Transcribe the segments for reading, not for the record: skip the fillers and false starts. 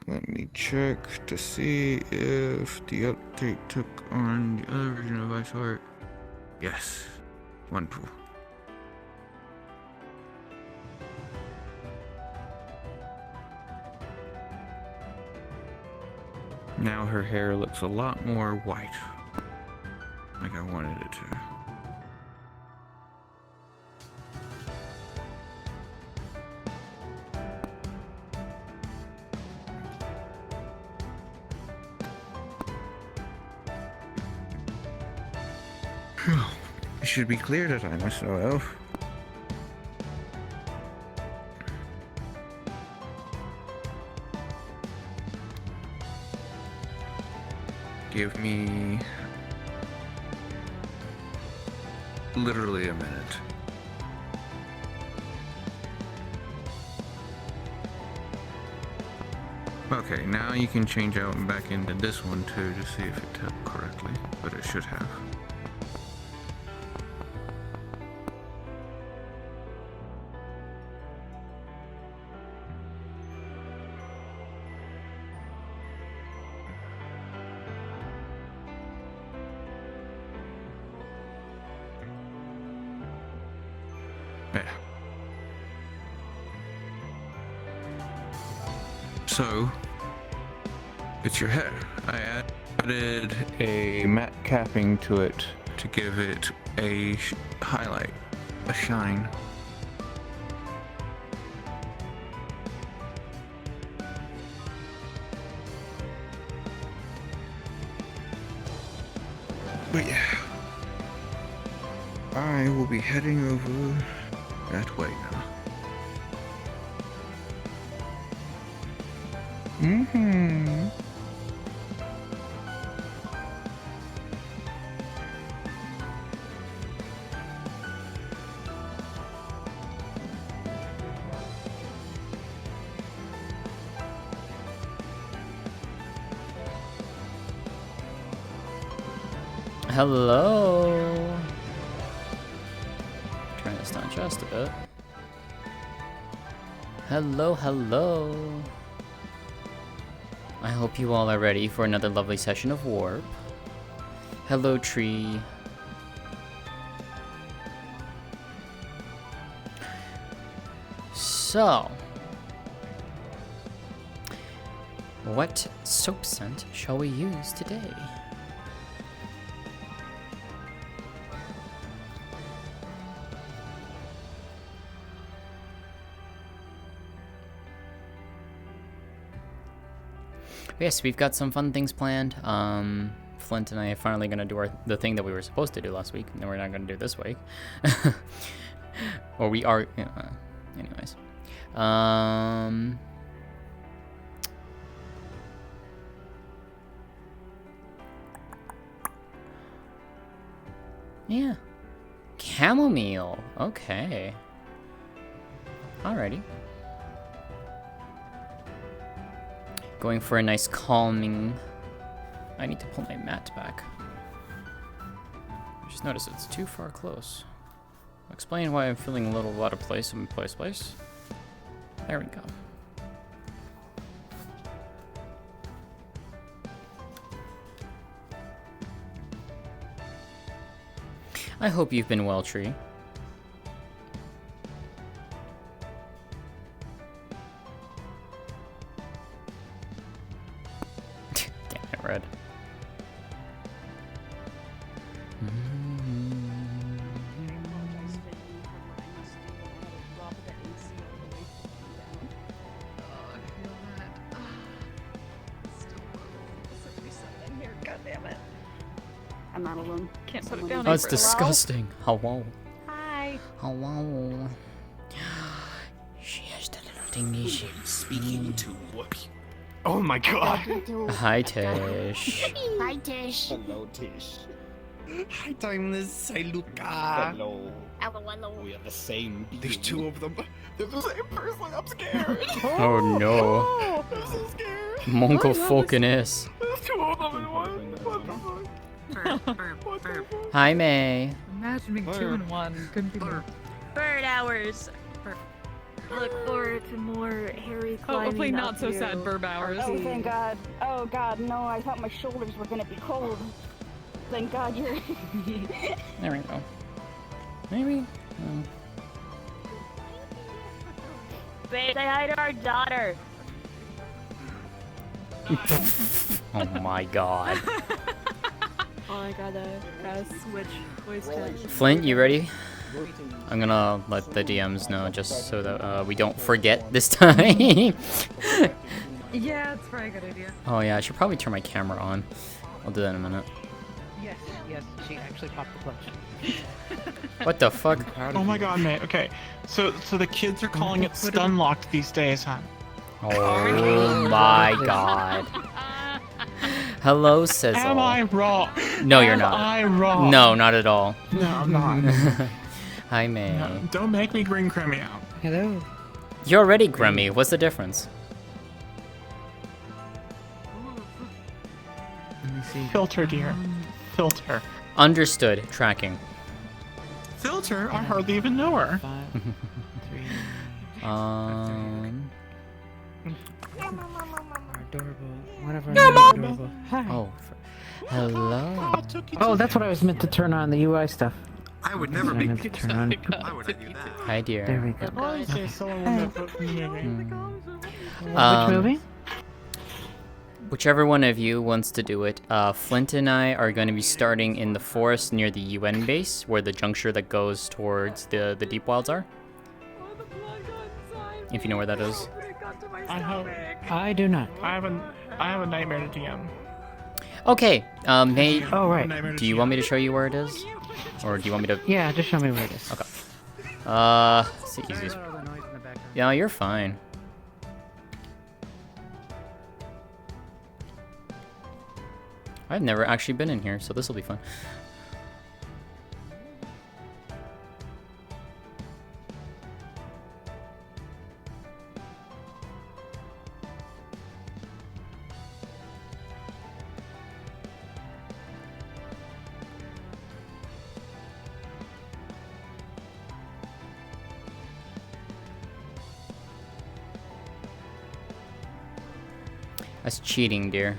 Let me check to see if the update took on the other version of Ice Heart. Yes. Wonderful. Now her hair looks a lot more white. Like I wanted it to. It should be clear that I must know elf. Give me literally a minute. Okay, now you can change out and back into this one too to see if it took correctly, but it should have. Yeah. So, it's your hair. I added a matte capping to it to give it a highlight, a shine. But yeah, I will be heading over that way now. Mm-hmm. Hello. Turn this down just a bit. Hello, hello. I hope you all are ready for another lovely session of Warp. Hello, Tree. So, what soap scent shall we use today? Yes, we've got some fun things planned. Flint and I are finally going to do the thing that we were supposed to do last week, and then we're not going to do this week. Or we are... anyways. Yeah. Chamomile. Okay. Alrighty. Going for a nice calming... I need to pull my mat back. I just noticed it's too far close. I'll explain why I'm feeling a little out of place in place. There we go. I hope you've been well, Tree. Red. I'm not alone. Can't put it down. Oh, it's disgusting. Hello. Hi. Hello. She has the little thingy. Speaking to Whoopi. Oh my god. Hi, Tish. Hi, Tish. Hello, Tish. Hi, Timeless. Hi, Luca. Hello. Hello. We are the same being. There's two of them. They're the same person. I'm scared. Oh no. I'm so scared. Monko Falconess. There's two of them in one. What the fuck? What the fuck? Hi, May. Imagine being 2 in 1. Couldn't be more. Bird hours. look forward to more hairy climbing. Hopefully not up so you. sad burb hours. Oh, thank God. Oh, God, no, I thought my shoulders were gonna be cold. Thank God you're... There we go. Maybe. Babe, say hi to our daughter. Oh my god. Oh, I gotta switch voice chat. Flint, you ready? I'm gonna let the DMs know just so that we don't forget this time. Yeah, it's probably a good idea. Oh yeah, I should probably turn my camera on. I'll do that in a minute. Yes, she actually popped the clutch. What the fuck? Oh my god, mate. Okay, so the kids are calling it stun locked these days, huh? Oh my god. Hello, Sizzle. Am I wrong? No, you're Am not. I wrong? No, not at all. No, I'm not. Hi, May. No, don't make me bring Cremmy out. Hello. You're already grummy. What's the difference? Let me see. Filter, dear. Filter. Understood. Tracking. Filter? I hardly even know her. 5, 3. Adorable. Whatever. Adorable. Hi. Oh. Hello. Oh, that's what I was meant to turn on, the UI stuff. I would I never be. meant to turn on. I wouldn't do that. Hi, dear. There we go. Oh, okay, someone was put me in. Which movie? Whichever one of you wants to do it. Flint and I are going to be starting in the forest near the UN base, where the juncture that goes towards the deep wilds are. If you know where that is. I do not. I have a nightmare to DM. Okay. May. Oh, right. Nightmare to Do you DM. want me to show you where it is, or do you want me to? Yeah, just show me where it is. Okay. It's the easiest. Sorry about all the noise in the background. Yeah, you're fine. I've never actually been in here, so this will be fun. That's cheating, dear.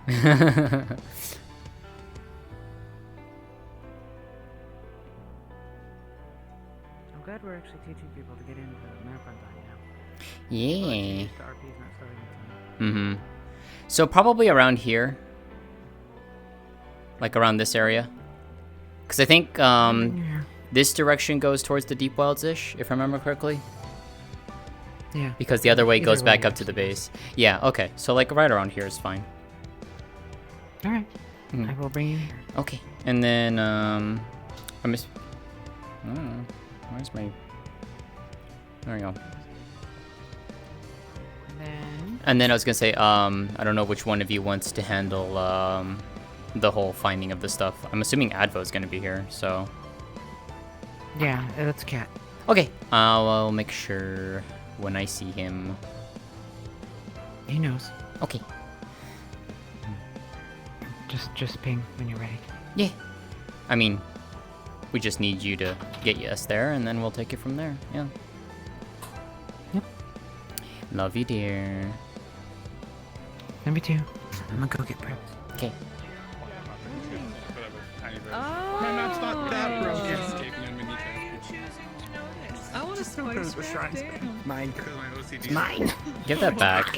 I'm glad we're actually teaching people to get into marathon time now. Yeah. The RP's not starting until Mm-hmm. So probably around here. Like around this area. Because I think this direction goes towards the deep wilds-ish, if I remember correctly. Yeah. Because the other way Either goes back way, up to the base. Yeah, okay. So like right around here is fine. All right. Mhm. I will bring you here. Okay. And then, I miss... I don't know. Where's my... There we go. Then And then I was gonna say, I don't know which one of you wants to handle, the whole finding of the stuff. I'm assuming Advo's gonna be here, so... yeah, that's Cat. Okay, I'll make sure when I see him. He knows. Okay. Just ping when you're ready. Yeah. I mean, we just need you to get us there, and then we'll take it from there. Yeah. Yep. Love you, dear. Love me too. I'm gonna go get prepped. Okay. My map's not that broken. I want to spice the shrine space. Mine. Because my OCD. Mine. Give that back.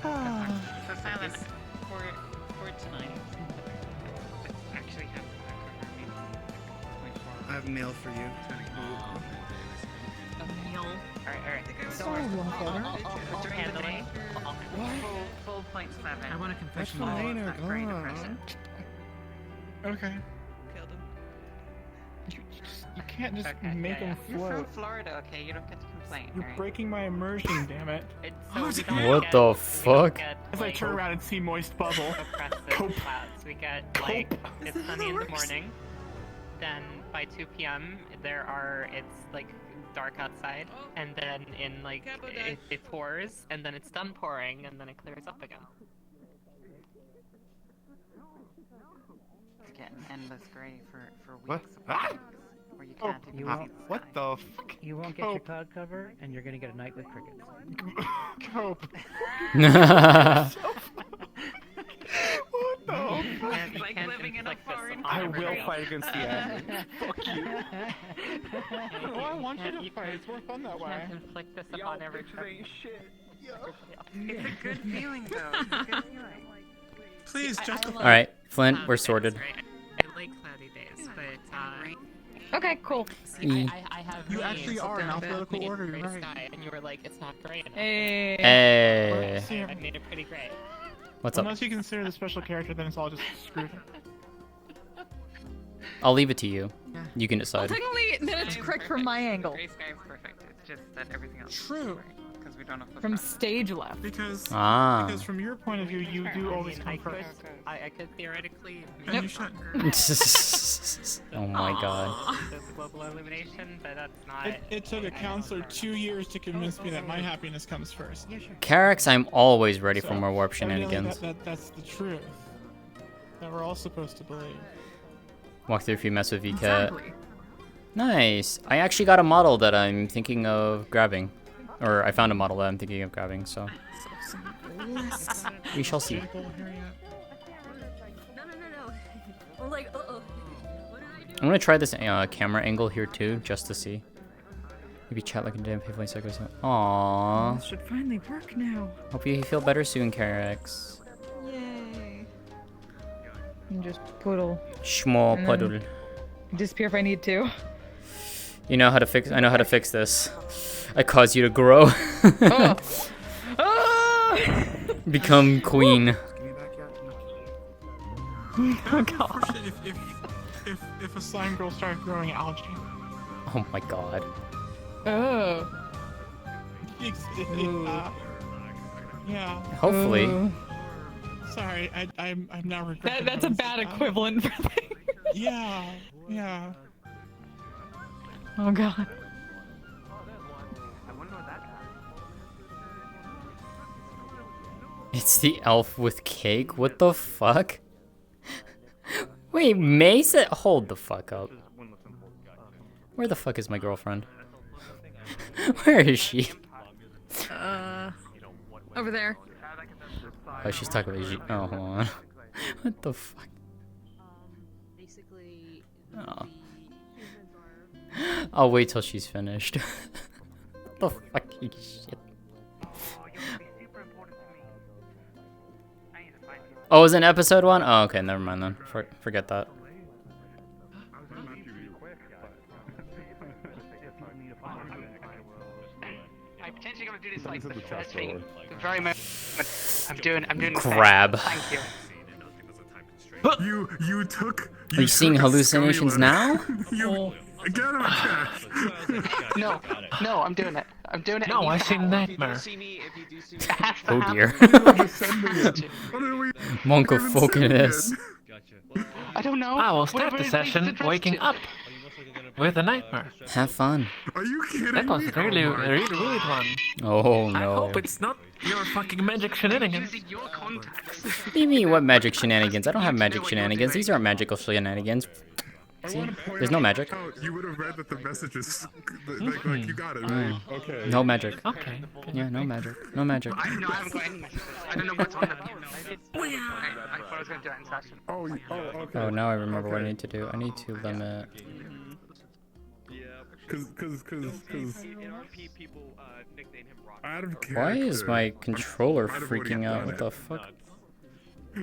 So Silas, for tonight, let's actually have I have mail for you. a meal. Alright. So what's your handling? Full 0.7. I want a confession. fine, Not very God. depression. Okay. Killed him. You can't just Okay, make them You're from float. Florida, okay? You don't get to complain. You're alright? breaking my immersion, damn it. It's so we don't What get- the we don't fuck? get, As I like, turn around and see moist bubble. oppressive Cope. clouds. We get like it's sunny in the morning. Then by 2 p.m. it's like dark outside, and then in like it pours, and then it's done pouring, and then it clears up again. To get an endless gray for What? weeks Ah! where you Oh, can't even you see won't. the What sky. the fuck? You won't get your cloud cover, and you're gonna get a night with crickets. Cope. What the fuck? And you can't inflict this upon I will everybody. fight against the admin. Fuck you. Oh, I want you to You fight. can't- It's more fun that You way. can't inflict this upon everybody. It's a good feeling, though. It's a good feeling. Please, justify. All right, Flint, we're sorted. I like cloudy days, but Okay, cool. E. I have You me actually are in down alphabetical me in order, gray you're right. sky, and you were like, it's not gray enough. Hey. Hey, I made it pretty gray. what's up? Unless you consider the special character, then it's all just screwed. I'll leave it to you. You can Well, decide. technically, then it's correct from my angle. Gray sky is perfect. It's just that everything else True. because we don't have the From sun. stage left. Because Ah. from your point of view, you do always come first. I could theoretically And you should. Oh my god. this global illumination, but that's not. It took a counselor 2 years to convince me that my happiness comes first. Carrick's, I'm always ready for So, more warp evidently shenanigans. That's the truth. That we're all supposed to believe. Walk through if you mess with VCat. Exactly. Nice. I actually got a model that I'm thinking of grabbing. Or I found a model that I'm thinking of grabbing, so. We shall see. No. I'm like, uh-oh. I'm gonna try this camera angle here too, just to see. Maybe chat like a damn pay seconds. Aww. This should finally work now. Hope you feel better soon, Carrick's. Yay. And just poodle. Schmo And then- puddle. Disappear if I need to. You know how to fix. I know how to fix this. I cause you to grow. Oh. Ah! Become queen. Oh god. If a slime girl started growing algae. Oh my god. Oh. Yeah. Hopefully. Oh. Sorry, I'm now regretting. That's a those. bad equivalent for things. Yeah. Yeah. Oh god. It's the elf with cake? What the fuck? Wait, Mason? Hold the fuck up. Where the fuck is my girlfriend? Where is she? Over there. Oh, she's talking about you. Oh, hold on. What the fuck? Basically, Oh. I'll wait till she's finished. What the fucking shit? Oh, it was in episode 1? Oh, okay, never mind then. Forget that. I'm potentially gonna do this like the first thing, the very moment I'm doing the Grab. thing. Thank you. You took. Are you seeing hallucinations now? You get him a chance. No, I'm doing it. I'm doing it. No, I see nightmare. Oh dear. we Monk of focus. I don't know. I will start Whatever the it is session to trust waking you. up with a nightmare. Have fun. Are you kidding That was me? a really weird one. Oh I no. hope it's not your fucking magic shenanigans. Using your contacts. What do you mean, what magic shenanigans? I don't have magic shenanigans. These aren't magical shenanigans. See? There's no magic. Oh, you would have read that the messages, like you got it, right? Okay. No magic. Okay. Yeah, no magic. No magic. I haven't got any messages. I don't know what's on them. Okay, I thought I was gonna do it in session. Oh, okay. Oh, now I remember what I need to do. I need to limit. Cause out of character. Why is my controller Might have already freaking out? done What it. the fuck?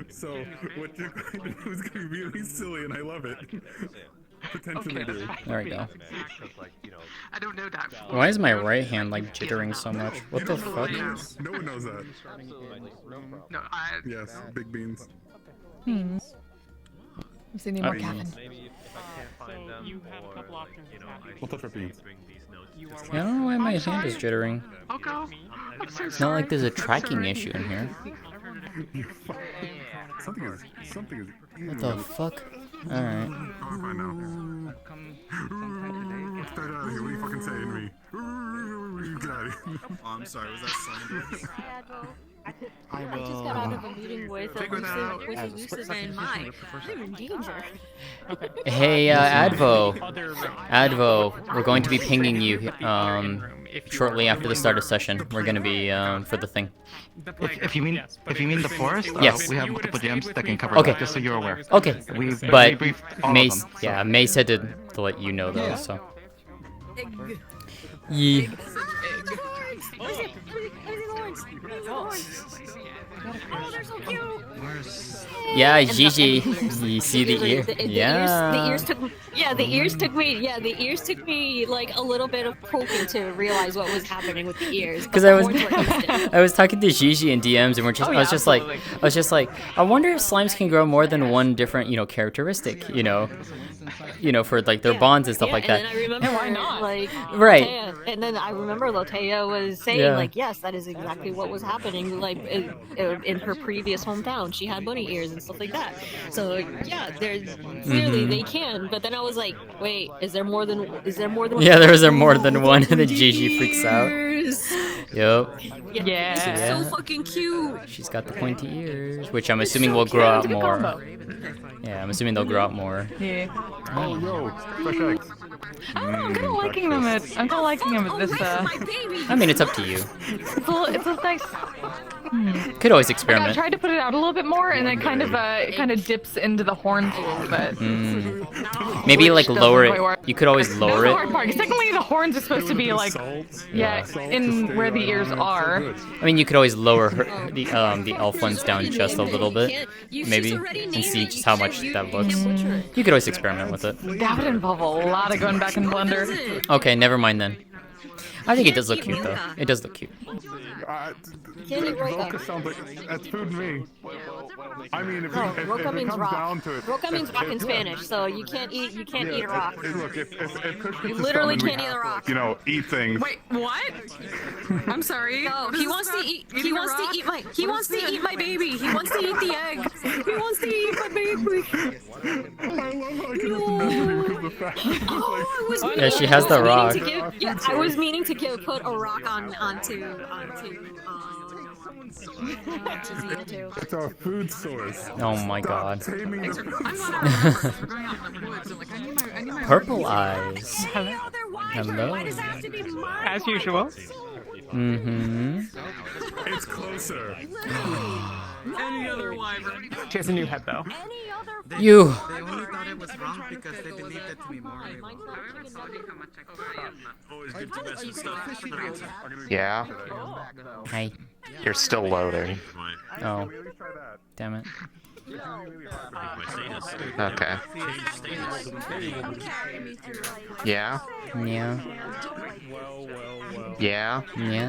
So what you're going to do is going to be really silly, and I love it. Potentially Okay, do. There we go. I don't know that. Why is my right hand like jittering so much? What You the don't know what fuck? that is. No one knows that. No, Yes, big beans. Hmm. I've seen you more, Uh, Kevin. you have a couple options. We'll touch our beans. Yeah, I don't know why my hand is jittering. I'll go. I'm so It's not like there's a tracking issue in here. Something is. What the fuck? Alright. Oh, fine now. Get out of here. What are you fucking saying to me? Get out of here. Oh, I'm sorry. Was that slander? I I just got out will. of a meeting with Figure it out. Elusive and Mai. I'm in danger. Hey, Advo, we're going to be pinging you shortly after the start of session. We're going to be for the thing. If you mean the forest, Yes. we have multiple gems that can cover Okay. that, just so you're aware. Okay, We but briefed all May, of them. So. yeah, May said to let you know though. So. Yeah. Oh, they're so cute. Yeah, Gigi. You see the ear? Yeah. The ears took me like a little bit of poking to realize what was happening with the ears. Because I was talking to Gigi in DMs, and I was just like, I wonder if slimes can grow more than one different, characteristic, for like their bonds and stuff like that. And then I remember, why not? like, Right. and then I remember Lótëa was saying, Yeah. like, yes, that is exactly what was happening, like, in her previous hometown. She had bunny ears and stuff like that. So, yeah, there's clearly they can. But then I was like, wait, is there more than one? Yeah, there was more than one, and then Gigi freaks out. Ears. Yup. Yeah. It's Yeah. so fucking cute. She's got the pointy ears, which I'm assuming will grow out more. Yeah, I'm assuming they'll grow out more. Yeah. Oh, yo, fresh eggs. I'm kind of liking them at this. My baby. I mean, it's up to you. It's a nice. Could always I experiment. tried to put it out a little bit more, and then it kind of dips into the horns a little bit. Maybe like Which lower doesn't quite work. it. You could always That's lower the it. hard part. 'Cause technically, the horns are supposed to be like, in where the ears are. I mean, you could always lower the elf ones down just a little bit, maybe, and see just how much that looks. You could always experiment with it. That would involve a lot of going back in Blender. Okay, never mind then. I think it does look cute though. It does look cute. Roka sounds like that's food to me. I mean, if it Roka means comes rock. down to it, Roka means rock in Spanish, so you can't eat a rock. Look, if Kush gets You a literally stone, we can't eat a have to, rock. eat things. Wait, what? I'm sorry. No, What he is wants this to eat. about He eating a wants to rock? eat my. He wants to eat my baby. He wants to eat the egg. He wants to eat my baby. I love how I can just imagine because the fact Oh, I was Yeah, she has the rock. I was meaning to put a rock onto Zia too. it's our food source. Oh my god. Taming the I'm not a rapper. We're going out in the woods. I'm like, I need my Purple eyes. Hello. Why does it have to be my As usual. Mm-hmm. It's closer. any other wyvern. She has a new head though. Any other You. They only thought it was wrong because they believed it to be more real. Yeah, Hi. you're still loading. Oh. Damn it. Okay. Yeah? Yeah. Yeah? Yeah.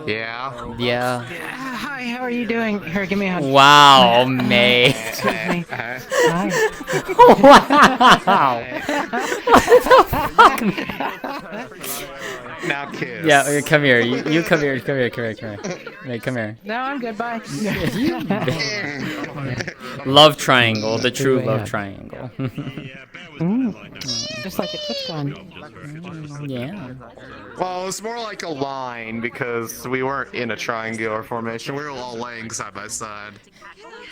Yeah? Yeah. Hi, how are you doing? Here, give me a hug. Wow, May. Excuse me. Hi. Wow. What the fuck? Now kiss. Yeah, come here. You come here. Come here. May, come here. No, I'm good. Bye. Love triangle. The true love triangle. Just like a TwitchCon. Yeah. Well, it's more like a line because we weren't in a triangular formation. We were all laying side by side.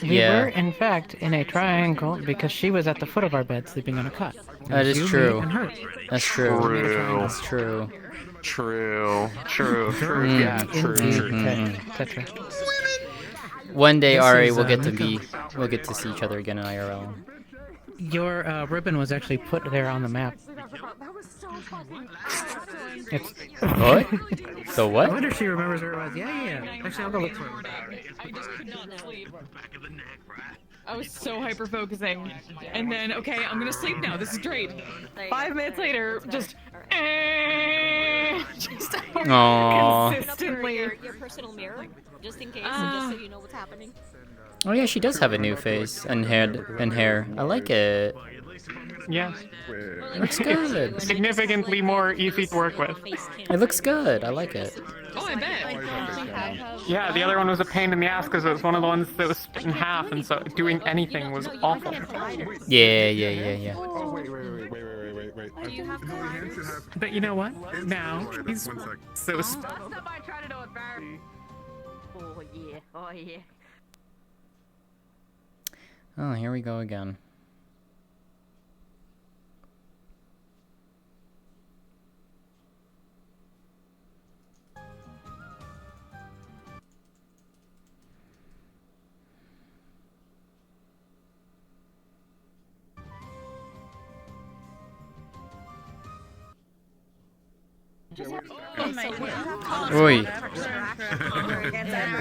We Yeah. were, in fact, in a triangle because she was at the foot of our bed sleeping on a cot. That is You, me, true. and her. That's true. True. That's true. True. Yeah, true. Okay, etc. One day, This Ari, is, we'll get to see each other again in IRL. Your ribbon was actually put there on the map. It's What? The I what? wonder if she remembers where it was. Yeah. Actually, I'll go look for it. I just could not sleep. I was so hyper focusing, and then okay, I'm gonna sleep now. This is great. 5 minutes later, just Aww. consistently. your personal mirror, just in case, just so you know what's happening. Oh yeah, she does have a new face and hair. I like it. Yeah. Looks good. Significantly more easy to work with. It looks good. I like it. Oh, I bet. Yeah, the other one was a pain in the ass because it was one of the ones that was split in half, and so doing anything was awful. Yeah. Oh, wait. Wait, Do you have no, Leanne should have. But you know what? Now Wait, he's one sec. so. Last time I tried to do it better. Oh yeah, oh yeah. Oh, here we go again. Oi.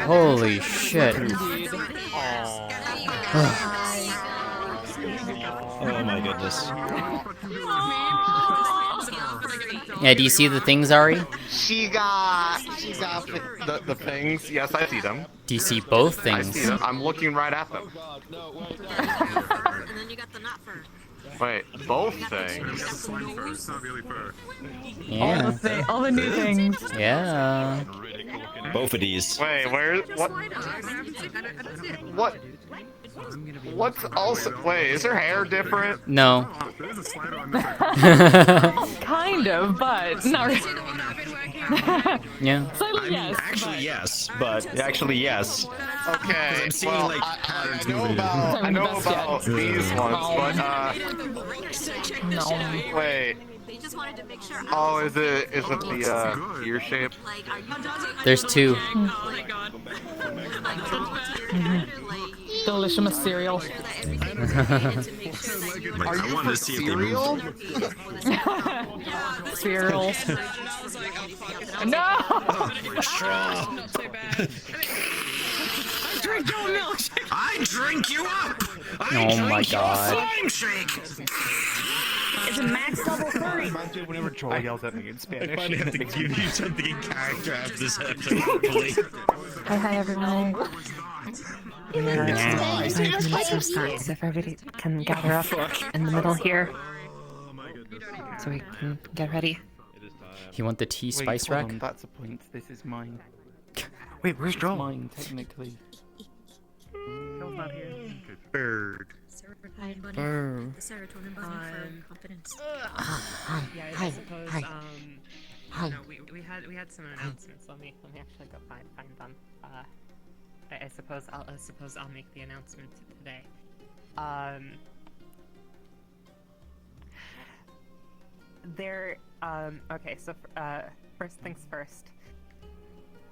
Holy shit. Oh my goodness. Yeah, do you see the things, Ari? She got the things. Yes, I see them. Do you see both I things? see them. I'm looking right at them. And then you got the nut fur. Wait, both things. Yeah. All the new things. Yeah. Both of these. Wait, where? What? What? What's also? Wait, is her hair different? No. Kind of, but not really. Yeah. Slightly, yes. Actually, yes, but actually, yes. Okay. I'm seeing well, like patterns moving. I know about these ones, but No. wait. They just wanted to make sure. Oh, is it the ear shape? Like, are you There's two. Oh my god. Delicious cereal. Are you wanted to see if they moved. Cereal. No! Straw. Drink your milkshake. I drink you up. Oh my god. Slime shake. It's a max double furry. Whenever Joel yells at me in Spanish. I finally have to give you something in character after this episode, hopefully. Hi everyone. Time for minutes to start, so if everybody can gather up in the middle here, so we can get ready. You want the tea spice rack? That's a point. This is mine. Wait, where's Joel? Mine, technically. Joel's not here. Bird. Hi, buddy. Brr. The serotonin button for confidence. Yeah, I Hi. suppose. Hi. Hi. No, we had some announcements. Let me actually go find them. I suppose I'll make the announcement today. Okay. So first things first.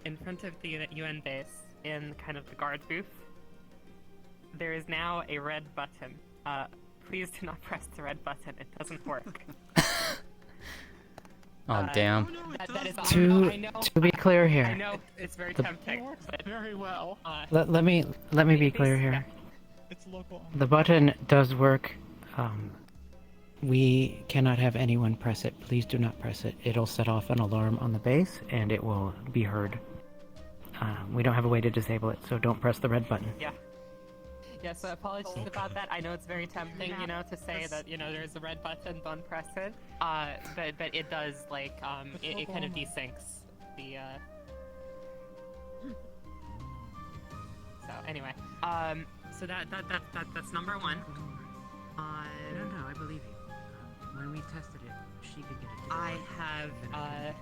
In front of the UN base, in kind of the guard booth, there is now a red button. Please do not press the red button. It doesn't work. Oh, damn. That is, To I know, be clear I here, know it's very tempting, but Very well. let me be clear here. It's local. The button does work. We cannot have anyone press it. Please do not press it. It'll set off an alarm on the base, and it will be heard. We don't have a way to disable it, so don't press the red button. yeah. Yeah, so apologies about that. I know it's very tempting, to say that, there's a red button, don't press it. But it does, like, it kind of desyncs the, So, anyway. So that's number one. No, I believe you. When we tested it, she could get it. I have, I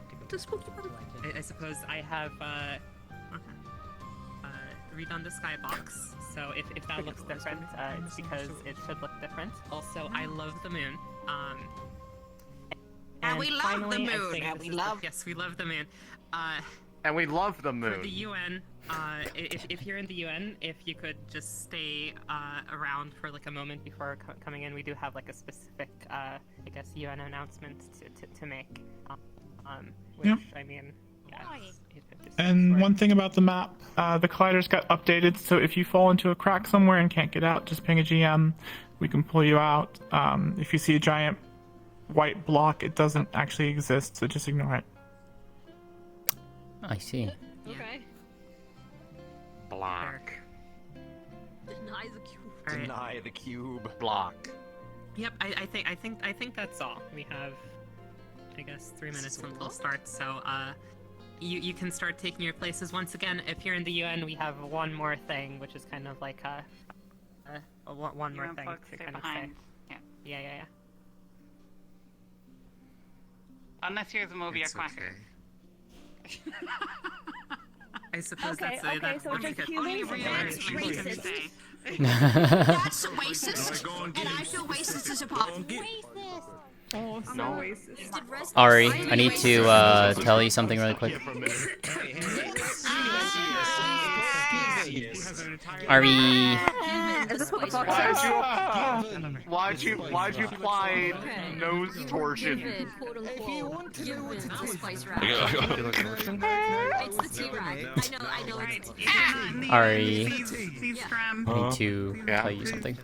suppose I have, redone the skybox, so if that looks different, it's because it should look different. Also, I love the moon. And we love the finally, I moon, think and this we is love- Yes, we love the moon. And we love the For moon. the UN, if you're in the UN, if you could just stay around for like a moment before coming in, we do have like a specific, I guess, UN announcement to make. Which, Yeah. I mean, yeah. And one thing about the map, the colliders got updated, so if you fall into a crack somewhere and can't get out, just ping a GM. We can pull you out. If you see a giant white block, it doesn't actually exist, so just ignore it. I see. Okay. Block. Deny the cube. Alright. Deny the cube. Block. Yep, I think that's all. We have, I guess, 3 minutes until start. So you can start taking your places once again. If you're in the UN, we have one more thing, which is kind of like one more thing to kind of say. Yeah. Unless you're the movie or quacker. I suppose Okay, that's okay, so it's just humans. That's racist. That's racist. And I feel racist as a part. Oh, so No. racist. Ari, I need to tell you something really quick. Ari. Why'd you apply nose torsion? It's the T-Rag. I know it's Ari. I need to tell you something.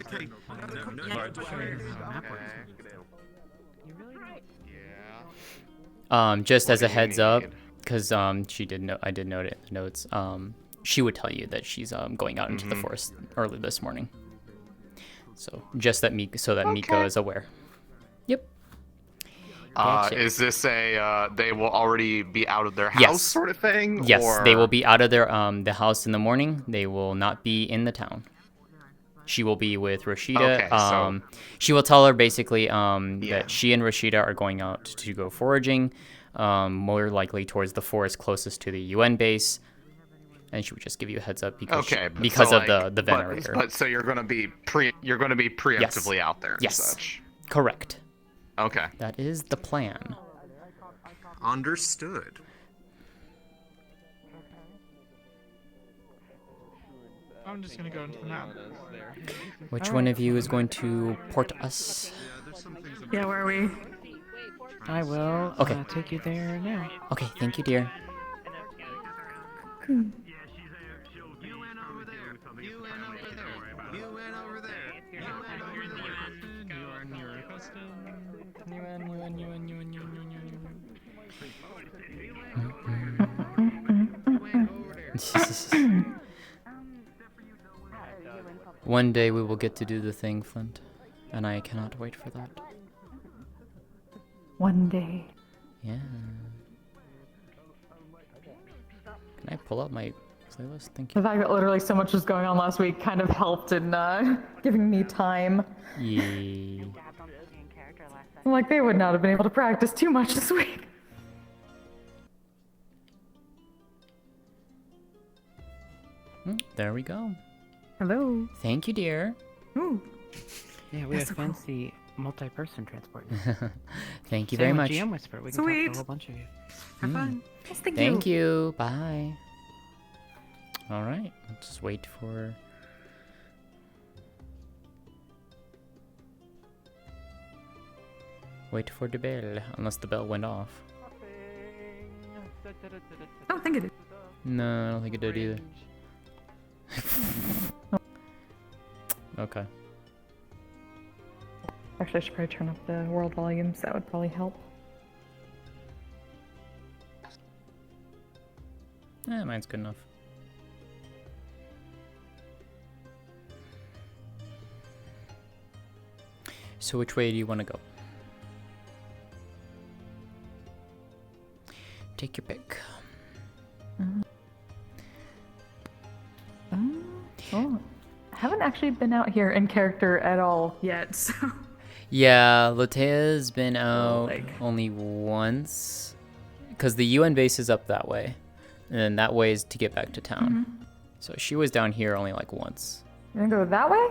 Just as a heads up, because she did know, I did note it in the notes. She would tell you that she's going out into the forest early this morning. So just that Miko is aware. Yep. Gotcha. Is this a they will already be out of their house sort of thing? Yes, or... they will be out of their the house in the morning. They will not be in the town. She will be with Rashida. Okay, she will tell her basically that she and Rashida are going out to go foraging, more likely towards the forest closest to the UN base. And she would just give you a heads up because of the venerator. But so you're going to be preemptively out there. Yes. And such. Correct. Okay. That is the plan. Understood. I'm just gonna go into the map. Which one of you is going to port us? Yeah, where are we? I will take you there now. Okay, thank you, dear. One day we will get to do the thing, Flint, and I cannot wait for that. One day. Yeah. Can I pull up my playlist? Thank you. The fact that literally so much was going on last week kind of helped in giving me time. Yeah. Like, they would not have been able to practice too much this week. There we go. Hello. Thank you, dear. Ooh. Yeah, we have fancy multi-person transport. Thank you Same very with much. GM Whisper. We can talk to a whole bunch of you. Have fun. Yes, Thank you. Bye. All right. Let's just wait for. Wait for the bell, unless the bell went off. I don't think it did. No, I don't think it did either. Okay. Actually, I should probably turn up the world volumes. That would probably help. Mine's good enough. So which way do you want to go? Take your pick. Oh, I haven't actually been out here in character at all yet, so... Yeah, Lótëa's been out only once. Because the UN base is up that way. And then that way is to get back to town. So she was down here only like once. You wanna go that way?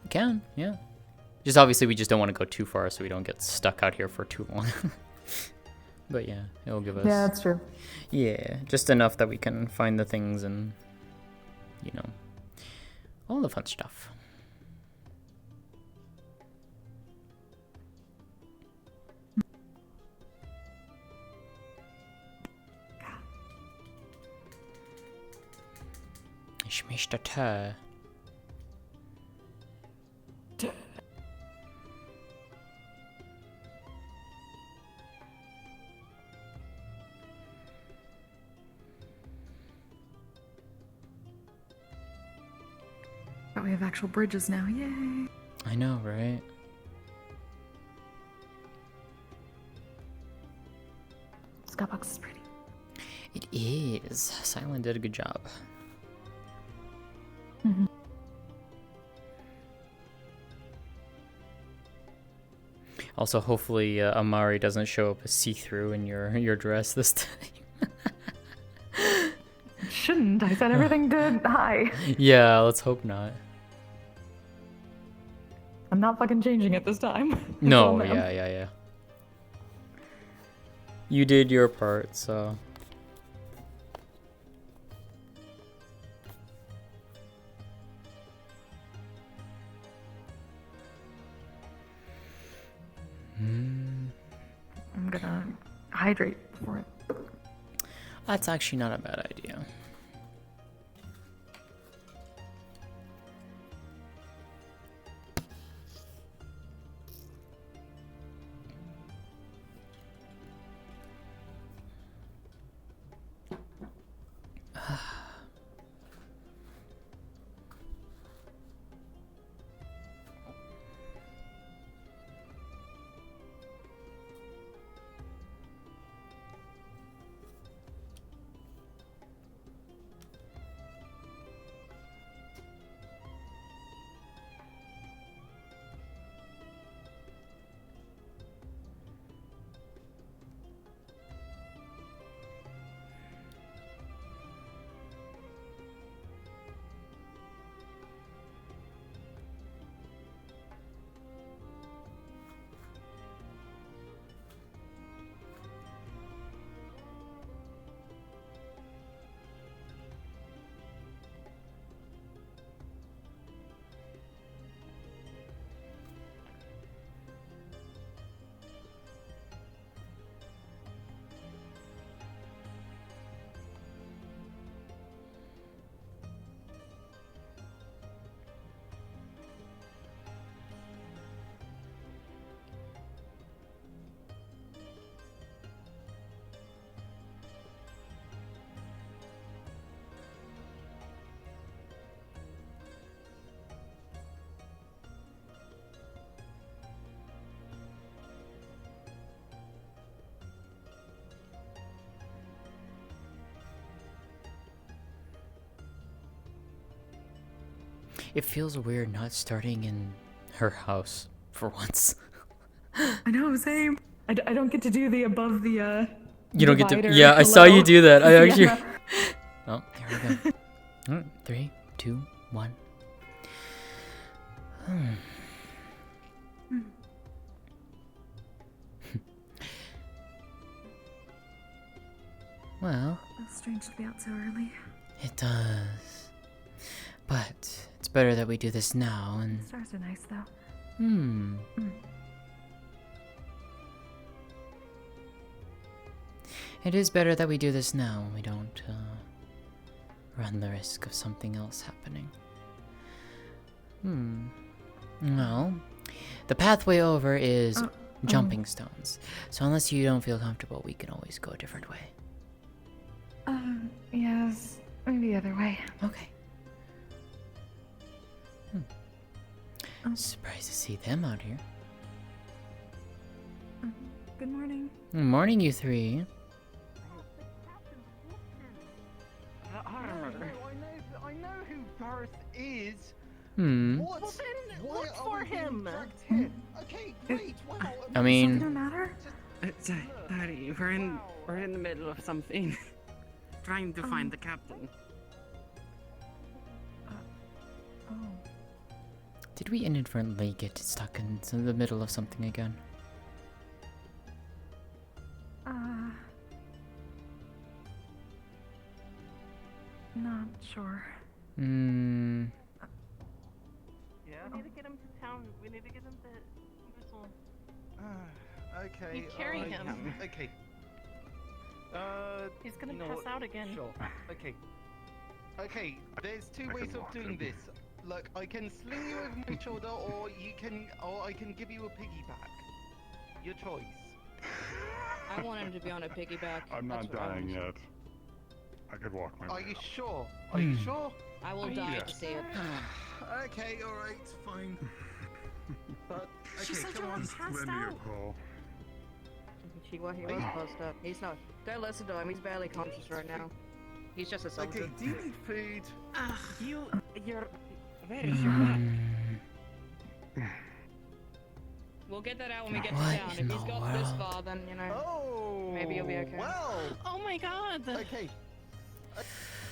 You can, yeah. Just obviously we just don't want to go too far so we don't get stuck out here for too long. But yeah, it'll give us... Yeah, that's true. Yeah, just enough that we can find the things and, you know, all the fun stuff. Ich möchte Tee. But we have actual bridges now, yay! I know, right? Skybox is pretty. It is. Silent did a good job. Also, hopefully Amari doesn't show up as see-through in your dress this time. Shouldn't. I said everything did. Hi. Yeah, let's hope not. I'm not fucking changing it this time. No, yeah. You did your part, so. I'm gonna hydrate before it. That's actually not a bad idea. It feels weird not starting in her house for once. I know, same. I don't get to do the above the You don't get to. divider Yeah, I saw you below. do that. I actually. Yeah. Oh, there we go. Alright, 3, 2, 1. Well, Feels strange to be out so early. it does. But it's better that we do this now and. Stars are nice though. It is better that we do this now and we don't run the risk of something else happening. Well, the pathway over is jumping stones. So unless you don't feel comfortable, we can always go a different way. Yes. Maybe the other way. Okay. Surprised to see them out here. Good morning. Morning, you three. I know who Gareth is. What? Well then, look for him. Okay, great. Wow. I mean, Something the matter? Daddy, we're in the middle of something. Trying to find the captain. did we inadvertently get stuck in the middle of something again? Not sure. Yeah. We need to get him to town. We need to get him to Whistle. Okay. You carry alright, him. Okay. He's gonna you know pass what? out again. Sure. Okay. Okay. There's two ways of doing this. Look, I can sling you over my shoulder, or I can give you a piggyback. Your choice. I want him to be on a piggyback. I'm not dying yet. I could walk my way. Are you sure? Are you sure? I will die to see it. Okay, alright, fine. But, She okay, said come you on. were passed Lend me out. a call. He was passed up. He's not. Don't listen to him. He's barely conscious right now. He's just a soldier. Okay, do you need food? You're. Where is your map? We'll get that out when we get to town. If he's got this far, then you know, maybe you'll be okay. Well. Oh my God. Okay.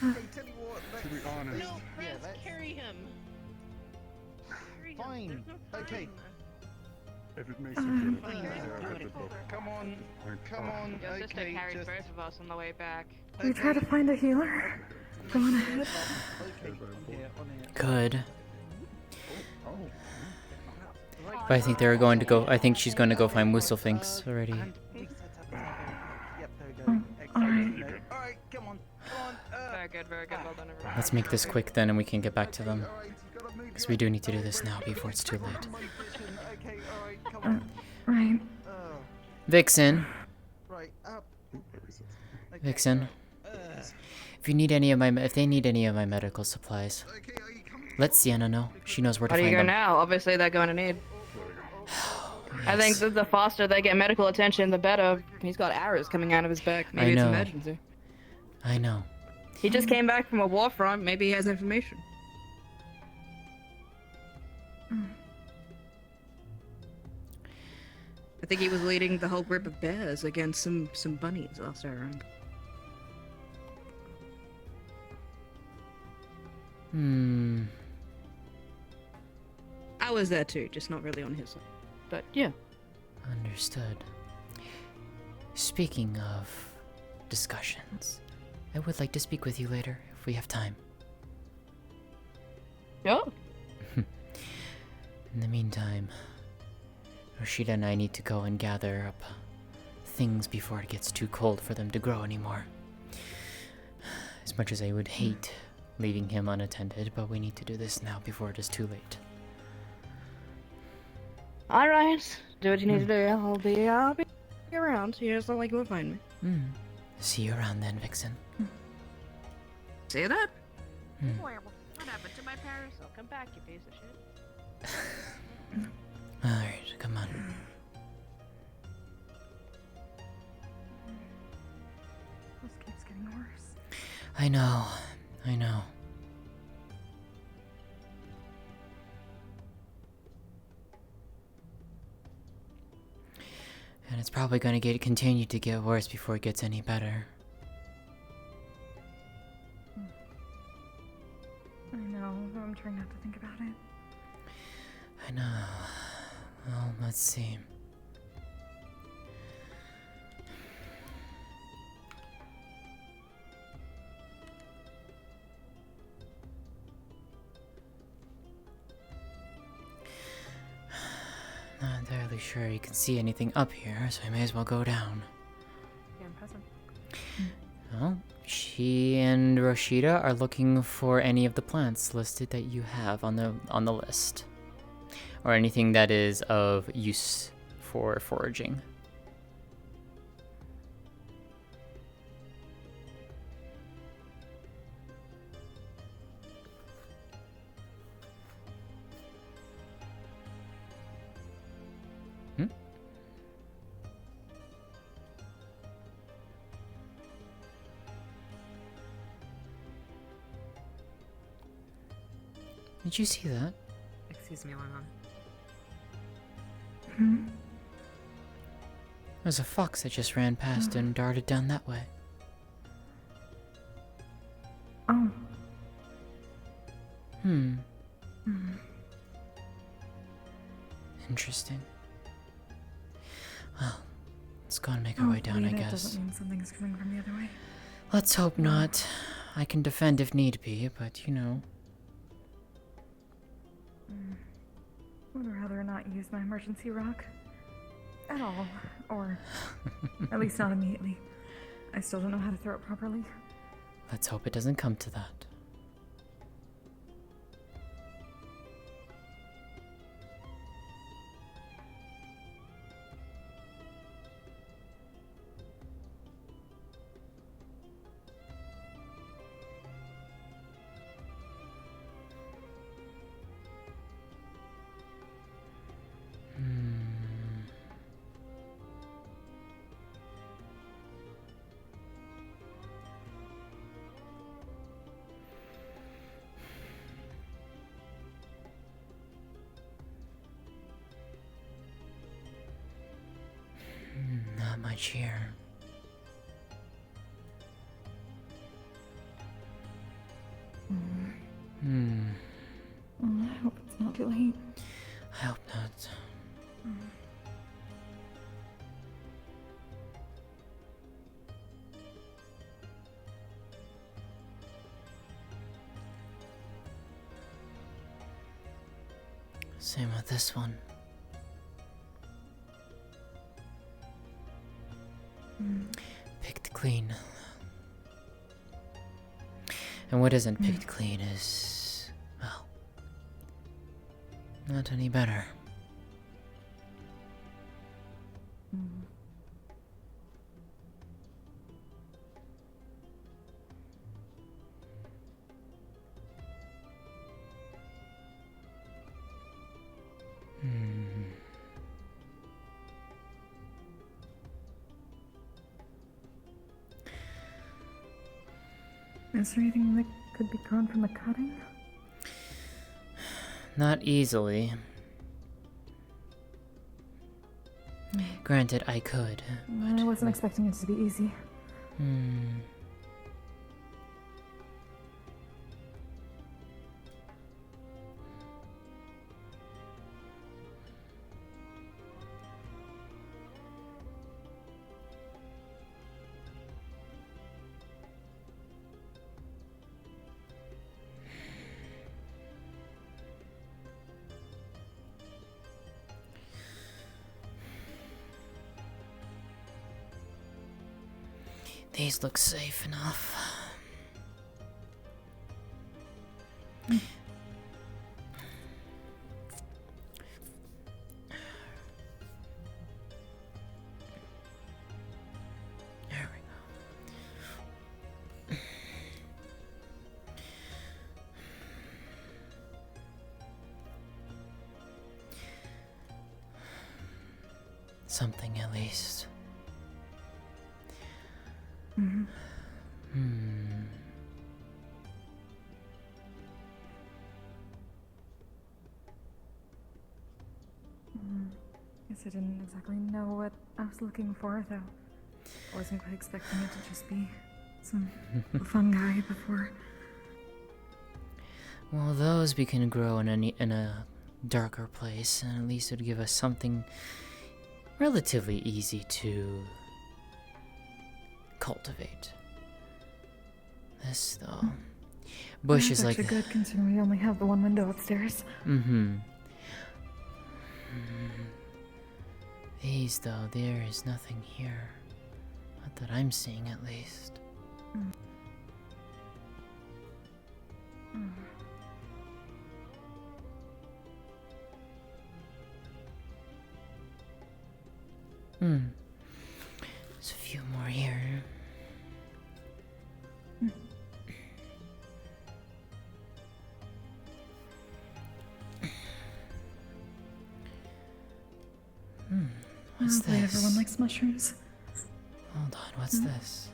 Okay, tell you what. To be honest. No, Prez, carry him. Fine. Okay. If it makes you feel better, Come on. Come on. Your sister carried both of us on the way back. We try to find a healer. Go on ahead. Good. But I think they're going to go. I think she's going to go find Muselfinks already. Alright, come on. Very good, very good. Well done, everyone. Let's make this quick then, and we can get back to them. Because we do need to do this now before it's too late. Right. Vixen. Vixen. If you need any of my, if they need any of my medical supplies, let Sienna know. She knows where to How do you find go them. now? Obviously, they're going to need. I think that the faster they get medical attention, the better. He's got arrows coming out of his back. Maybe it's know. emergency. I know. He just came back from a war front. Maybe he has information. I think he was leading the whole group of bears against some bunnies last around. I was there too, just not really on his side. But yeah. Understood. Speaking of discussions, I would like to speak with you later if we have time. Yeah. In the meantime, Rashida and I need to go and gather up things before it gets too cold for them to grow anymore. As much as I would hate leaving him unattended, but we need to do this now before it is too late. Alright, do what you need to do. I'll be around. You just don't like you will find me. See you around then, Vixen. See that? What happened to my parents? I'll come back, you piece of shit. Alright, come on. This keeps getting worse. I know. I know. And it's probably going to continue to get worse before it gets any better. I know, but I'm trying not to think about it. I know. Well, let's see. Not entirely sure you can see anything up here, so I may as well go down. Yeah, impressive. Well, she and Rashida are looking for any of the plants listed that you have on the list, or anything that is of use for foraging. Did you see that? Excuse me, Lemon. There's a fox that just ran past and darted down that way. Oh. Interesting. Well, let's go and make our way down, I That guess. doesn't mean something's coming from the other way. Let's hope not. I can defend if need be, but you know. Would rather not use my emergency rock. At all. Or at least not immediately. I still don't know how to throw it properly. Let's hope it doesn't come to that. Not much here. I hope it's not too late. I hope not. Same with this one. Picked clean. And what isn't picked clean is, well, not any better. Is there anything that could be grown from the cutting? Not easily. Granted, I could. I wasn't expecting it to be easy. These look safe enough. There we go. Something at least. Guess I didn't exactly know what I was looking for, though. I wasn't quite expecting it to just be some fun guy before. Well, those we can grow in a darker place, and at least it'd give us something relatively easy to cultivate. This, though, bush is like. That's actually good, considering we only have the one window upstairs. These, though, there is nothing here. Not that I'm seeing, at least. There's a few more here. What's this? Everyone likes mushrooms. Hold on, what's this?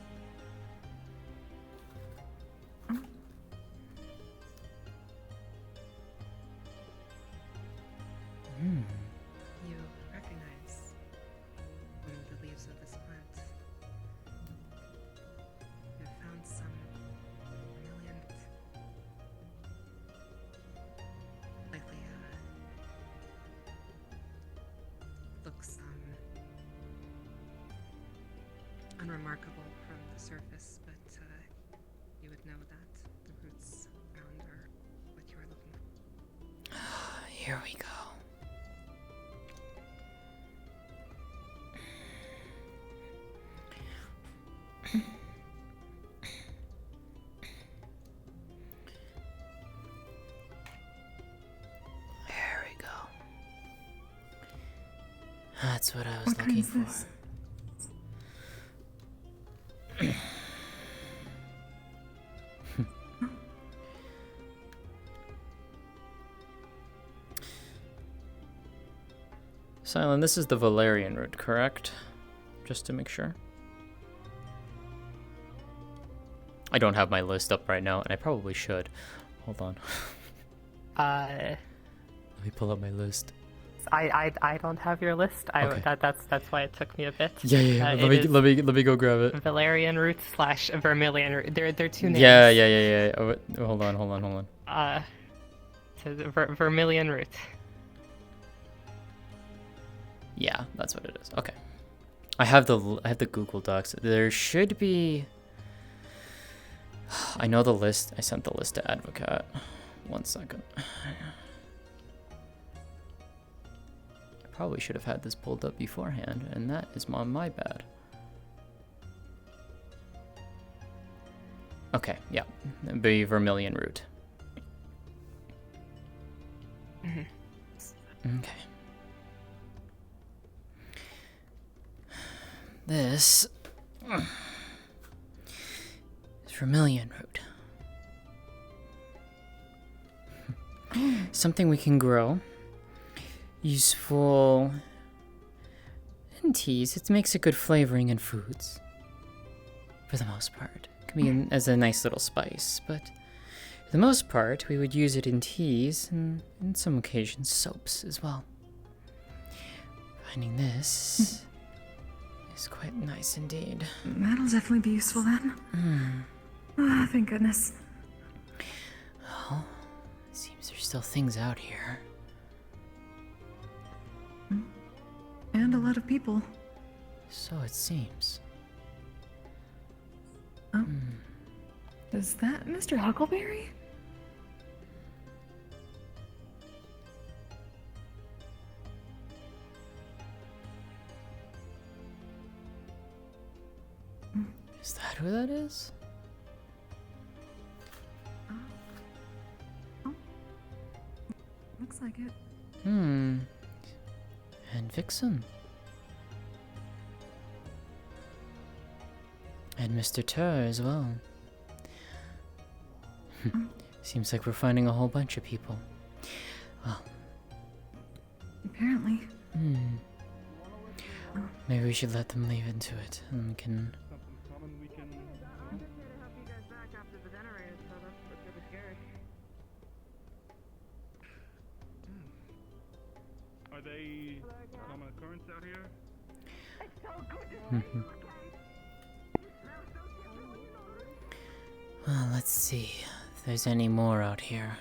You recognize the leaves of this plant. You found some brilliant, likely looks unremarkable from the surface, but you would know that the roots around are what you are looking for. Here we go. There we go. That's what I was looking for. This? Silent, this is the Valerian root, correct? Just to make sure. I don't have my list up right now, and I probably should. Hold on. Let me pull up my list. I don't have your list. Okay. That's why it took me a bit. Yeah. Let me go grab it. Valerian root / Vermilion root. They're two names. Yeah. Oh, hold on. So Vermilion root. Yeah, that's what it is. Okay. I have the Google Docs. There should be. I know the list. I sent the list to Advocate. 1 second. I probably should have had this pulled up beforehand, and that is my bad. Okay, yeah. It'd be Vermilion root. Okay. This is Vermilion root. Something we can grow. Useful in teas. It makes a good flavoring in foods. For the most part. It can be as a nice little spice, but for the most part, we would use it in teas and in some occasions soaps as well. Finding this is quite nice indeed. That'll definitely be useful then. Oh, thank goodness. Well, it seems there's still things out here. And a lot of people. So it seems. Oh. Is that Mr. Huckleberry? Is that who that is? Looks like it. And Vixen. And Mr. Turr as well. Seems like we're finding a whole bunch of people. Well. Apparently. Maybe we should let them leave into it, and we can... Are they common occurrence out here? Well, let's see if there's any more out here.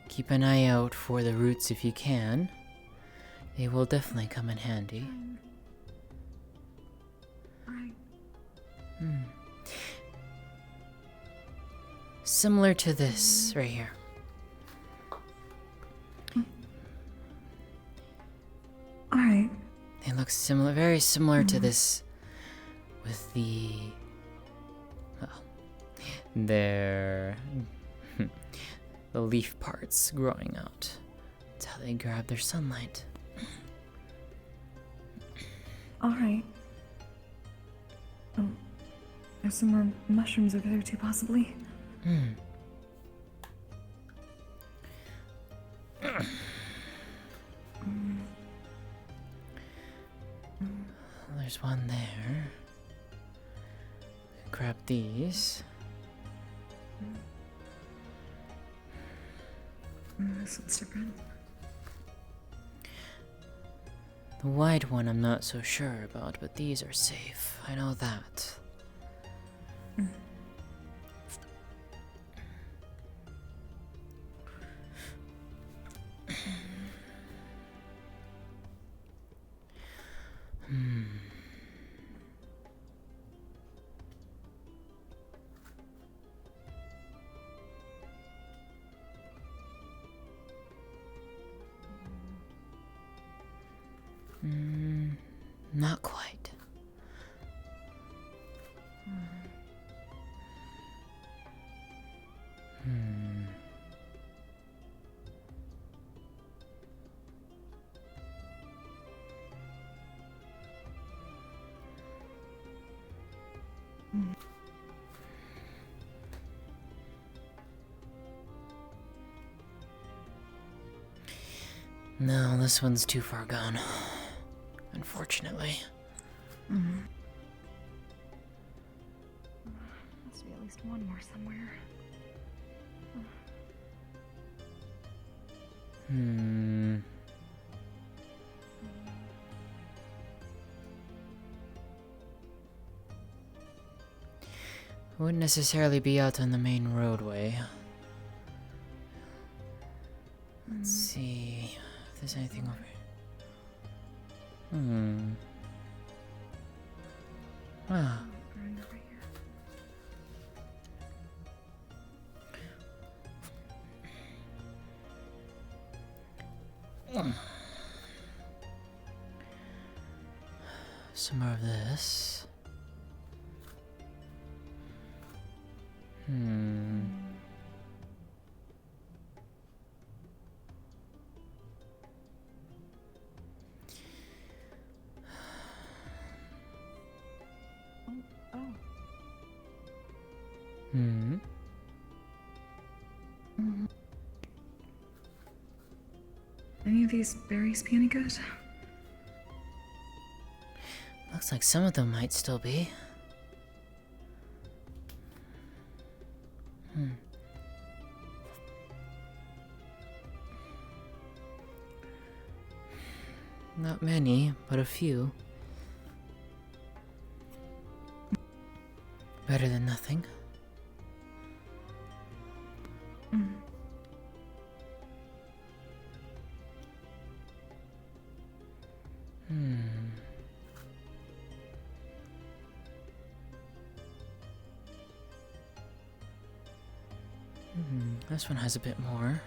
Keep an eye out for the roots if you can. They will definitely come in handy. Similar to this right here. Alright. They look similar, very similar to this with the... well, their... the leaf parts growing out. That's how they grab their sunlight. Alright. Oh, there's some more mushrooms over there too, possibly. There's one there. Grab these. This one's different. The white one I'm not so sure about, but these are safe. I know that. Not quite. No, this one's too far gone. Unfortunately. Must be at least one more somewhere. Hmm. Wouldn't necessarily be out on the main roadway. Let's see if there's anything over here. Ah. Some more of this. Any of these berries be any good? Looks like some of them might still be. Not many, but a few. Better than nothing. This one has a bit more.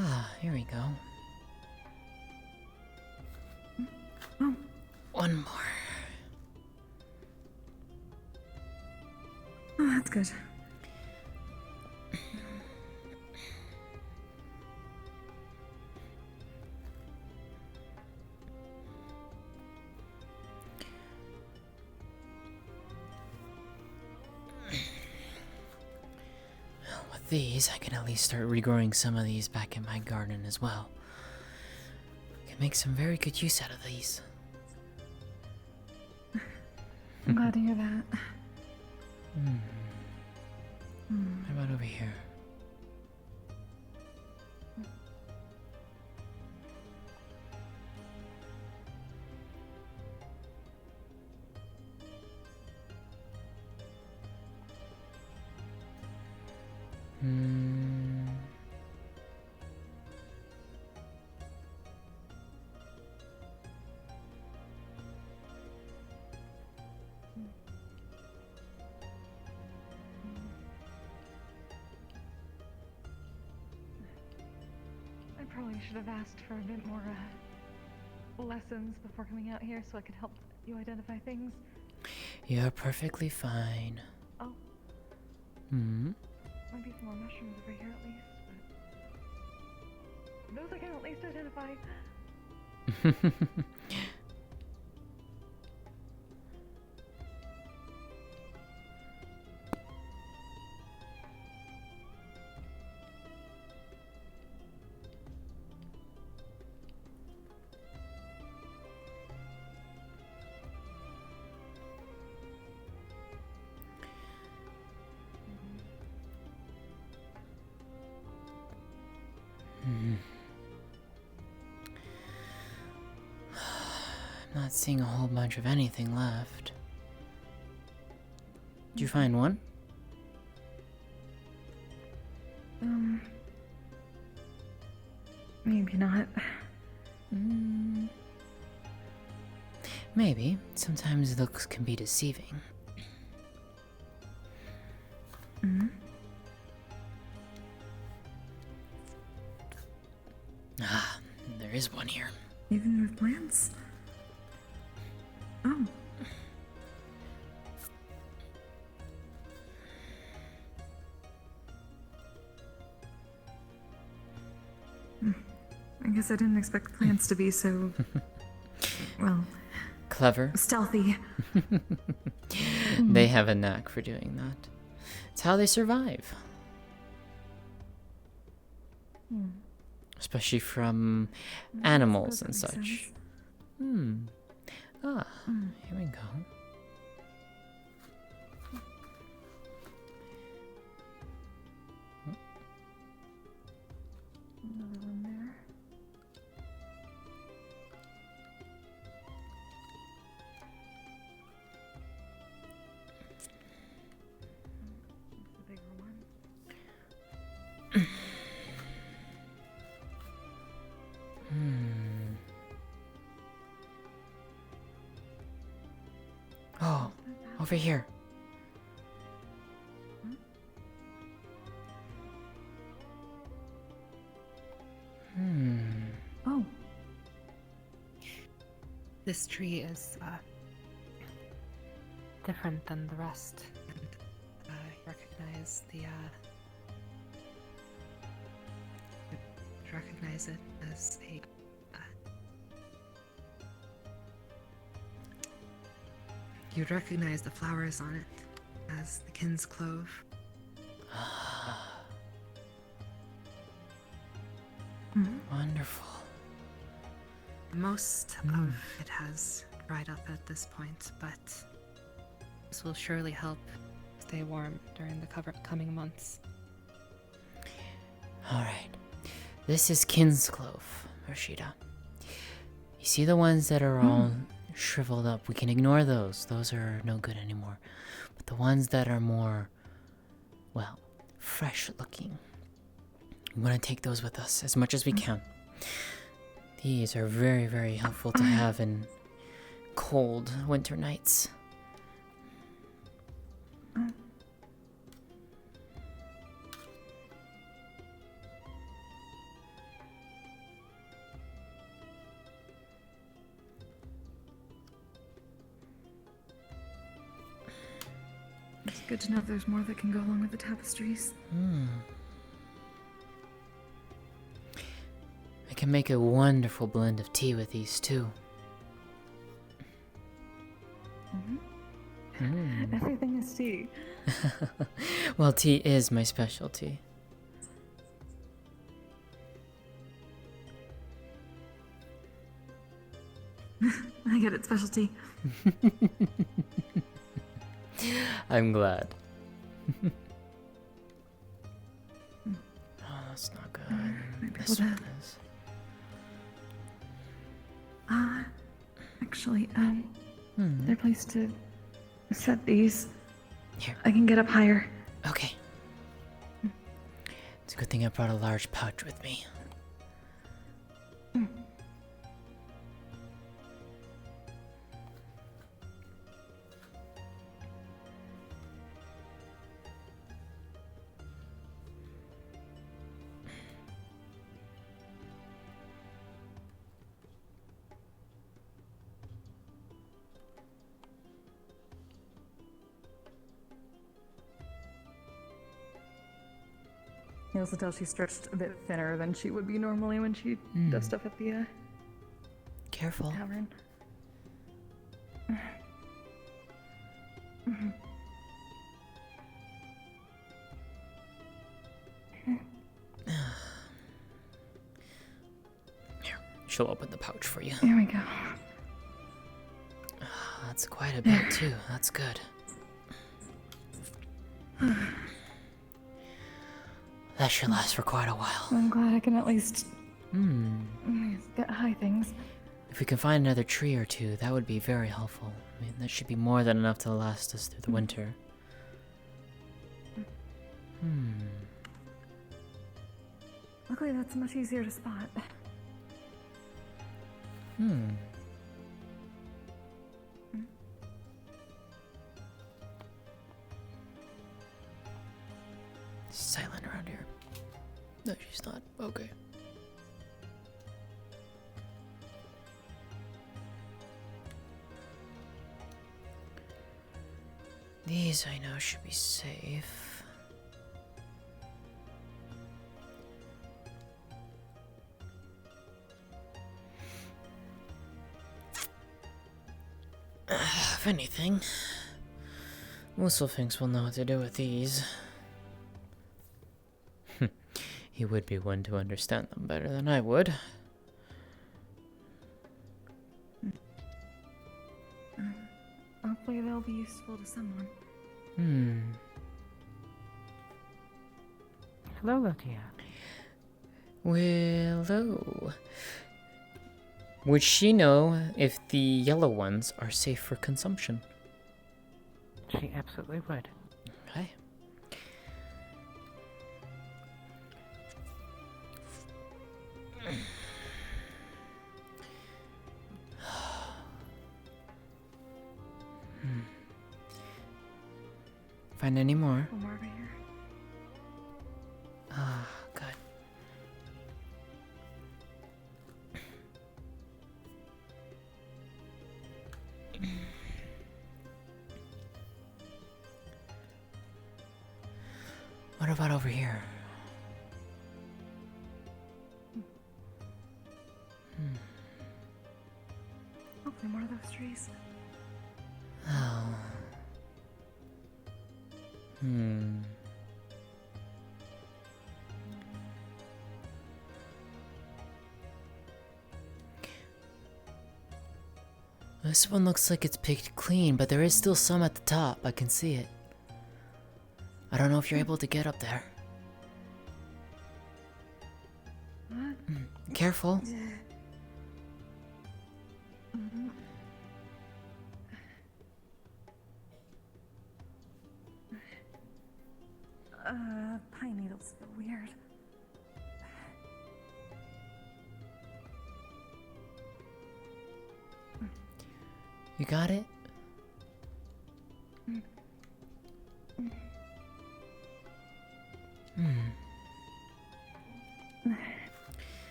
Ah, here we go. One more. Oh, that's good. With these, I can at least start regrowing some of these back in my garden as well. I can make some very good use out of these. I'm glad to hear that. How about over here? I probably should have asked for a bit more lessons before coming out here so I could help you identify things. You're perfectly fine. Oh. Might be some more mushrooms over here at least, but those I can at least identify. I'm not seeing a whole bunch of anything left. Did you find one? Maybe not. Maybe. Sometimes looks can be deceiving. Ah, there is one here. Even with plants? Oh. I guess I didn't expect plants to be so, well, clever. Stealthy. They have a knack for doing that. It's how they survive. Especially from animals and such. Ah, here we go. Another one there. The bigger one. Oh, over here. Oh. This tree is different than the rest, and I recognize recognize it as a you'd recognize the flowers on it as the kin's clove. Wonderful. Most of it has dried up at this point, but this will surely help stay warm during the coming months. Alright. This is Kinsclove, Rashida. You see the ones that are all shriveled up? We can ignore those. Those are no good anymore. But the ones that are more, well, fresh looking, we want to take those with us as much as we can. These are very, very helpful to have in cold winter nights. It's good to know there's more that can go along with the tapestries. I can make a wonderful blend of tea with these too. Everything is tea. Well, tea is my specialty. I get it, specialty. I'm glad. Oh, that's not good. This one is. Actually, their place to set these. Here. I can get up higher. Okay. It's a good thing I brought a large pouch with me. You also tell she's stretched a bit thinner than she would be normally when she does stuff at the Careful. tavern. Here, she'll open the pouch for you. There we go. That's quite a bit too. That's good. That should last for quite a while. I'm glad I can at least get high things. If we can find another tree or two, that would be very helpful. I mean, that should be more than enough to last us through the winter. Luckily, that's much easier to spot. Hmm. Silent around here. No, she's not. Okay. These I know should be safe. If anything, Musselfinks will know what to do with these. He would be one to understand them better than I would. Hopefully they'll be useful to someone. Hmm. Hello, Lótëa. Willow. Would she know if the yellow ones are safe for consumption? She absolutely would. Okay. Find any more? One more over here. Ah, good. What about over here? Hopefully more of those trees. Oh. Hmm. This one looks like it's picked clean, but there is still some at the top. I can see it. I don't know if you're able to get up there. What? Careful. Pine needles feel weird. You got it? Hmm.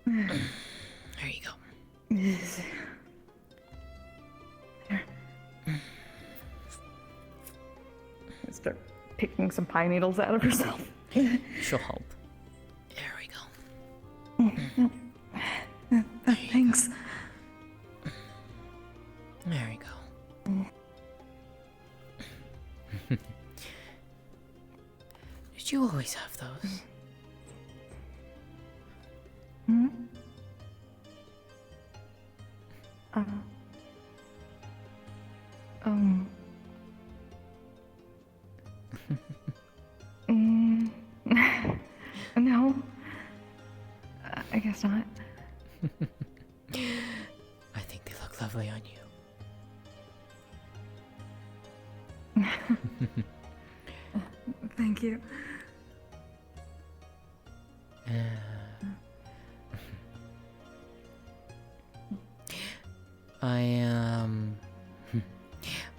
There you go. Start picking some pine needles out of herself. She'll help. There we go. Thanks. There we go. Did you always have those? Hmm? No. I guess not. I think they look lovely on you. Thank you.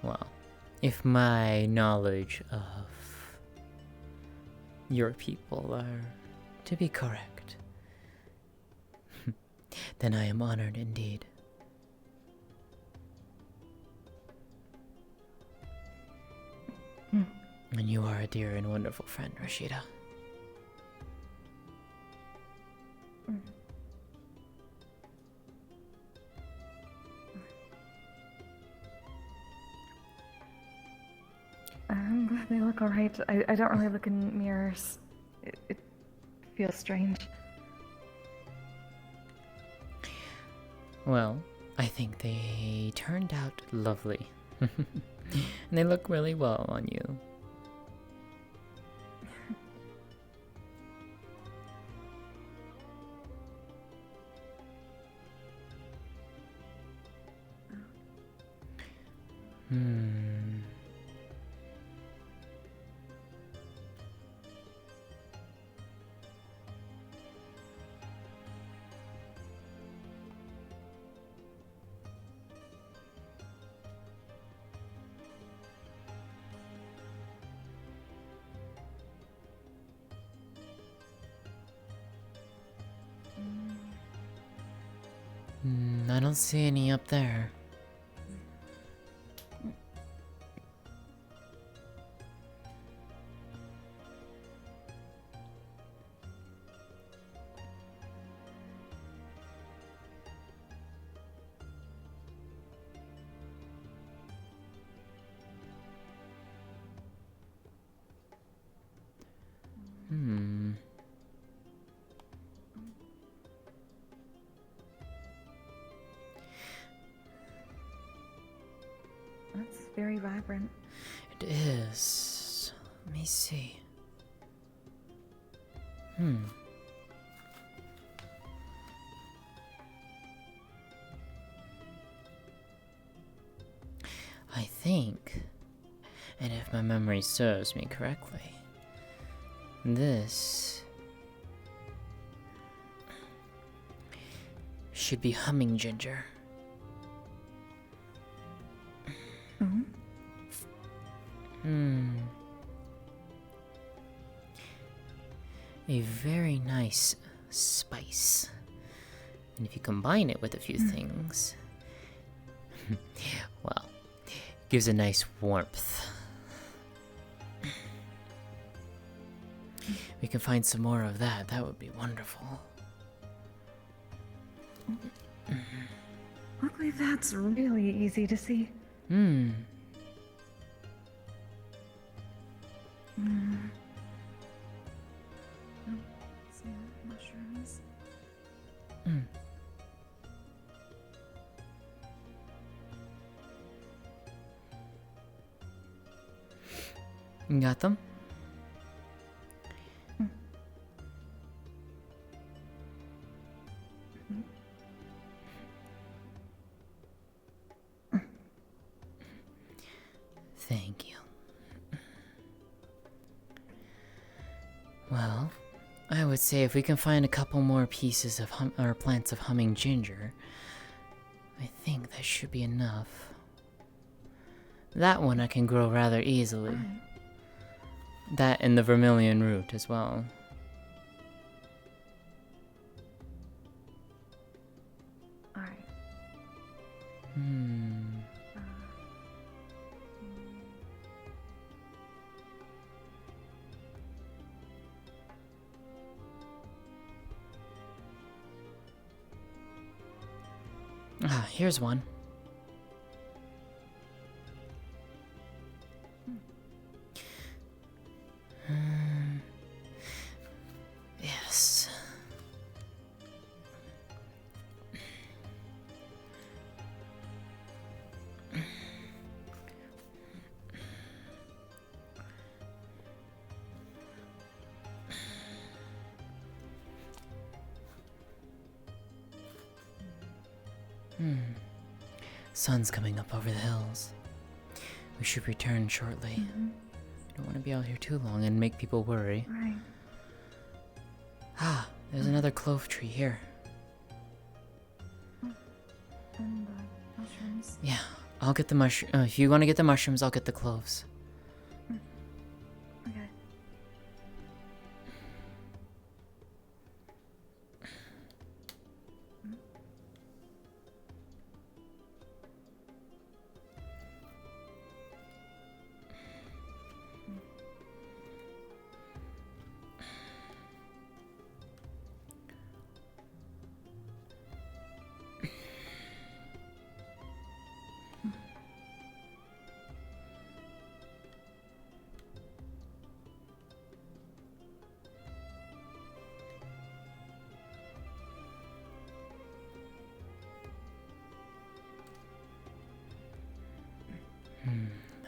Well, if my knowledge of your people are to be correct, then I am honored indeed. And you are a dear and wonderful friend, Rashida. I'm glad they look alright. I don't really look in mirrors. It feels strange. Well, I think they turned out lovely. And they look really well on you. I don't see any up there. That's very vibrant. It is. Let me see. I think, and if my memory serves me correctly, this should be humming ginger. A very nice spice. And if you combine it with a few things, well, gives a nice warmth. We can find some more of that. That would be wonderful. Luckily, that's really easy to see. Some mushrooms. You got them? Thank you. Well, I would say if we can find a couple more pieces of or plants of humming ginger, I think that should be enough. That one I can grow rather easily. That and the vermilion root as well. Alright. Ah, here's one. Yes. Sun's coming up over the hills. We should return shortly. Don't want to be out here too long and make people worry. Right. Ah, there's another clove tree here. And mushrooms. Yeah, I'll get the mushroom. If you want to get the mushrooms, I'll get the cloves. Okay.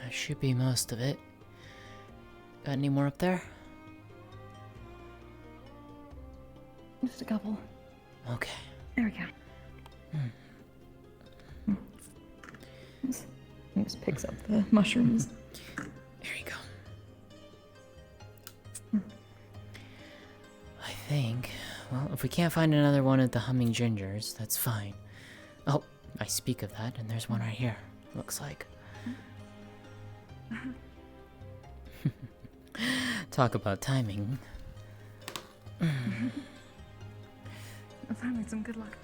That should be most of it. Got any more up there? Just a couple. Okay. There we go. Just picks up the mushrooms. There you go. I think, well, if we can't find another one of the humming gingers, that's fine. Oh, I speak of that, and there's one right here, looks like. Talk about timing. Finally, some good luck.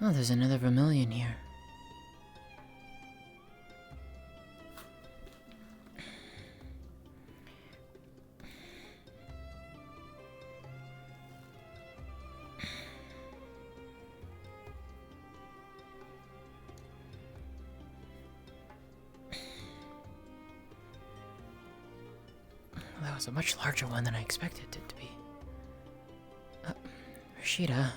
Oh, there's another vermilion here. That was a much larger one than I expected it to be. Rashida.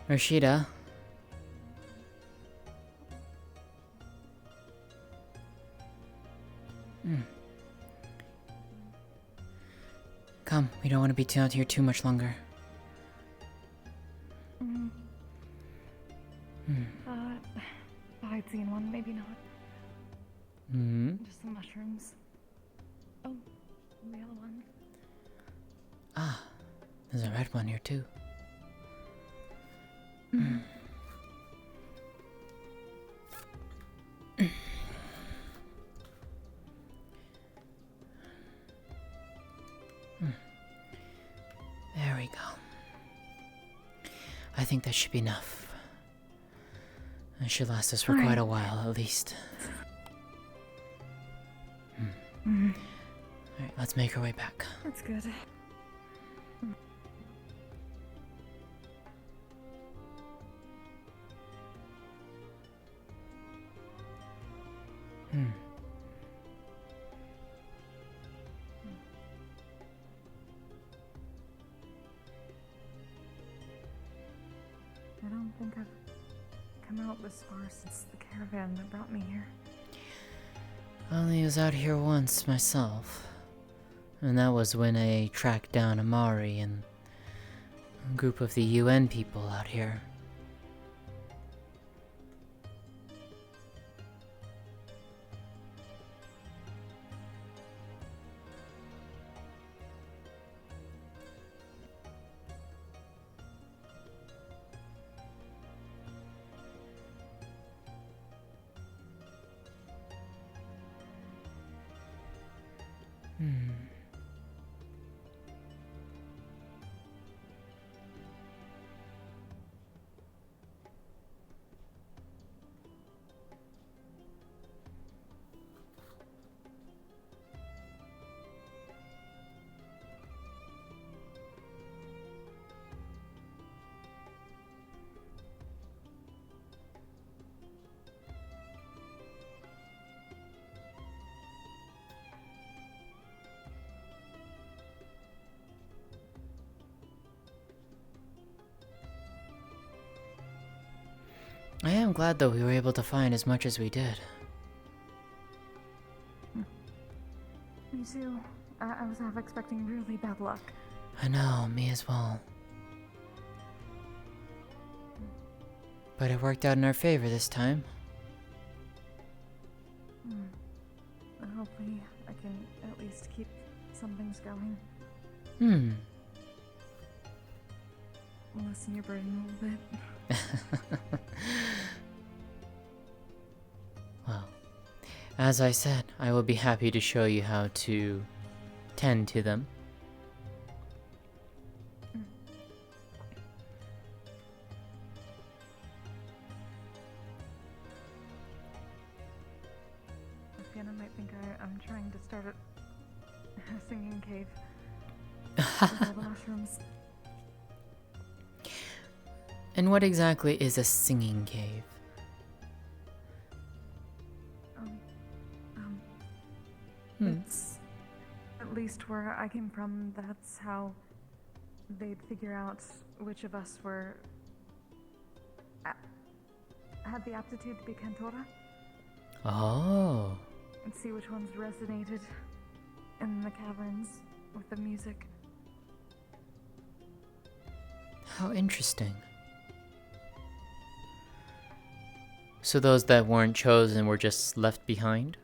Rashida. Come, we don't want to be out here too much longer. Thought I'd seen one, maybe not. Just some mushrooms. Oh, the other one. Ah, there's a red one here too. There we go. I think that should be enough. It should last us for quite a while, at least. Alright, let's make our way back. That's good. I don't think I've come out this far since the caravan that brought me here. I only was out here once myself. And that was when I tracked down Amari and a group of the UN people out here. I am glad though we were able to find as much as we did. Me too. I was half expecting really bad luck. I know, me as well. But it worked out in our favor this time. Hopefully I can at least keep some things going. Lessen your burden a little bit. Well, as I said, I will be happy to show you how to tend to them. Fiona might think I'm trying to start a singing cave. With all the mushrooms. And what exactly is a singing cave? It's, at least where I came from, that's how they'd figure out which of us were had the aptitude to be cantora. Oh. And see which ones resonated in the caverns with the music. How interesting. So those that weren't chosen were just left behind?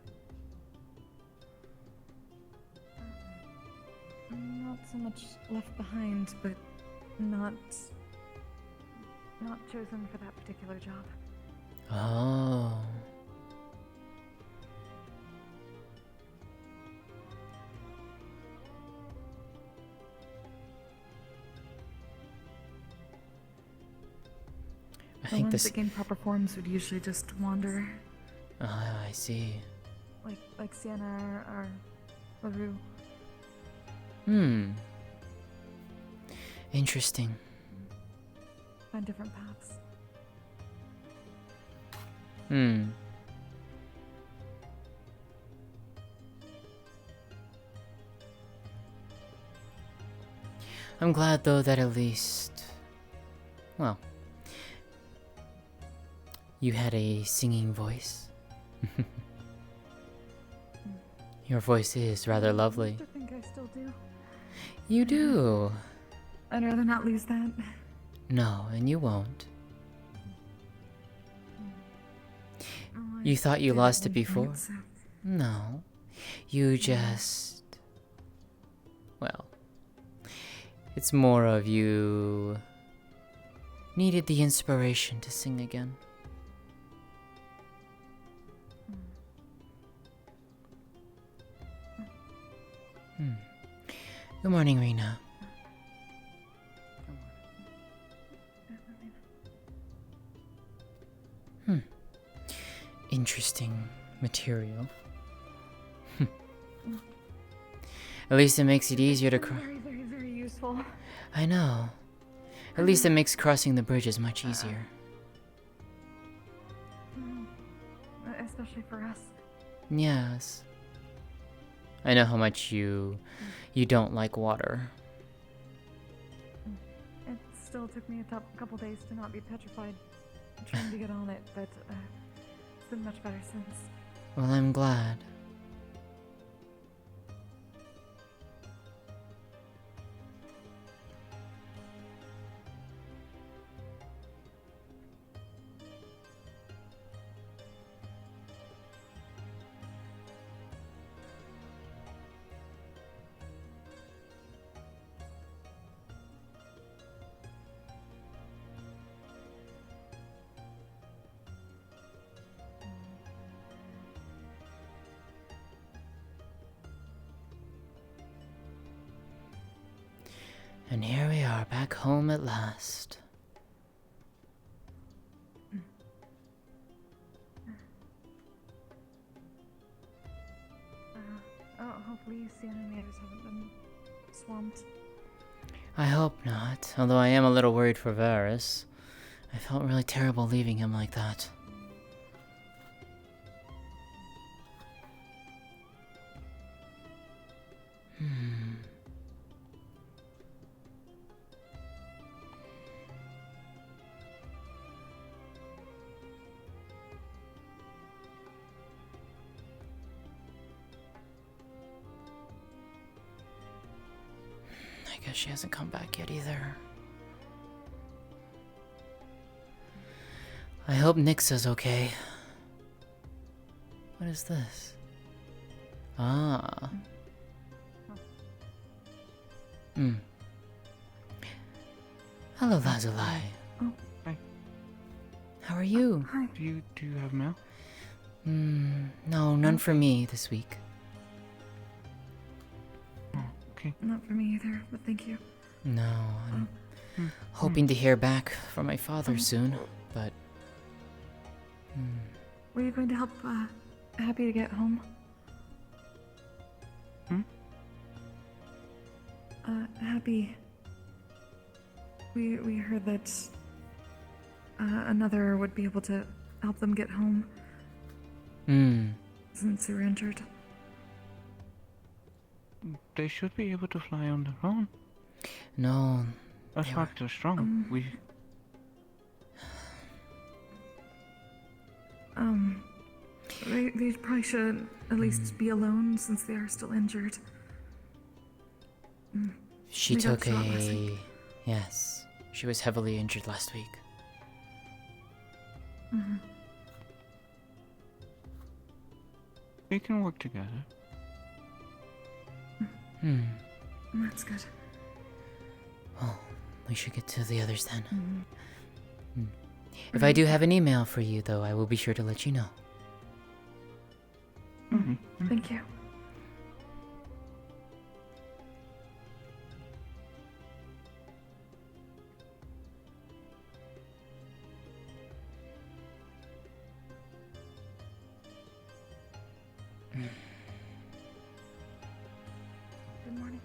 Not so much left behind, but not chosen for that particular job. Oh. I The think ones this. that gain proper forms would usually just wander, Ah, I see. like Sienna or LaRue. Interesting. Find different paths. I'm glad though that at least, well, you had a singing voice. Your voice is rather lovely. I think I still do. You do. I'd rather not lose that. No, and you won't. Oh, I You thought you did lost at it one before? point, so- No. You just... Well... It's more of you... needed the inspiration to sing again. Good morning, Rena. Interesting material. At least it makes it easier to cross. Very, very, very useful. I know. At least it makes crossing the bridges much easier. Especially for us. Yes. I know how much you don't like water. It still took me a couple days to not be petrified trying to get on it, but it's been much better since. Well, I'm glad. And here we are, back home at last. Hopefully Sienna and the others haven't been swamped. I hope not, although I am a little worried for Varys. I felt really terrible leaving him like that. I guess she hasn't come back yet either. I hope Nixa's okay. What is this? Ah. Hello, Lazuli. Oh, hi. How are you? Hi. Do you have mail? No, none for me this week. Oh, okay. Not for me either, but thank you. No, I'm hoping to hear back from my father soon, but... Were you going to help Happy to get home? Happy. We heard that another would be able to help them get home. Since they were injured. They should be able to fly on their own. No. That's not so strong. They probably should at least be alone since they are still injured. She They got took shot last week. Yes. She was heavily injured last week. We can work together. That's good. Well, we should get to the others then. If I do have an email for you, though, I will be sure to let you know. Thank you. Good morning.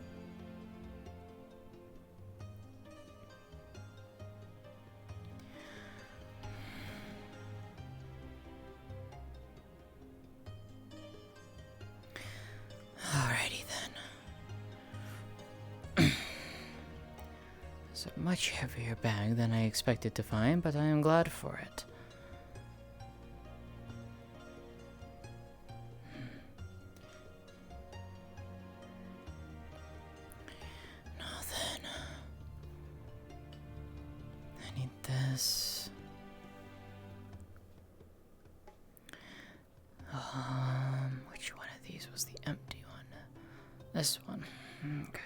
Alrighty then. It's a much heavier bag than I expected to find, but I am glad for it. Now then, I need this. Which one of these was the empty one? This one. Okay.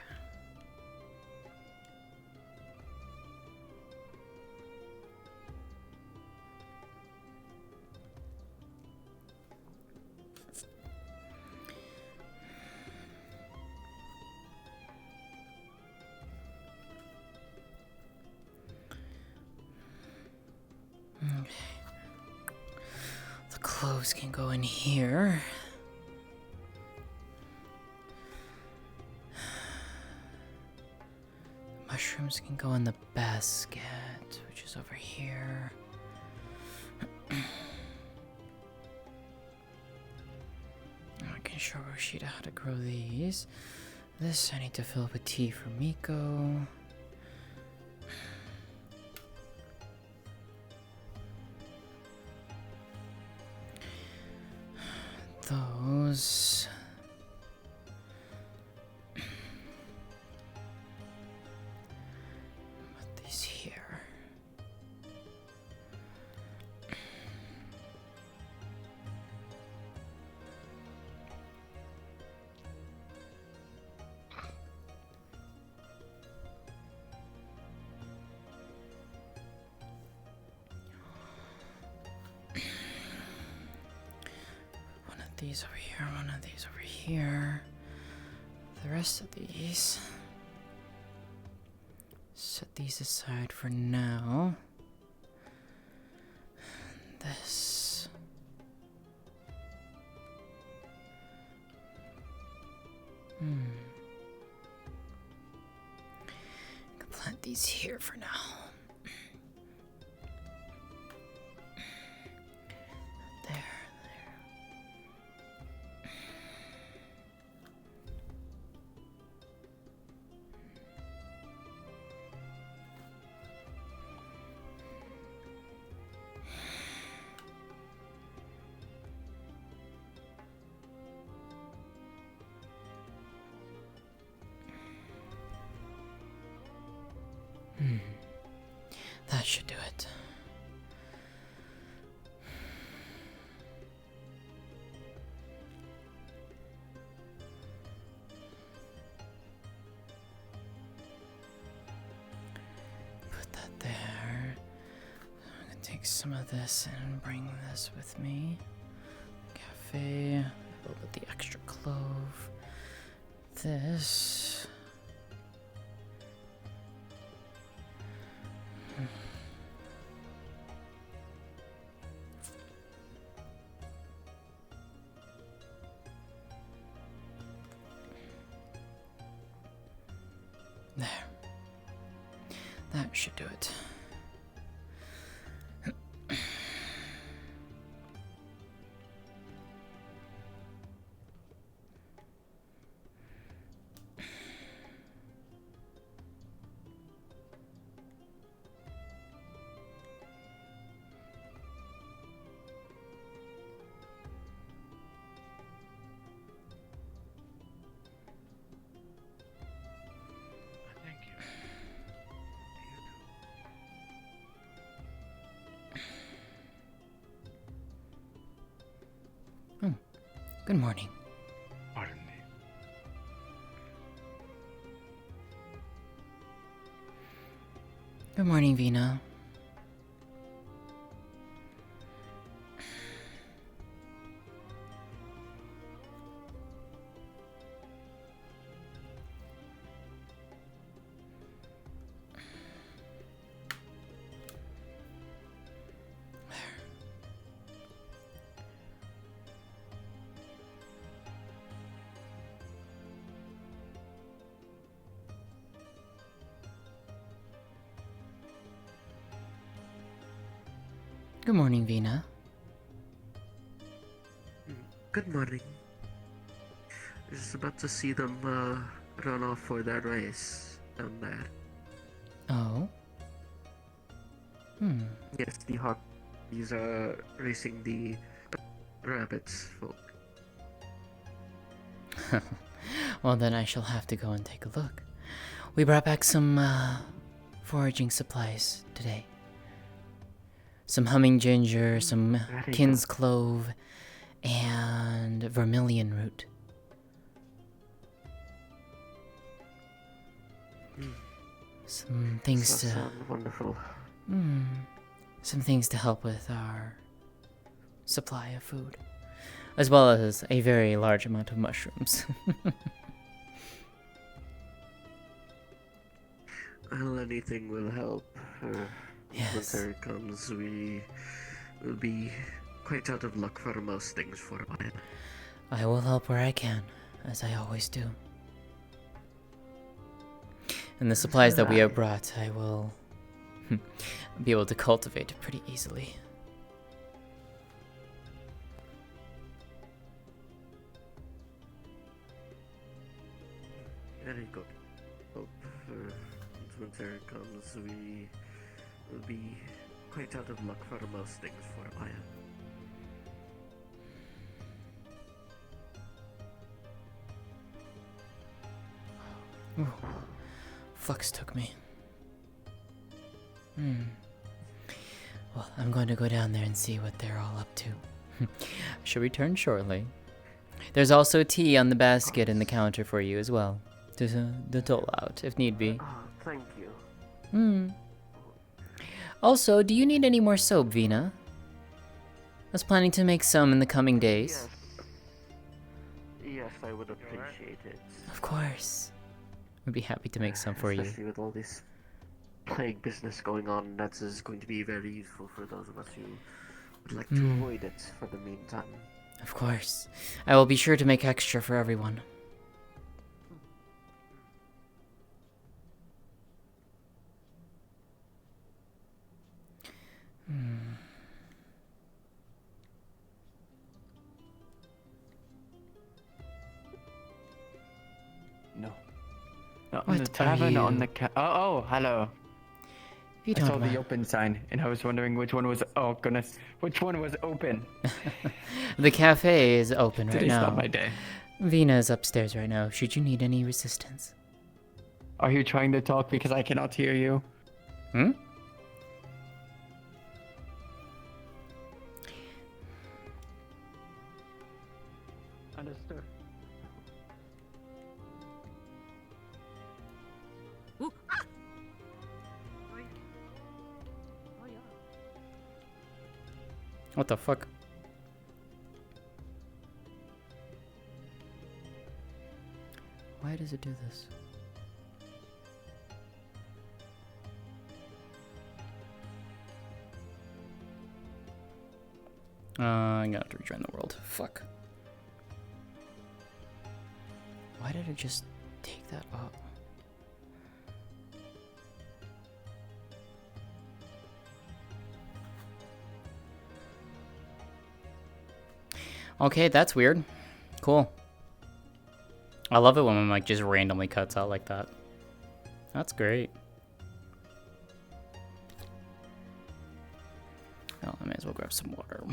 Okay. The clothes can go in here. Mushrooms can go in the basket, which is over here. I can show Rashida how to grow these. This I need to fill up with tea for Miko. Those. Put these here. One of these over here, one of these over here. The rest of these. Set these aside for now. This. Can plant these here for now. There. That should do it. Put that there. I'm gonna take some of this and bring this with me. Cafe, a little bit the extra clove. This. There. That should do it. Good morning. Pardon me. Good morning, Vina. Good morning, Vina. Good morning. Just about to see them run off for that race down there. Oh? Yes, the hot. These are racing the rabbits folk. Well, then I shall have to go and take a look. We brought back some foraging supplies today. Some humming ginger, some kin's clove, and vermilion root. Some things to... Sounds wonderful. Some things to help with our supply of food. As well as a very large amount of mushrooms. Well, anything will help. Yes. When winter comes, we will be quite out of luck for most things for a while. I will help where I can, as I always do. And the supplies that we have brought, I will be able to cultivate pretty easily. Very good. Hope once winter comes, we will be quite out of luck for most things for a while. Ooh. Flux took me. Well, I'm going to go down there and see what they're all up to. I shall return shortly. There's also tea on the basket and the counter for you as well. To dole out, if need be. Oh, thank you. Also, do you need any more soap, Vina? I was planning to make some in the coming days. Yes, I would appreciate it. Of course. I'd be happy to make some for you. Especially with all this plague business going on, that is going to be very useful for those of us who would like to avoid it for the meantime. Of course. I will be sure to make extra for everyone. Not in the What tavern, are on you? the oh, hello. You I don't saw the mind. open sign, and I was wondering which one was. Oh goodness, which one was open? The cafe is open right Today's now. not my day. Vina is upstairs right now. Should you need any resistance? Are you trying to talk because I cannot hear you? Understood. What the fuck? Why does it do this? I'm gonna have to rejoin the world. Fuck. Why did it just take that up? Okay, that's weird. Cool. I love it when one like just randomly cuts out like that. That's great. Oh, I may as well grab some water.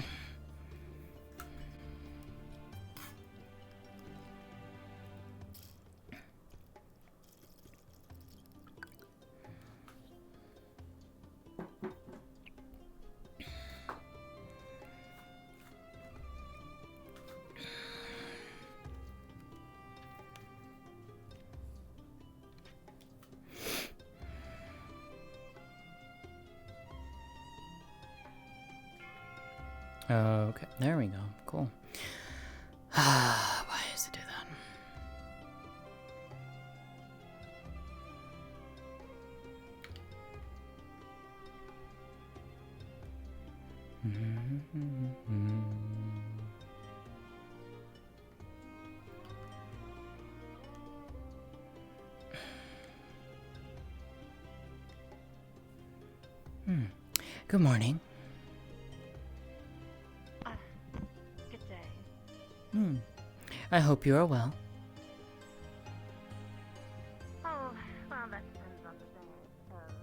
Okay, there we go. Cool. Why does it do that? Good morning. Good day. I hope you are well. Oh, well, that depends on the day, I suppose.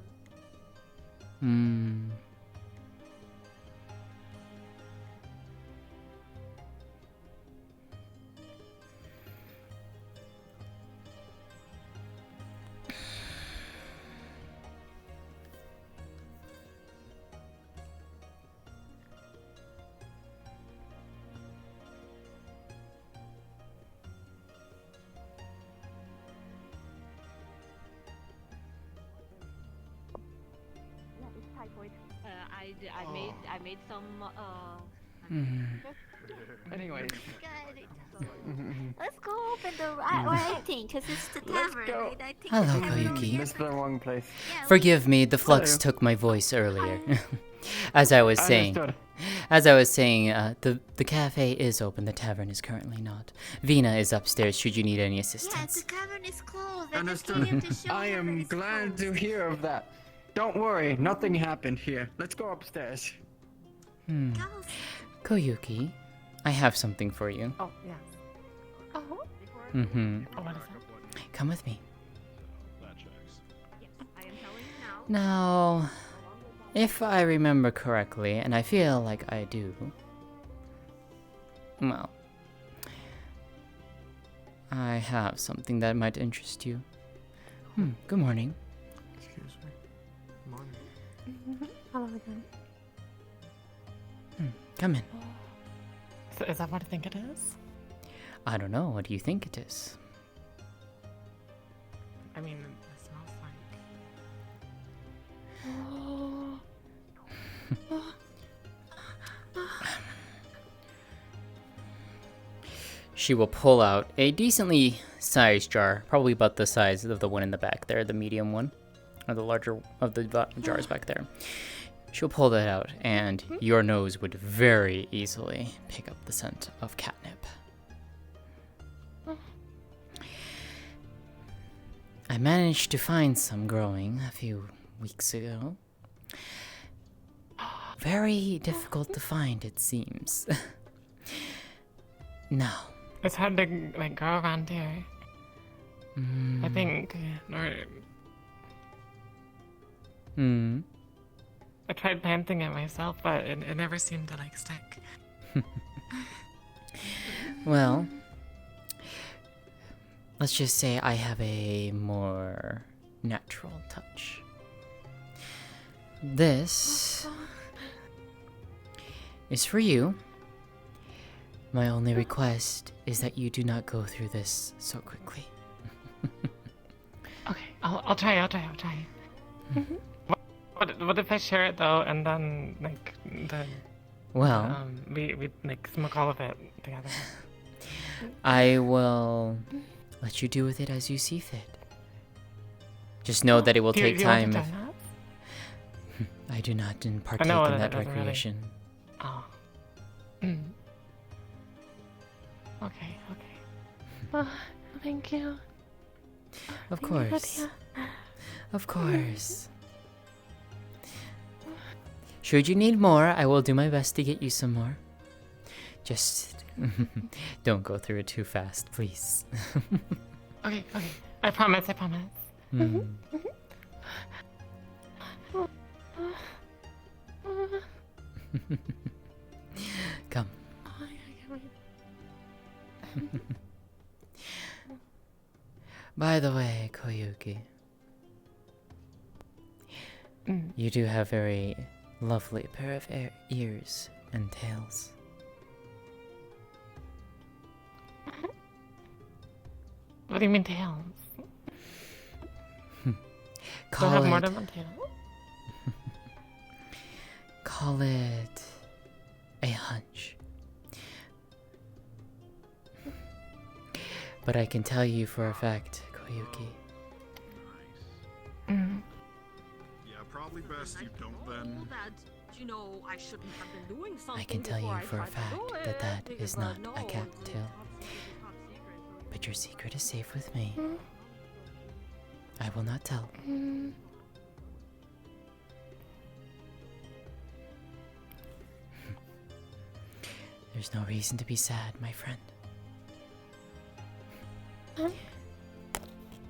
Typhoid. I made some. Anyways. Let's go open the right thing, because it's the tavern. go. I think Hello, the tavern Koyuki. Missed the wrong place. Forgive me, the flux Hello. took my voice earlier. As I was saying, the cafe is open, the tavern is currently not. Vina is upstairs should you need any assistance. Yes, the tavern is closed. I just came to show I you that am it's glad closed. to hear of that. Don't worry, nothing happened here. Let's go upstairs. Koyuki, I have something for you. Oh, yes. Oh? Oh, what is that? Come with me. Yes, I am telling you now. Now, if I remember correctly, and I feel like I do, well, I have something that might interest you. Good morning. Excuse me. Morning. Hello again. Come in. So is that what I think it is? I don't know, what do you think it is? I mean, it smells She will pull out a decently sized jar, probably about the size of the one in the back there, the medium one, or the larger of the jars back there. She'll pull that out, and your nose would very easily pick up the scent of catnip. I managed to find some growing a few weeks ago. Very difficult to find, it seems. Now. It's hard to like grow around here. I think. I tried planting it myself, but it never seemed to like stick. Well, let's just say I have a more natural touch. This is for you. My only request is that you do not go through this so quickly. Okay, I'll try. What if I share it though, and then like Well, we like smoke all of it together. I will let you do with it as you see fit. Just know that it will take time. Do you want to join us? I do not partake in that recreation. Oh. Okay. Oh, thank you. Of course. Of course. Should you need more, I will do my best to get you some more. Just don't go through it too fast, please. Okay. I promise. Come. By the way, Koyuki, you do have very lovely pair of ears and tails. What do you mean tails? Call have it. more than one tail. Call it a hunch. But I can tell you for a fact, Koyuki. Yeah, probably best you don't then. That, you know, I shouldn't have been doing something I can tell before you I for a tried to fact do that it, that because, is not no, a cattail. But your secret is safe with me. I will not tell. There's no reason to be sad, my friend.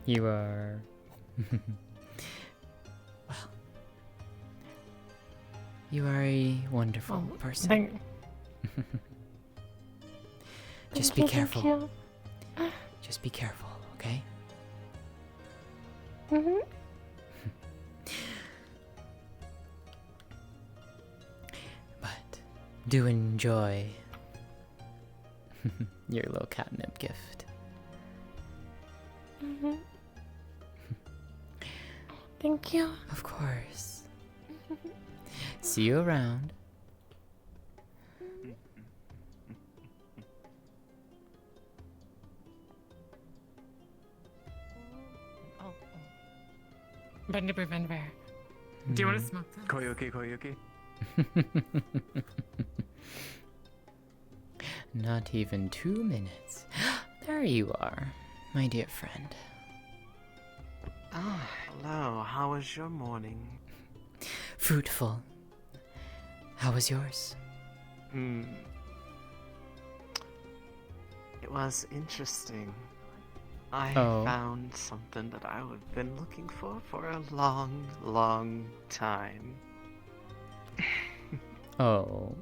You are... well... You are a wonderful person. Just be careful. Just be careful, okay? But do enjoy your little catnip gift. Thank you. Of course. See you around. Do you want to smoke this? Koyuki. Not even 2 minutes. There you are, my dear friend. Ah, hello. How was your morning? Fruitful. How was yours? It was interesting. I Oh. found something that I've been looking for a long, long time. Oh.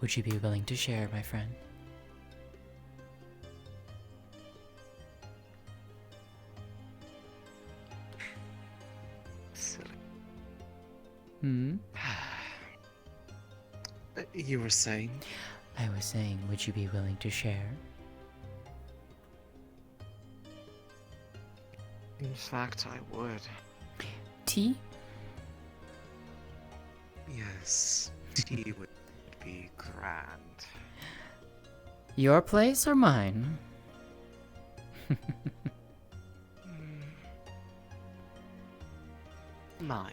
Would you be willing to share, my friend? Silly. Hmm? You were saying? I was saying, would you be willing to share? In fact, I would. Tea? Yes, tea would be grand. Your place or mine? Mine.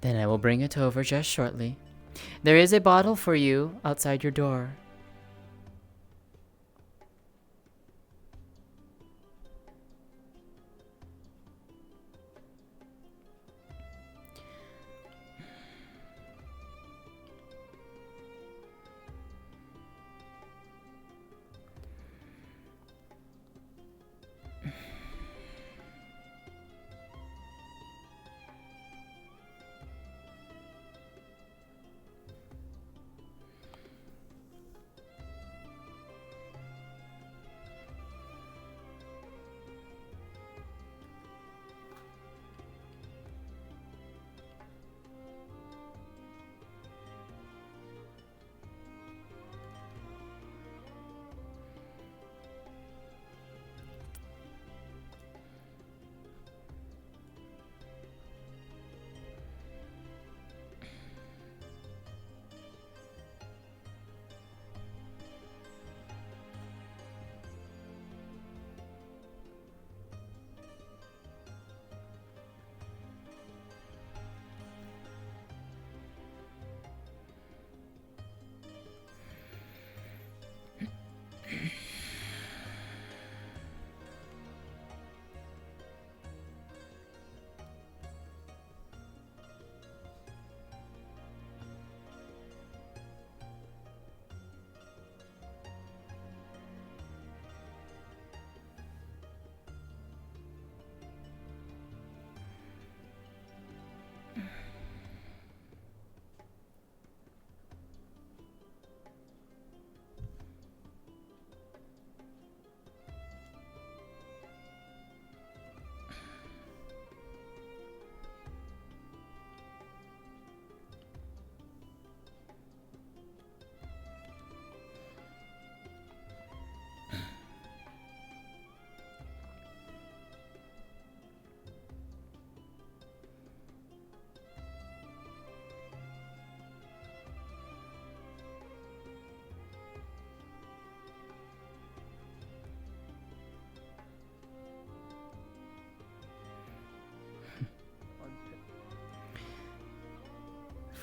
Then I will bring it over just shortly. There is a bottle for you outside your door.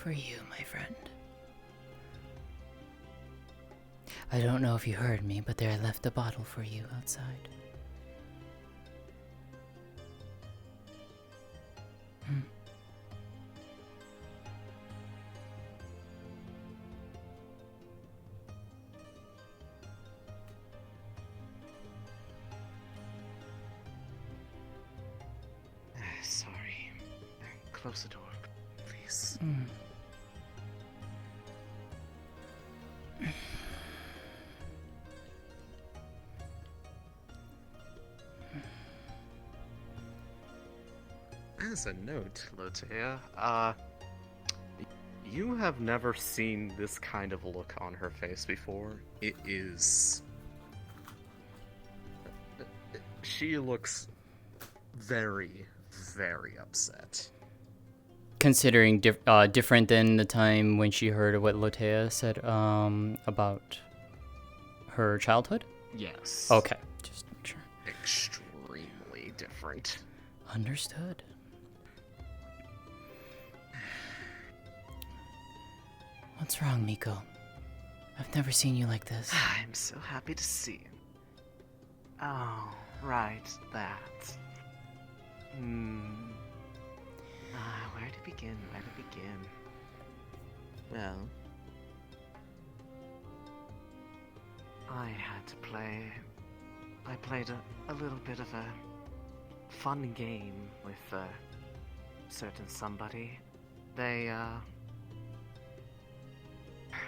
for you, my friend. I don't know if you heard me, but there I left a bottle for you outside. Sorry. Close the door, please. As a note, Lótëa, you have never seen this kind of look on her face before. It is... She looks very, very upset. Considering different than the time when she heard what Lótëa said about her childhood? Yes. Okay, just make sure. Extremely different. Understood. What's wrong, Miko? I've never seen you like this. I'm so happy to see you. Oh, right, that. Where to begin? Well, I played a little bit of a fun game with a certain somebody.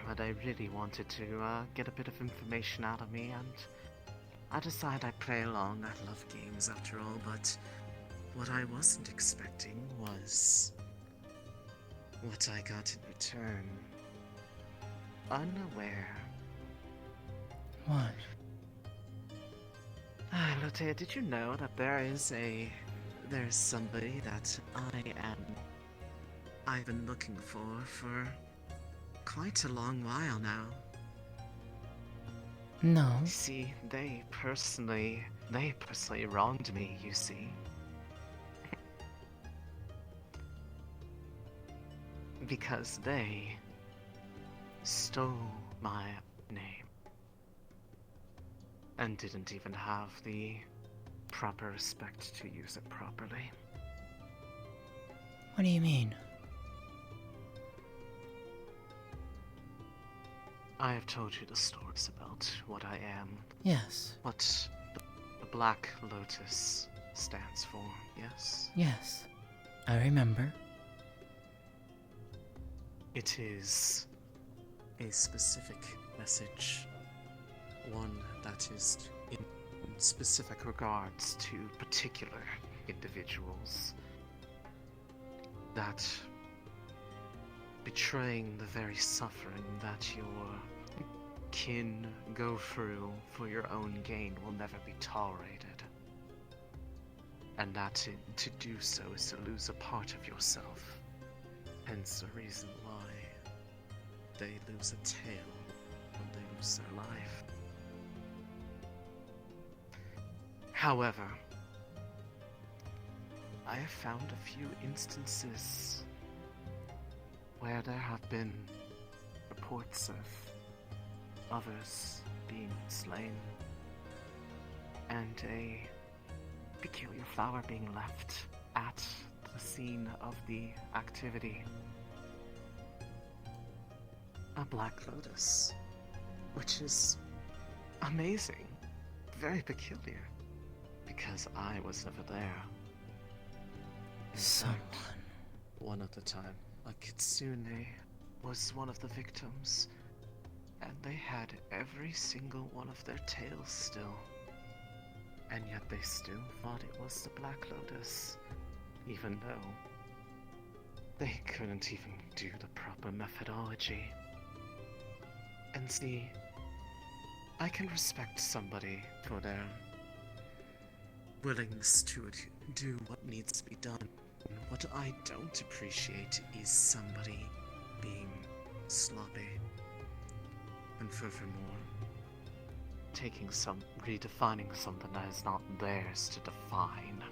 But I really wanted to get a bit of information out of me, and I decided I'd play along. I love games after all, but what I wasn't expecting was what I got in return. Unaware. What? Lótëa, did you know that there's somebody that I've been looking for quite a long while now? No. See, they personally wronged me, you see. Because they stole my name. And didn't even have the proper respect to use it properly. What do you mean? I have told you the stories about what I am. Yes. What the Black Lotus stands for, yes? Yes. I remember. It is a specific message. One that is in specific regards to particular individuals. That betraying the very suffering that your kin go through for your own gain will never be tolerated. And that to do so is to lose a part of yourself. Hence the reason why they lose a tail when they lose their life. However, I have found a few instances where there have been reports of others being slain, and a peculiar flower being left at the scene of the activity. A black lotus, which is amazing, very peculiar, because I was never there. Someone. One at a time. A kitsune was one of the victims, and they had every single one of their tails still. And yet they still thought it was the Black Lotus, even though they couldn't even do the proper methodology. And see, I can respect somebody for their willingness to do what needs to be done. What I don't appreciate is somebody being sloppy, and furthermore, redefining something that is not theirs to define.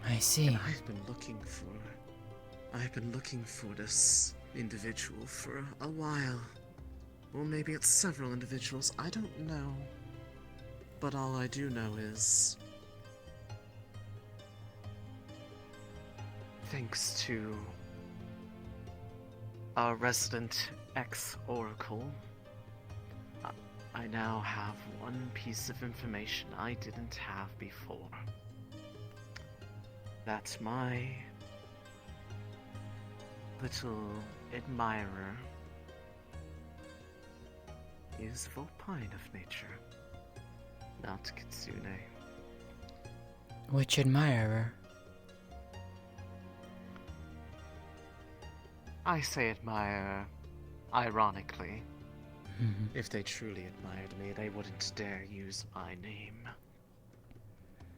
I see. And I've been looking for I've been looking for this individual for a while. Or maybe it's several individuals, I don't know. But all I do know is, thanks to our resident ex-oracle, I now have one piece of information I didn't have before. That my little admirer is Vulpine of nature, not Kitsune. Which admirer? I say admire ironically. If they truly admired me, they wouldn't dare use my name.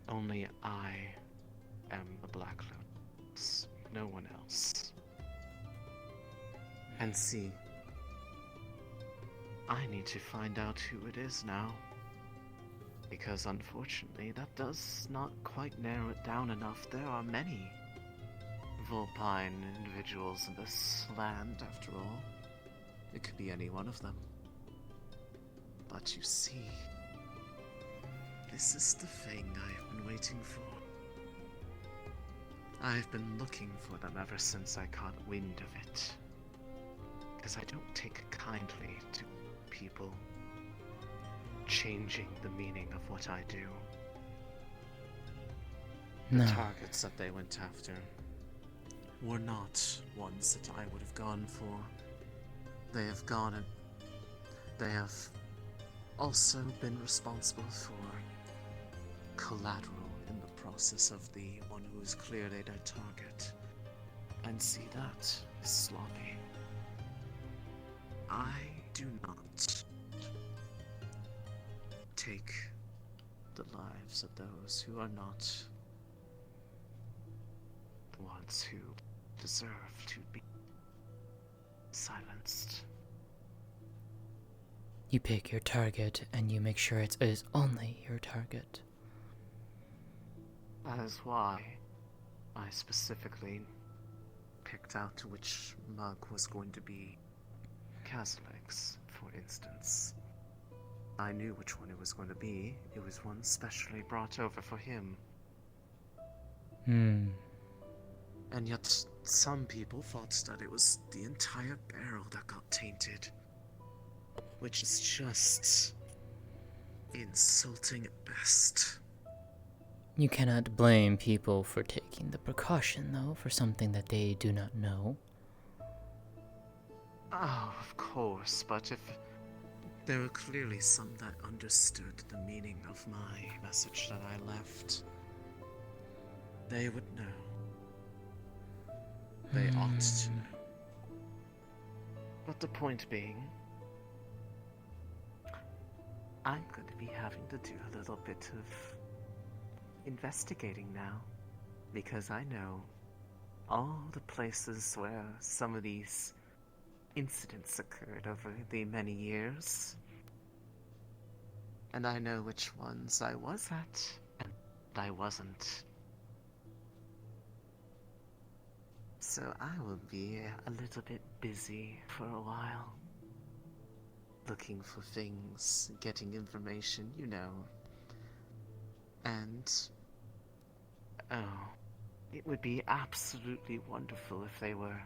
Only I am the Black Lotus, no one else. And see, I need to find out who it is now. Because unfortunately, that does not quite narrow it down enough. There are many Vulpine individuals in this land, after all. It could be any one of them. But you see, this is the thing I have been waiting for. I've been looking for them ever since I caught wind of it. Because I don't take kindly to people changing the meaning of what I do. The targets that they went after were not ones that I would have gone for. They have gone and they have also been responsible for collateral in the process of the one who is clearly their target. And see, that is sloppy. I do not take the lives of those who are not the ones who deserve to be silenced. You pick your target and you make sure it is only your target. That is why I specifically picked out which mug was going to be Cazaleg's, for instance. I knew which one it was going to be. It was one specially brought over for him. And yet, some people thought that it was the entire barrel that got tainted. Which is just insulting at best. You cannot blame people for taking the precaution, though, for something that they do not know. Oh, of course, but if there were clearly some that understood the meaning of my message that I left, they would know. They ought to know. But the point being, I'm going to be having to do a little bit of investigating now, because I know all the places where some of these incidents occurred over the many years. And I know which ones I was at, and I wasn't. So I will be a little bit busy for a while. Looking for things, getting information, you know. And, oh, it would be absolutely wonderful if they were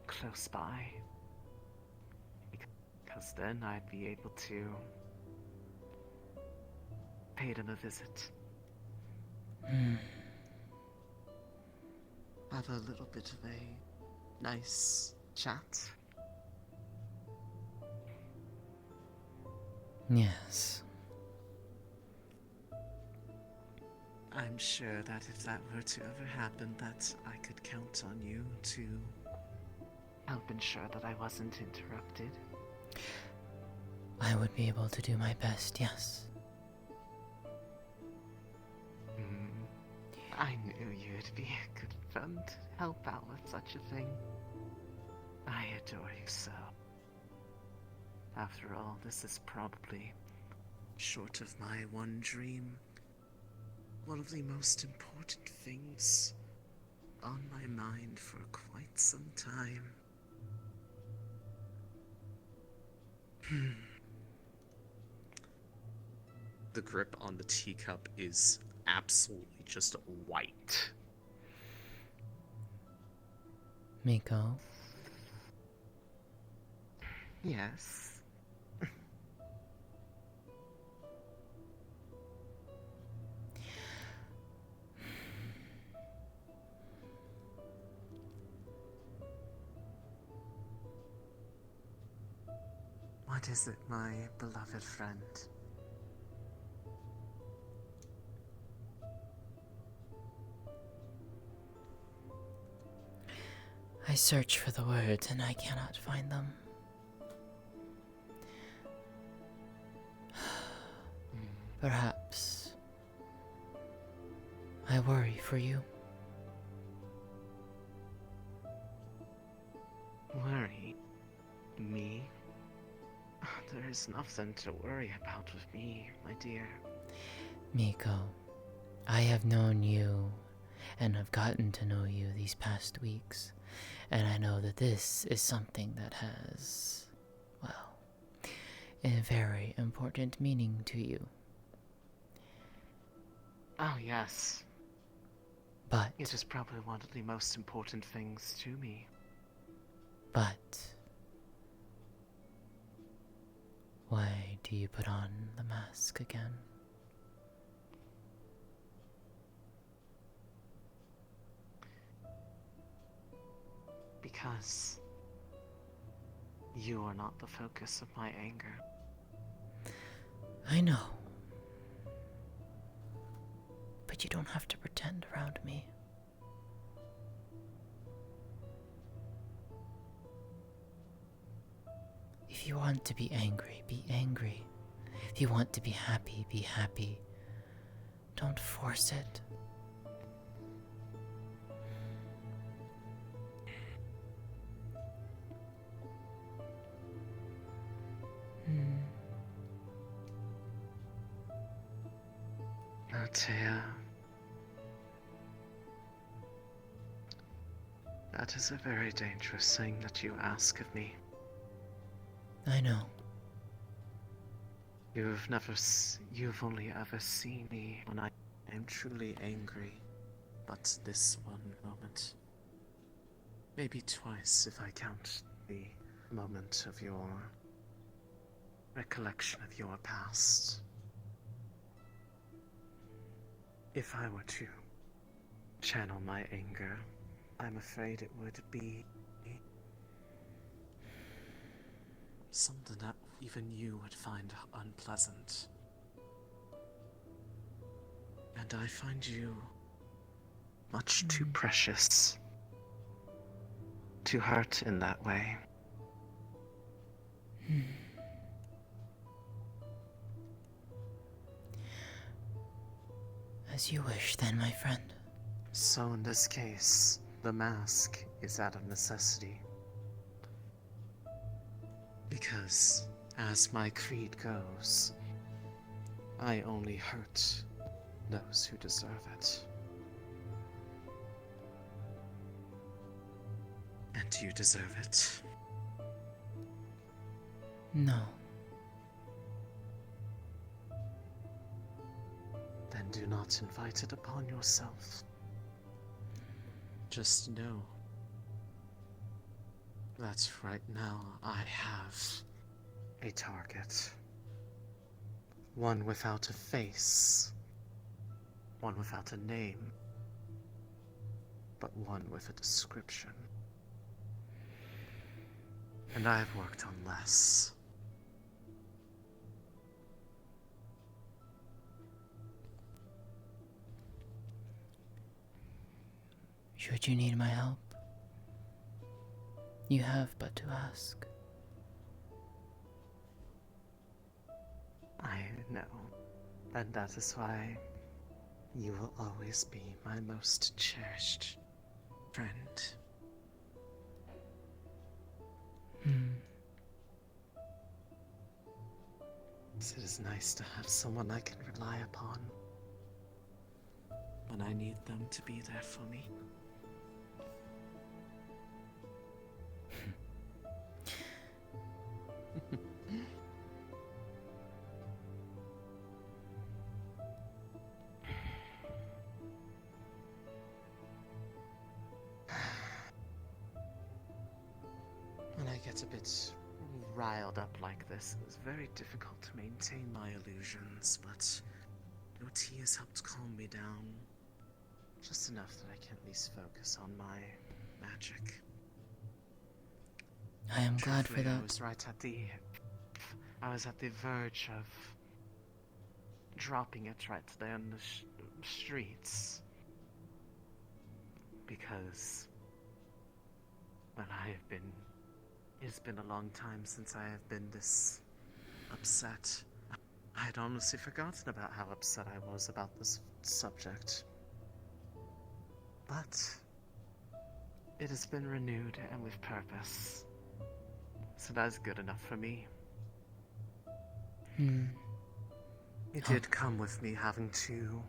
close by. Because then I'd be able to pay them a visit. Have a little bit of a nice chat. Yes. I'm sure that if that were to ever happen, that I could count on you to help ensure that I wasn't interrupted. I would be able to do my best, yes. I knew you'd be a good friend to help out with such a thing. I adore you so. After all, this is probably, short of my one dream, one of the most important things on my mind for quite some time. The grip on the teacup is absolutely just white. Miko, Yes. What is it, my beloved friend? I search for the words and I cannot find them. Perhaps I worry for you. Worry? Me? There is nothing to worry about with me, my dear. Miko, I have known you and have gotten to know you these past weeks, and I know that this is something that has, well, a very important meaning to you. Oh, yes. But... It is probably one of the most important things to me. But... why do you put on the mask again? Because you are not the focus of my anger. I know. But you don't have to pretend around me. If you want to be angry, be angry. If you want to be happy, be happy. Don't force it. Lótëa. That is a very dangerous thing that you ask of me. I know. You've only ever seen me when I am truly angry. But this one moment. Maybe twice if I count the moment of your recollection of your past. If I were to channel my anger, I'm afraid it would be something that even you would find unpleasant. And I find you much too precious to hurt in that way. As you wish, then, my friend. So in this case, the mask is out of necessity. Because, as my creed goes, I only hurt those who deserve it. And you deserve it. No. Then do not invite it upon yourself. Just know that right now I have a target. One without a face. One without a name. But one with a description. And I have worked on less. Should you need my help, you have but to ask. I know. And that is why you will always be my most cherished friend. It is nice to have someone I can rely upon when I need them to be there for me. when I get a bit riled up like this, it's very difficult to maintain my illusions, but Lótëa has helped calm me down. Just enough that I can at least focus on my magic. I am glad for Truthfully, that. I was at the verge of dropping it right there in the streets. Because, well, it's been a long time since I have been this upset. I had honestly forgotten about how upset I was about this subject. But it has been renewed and with purpose. So that's good enough for me. It did come with me having to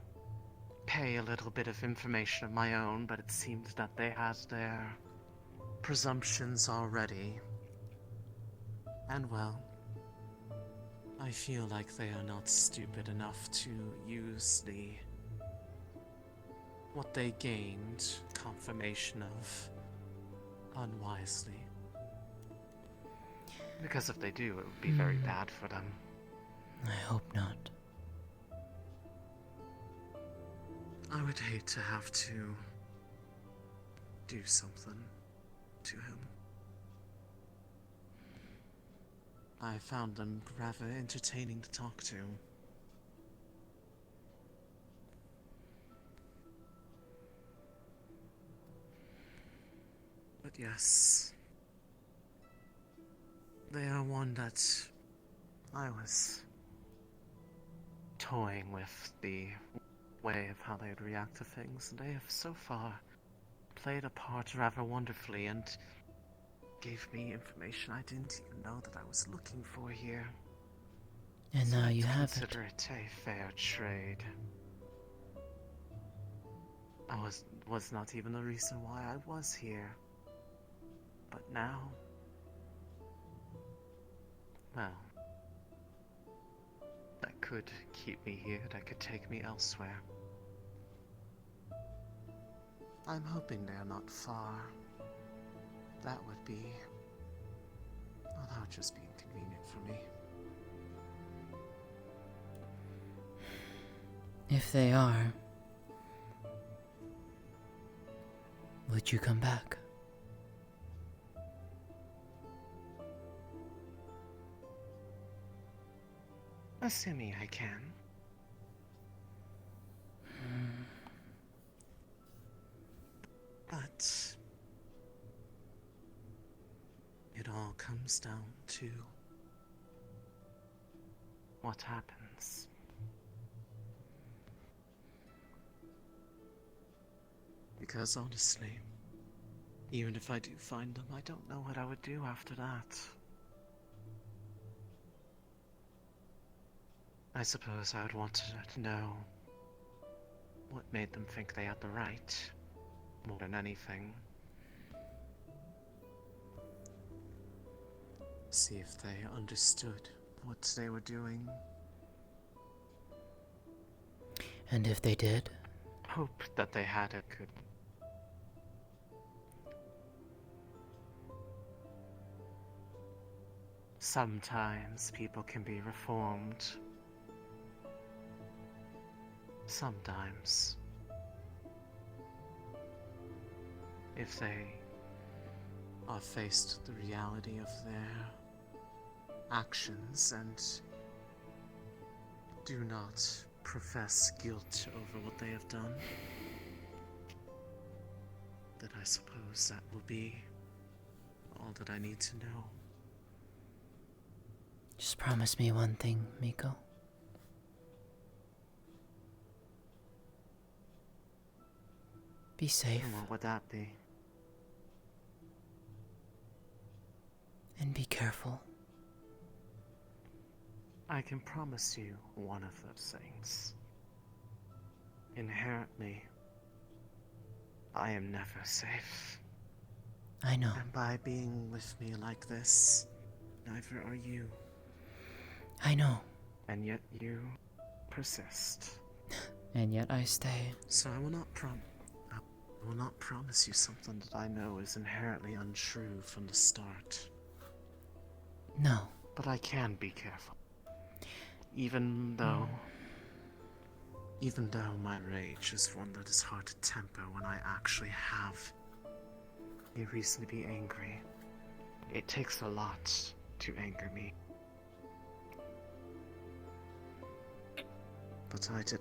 pay a little bit of information of my own, but it seemed that they had their presumptions already. And well, I feel like they are not stupid enough to use what they gained confirmation of unwisely. Because if they do, it would be very bad for them. I hope not. I would hate to have to do something to him. I found them rather entertaining to talk to. But yes, they are one that I was toying with the way of how they'd react to things, and they have so far played a part rather wonderfully and gave me information I didn't even know that I was looking for here. And now you have it. Consider it a fair trade. I was not even the reason why I was here. But now, well, that could keep me here, that could take me elsewhere. I'm hoping they're not far. That would be... well, that would just be inconvenient for me. If they are, would you come back? Assuming I can. But it all comes down to what happens. Because honestly, even if I do find them, I don't know what I would do after that. I suppose I would want to know what made them think they had the right, more than anything. See if they understood what they were doing. And if they did? Hope that they had it could. Sometimes people can be reformed. Sometimes. If they are faced with the reality of their actions and do not profess guilt over what they have done, then I suppose that will be all that I need to know. Just promise me one thing, Miko. Be safe. And what would that be? And be careful. I can promise you one of those things. Inherently, I am never safe. I know. And by being with me like this, neither are you. I know. And yet you persist. And yet I stay. So I will not promise you something that I know is inherently untrue from the start. No. But I can be careful. Even though my rage is one that is hard to temper when I actually have a reason to be angry. It takes a lot to anger me. But I did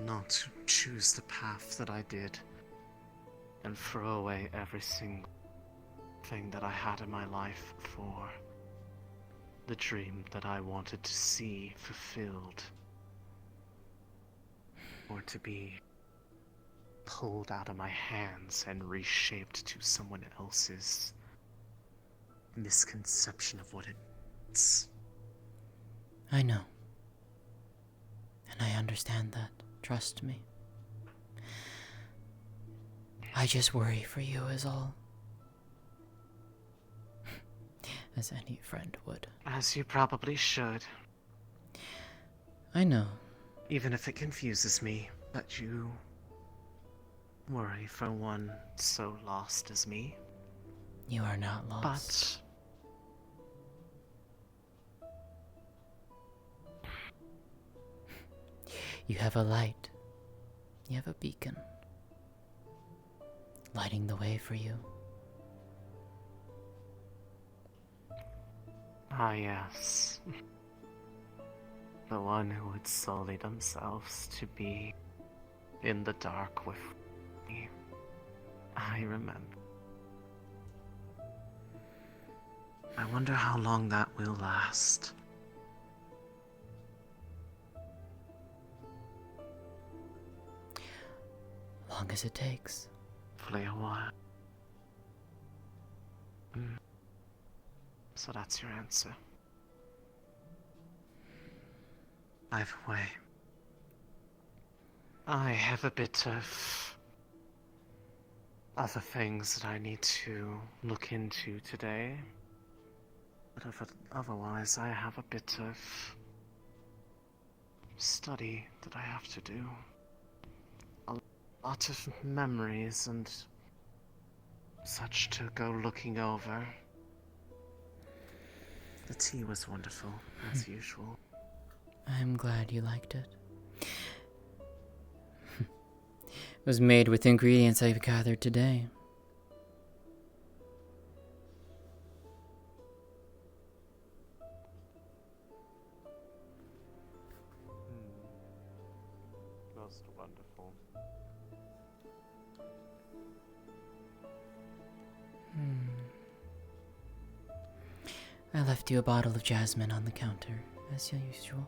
not choose the path that I did and throw away every single thing that I had in my life for the dream that I wanted to see fulfilled, or to be pulled out of my hands and reshaped to someone else's misconception of what it is. I know. And I understand that. Trust me. I just worry for you is all. As any friend would. As you probably should. I know. Even if it confuses me that you worry for one so lost as me. You are not lost. You have a light. You have a beacon. Lighting the way for you. Ah, yes. The one who would sully themselves to be in the dark with me. I remember. I wonder how long that will last. Long as it takes. Hopefully a while. So that's your answer. Either way, I have a bit of other things that I need to look into today. But otherwise, I have a bit of study that I have to do. A lot of memories and such to go looking over. The tea was wonderful, as usual. I'm glad you liked it. It was made with ingredients I've gathered today. Most wonderful. I left you a bottle of jasmine on the counter, as usual.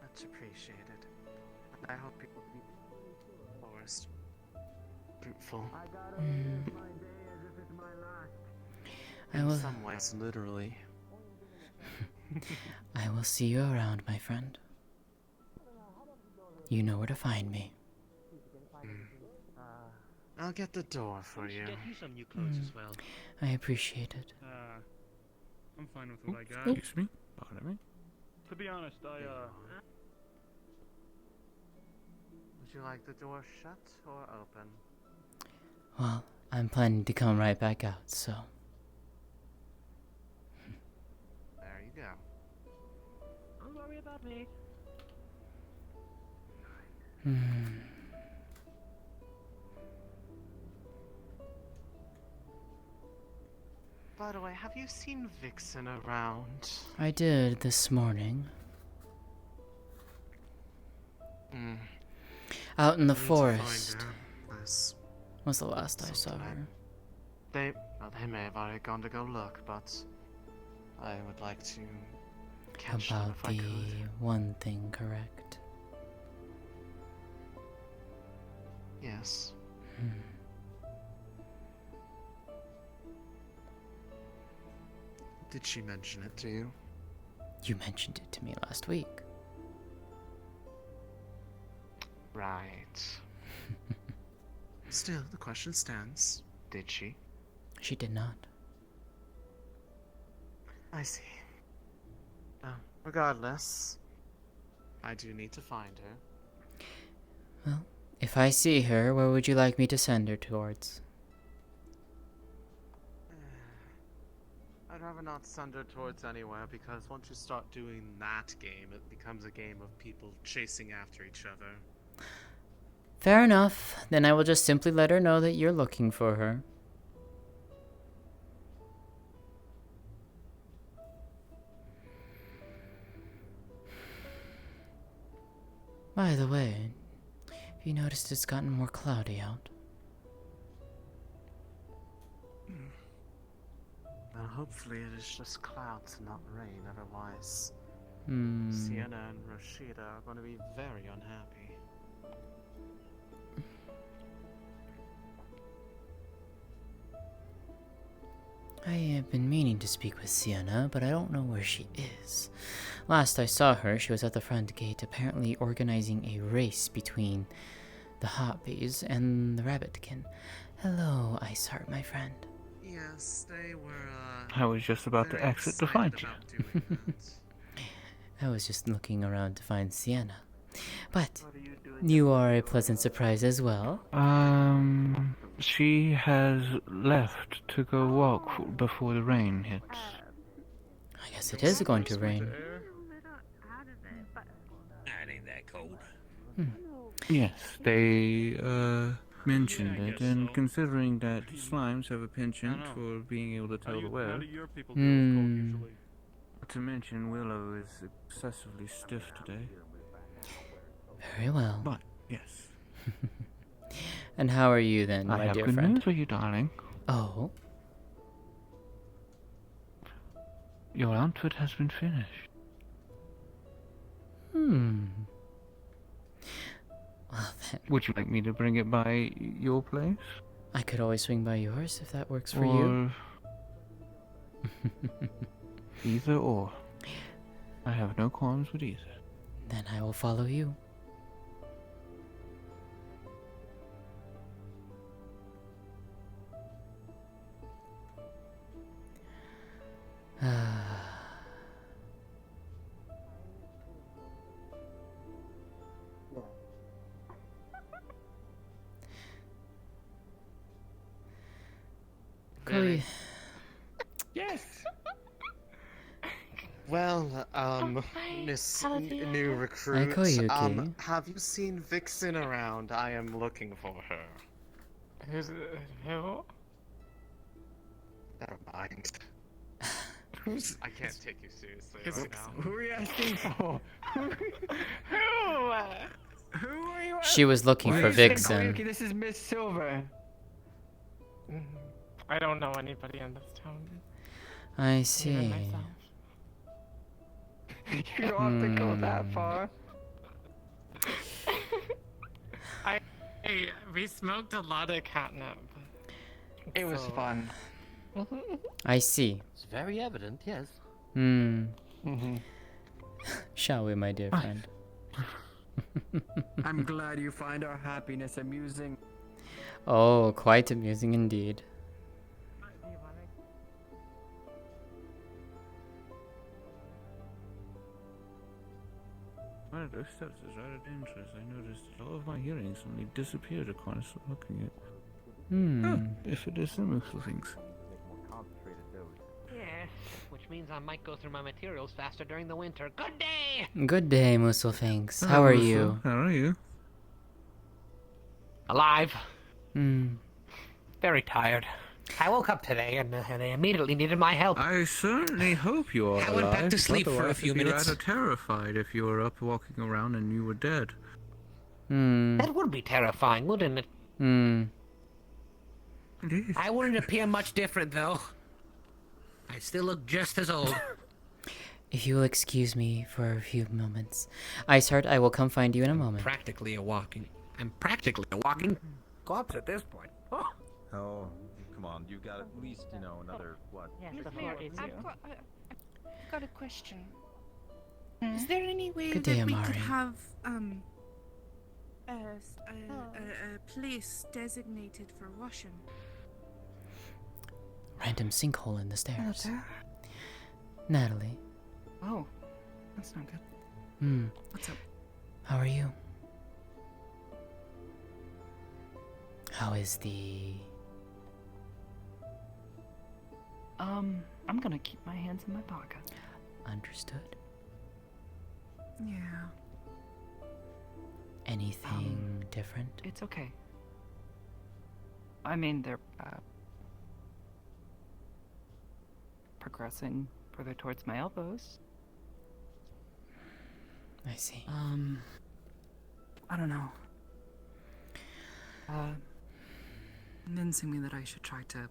Much appreciated. I hope you will be forest fruitful. In some ways, literally. I will see you around, my friend. You know where to find me. I'll get the door for you. Get you some new clothes as well. I appreciate it. I'm fine with what I got. Excuse me? Pardon me? To be honest, Would you like the door shut or open? Well, I'm planning to come right back out, so... There you go. Don't worry about me. By the way, have you seen Vixen around? I did this morning. Out in the forest. Was the last I saw her. They may have already gone to go look, but I would like to catch them About if I the could. one thing, correct? Yes. Did she mention it to you? You mentioned it to me last week. Right. Still, the question stands. Did she? She did not. I see. Regardless, I do need to find her. Well, If I see her, where would you like me to send her towards? I'd rather not send her towards anywhere, because once you start doing that game, it becomes a game of people chasing after each other. Fair enough. Then I will just simply let her know that you're looking for her. By the way, have you noticed it's gotten more cloudy out? Well, hopefully it is just clouds and not rain, otherwise Sienna and Rashida are going to be very unhappy. I have been meaning to speak with Sienna, but I don't know where she is. Last I saw her, she was at the front gate, apparently organizing a race between the Hoppies and the Rabbitkin. Hello, Iceheart, my friend. Yes, they were, I was just about to exit to find you. I was just looking around to find Sienna. But you are a pleasant surprise as well. She has left to go walk before the rain hits. I guess it is going to rain. It ain't that cold. Yes, they mentioned it, and considering that slimes have a penchant for being able to tell the weather, not to mention Willow is excessively stiff today. Very well. But, yes. And how are you then, my I have dear good friend? news for you, darling. Oh? Your outfit has been finished. Well then. Would you like me to bring it by your place? I could always swing by yours if that works for you. Either or. I have no qualms with either. Then I will follow you. Chloe. Yes. Well, Miss New Recruit, Hi, Koyuki. have you seen Vixen around? I am looking for her. Who's who? Never mind. I can't take you seriously right now. Who are you asking for? Who are you? She was looking for Vixen. Koyuki, this is Miss Silver. I don't know anybody in this town. I see. Even myself. You don't have to go that far. We smoked a lot of catnip. It was fun. I see. It's very evident, yes. Shall we, my dear friend? I'm glad you find our happiness amusing. Oh, quite amusing indeed. One of those steps is right of interest. I noticed that all of my hearing suddenly disappeared upon looking at. If it is similar things. Yeah, which means I might go through my materials faster during the winter. Good day! Good day, Musselfinks. How are you? How are you? Alive. Very tired. I woke up today and they immediately needed my help. I certainly hope you are I went back alive. to sleep for a Otherwise, few I'd be minutes. rather terrified if you were up walking around and you were dead. That would be terrifying, wouldn't it? Indeed. I wouldn't appear much different, though. I still look just as old. If you will excuse me for a few moments. Iceheart, I will come find you in a moment. Practically a walking. I'm practically a walking corpse at this point. Oh. Oh, come on. You've got at least, another, what? Miss Mayor, I've got a question. Is there any way Good day, that we Amari. could have a place designated for washing? Random sinkhole in the stairs. Lótëa? Natalie. Oh, that's not good. What's up? How are you? How is the... I'm gonna keep my hands in my pocket. Understood. Yeah. Anything different? It's okay. I mean, they're progressing further towards my elbows. I see. I don't know. Convincing me that I should try to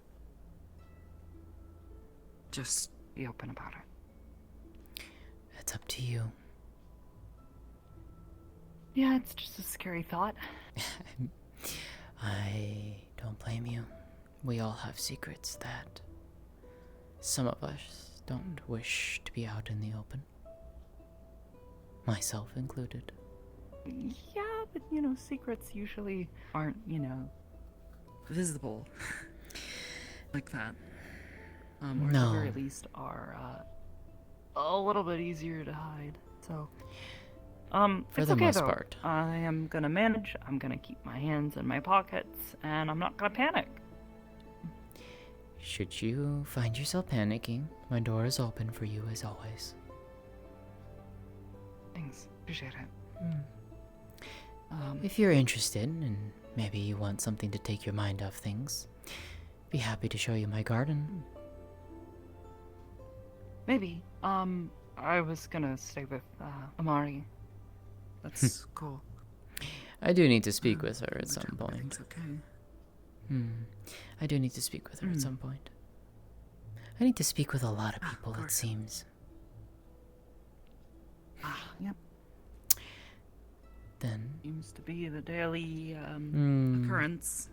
just be open about it. It's up to you. Yeah, it's just a scary thought. I don't blame you. We all have secrets that some of us don't wish to be out in the open. Myself included. Yeah, but you know, secrets usually aren't, you know, visible like that. Or at the very least are a little bit easier to hide. So, for it's the okay, most though. part. I am gonna manage. I'm gonna keep my hands in my pockets, and I'm not gonna panic. Should you find yourself panicking, my door is open for you as always. Thanks. Appreciate it. If you're interested, and maybe you want something to take your mind off things, be happy to show you my garden. Maybe. I was gonna stay with Amari. That's cool. I do need to speak with her at some point. Okay. I do need to speak with her at some point. I need to speak with a lot of people, it seems. Yep. Then... Seems to be the daily, occurrence.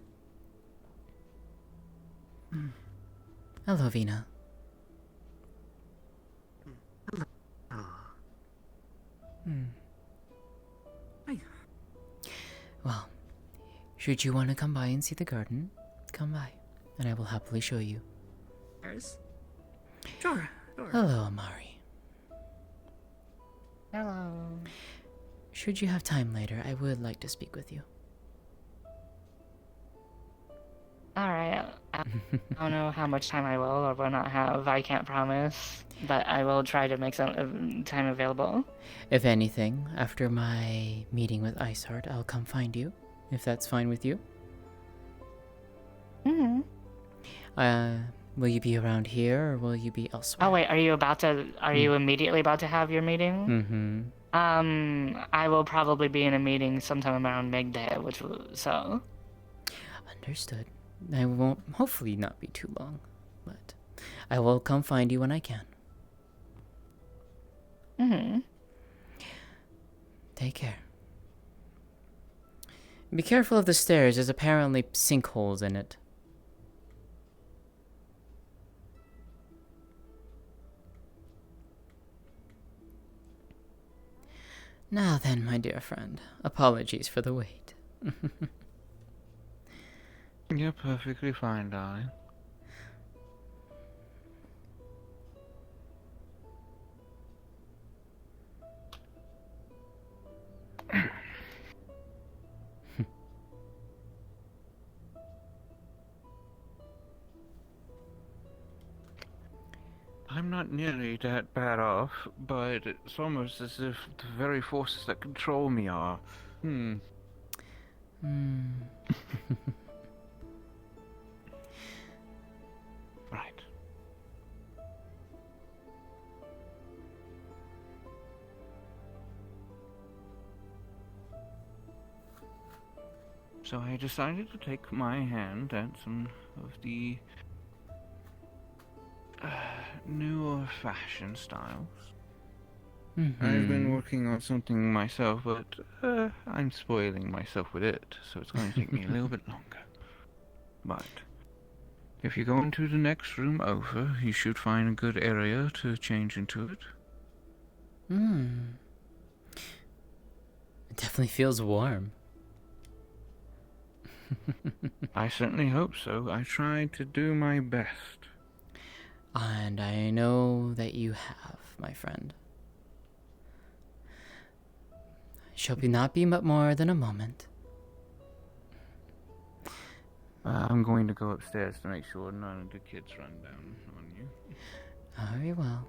Hello, Vina. Hi. Well, should you want to come by and see the garden, come by, and I will happily show you. Yours? Sure. Hello, Amari. Hello. Should you have time later, I would like to speak with you. Alright. I don't know how much time I will or will not have. I can't promise. But I will try to make some time available. If anything, after my meeting with Iceheart, I'll come find you, if that's fine with you. Will you be around here, or will you be elsewhere? Oh wait, are you immediately about to have your meeting? I will probably be in a meeting sometime around midday, so. Understood. I won't, hopefully not be too long, but I will come find you when I can. Take care. Be careful of the stairs, there's apparently sinkholes in it. Now then, my dear friend, apologies for the wait. You're perfectly fine, darling. I'm not nearly that bad off, but it's almost as if the very forces that control me are. Right. So I decided to take my hand at some of the newer fashion styles. I've been working on something myself, but I'm spoiling myself with it, so it's going to take me a little bit longer. But if you go into the next room over, you should find a good area to change into it. It definitely feels warm. I certainly hope so. I tried to do my best. And I know that you have, my friend. Shall be not be but more than a moment. I'm going to go upstairs to make sure none of the kids run down on you. Very well.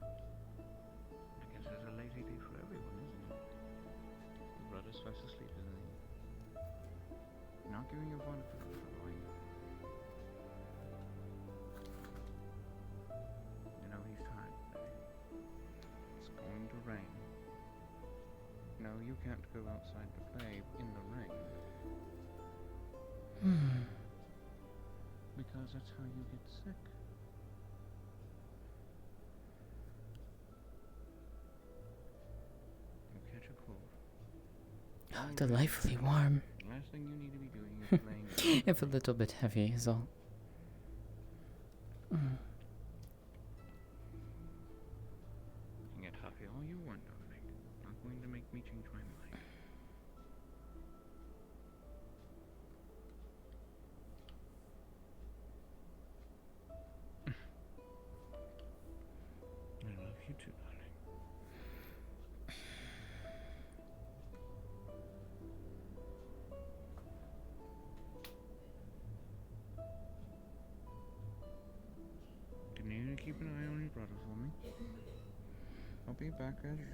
I guess it's a lazy day for everyone, isn't it? Your brother's fast asleep, isn't he? You're not giving your phone a pillow, are you? You know he's tired today. It's going to rain. No, you can't go outside to play in the rain. Because that's how you get sick. You'll catch a cold. Oh, delightfully warm. The last thing you need to be doing is playing. If a little bit heavy is all. You can get huffy all you want, darling. Not going to make me change my mind. I love you too, darling. You need to keep an eye on your brother for me. I'll be back as usual.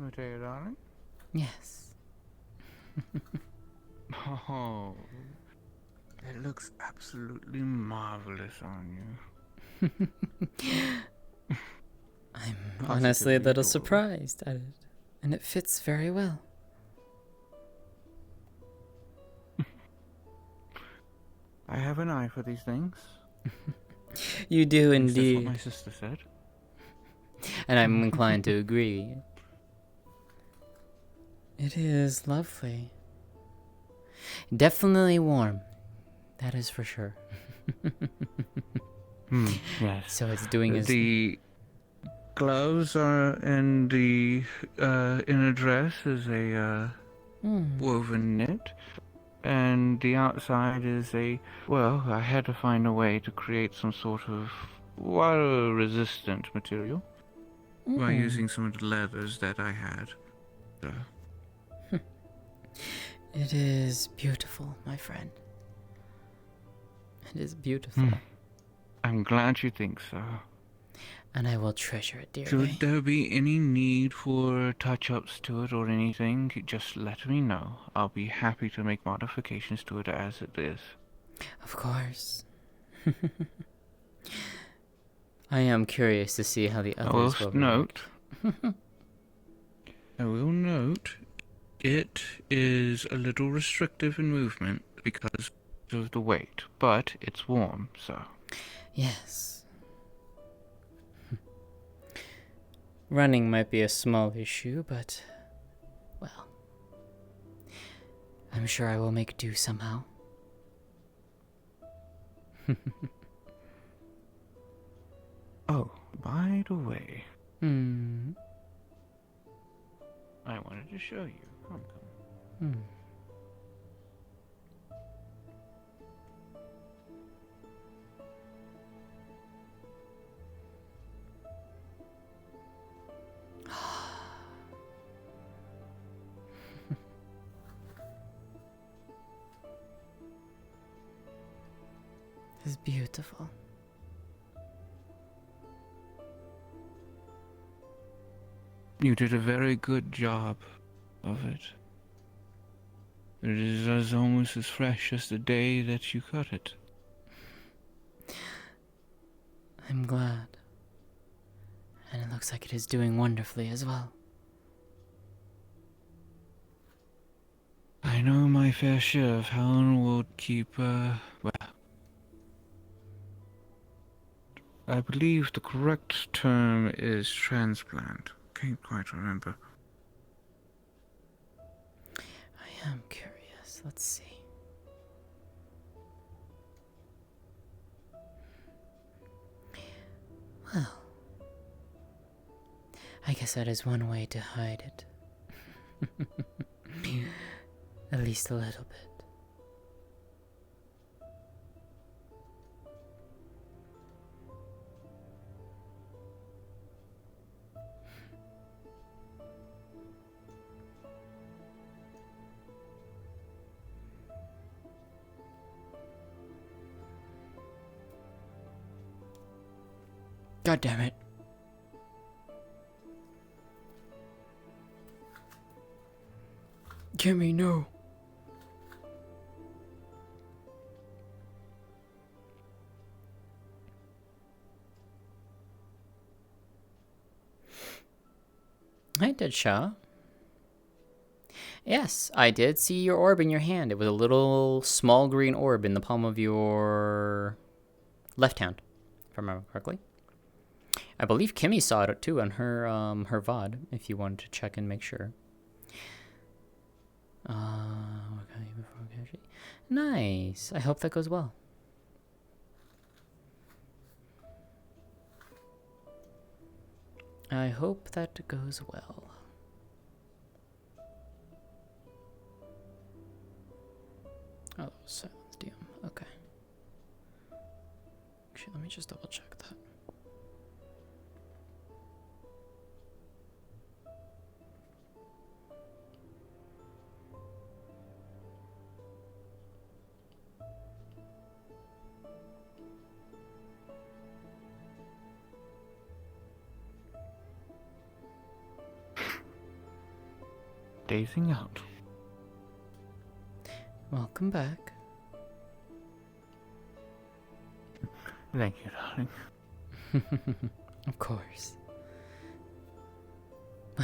Lótëa, darling? Yes. Oh, it looks absolutely marvelous on you. I'm honestly a little adorable. surprised at it, and it fits very well. I have an eye for these things. You do At least indeed. That's what my sister said. And I'm inclined to agree. It is lovely. Definitely warm. That is for sure. Yes. So it's doing its... The gloves are and the inner dress is a woven knit, and the outside is a, well, I had to find a way to create some sort of water-resistant material by using some of the leathers that I had. So. It is beautiful, my friend. It is beautiful. I'm glad you think so. And I will treasure it dearly. Should there be any need for touch-ups to it or anything, just let me know. I'll be happy to make modifications to it as it is. Of course. I am curious to see how the others will react. I will note, it is a little restrictive in movement because of the weight, but it's warm, so... Yes. Running might be a small issue, but, well, I'm sure I will make do somehow. Oh, by the way... I wanted to show you. Come. It's beautiful. You did a very good job of it. It is almost as fresh as the day that you cut it. I'm glad. And it looks like it is doing wonderfully as well. I know my fair share of Helen will keep, well, I believe the correct term is transplant. Can't quite remember. I am curious. Let's see. Well, I guess that is one way to hide it. At least a little bit. God damn it. Kimmy, no. Hi, Deadshaw. Yes, I did see your orb in your hand. It was a little small green orb in the palm of your left hand, if I remember correctly. I believe Kimmy saw it too on her her VOD, if you wanted to check and make sure. Nice. I hope that goes well. I hope that goes well. Oh, silence DM. Okay. Actually, let me just double check that. Dazing out. Welcome back. Thank you, darling. Of course.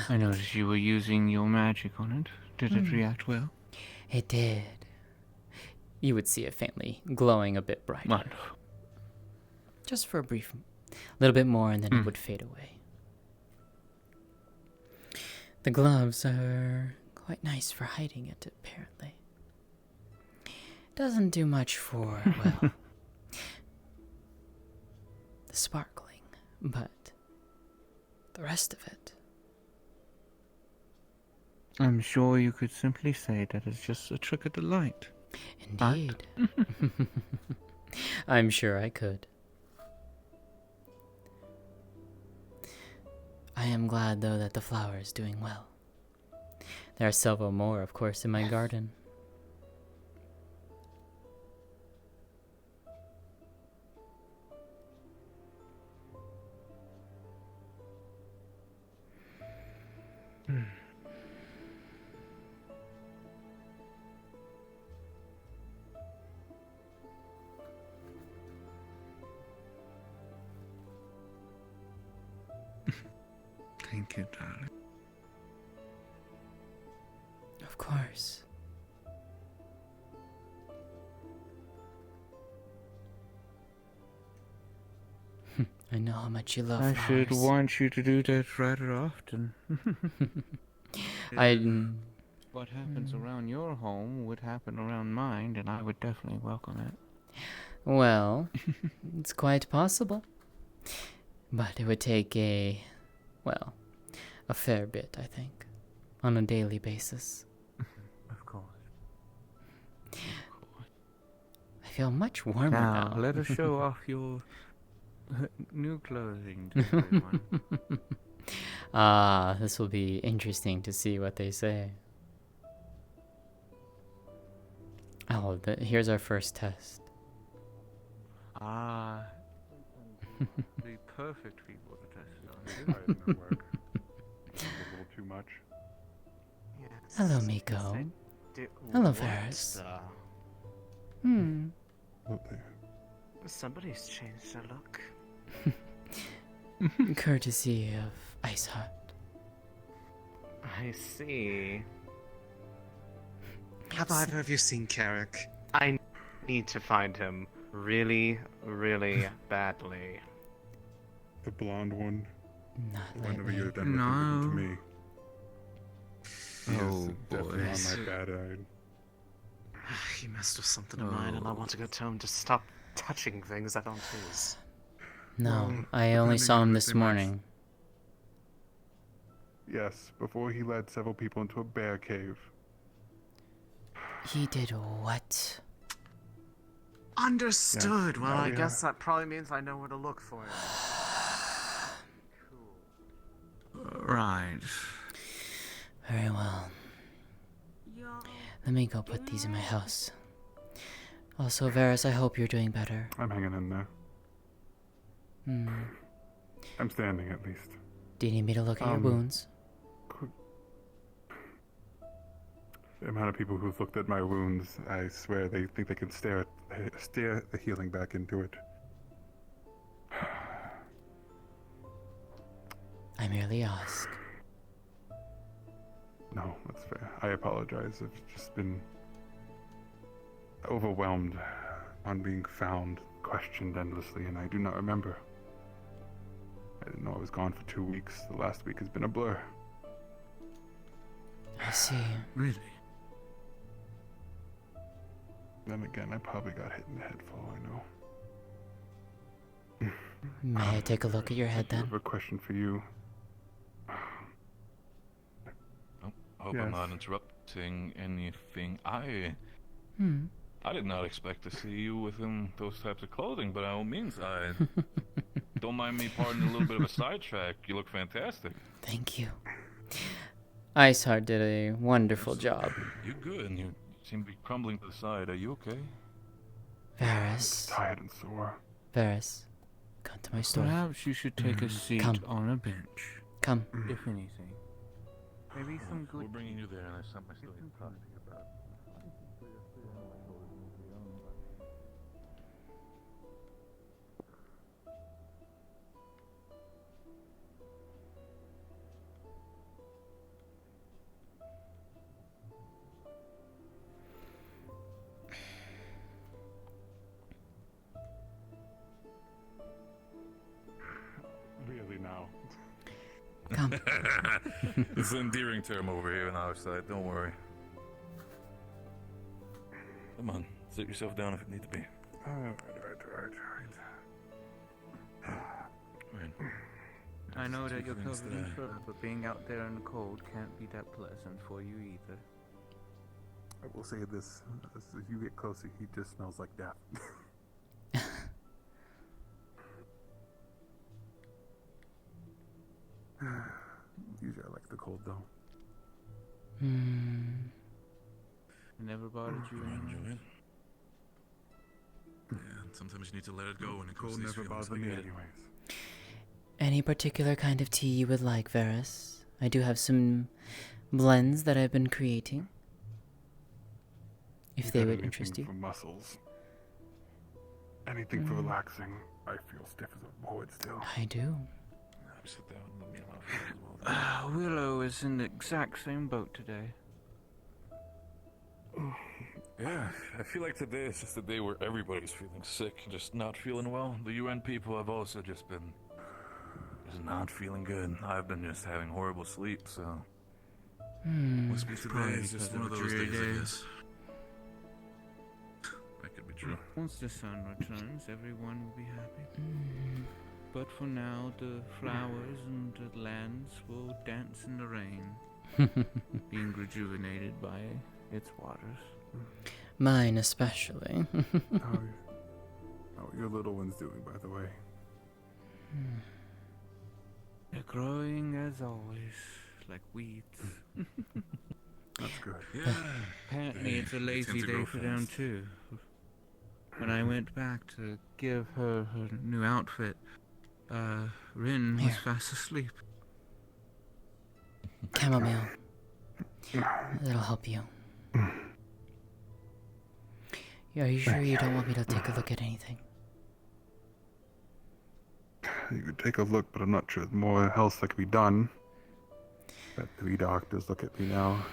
I noticed you were using your magic on it. Did it react well? It did. You would see it faintly glowing a bit brighter. Wonderful. Just for a brief, little bit more, and then it would fade away. The gloves are quite nice for hiding it, apparently. Doesn't do much for, well, the sparkling, but the rest of it. I'm sure you could simply say that it's just a trick of the light. Indeed. I'm sure I could. I am glad, though, that the flower is doing well. There are several more, of course, in my garden. Thank you, darling. Of course. I know how much you love I flowers. should want you to do that rather often. What happens around your home would happen around mine, and I would definitely welcome it. Well, it's quite possible. But it would take a fair bit, I think, on a daily basis. Of course. I feel much warmer now. Let us show off your new clothing to everyone. This will be interesting to see what they say. Oh, here's our first test. The perfect people to test it on. A little too much. Yes. Hello, Miko. Hello, Varys. Somebody's changed their look. Courtesy of Iceheart. I see. Have either of you seen Carrick? I need to find him really, really badly. The blonde one. Not Whenever lately. you're done with him, give it to me. Oh, Yes, definitely boy. on my bad eye. He messed with something of mine, and I want to go tell him to stop touching things that aren't his. No, Well, I only depending saw on him if this they might- morning. Yes, before he led several people into a bear cave. He did what? Understood. Yes, Well, now I we guess that probably means I know where to look for him. Right. Very well. Let me go put these in my house. Also, Varys, I hope you're doing better. I'm hanging in there. Hmm. I'm standing at least. Do you need me to look at your wounds? The amount of people who've looked at my wounds, I swear they think they can stare the healing back into it. I merely ask. No, that's fair. I apologize. I've just been overwhelmed on being found, questioned endlessly, and I do not remember. I didn't know I was gone for 2 weeks. The last week has been a blur. I see. Really? Then again, I probably got hit in the head for all I know. May I take a look at your head I then? have a question for you. I hope I'm not interrupting anything. I did not expect to see you within those types of clothing, but by all means, I don't mind me pardoning a little bit of a sidetrack. You look fantastic. Thank you. Iceheart did a wonderful job. You're good, and you seem to be crumbling to the side. Are you okay? Varys. Tired and sore. Varys, come to my store. Perhaps you should take a seat Come. on a bench. Come. If anything. Maybe some We're good. bringing you there, and there's something I still need to talk to you about. Really now. Come. It's an endearing term over here on our side, don't worry. Come on, sit yourself down if it need to be. Alright. I know that you're Things covered in that I- fur, but being out there in the cold can't be that pleasant for you either. I will say this, as you get closer, he just smells like death. Usually I like the cold though. It never bothered you anymore? Yeah, sometimes you need to let it go when it comes Cold to these never feelings. bothered I me get it. anyways. Any particular kind of tea you would like, Varys? I do have some blends that I've been creating. If they would interest you. For muscles. Anything for relaxing. I feel stiff as a board still. I do. Sit down and let me know. Willow is in the exact same boat today. Yeah, I feel like today is just a day where everybody's feeling sick and just not feeling well. The UN people have also just been not feeling good. I've been just having horrible sleep, so must be today is just one of those days, I guess. That could be true. Once the sun returns, everyone will be happy. But for now, the flowers and the lands will dance in the rain, being rejuvenated by its waters. Mine especially. How are your little ones doing, by the way? They're growing as always, like weeds. That's good. Yeah. Apparently it's a They lazy tend to day grow for them fast. too. When I went back to give her her new outfit, Rin was Here. fast asleep. Chamomile. That'll help you. Are you sure you don't want me to take a look at anything? You could take a look, but I'm not sure there's more else that could be done. Got 3 doctors look at me now.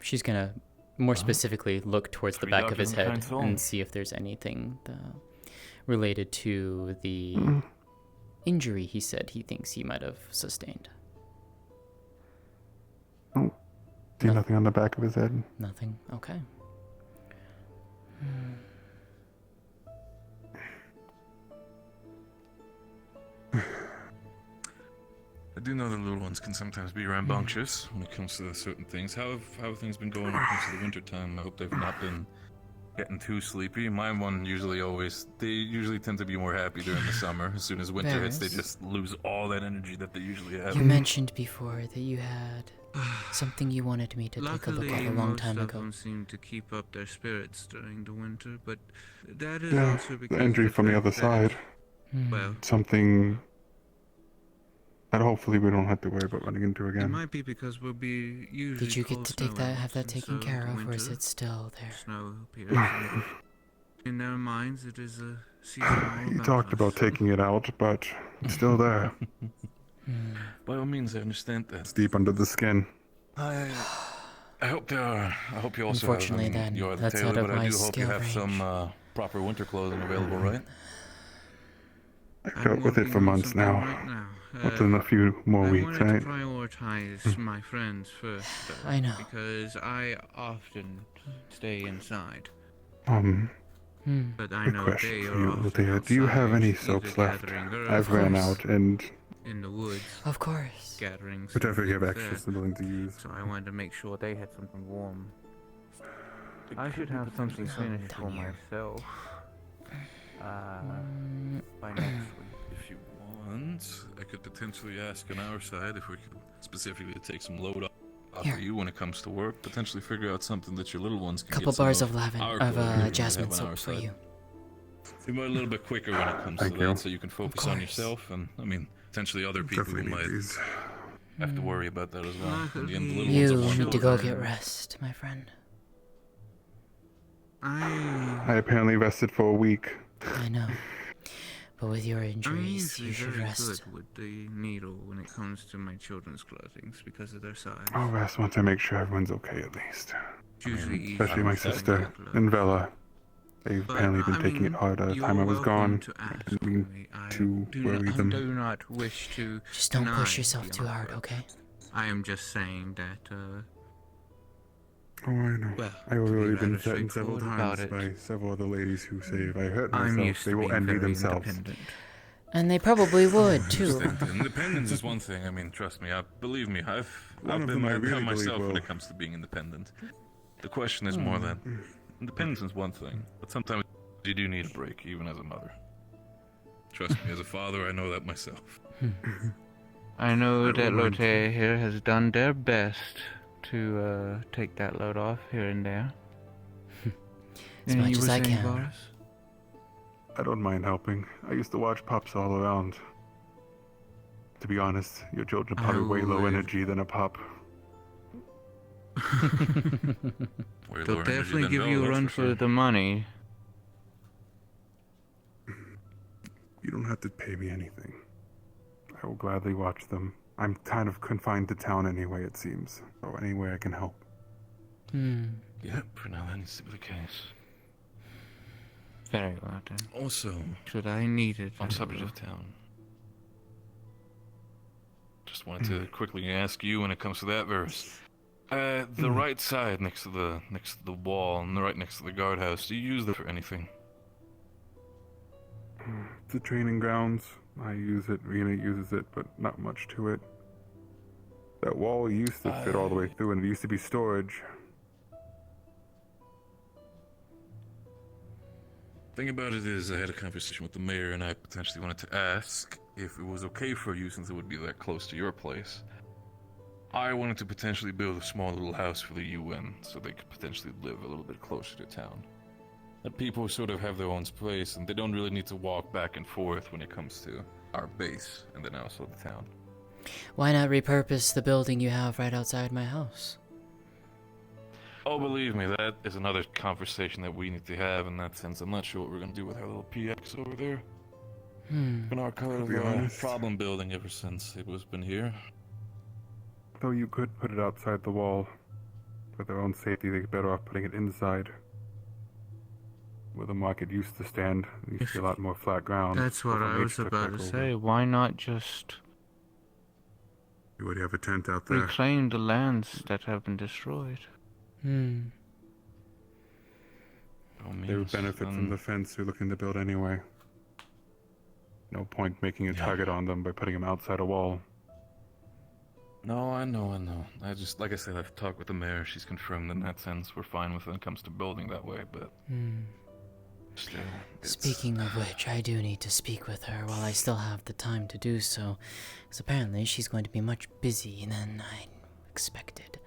She's gonna more specifically look towards the 3 back of his doctors and a head kind soul. and see if there's anything related to the injury he said he thinks he might have sustained. Oh, see nothing on the back of his head. Nothing? Okay. I do know that little ones can sometimes be rambunctious when it comes to certain things. How have things been going when it comes to the winter time? I hope they've not been getting too sleepy. My one they usually tend to be more happy during the summer. As soon as winter hits, they just lose all that energy that they usually have. You mentioned before that you had something you wanted me to take a look at a long time most ago. of them seem to keep up their spirits during the winter, but that is Yeah, also because the injury of from the fact other that, side. Well, Something that hopefully we don't have to worry about running into it again. might be because we'll be usually Did you get cold to take snow that, have that elves, and taken so care the of, or is winter it still there? Snow appears, and in their minds, it is a season all He about talked us. about taking it out, but it's still there. By all means, I understand that. It's deep under the skin. I hope there are. I hope you also Unfortunately, have. then, You are the that's tailor, out of but I my do hope you skill have range. some proper winter clothing available, right? I've dealt with it for months now. Right now. Within a few more I weeks, wanted right? to prioritize my friends first, though, I know. because I often stay inside. But I Quick know question they for are you, often Lótëa. Do you have outside, any either soaps left? gathering earth I've ran out, and in the woods. Of course. Gathering some whatever you have things extras there. willing to use. So I wanted to make sure they had something warm. I should have something finished for myself. By next week. If you want, I could potentially ask on our side if we could specifically take some load off of you when it comes to work. Potentially figure out something that your little ones can Couple get some bars of of jasmine on our soap for side. you. Be a little bit quicker when it comes Thank to you. that, so you can focus on yourself, and I mean, potentially other people Definitely might need these. have to worry about that as well. In the end, the little You ones are need to go wonderful. get rest, my friend. I apparently rested for a week. I know. But with your I'm injuries, usually you should very rest. good with the needle when it comes to my children's clothing because of their size. I'll rest once I make sure everyone's okay at least. It's usually easy Especially my to get sister gloves. and Bella. They've But, apparently been I taking mean, it hard the you're time I was welcome gone. to I ask didn't mean me. to worry I them. do not wish to. Just don't push deny yourself the too hard, offer. okay? I am just saying that. Oh, I know. Well, I've to be already been rather threatened several straightforward about times it, by several other ladies who say if I hurt I'm myself, used they to will being envy very themselves. independent. And they probably would, too. Independence is one thing. I mean, trust me. Believe me, I've One of been them I there really myself believe when will. it comes to being independent. The question is more that independence is one thing, but sometimes you do need a break, even as a mother. Trust me, as a father, I know that myself. I know that Lótëa here has done their best to take that load off here and there. As And much you as were I saying, can. Boris? I don't mind helping. I used to watch pups all around. To be honest, your children are probably way low energy than a pup. They'll definitely give you a run for the money. You don't have to pay me anything. I will gladly watch them. I'm kind of confined to town anyway, it seems. So any way I can help. Yep, for now that needs to be the case. Very well then. Also, should I need it? on subject of town, just wanted to quickly ask you when it comes to that verse. The right side next to the wall and the right next to the guardhouse. Do you use that for anything? The training grounds, I use it, Rena uses it, but not much to it. That wall used to fit all the way through, and it used to be storage. Thing about it is, I had a conversation with the mayor, and I potentially wanted to ask if it was okay for you, since it would be that close to your place. I wanted to potentially build a small little house for the UN, so they could potentially live a little bit closer to town. That people sort of have their own space, and they don't really need to walk back and forth when it comes to our base, and then also the town. Why not repurpose the building you have right outside my house? Oh, believe me, that is another conversation that we need to have in that sense. I'm not sure what we're gonna do with our little PX over there. Been our kind be of honest. problem building ever since it was been here. Though you could put it outside the wall. For their own safety, they're better off putting it inside. where the market used to stand. There used to be a lot more flat ground. That's what I was about to say. Why not just You would have a tent out there. reclaim the lands that have been destroyed? Hmm. They would benefit from the fence you're looking to build anyway. No point making a target on them by putting them outside a wall. No, I know. I just, like I said, I've talked with the mayor. She's confirmed in that sense we're fine with when it comes to building that way, but... Still, Speaking of which, I do need to speak with her while I still have the time to do so, because apparently she's going to be much busier than I expected.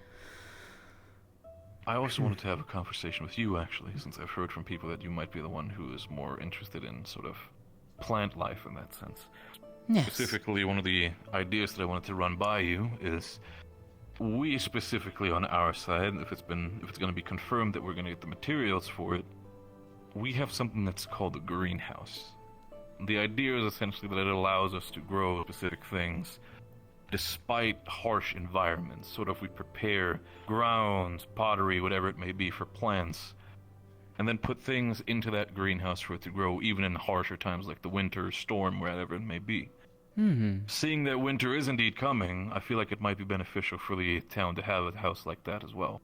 I also wanted to have a conversation with you, actually, since I've heard from people that you might be the one who is more interested in sort of plant life in that sense. Yes. Specifically, one of the ideas that I wanted to run by you is we specifically on our side, if it's going to be confirmed that we're going to get the materials for it, we have something that's called a greenhouse. The idea is essentially that it allows us to grow specific things despite harsh environments. Sort of we prepare grounds, pottery, whatever it may be for plants, and then put things into that greenhouse for it to grow even in harsher times like the winter, storm, wherever it may be. Seeing that winter is indeed coming, I feel like it might be beneficial for the town to have a house like that as well.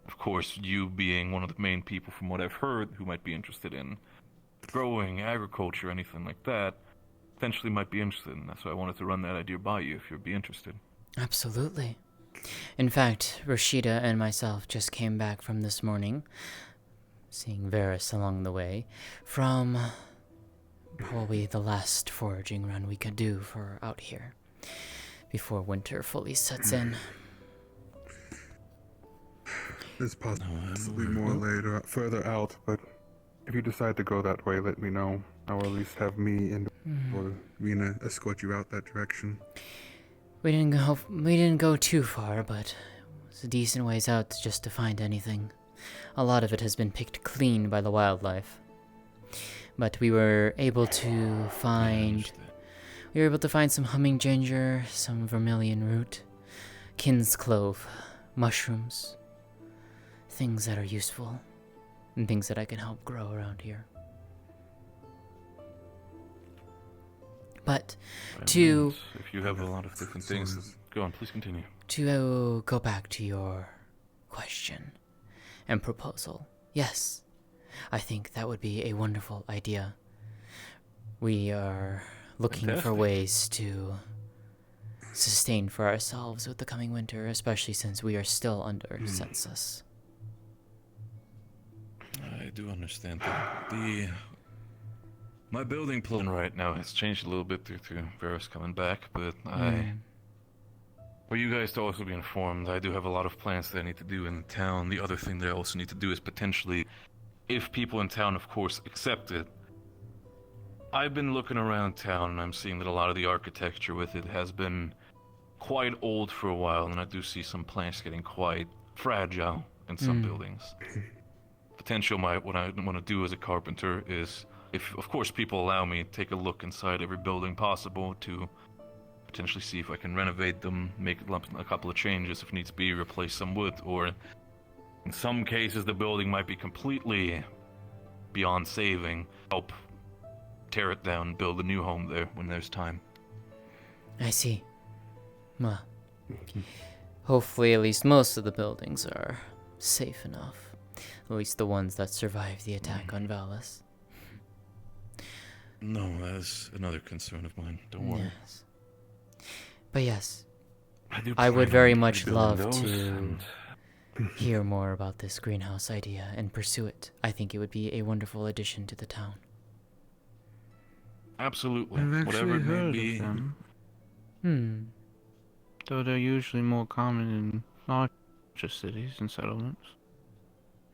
Of course, you being one of the main people from what I've heard who might be interested in growing, agriculture, anything like that, potentially might be interested in that, so I wanted to run that idea by you if you'd be interested. Absolutely. In fact, Rashida and myself just came back from this morning, seeing Varys along the way, from probably the last foraging run we could do for out here, before winter fully sets in. There's possibly more later, further out, but if you decide to go that way, let me know. I will at least have me and or Rena escort you out that direction. We didn't go too far, but it's a decent ways out just to find anything. A lot of it has been picked clean by the wildlife. But we were able to find some humming ginger, some vermilion root, kin's clove, mushrooms, things that are useful, and things that I can help grow around here. But If you have a lot of different things, go on, please continue. To go back to your question and proposal, yes, I think that would be a wonderful idea. We are looking for ways to sustain for ourselves with the coming winter, especially since we are still under census. I do understand that. My building plan right now has changed a little bit due to Varys coming back, but for you guys to also be informed, I do have a lot of plans that I need to do in town. The other thing that I also need to do is potentially, if people in town, of course, accept it, I've been looking around town and I'm seeing that a lot of the architecture with it has been quite old for a while, and I do see some plants getting quite fragile in some buildings. Potential, what I want to do as a carpenter is, if of course people allow me, take a look inside every building possible to potentially see if I can renovate them, make a couple of changes if needs be, replace some wood, or in some cases the building might be completely beyond saving, help tear it down, build a new home there when there's time. I see. Well, hopefully at least most of the buildings are safe enough. At least the ones that survived the attack on Valis. No, that is another concern of mine. Don't worry. Yes. But yes, I would very much love to hear more about this greenhouse idea and pursue it. I think it would be a wonderful addition to the town. Absolutely. I've Whatever actually it may heard be. of them. Though they're usually more common in larger cities and settlements.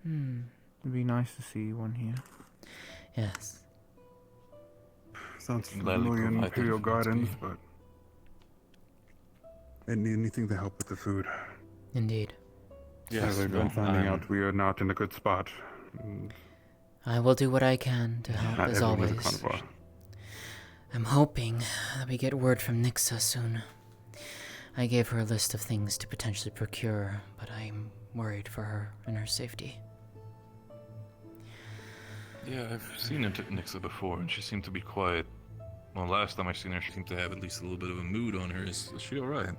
It'd be nice to see one here. Yes. Sounds familiar in Imperial Gardens, but anything to help with the food. Indeed. Yes, I've been finding out we are not in a good spot. I will do what I can to help, as always. I'm hoping that we get word from Nixa soon. I gave her a list of things to potentially procure, but I'm worried for her and her safety. Yeah, I've seen Nixa before, and she seemed to be quiet. Well, last time I seen her, she seemed to have at least a little bit of a mood on her. Is she alright?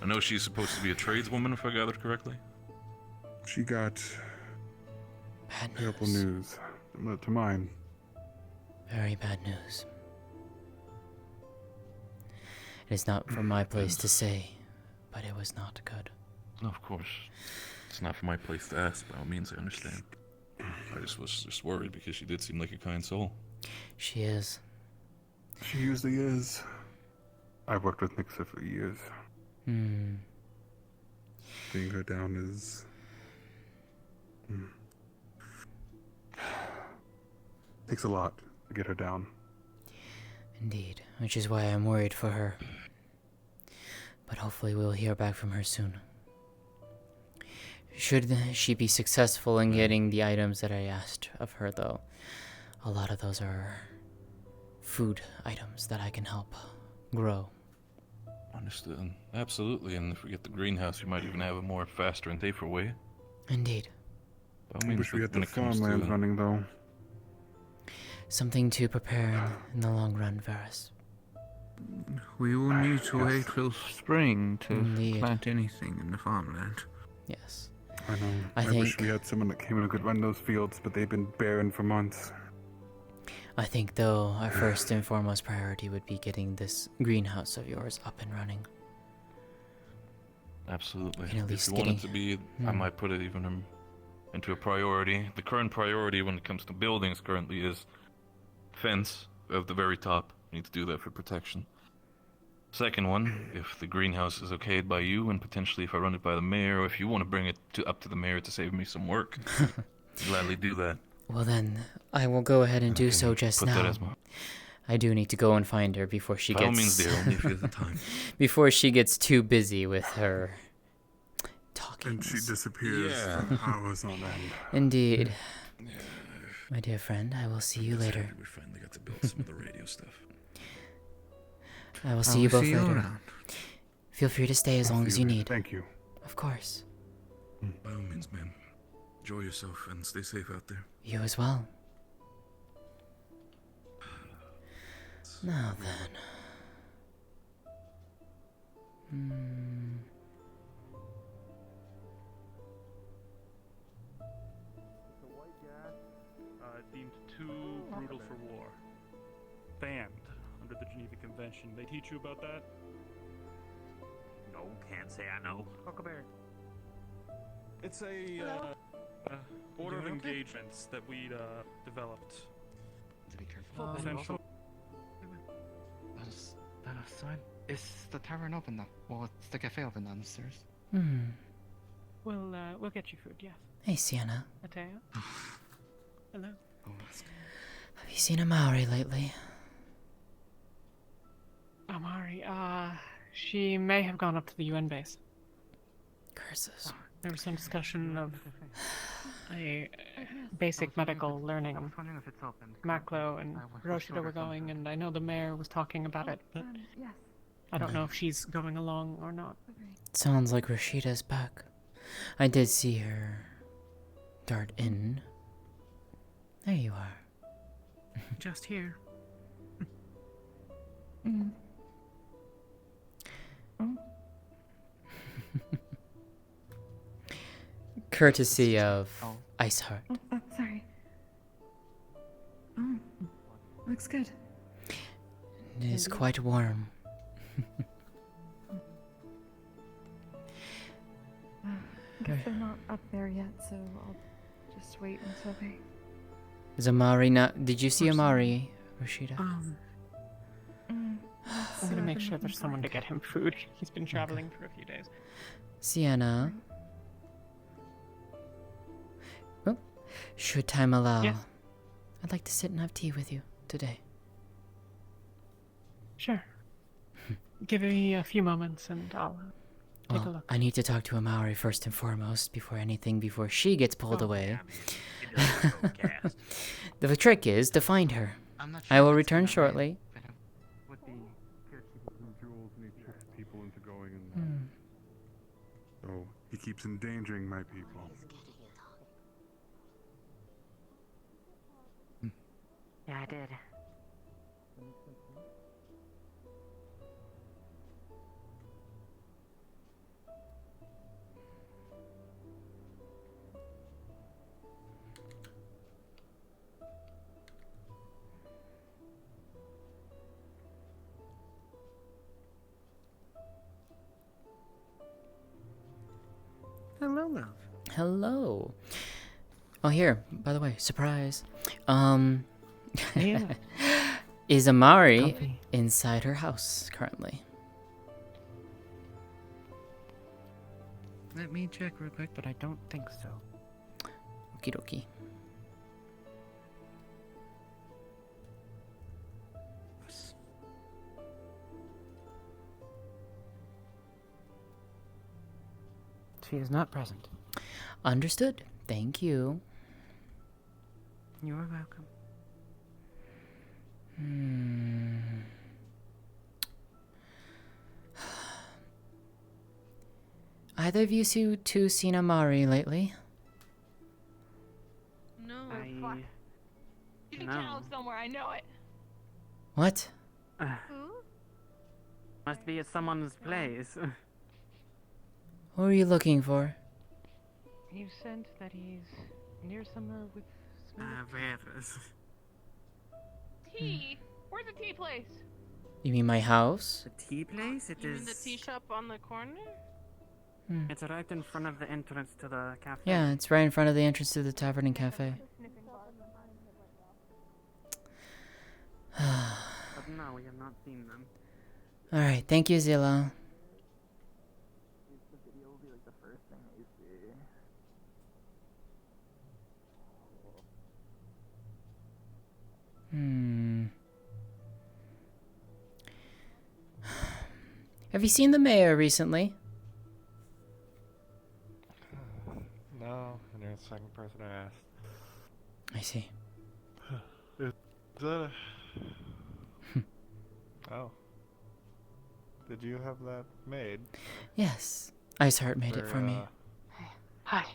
I know she's supposed to be a tradeswoman, if I gathered correctly. She got terrible news, similar to mine. Very bad news. It is not for my place to say, but it was not good. No, of course. It's not for my place to ask, by all means, I understand. I just was just worried because she did seem like a kind soul. She is. She usually is. I worked with Nixa for years. Seeing her down is... takes a lot to get her down. Indeed, which is why I'm worried for her. But hopefully we'll hear back from her soon. Should she be successful in getting the items that I asked of her, though, a lot of those are food items that I can help grow. Understood. Absolutely, and if we get the greenhouse, we might even have a more faster and safer way. Indeed. I wish we had the farmlands running, though. Something to prepare in the long run, Varus. We will need to wait till spring to Indeed. plant anything in the farmland. Yes. I know. I wish we had someone that came and could run those fields, but they've been barren for months. I think, though, our first and foremost priority would be getting this greenhouse of yours up and running. Absolutely. And at least if you want it to be, I might put it even into a priority. The current priority when it comes to buildings currently is fence at the very top. We need to do that for protection. Second one, if the greenhouse is okayed by you, and potentially if I run it by the mayor, or if you want to bring it up to the mayor to save me some work, I'd gladly do that. Well then, I will go ahead and do so just put that now. as my- I do need to go and find her before she By all gets... means, dear, only if you have the time. Before she gets too busy with her talking. And she disappears for hours on end. Indeed. My dear friend, I will see you later. We finally got to build some of the radio stuff. I will see you both later. around. Feel free to stay as long as you need. Thank you. Of course. By all means, man. Enjoy yourself and stay safe out there. You as well. Now then. The white gas deemed too brutal for war. Banned under the Geneva Convention. They teach you about that? No, can't say I know. Huckleberry. It's a order of engagements that we developed. To be careful. Essentially. Let us sign. Is the tavern open now? Well, it's the cafe open downstairs. We'll get you food, yes. Hey, Sienna. Lótëa? Hello. Have you seen Amari lately? Amari, she may have gone up to the UN base. Curses. There was some discussion of a basic medical learning. Maklo and Roshida were going, and I know the mayor was talking about it, but I don't know if she's going along or not. Sounds like Rashida's back. I did see her dart in. There you are. Just here. Courtesy of Iceheart. Oh, sorry. Oh, looks good. It is quite warm. Guess they're not up there yet, so I'll just wait until they... Is Amari not... Did you see Amari, Rashida? I'm gonna make sure there's someone to get him food. He's been traveling for a few days. Sienna? Oh, should time allow, Yes. I'd like to sit and have tea with you today. Sure. Give me a few moments and I'll take a Well, look. I need to talk to Amari first and foremost before she gets pulled away. The trick is to find her. I will return shortly. People into going and so he keeps endangering my people. Yeah, I did. Hello, love. Hello. Oh, here, by the way, surprise. Yeah. Is Amari Comfy. inside her house currently? Let me check real quick, But I don't think so. Okie dokie. She is not present. Understood. Thank you. You are welcome. Either of you two seen Amari lately? No. Fuck. In town somewhere, I know it. What? Who? Must be at someone's place. Who are you looking for? You sent that he's near somewhere with smoke. where is... Tea? Where's the tea place? You mean my house? The tea place? It You is... mean the tea shop on the corner? It's right in front of the entrance to the cafe. Yeah, it's right in front of the entrance to the tavern and cafe. But no, we have not seen them. Alright, thank you, Zilla. The video will be like the first thing that you see. Have you seen the mayor recently? No, and you're the second person I asked. I see. Is that Oh. Did you have that made? Yes. Iceheart made it for me. Hi.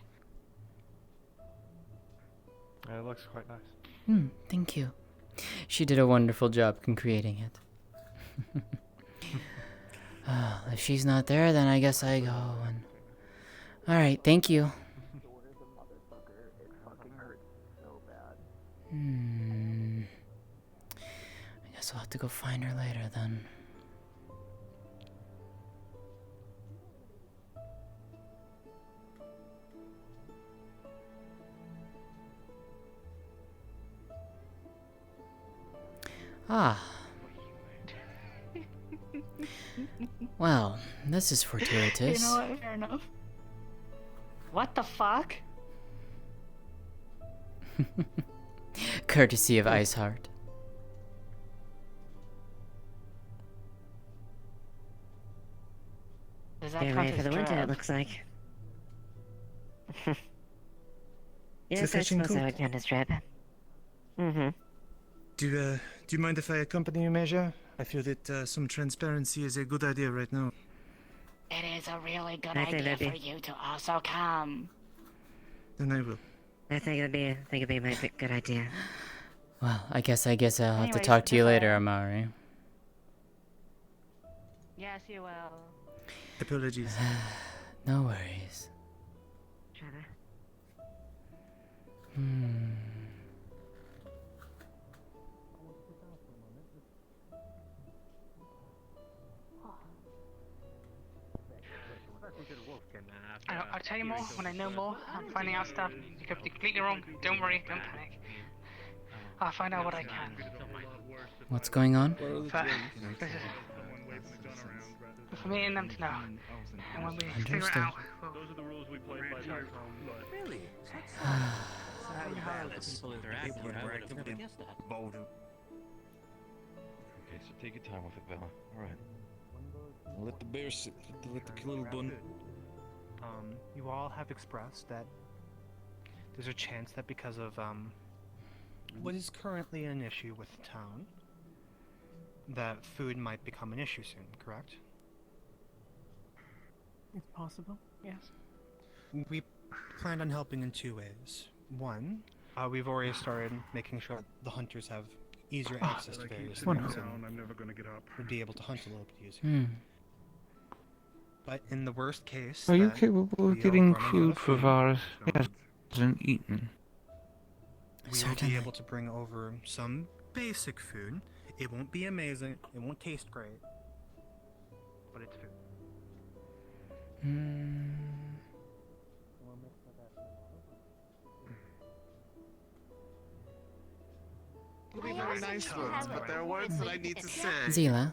It looks quite nice. Thank you. She did a wonderful job in creating it. If she's not there, then I guess I go and... Alright, thank you. I guess I'll have to go find her later then. Ah. Well, this is fortuitous. You know what? Fair enough. What the fuck? Courtesy of Iceheart. Does that Get count ready for as the winter, it drugs? looks like. Yes, I Sufficient suppose that cook. would count as trip. Mm-hmm. Do you mind if I accompany you, Major? I feel that some transparency is a good idea right now. It is a really good I think idea that'd for be- you to also come. Then I will. I think it'd be a good idea. Well, I guess I'll have to Anyways, talk to you before- later, Amari. Yes, you will. Apologies. No worries. Trevor. I'll tell you more when I know more. I'm finding out stuff. You could be completely wrong. Don't worry, don't panic. I'll find out what I can. What's going on? For me and them to know. And when we figure it Understood. out, Those are the rules we play by back home, but... Really? Okay, so take your time with it, Bella. Alright. Let the bear sit. Let the little bun. You all have expressed that there's a chance that because of what is currently an issue with the town, that food might become an issue soon, correct? It's possible, yes. We planned on helping in two ways. One, We've already started making sure the hunters have easier access to various Wonderful. things and I'm never gonna get up. would be able to hunt a little bit easier. Hmm. But in the worst case, Are you that capable we of are getting running out food of for Varus? He hasn't eaten. we will Certainly. be able to bring over some basic food. It won't be amazing. It won't taste great. But it's food. Hmm. It'll be very nice words, but there are words that I need to say. Zila,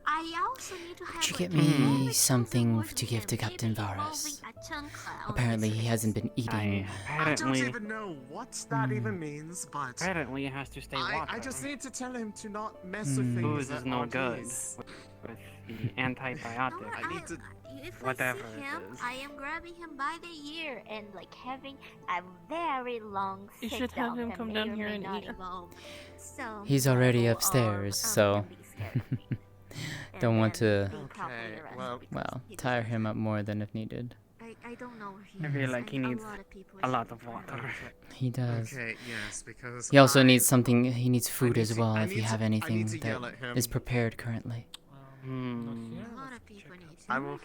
I also need to have could you a get very me something close to give to Captain Varus? involving a chunk Apparently he hasn't been eating. I don't even know what that even means, but Apparently it has to stay water. I just need to tell him to not mess with things Booze that is no aren't good his. with the antibiotic. I need to. If Whatever I see it him, is. I am grabbing him by the ear and like having a very long You sit should have down him that come may down or here may and not eat. involve some He's already level upstairs, of, so can be scared of me. don't want to, Being properly arrested because well, he tire doesn't- him up more than if needed. I don't know where he I feel is. like he A needs lot of people a should lot be of found. water. He does. Okay, yes, because He also I- needs something. He needs food need as to- well. I If you need have to- I need anything to that yell at him. is prepared currently. A lot of people need to. I will.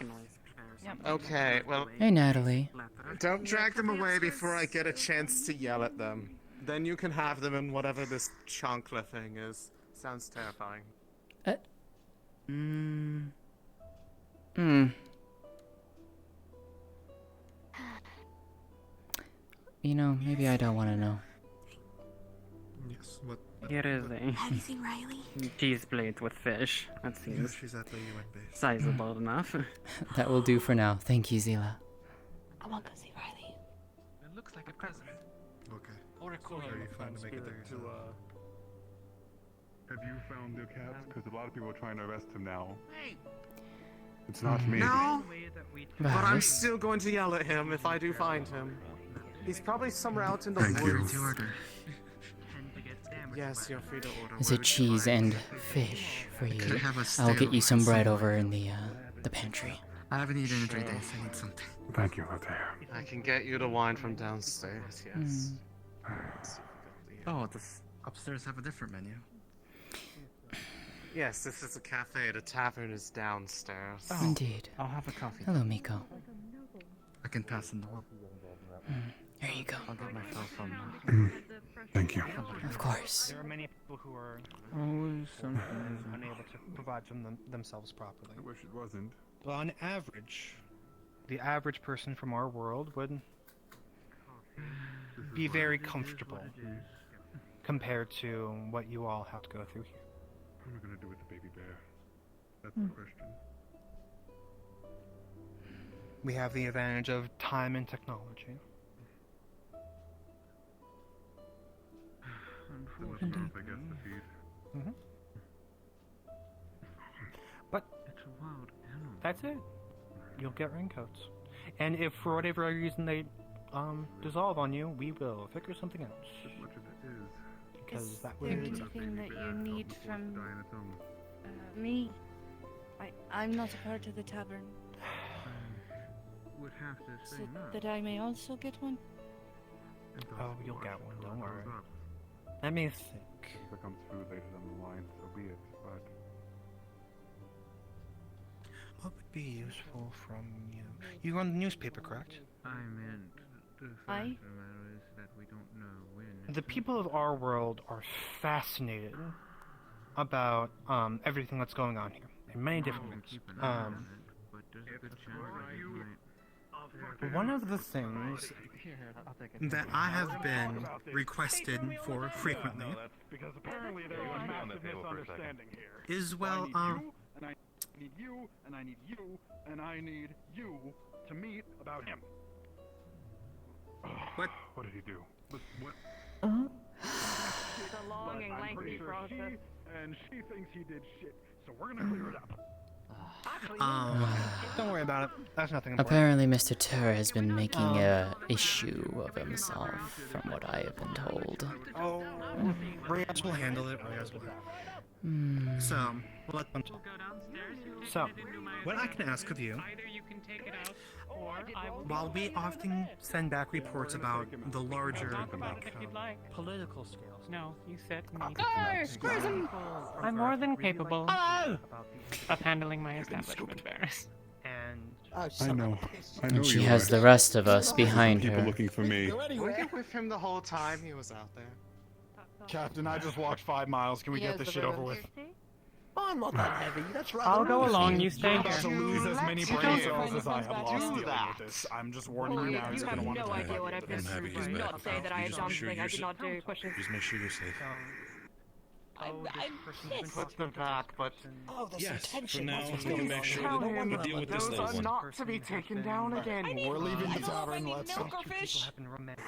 Okay, well. Hey, Natalie. Don't drag them away before I get a chance to yell at them. Then you can have them in whatever this chancla thing is. Sounds terrifying. You know, maybe I don't want to know. Yes, what? Here is a Have you seen Riley? cheese plate with fish. That seems She's at the UN base. sizable enough. That will do for now. Thank you, Zila. I want to go see Riley. It looks like a present. Okay. Or a cool. Are you trying to make it there yourself? Have you found the cats? Because a lot of people are trying to arrest him now. It's not me. No, but I'm Varus? still going to yell at him if I do find him. He's probably somewhere out in the Thank you. woods. Yes, you're free to order. Is What it would you cheese like? and fish for you? could have a I'll get stale you some one, bread some- over in the pantry. I haven't eaten in 3 days. I need something. Thank you, Lótëa. I can get you the wine from downstairs. Yes. Oh, does upstairs have a different menu? Yes, this is a cafe. The tavern is downstairs. Oh, Indeed. I'll have a coffee. Hello, Miko. I can pass in the wall. Here you go. I'll get myself some. Thank you. Of course. There are many people who are Always something. unable to provide for themselves properly. I wish it wasn't. But on average, the average person from our world would be very comfortable compared to what you all have to go through here. What am I gonna do with the baby bear? That's the question. We have the advantage of time and technology. Indeed. I guess the feed. Mm-hmm. But that's it. You'll get raincoats. And if for whatever reason they dissolve on you, we will figure something else. As much as it is. Because that there would anything that you need from Die on its own. me? I'm not a part of the tavern. Would have to So say no. that I may also get one? Oh, you'll get one, don't worry. Let me think. If it becomes food later down the line, so be it. But What would be useful from you? You run the newspaper, correct? I meant the I- fact of the matter is that we don't know when. The people of our world are fascinated about everything that's going on here in many different ways. But there's a good chance that you might. One of the things that I have been requested for frequently Because apparently there's a massive misunderstanding here. is, well, I need you, and I need you, and I need you to meet about him. What? What did he do? What? It's a long and lengthy process. And she thinks he did shit, so we're gonna clear it up. Don't worry about it. That's nothing important. Apparently, Mr. Tur has been making a issue of himself, from what I have been told. Oh, Reyes will handle it. Reyes will. So, we'll let them So, what I can ask of you, while we often send back reports about the larger political scales. No, you said me. I'm more than capable of handling my establishment affairs. And I know And she you has are. the rest of us There's behind people her. looking for me. Were you with him the whole time he was out there? Captain, I just walked 5 miles. Can we get this shit over with? I'm not that heavy. That's right. I'll go along. You stay I'm about to here. lose as many brain cells as I have lost dealing with this. I'm just warning you now. You You're have gonna want no to idea what I've been I'm happy through. he's Do back. not say that I have Just done make sure something I you're did not do. Questions. Just make sure you're safe. Put them back, but Yes, for now, we can make sure that we deal with this Those little are one. not to be taken down again. We're leaving the tavern. Let's Some go. two people have been romantic.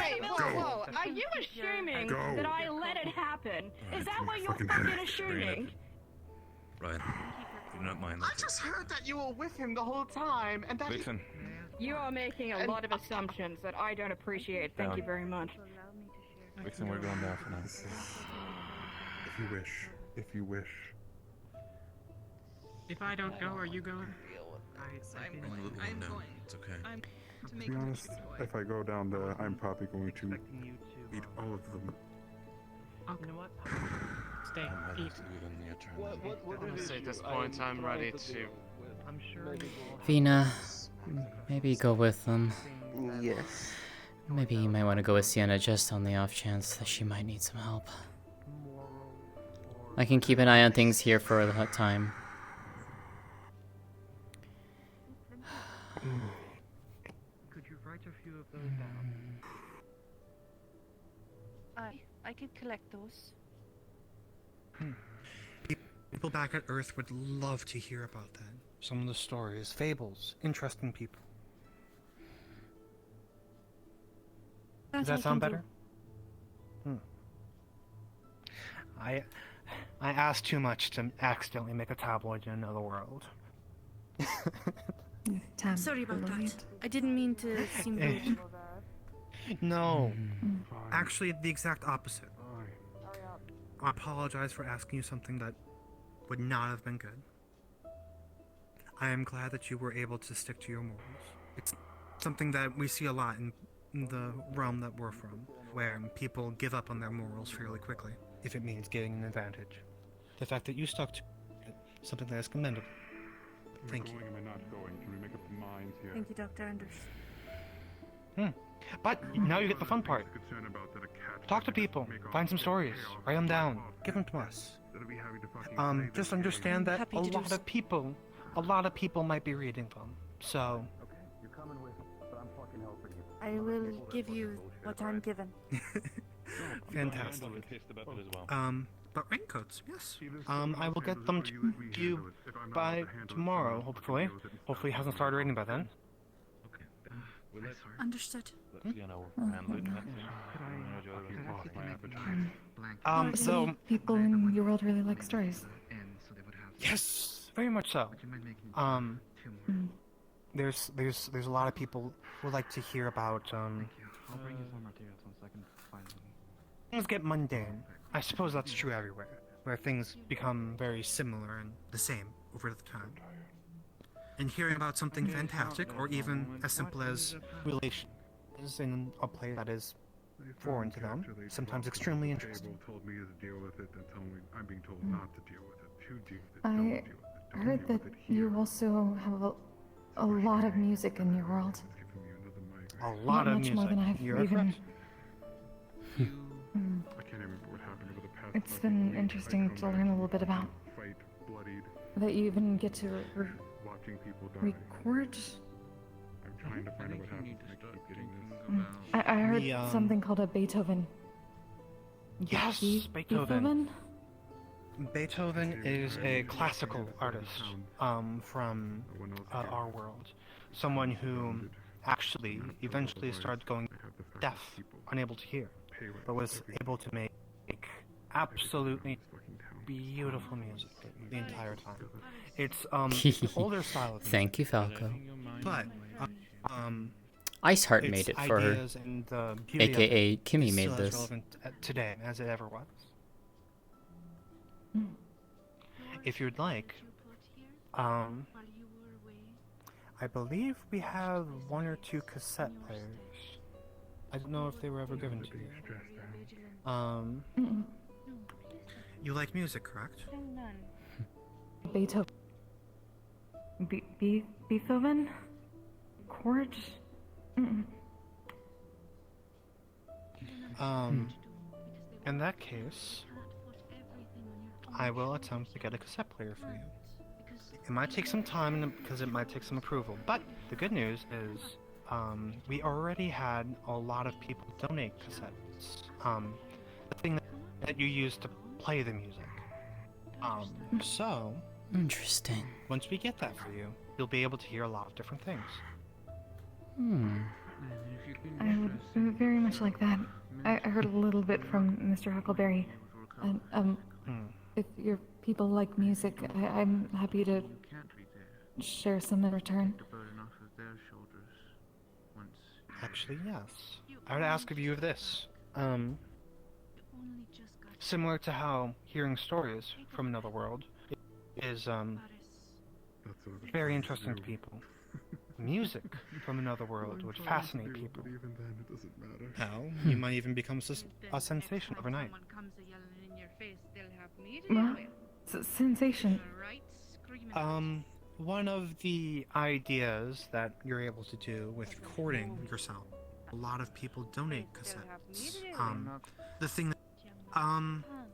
Hey, whoa. Are you assuming Go. that I let it happen? Is that what you're Fucking fucking heck. assuming? Ryan, do not mind I that. just heard that you were with him the whole time, and that Vixen, You are making a lot of assumptions that I don't appreciate. Thank Down. you very much. Vixen, we're going down for now. If you wish. If you wish. If I don't go, are you going? I'm going. It's okay. To be honest, if I go down there, I'm probably going to eat all of them. You know what? Stay. I'm ready Eat. to do it in the eternal. Honestly, at this point, I'm ready to. I'm sure you will. Vina, maybe go with them. Yes. Maybe you might want to go with Sienna just on the off chance that she might need some help. I can keep an eye on things here for a time. Could you write a few of those down? I could collect those. People back at Earth would love to hear about that. Some of the stories, fables, interesting people. Does that sound better? I asked too much to accidentally make a tabloid in another world. Sorry about that. I didn't mean to seem rude. No. Actually, the exact opposite. I apologize for asking you something that would not have been good. I am glad that you were able to stick to your morals. It's something that we see a lot in the realm that we're from, where people give up on their morals fairly quickly, if it means getting an advantage. The fact that you stuck to it, something that is commendable. Thank you. Am I not going? Can we make up the minds here? Thank you, Dr. Anders. But now you get the fun part. Talk to people, find some stories, write them down, give them to us. Just understand that a lot of people might be reading them. So, You're coming with, but I'm fucking helping you. I will give you what I'm given. fantastic. But raincoats, yes. I will get them to you by tomorrow, hopefully. Hopefully it hasn't started raining by then. Understood. So people in your world really like stories. yes, very much so. There's a lot of people who like to hear about I'll bring you some materials once I can find them. things get mundane. I suppose that's true everywhere, where things become very similar and the same over the time. And hearing about something fantastic, or even as simple as relations in a place that is foreign to them, sometimes extremely interesting. Told me to deal with it and tell me I'm being told not to deal with it. To deal with it. I Don't deal with it. Don't heard deal that with it here. you also have a lot of music in your world. A lot Not of much music. more than I've You're even. correct. I can't remember what happened over the past. It's month. been We interesting come to back learn a little bit about fight, bloodied, that you even get to watching people die. record. I'm trying to find out what happened. I keep getting this. I heard The, something called a Beethoven. Yes, Beethoven? Beethoven is a classical artist from our world. Someone who actually eventually started going deaf, unable to hear, but was able to make absolutely beautiful music the entire time. It's an older style of music. Thank you, Falco. But Iceheart its made it for her. ideas and the beauty of AKA it Kimmy is made still as this. relevant today as it ever was. if you'd like, I believe we have 1 or 2 cassette players. I don't know if they were ever given to you. You like music, correct? Beethoven. Beethoven? Chord? In that case, I will attempt to get a cassette player for you. It might take some time because it might take some approval, but the good news is we already had a lot of people donate cassettes. The thing that you use to play the music. So... Interesting. Once we get that for you, you'll be able to hear a lot of different things. I would very much like that. I heard a little bit from Mr. Huckleberry. If your people like music, I'm happy to share some in return. Actually, yes. I would ask of you of this. Similar to how hearing stories from another world is very interesting to people. Music from another world would fascinate people. Even then, it doesn't matter. Hell, you might even become a sensation overnight. Sensation. One of the ideas that you're able to do with recording yourself, a lot of people donate cassettes. The thing that,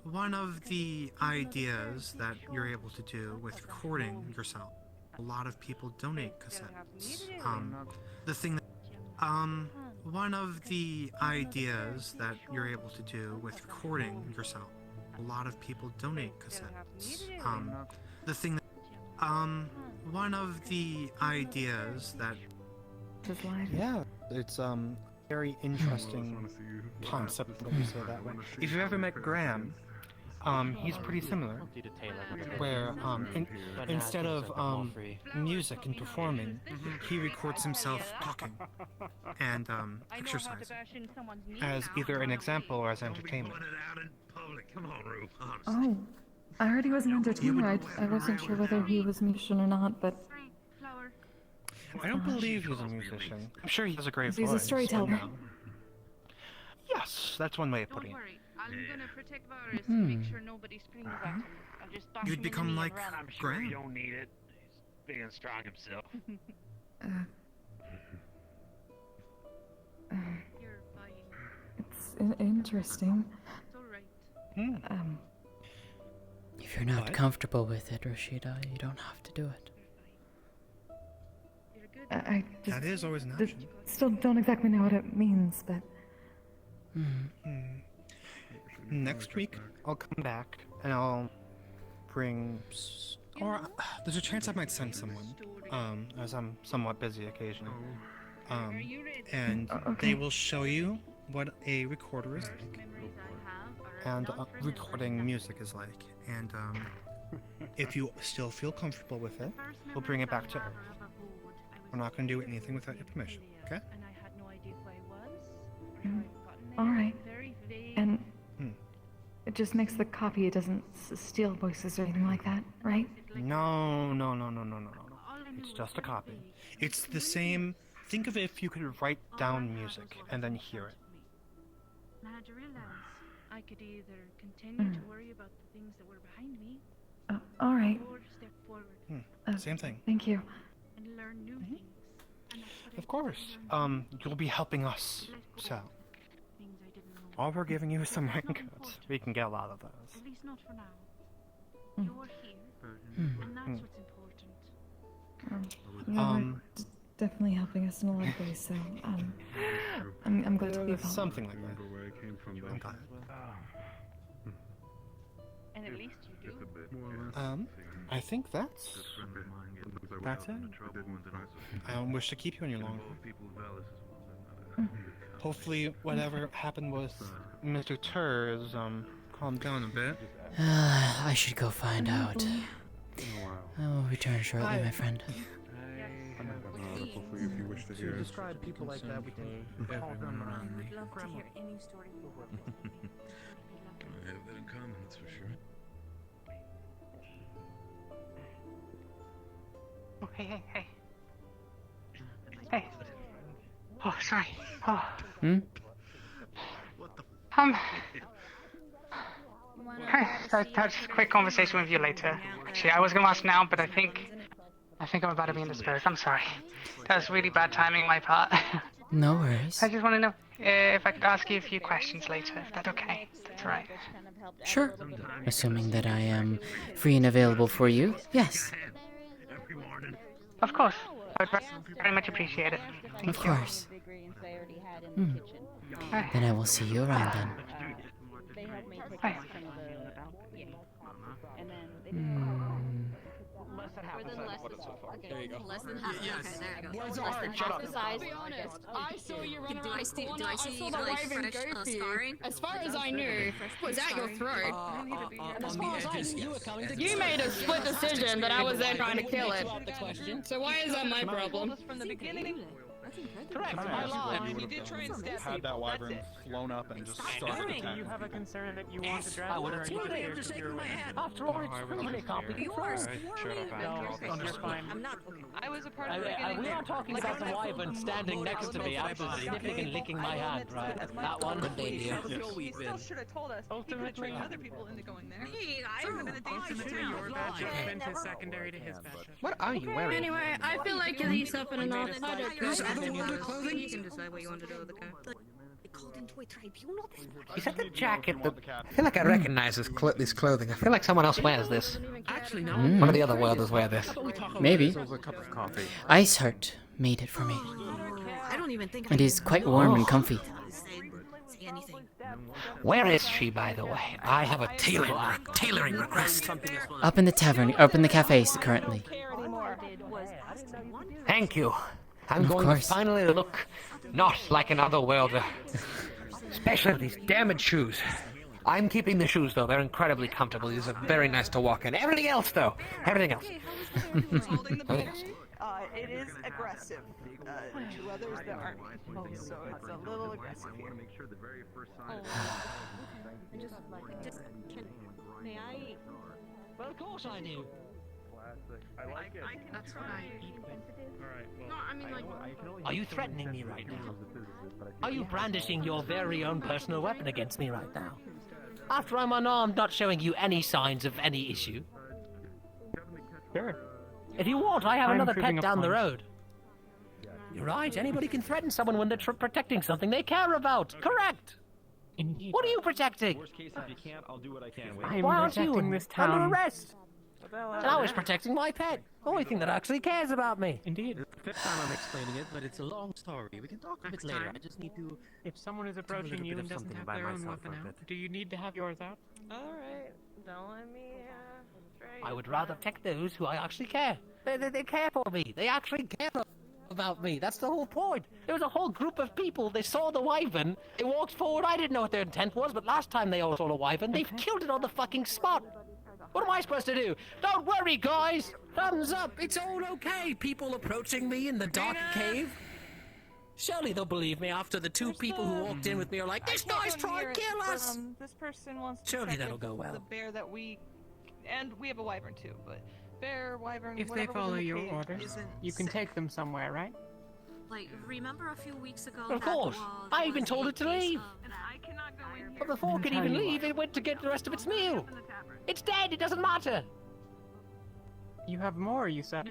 one of the ideas that you're able to do with recording yourself, a lot of people donate cassettes. The thing that, one of the ideas that you're able to do with recording yourself, a lot of people donate cassettes. The thing that, one of the ideas that... Yeah, it's very interesting concept that you say that way. If you've ever met Graham, he's pretty similar, where instead of music and performing, he records himself talking and exercising as either an example or as entertainment. Oh, I heard he was an entertainer. I wasn't sure whether he was a musician or not, but... I don't believe he's a musician. I'm sure he has a great voice. He's a storyteller. Yes, that's one way of putting it. I'm gonna protect Varus and make sure nobody screams at him. I'll just bash You'd him become in the like knee. I'm sure Graham. you don't need it. He's big and strong himself. You're fine. It's interesting. It's alright. If you're not comfortable with it, Rashida, you don't have to do it. I just... That is always an option. Still don't exactly know what it means, but... Next week, I'll come back and I'll bring... Or there's a chance I might send someone, as I'm somewhat busy occasionally. And they will show you what a recorder is like, and recording music is like. And if you still feel comfortable with it, we'll bring it back to Earth. We're not going to do anything without your permission, okay? Alright. And... It just makes the copy, it doesn't steal voices or anything like that, right? No. It's just a copy. It's the same... Think of it if you could write down music and then hear it. I had to realize I could either continue to worry about the things that were behind me, alright. or step forward. Same thing. Thank you. And learn new things. And that's what Of course. You'll be helping us, so... things I didn't know. All we're giving you is some raincoats. We can get a lot of those. At least not for now. You're here, and that's what's important. Definitely helping us in a lot of ways, so I'm glad to be of help. Something like that. I'm glad. And at least you do. I think that's it. I don't wish to keep you any longer. Hopefully, whatever happened with Mr. Tur is calmed down a bit. I should go find out. I will return shortly, my friend. Hopefully, if you wish to hear. Describe people like that, we can call them around me. I'd love to hear any story you work with. I have that in common, that's for sure. Hey. Hey. Oh, sorry. Oh. Hmm? That's a quick conversation with you later. Actually, I was gonna ask now, but I think I'm about to be indisposed. I'm sorry. That was really bad timing on my part. No worries. I just want to know if I could ask you a few questions later, if that's okay. That's all right. Sure. Assuming that I am free and available for you, yes. Of course. I would very much appreciate it. Thank Of you. course. Then I will see you around then. There you go. Less than half. Yes. Okay, there you go. Words Less are than shut half up. the size. To be honest, I saw you running Do around I the see? corner. Do I I see saw the like wyvern fresh go for you. scarring? As far as I knew, was at your throat. And as far as I knew, you were coming to You kill made it. a split decision that I was then trying to kill it. So why is that my problem? From the beginning. Correct. My line. You did try and stab Had that people. wyvern flown up and just started Do attacking. you have a concern that you want to I draft? would or have are you told just him here to 'cause shake you're my away? hand. After all, it's proven it can't be You are confirmed. No, you're fine. I'm not. Okay. I was a part of the beginning. We are talking about the wyvern standing next to me. I was significantly licking my hand, right? That one. Good idea. He still should have told us. Ultimately, Other people into going there. Hey, ultimately your bad judgment is secondary to his bad judgment. What are you wearing? Anyway, I feel like you're yourself enough. I don't clothing? You can decide what you want to do with the car. Is that the jacket that... I feel like I recognize this clothing. I feel like someone else wears this. Actually, no. Mm. One of the other worlders wear this. Maybe. It was a cup of coffee. Iceheart made it for me. I don't even think It is quite warm and comfy. say anything. Where is she, by the way? I have a tailoring request. Up in the tavern, up in the cafe currently. Thank you. I'm Of going course. to finally look not like another worlder. Especially these damaged shoes. I'm keeping the shoes, though. They're incredibly comfortable. These are very nice to walk in. Everything else, though. Everything else. Everything else. It is aggressive to others that aren't me, so it's a little aggressive here. May I? Well, of course I do. I like it. That's what I eat with. Alright, well. No, I mean like. Are you threatening me right now? Are you brandishing your very own personal weapon against me right now? After I'm unarmed, not showing you any signs of any issue. Sure. If you want, I have I'm another proving pet a down the point. road. You're right, anybody can threaten someone when they're protecting something they care about. Correct! Indeed. What are you protecting? Worst case, if you can't, I'll do what I can. I'm Why aren't you protecting this town. under arrest? And I was protecting my pet. Only thing that actually cares about me. Indeed. Fifth time I'm explaining it, but it's a long story. We can talk a bit later. I just need to. If someone is do a approaching little you bit and of doesn't something have by their own myself weapon for a out, bit. do you need to have yours out? Alright, don't let me I would rather protect those who I actually care. They care for me. They actually care about me. That's the whole point. There was a whole group of people. They saw the wyvern. They walked forward. I didn't know what their intent was, but last time they all saw the wyvern, they've killed it on the fucking spot. What am I supposed to do? Don't worry, guys. Thumbs up. It's all okay. People approaching me in the dark cave. Surely they'll believe me after the two people who walked in with me are like, this guy's trying to kill us. This person wants to Surely check that'll if go well. the bear that we, and we have a wyvern too, but bear, wyvern, If they whatever was follow in the your cave orders, isn't you can sick. take them somewhere, right? Like, remember a few weeks ago? Of course. I even told it to leave. But before it could Tell even you leave, it went to get the rest of its meal. It's dead. It doesn't matter. You have more, you said.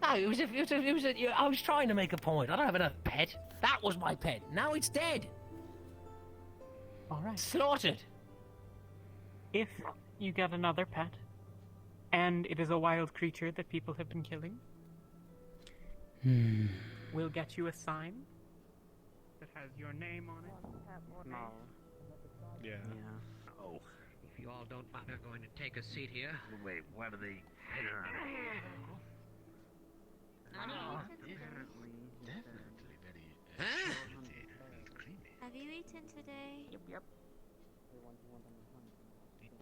No, I was trying to make a point. I don't have another pet. That was my pet. Now it's dead. All right. Slaughtered. If you get another pet, and it is a wild creature that people have been killing, we'll get you a sign that has your name on it. No. Yeah. Oh, if you all don't mind, I'm going to take a seat here. Wait, what are they? Have you eaten today? Yep.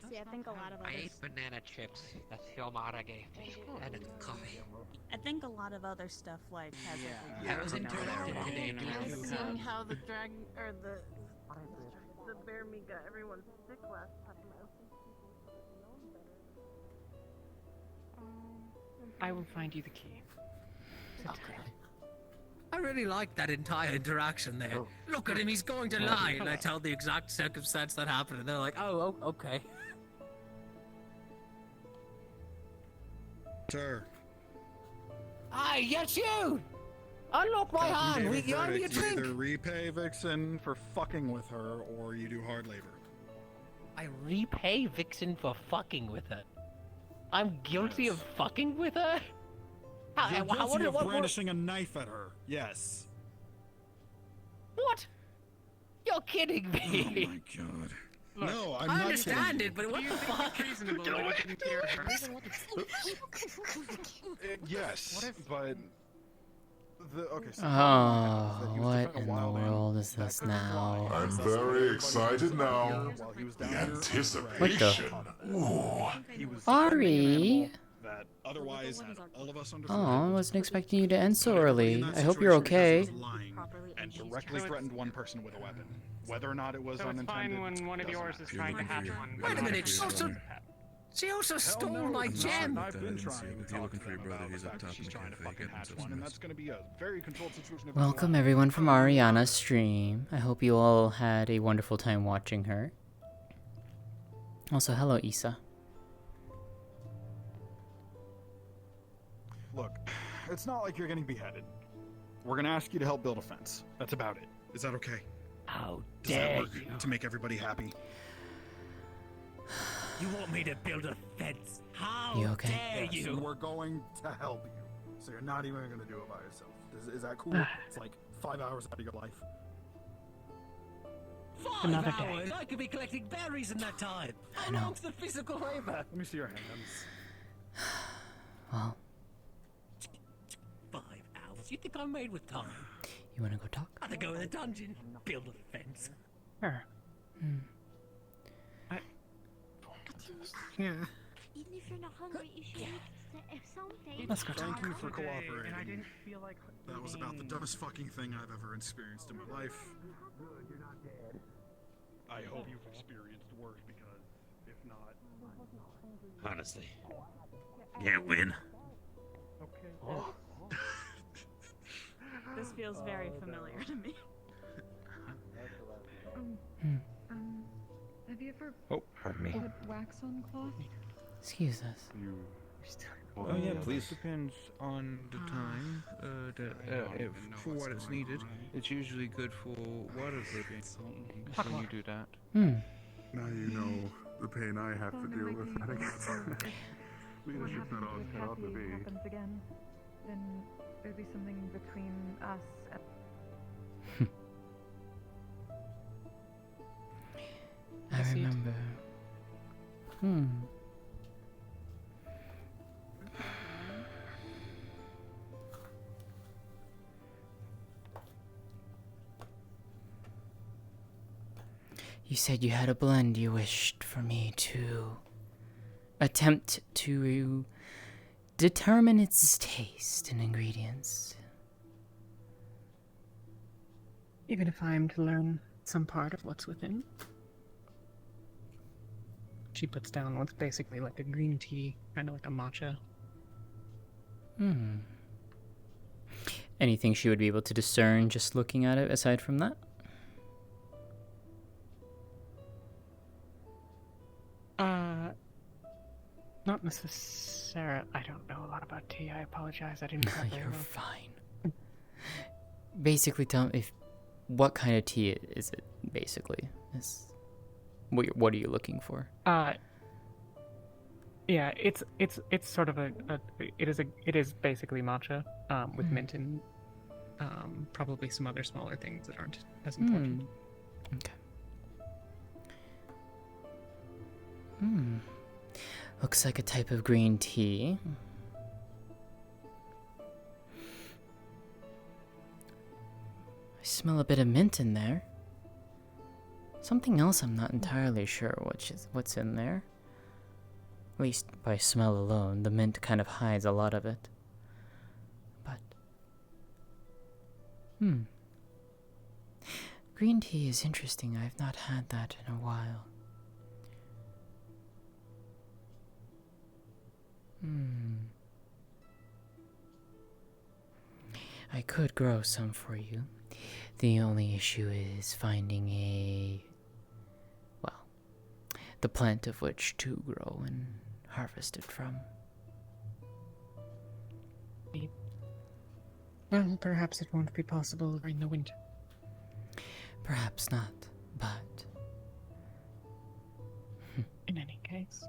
See, I think a lot of I others. ate banana chips that Filmara gave me, and coffee. I think a lot of other stuff like has. I was interrupted today due to Seeing how the dragon or the bear meat got everyone sick last time. I will find you the key. Okay. I really like that entire interaction there. Look at him, he's going to lie. And I tell the exact circumstance that happened, and they're like, oh, okay. Sir. Hi, yes, you! Unlock my hand! You owe me a drink! Either repay Vixen for fucking with her, or you do hard labor. I repay Vixen for fucking with her. I'm guilty of fucking with her? You're guilty of brandishing a knife at her. Yes. What? You're kidding me. Oh my god. Look, no, I'm I not understand kidding. it, but what the fuck? Reasonable that I didn't hear her. Yes, but okay. So Oh, what in the world is this now? I'm very excited now. The anticipation. Ooh. Ari! That otherwise had all of us under Oh, I wasn't expecting you to end so early. I hope you're okay. And directly threatened one person with a weapon. Whether or not it was So it's unintended. fine when one of yours is trying to hatch one. Wait a minute, she also stole my gem! I've been trying to talk to them about the fact that she's trying to fucking hatch one, and that's going to be a very controlled situation. Welcome everyone from Ariana's stream. I hope you all had a wonderful time watching her. Also, hello Issa. Look, it's not like you're getting beheaded. We're going to ask you to help build a fence. That's about it. Is that okay? How Does that dare work you? to make everybody happy? You want me to build a fence? How You okay? dare Yes, you? and we're going to help you. So you're not even going to do it by yourself. Is that cool? It's like 5 hours out of your life. 5 Another day. hours? I could be collecting berries in that time. How know. long's the physical labor? Let me see your hands. Well, 5 hours? You think I'm made with time? you wanna go talk? I'd go in the dungeon, build a fence. Sure. Yeah. Even if you're not hungry, you should eat something. Let's go Thank talk. you for cooperating. And I didn't feel like That was about the dumbest fucking thing I've ever experienced in my life. I hope you've experienced worse because if not, Honestly, can't win. okay. This feels very familiar to me. Have you ever Oh, pardon me. put wax on cloth? Excuse us. Oh yeah, please. Depends on the time. For what it's needed, it's usually good for waterproofing when you do that. Now you know the pain I have to deal with. Leadership's not all it's cut out to be. Happens again, then there'd be something between us and... I remember. You said you had a blend you wished for me to attempt to determine its taste and ingredients. Even if I am to learn some part of what's within. She puts down what's basically like a green tea, kind of like a matcha. Anything she would be able to discern just looking at it aside from that? Not necessarily. I don't know a lot about tea. I apologize. I didn't prep very You're well. fine. Basically, tell me if what kind of tea is it? Basically, what are you looking for? Yeah, it's sort of it is basically matcha, with mint and probably some other smaller things that aren't as important. Okay. Looks like a type of green tea. I smell a bit of mint in there. Something else I'm not entirely sure what's in there. At least by smell alone, the mint kind of hides a lot of it. But green tea is interesting. I've not had that in a while. could grow some for you. The only issue is finding the plant of which to grow and harvest it from. Well, perhaps it won't be possible during the winter. Perhaps not, but... In any case...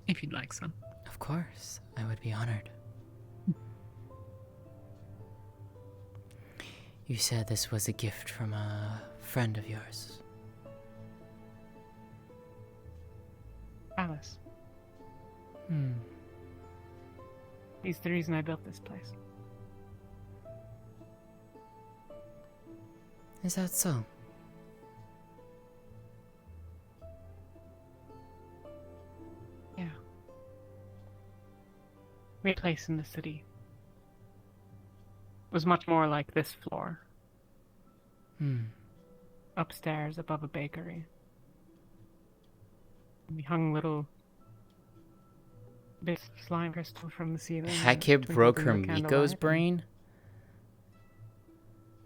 If you'd like some. Of course, I would be honored. You said this was a gift from a friend of yours. Alice. Hmm. He's the reason I built this place. Is that so? Yeah. My place in the city was much more like this floor. Upstairs above a bakery. We hung little bits of slime crystal from the ceiling. Hackib broke her Miko's brain?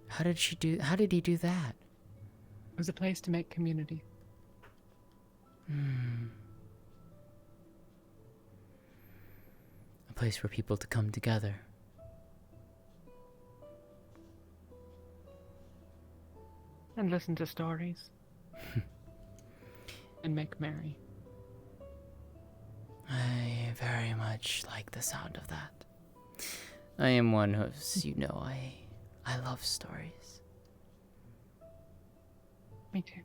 How did he do that? It was a place to make community. A place for people to come together. And listen to stories. And make merry. I very much like the sound of that. I am one who, I love stories. Me too.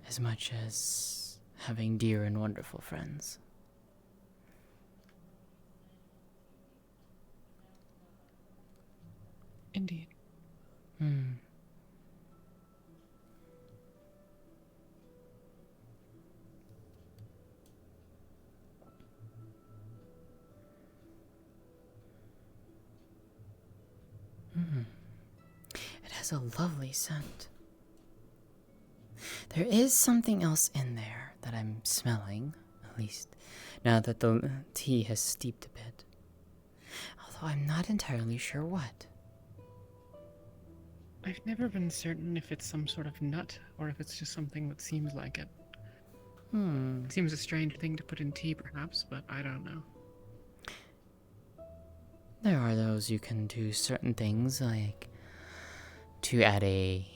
As much as having dear and wonderful friends. Indeed. It has a lovely scent. There is something else in there that I'm smelling, at least now that the tea has steeped a bit. Although I'm not entirely sure what. I've never been certain if it's some sort of nut or if it's just something that seems like it. Seems a strange thing to put in tea, perhaps, but I don't know. There are those who can do certain things, like to add a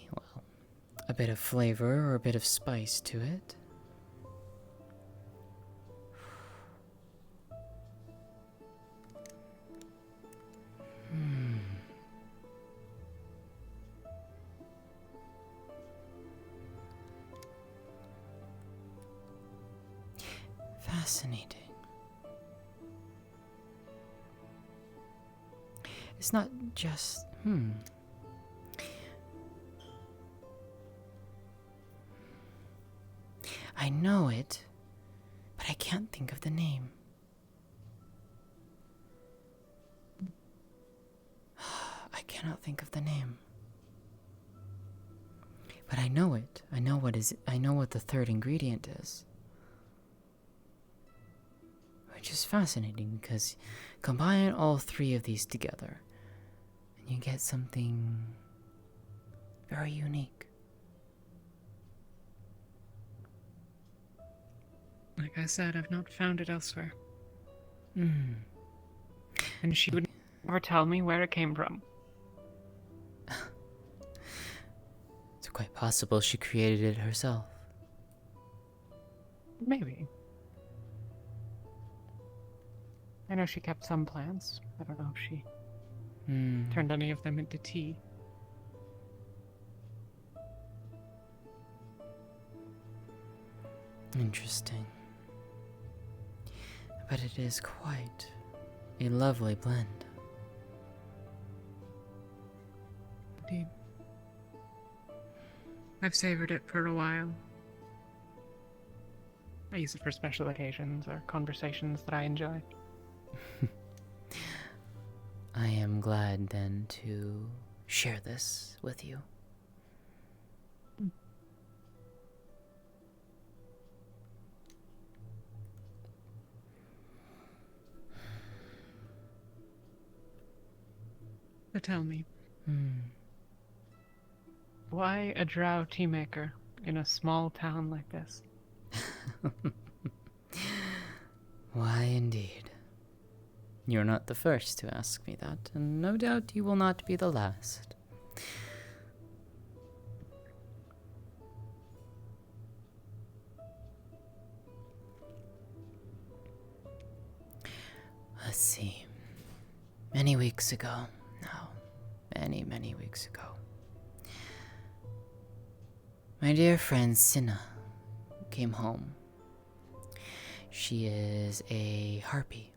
bit of flavor or a bit of spice to it. Fascinating. It's not just... I know it, but I can't think of the name. I cannot think of the name. But I know it. I know what the third ingredient is. Which is fascinating because combine all three of these together and you get something very unique. Like I said, I've not found it elsewhere. And she would never tell me where it came from. It's quite possible she created it herself. Maybe. I know she kept some plants. I don't know if she turned any of them into tea. Interesting. But it is quite a lovely blend. Indeed. I've savored it for a while. I use it for special occasions or conversations that I enjoy. I am glad then to share this with you. So tell me, why a drow tea maker in a small town like this? Why indeed. You're not the first to ask me that, and no doubt you will not be the last. Let's see. Many weeks ago, many weeks ago, my dear friend Cinna came home. She is a harpy.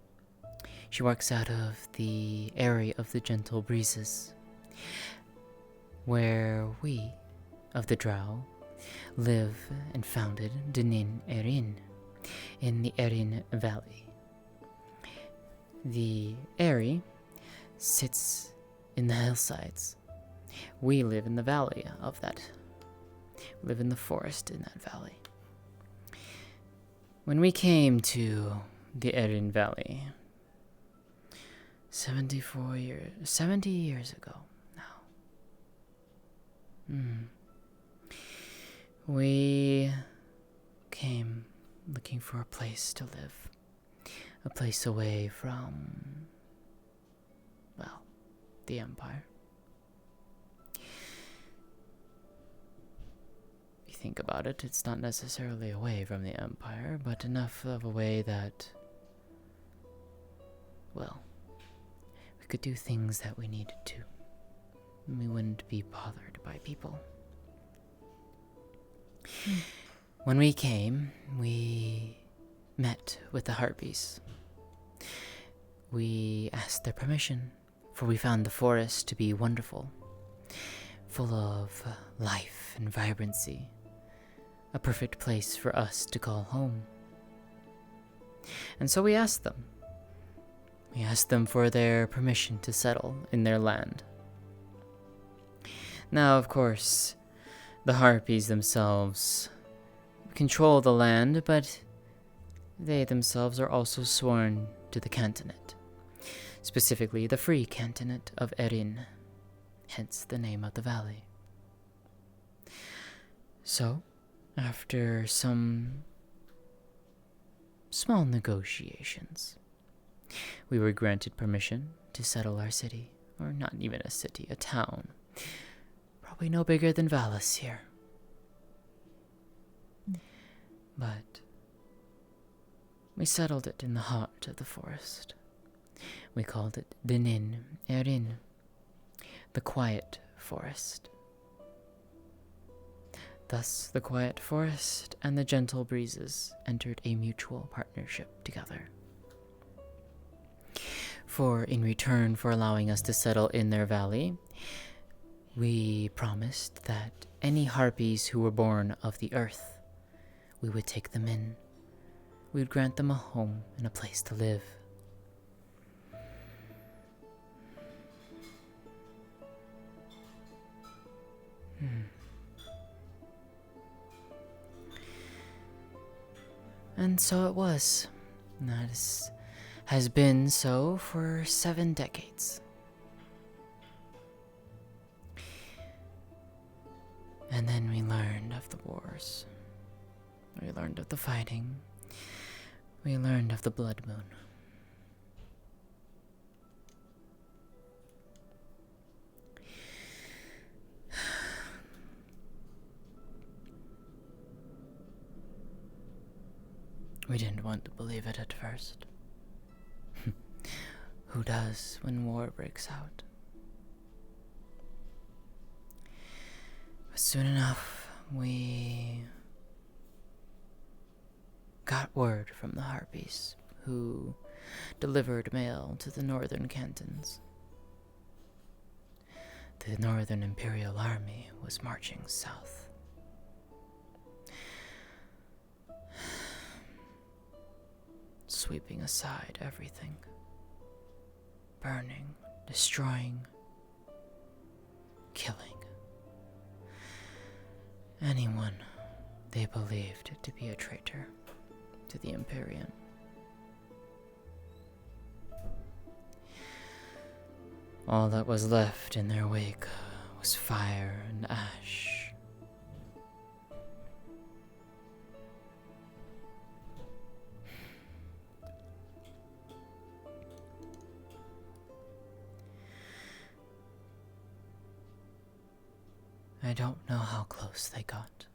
She works out of the area of the gentle breezes, where we, of the drow, live and founded Dinin Erin, in the Erin Valley. The Eri sits in the hillsides. We live in the valley of that. We live in the forest in that valley. When we came to the Erin Valley, 70 years ago now, we came looking for a place to live. A place away from, well, the Empire. If you think about it, it's not necessarily away from the Empire, but enough of a way that, well, we could do things that we needed to. And we wouldn't be bothered by people. When we came, we met with the Harpies. We asked their permission, for we found the forest to be wonderful, full of life and vibrancy, a perfect place for us to call home. And so we asked them. We asked them for their permission to settle in their land. Now, of course, the Harpies themselves control the land, but they themselves are also sworn to the cantonate, specifically the free cantonate of Erin, hence the name of the valley. So, after some small negotiations, we were granted permission to settle our city, or not even a city, a town, probably no bigger than Valis here. But we settled it in the heart of the forest. We called it Dinin Erin, the quiet forest. Thus, the quiet forest and the gentle breezes entered a mutual partnership together. For in return for allowing us to settle in their valley, we promised that any harpies who were born of the earth, we would take them in. We would grant them a home and a place to live. And so it was. That has been so for 7 decades. And then we learned of the wars. We learned of the fighting. We learned of the blood moon. We didn't want to believe it at first. Who does when war breaks out? But soon enough, we got word from the Harpies, who delivered mail to the northern cantons. The Northern Imperial Army was marching south. Sweeping aside everything. Burning, destroying, killing. Anyone they believed to be a traitor to the Imperium. All that was left in their wake was fire and ash. I don't know how close they got.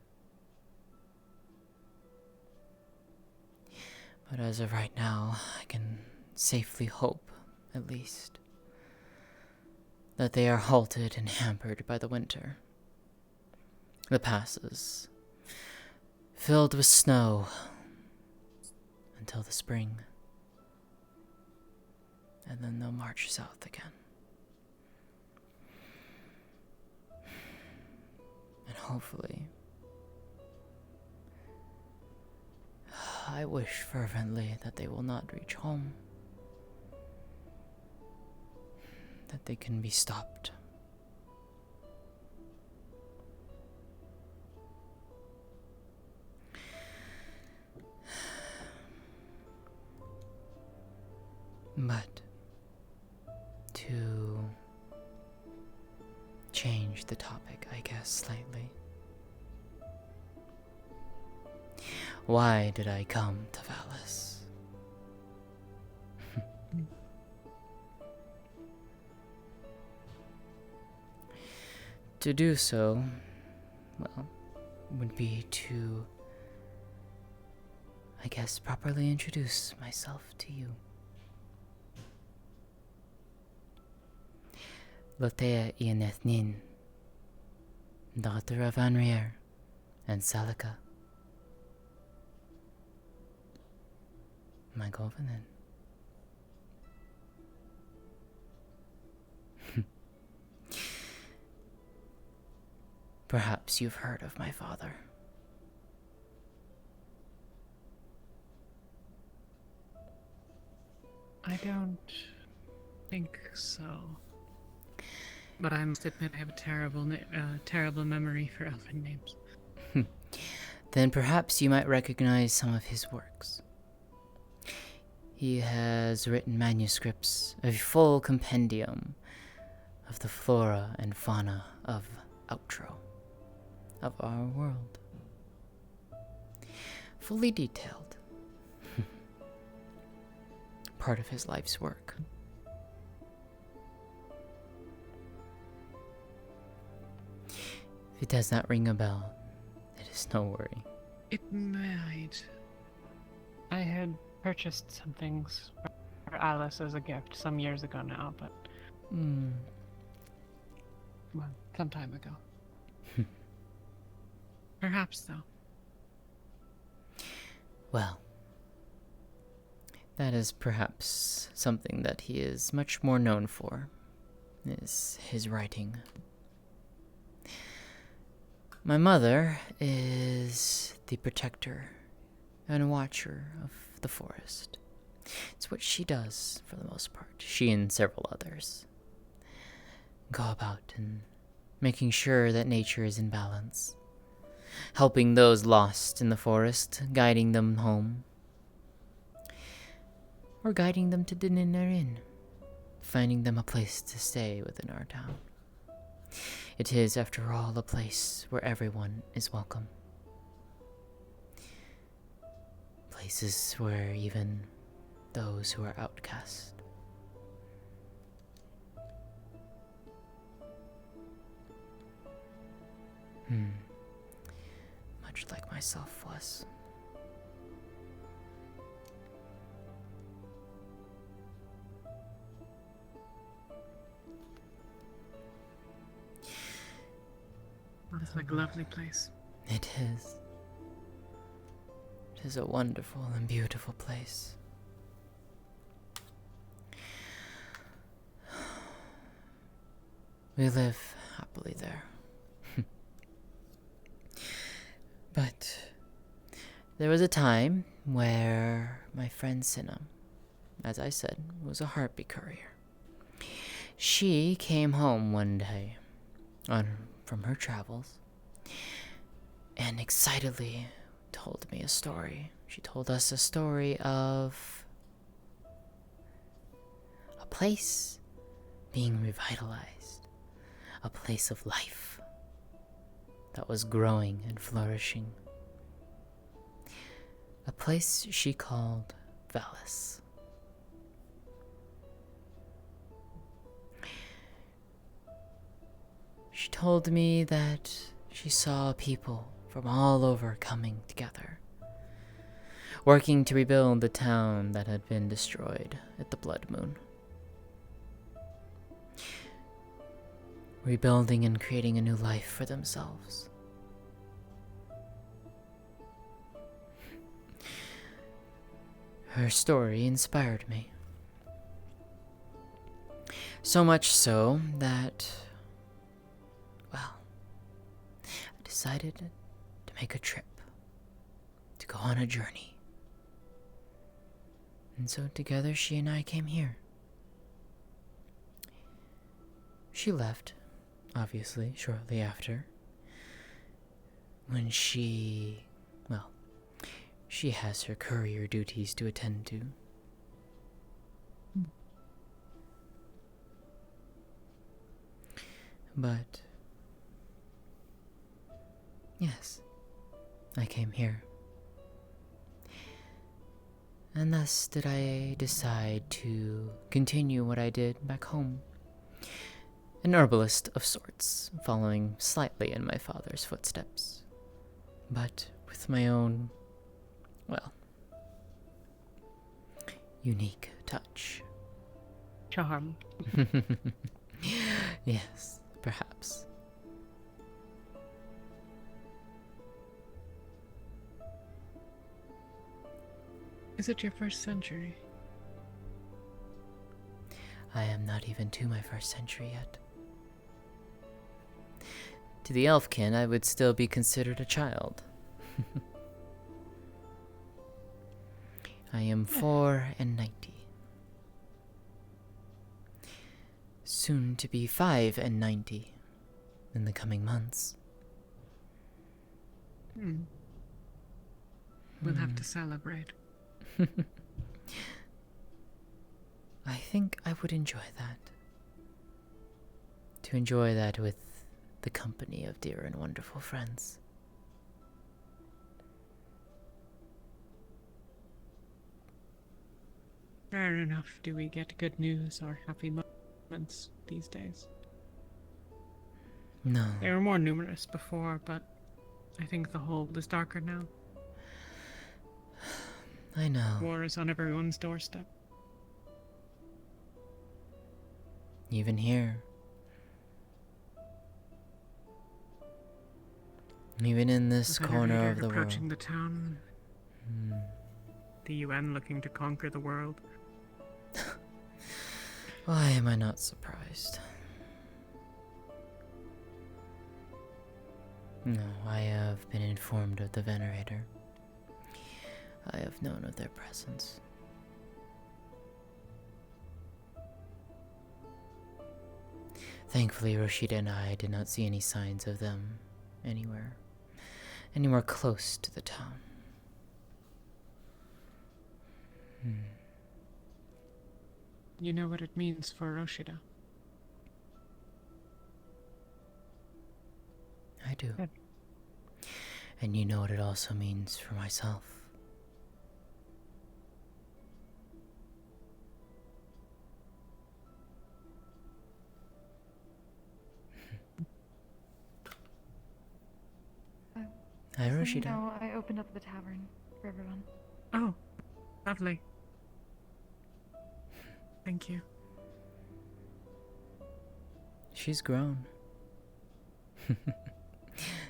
But as of right now, I can safely hope, at least, that they are halted and hampered by the winter. The passes, filled with snow, until the spring. And then they'll march south again. And hopefully, I wish fervently that they will not reach home. That they can be stopped. But to change the topic, I guess, slightly. Why did I come to Valis? To do so, well, would be to, I guess, properly introduce myself to you. Lótëa Ianethnin, daughter of Anrier and Salika. My Governor. Perhaps you've heard of my father. I don't think so. But I must admit I have a terrible memory for elfin names. Then perhaps you might recognize some of his works. He has written manuscripts, a full compendium of the flora and fauna of Outro, of our world. Fully detailed. Part of his life's work. If it does not ring a bell, it is no worry. It might. I had purchased some things for Alice as a gift some years ago now, but... Well, some time ago. Perhaps, though. Well, that is perhaps something that he is much more known for, is his writing. My mother is the protector and watcher of the forest. It's what she does for the most part. She and several others go about and making sure that nature is in balance, helping those lost in the forest, guiding them home, or guiding them to dinner inn, finding them a place to stay within our town. It is, after all, a place where everyone is welcome. Places where even those who are outcast. Much like myself was. It's like a lovely place. It is. It is a wonderful and beautiful place. We live happily there. But there was a time where my friend Cinna, as I said, was a heartbeat courier. She came home one day from her travels and excitedly told me a story. She told us a story of a place being revitalized, a place of life that was growing and flourishing. A place she called Valis. She told me that she saw people from all over coming together, working to rebuild the town that had been destroyed at the Blood Moon. Rebuilding and creating a new life for themselves. Her story inspired me. So much so that, well, I decided to make a trip, to go on a journey. And so together she and I came here. She left, obviously, shortly after. When she has her courier duties to attend to. But, yes, I came here. And thus did I decide to continue what I did back home. An herbalist of sorts, following slightly in my father's footsteps. But with my own, well, unique touch. Charm. Yes, perhaps. Is it your first century? I am not even to my first century yet. To the elfkin, I would still be considered a child. I am 4 and 90. Soon to be 5 and 90 in the coming months. We'll have to celebrate. I think I would enjoy that. To enjoy that with the company of dear and wonderful friends. Rare enough do we get good news or happy moments these days. No. They were more numerous before, but I think the hold is darker now. I know. War is on everyone's doorstep. Even here. Even in this corner of the world. Approaching the town. The UN looking to conquer the world. Why am I not surprised? No, I have been informed of the Venerator. I have known of their presence. Thankfully, Rashida and I did not see any signs of them anywhere close to the town. You know what it means for Rashida? I do. Good. And you know what it also means for myself. Hi, Rashida. No, I opened up the tavern for everyone. Oh, lovely. Thank you. She's grown.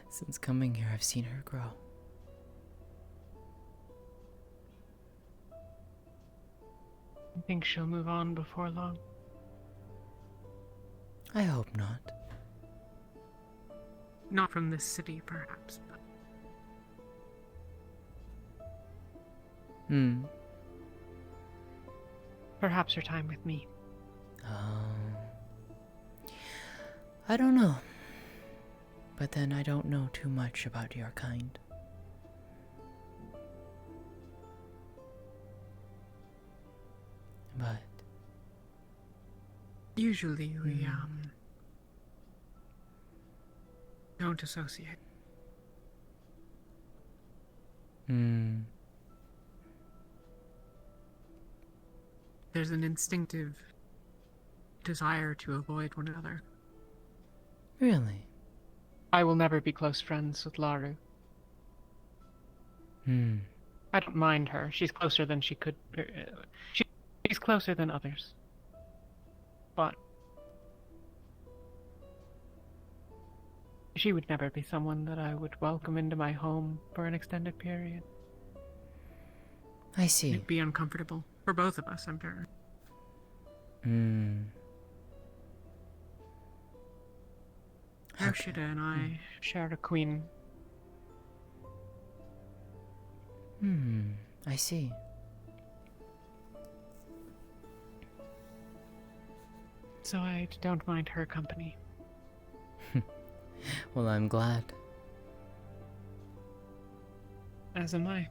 Since coming here, I've seen her grow. I think she'll move on before long. I hope not. Not from this city, perhaps, but... Perhaps her time with me. I don't know. But then I don't know too much about your kind. But Usually we, don't associate. There's an instinctive desire to avoid one another. Really? I will never be close friends with Laru. I don't mind her. She's closer than she could. She's closer than others. But she would never be someone that I would welcome into my home for an extended period. I see. It'd be uncomfortable for both of us, I'm sure. Yoshida and I share a queen. I see. So I don't mind her company. Well, I'm glad. As am I.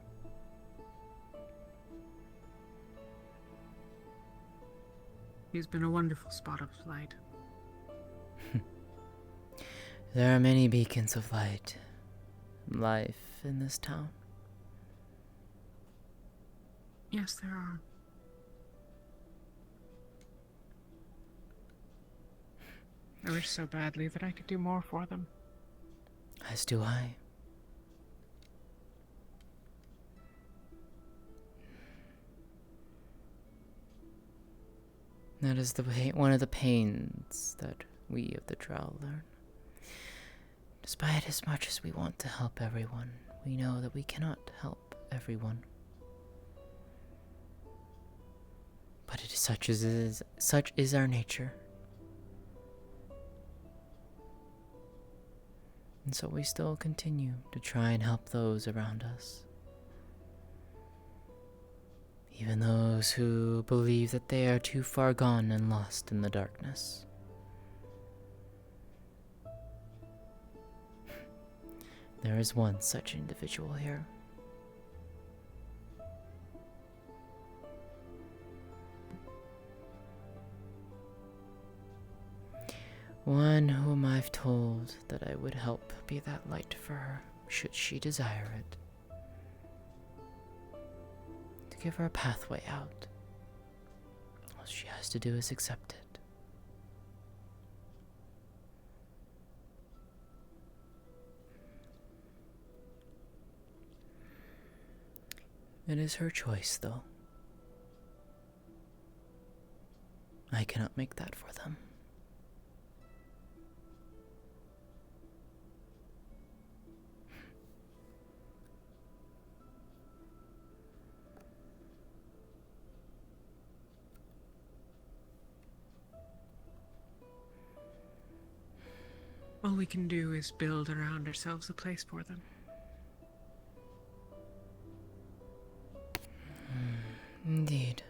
He's been a wonderful spot of light. There are many beacons of light, life in this town. Yes, there are. I wish so badly that I could do more for them. As do I. That is one of the pains that we of the Drow learn. Despite as much as we want to help everyone, we know that we cannot help everyone. But it is such is our nature. And so we still continue to try and help those around us. Even those who believe that they are too far gone and lost in the darkness. There is one such individual here. One whom I've told that I would help be that light for her, should she desire it. To give her a pathway out. All she has to do is accept it. It is her choice, though. I cannot make that for them. All we can do is build around ourselves a place for them. Indeed.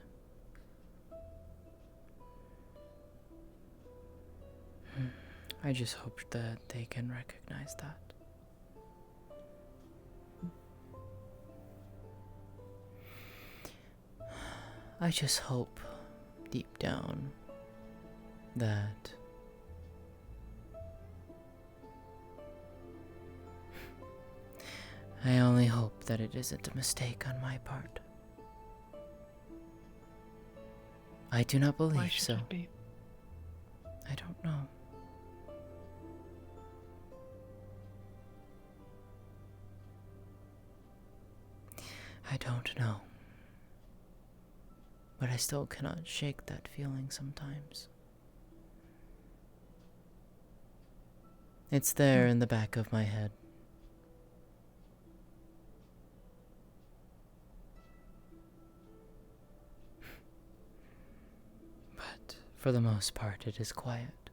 I just hope that they can recognize that. I just hope, deep down, that I only hope that it isn't a mistake on my part. I do not believe Why should so. it be? I don't know. I don't know. But I still cannot shake that feeling sometimes. It's there in the back of my head. But for the most part, it is quiet.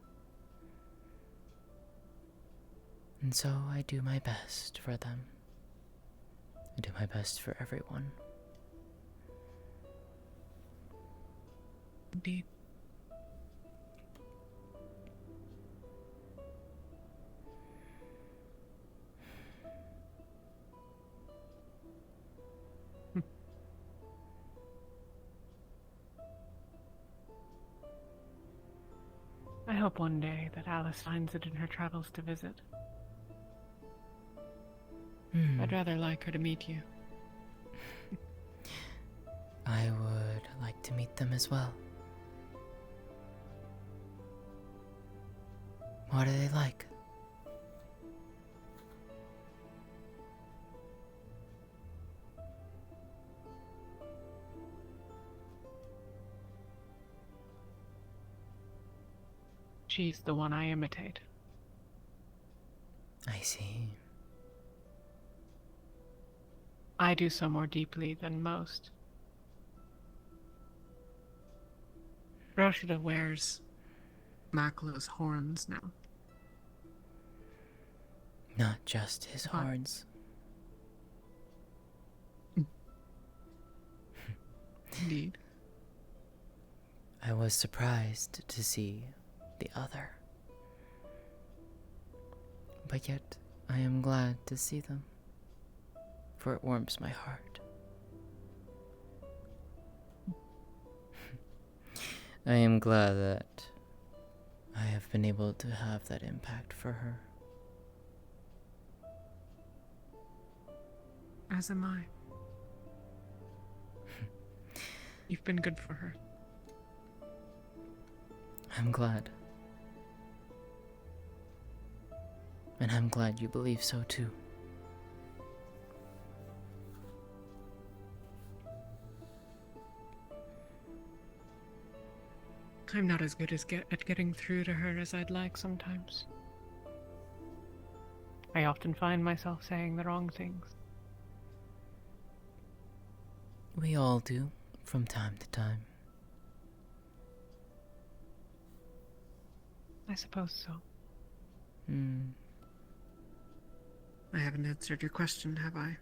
And so I do my best for them. I do my best for everyone. Indeed. hope one day that Alice finds it in her travels to visit. I'd rather like her to meet you. I would like to meet them as well. What are they like? She's the one I imitate. I see. I do so more deeply than most. Roshida wears Makla's horns now. Not just his horns. Indeed. I was surprised to see the other. But yet, I am glad to see them, for it warms my heart. I am glad that I have been able to have that impact for her. As am I. You've been good for her. I'm glad. And I'm glad you believe so too. I'm not as good at getting through to her as I'd like sometimes. I often find myself saying the wrong things. We all do, from time to time. I suppose so. I haven't answered your question, have I?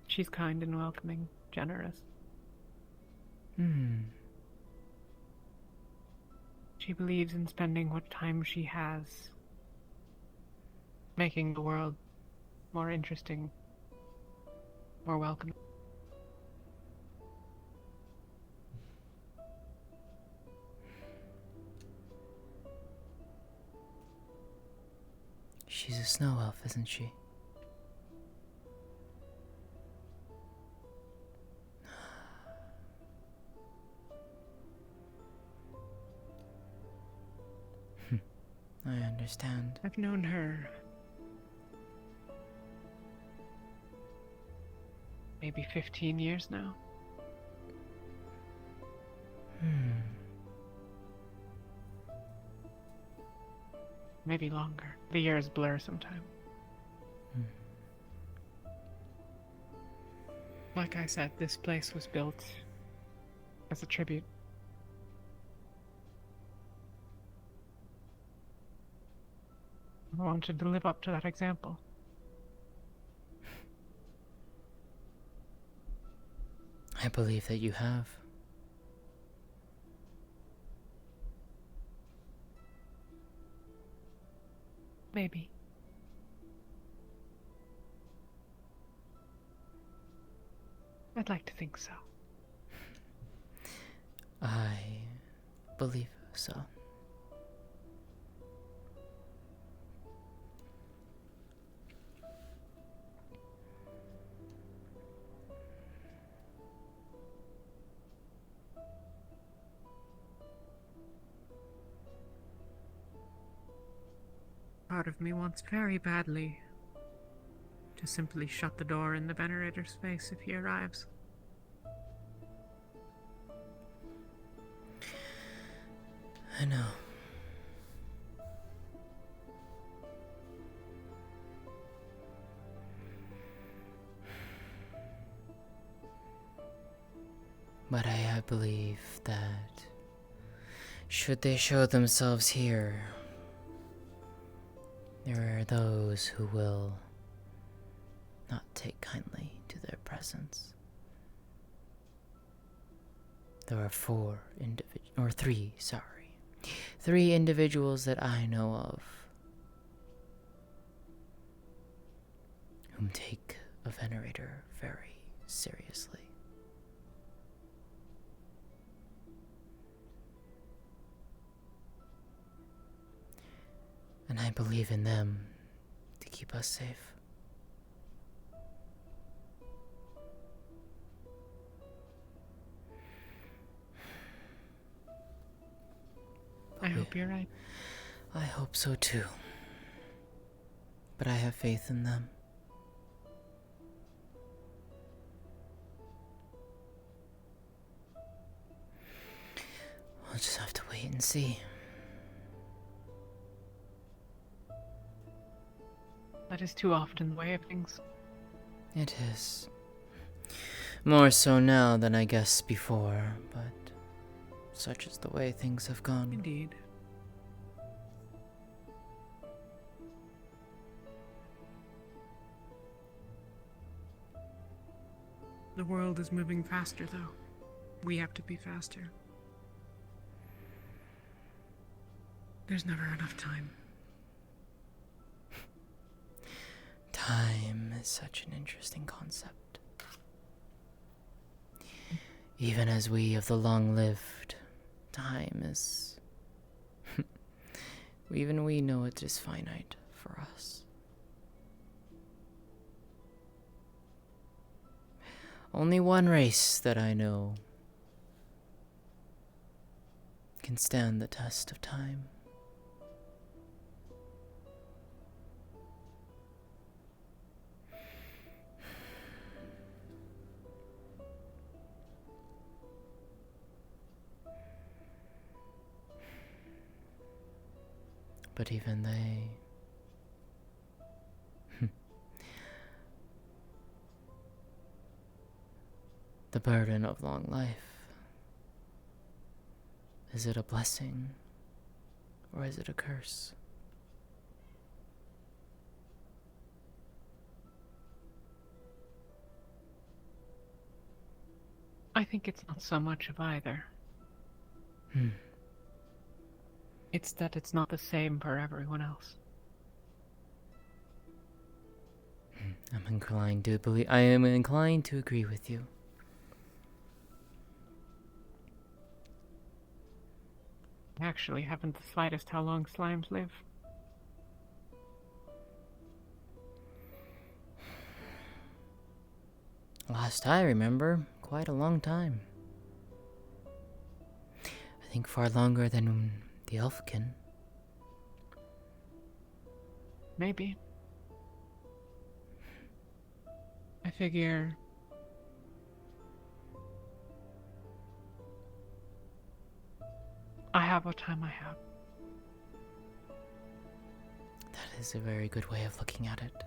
She's kind and welcoming, generous. She believes in spending what time she has making the world more interesting, more welcoming. She's a snow elf, isn't she? I understand. I've known her maybe 15 years now. Maybe longer. The years blur sometime. Like I said, this place was built as a tribute. I wanted to live up to that example. I believe that you have. Maybe. I'd like to think so. I believe so. Part of me wants very badly to simply shut the door in the venerator's face if he arrives. I know. But I believe that should they show themselves here, there are those who will not take kindly to their presence. There are three individuals that I know of whom take a venerator very seriously. And I believe in them to keep us safe. I hope you're right. I hope so too. But I have faith in them. We'll just have to wait and see. That is too often the way of things. It is. More so now than I guess before, but such is the way things have gone. Indeed. The world is moving faster, though. We have to be faster. There's never enough time. Time is such an interesting concept. Even as we of the long-lived, time is... even we know it is finite for us. Only one race that I know can stand the test of time. But even they... the burden of long life. Is it a blessing? Or is it a curse? I think it's not so much of either. It's that it's not the same for everyone else. I am inclined to agree with you. I actually haven't the slightest how long slimes live. Last I remember, quite a long time. I think far longer than the elfkin. Maybe. I figure... I have what time I have. That is a very good way of looking at it.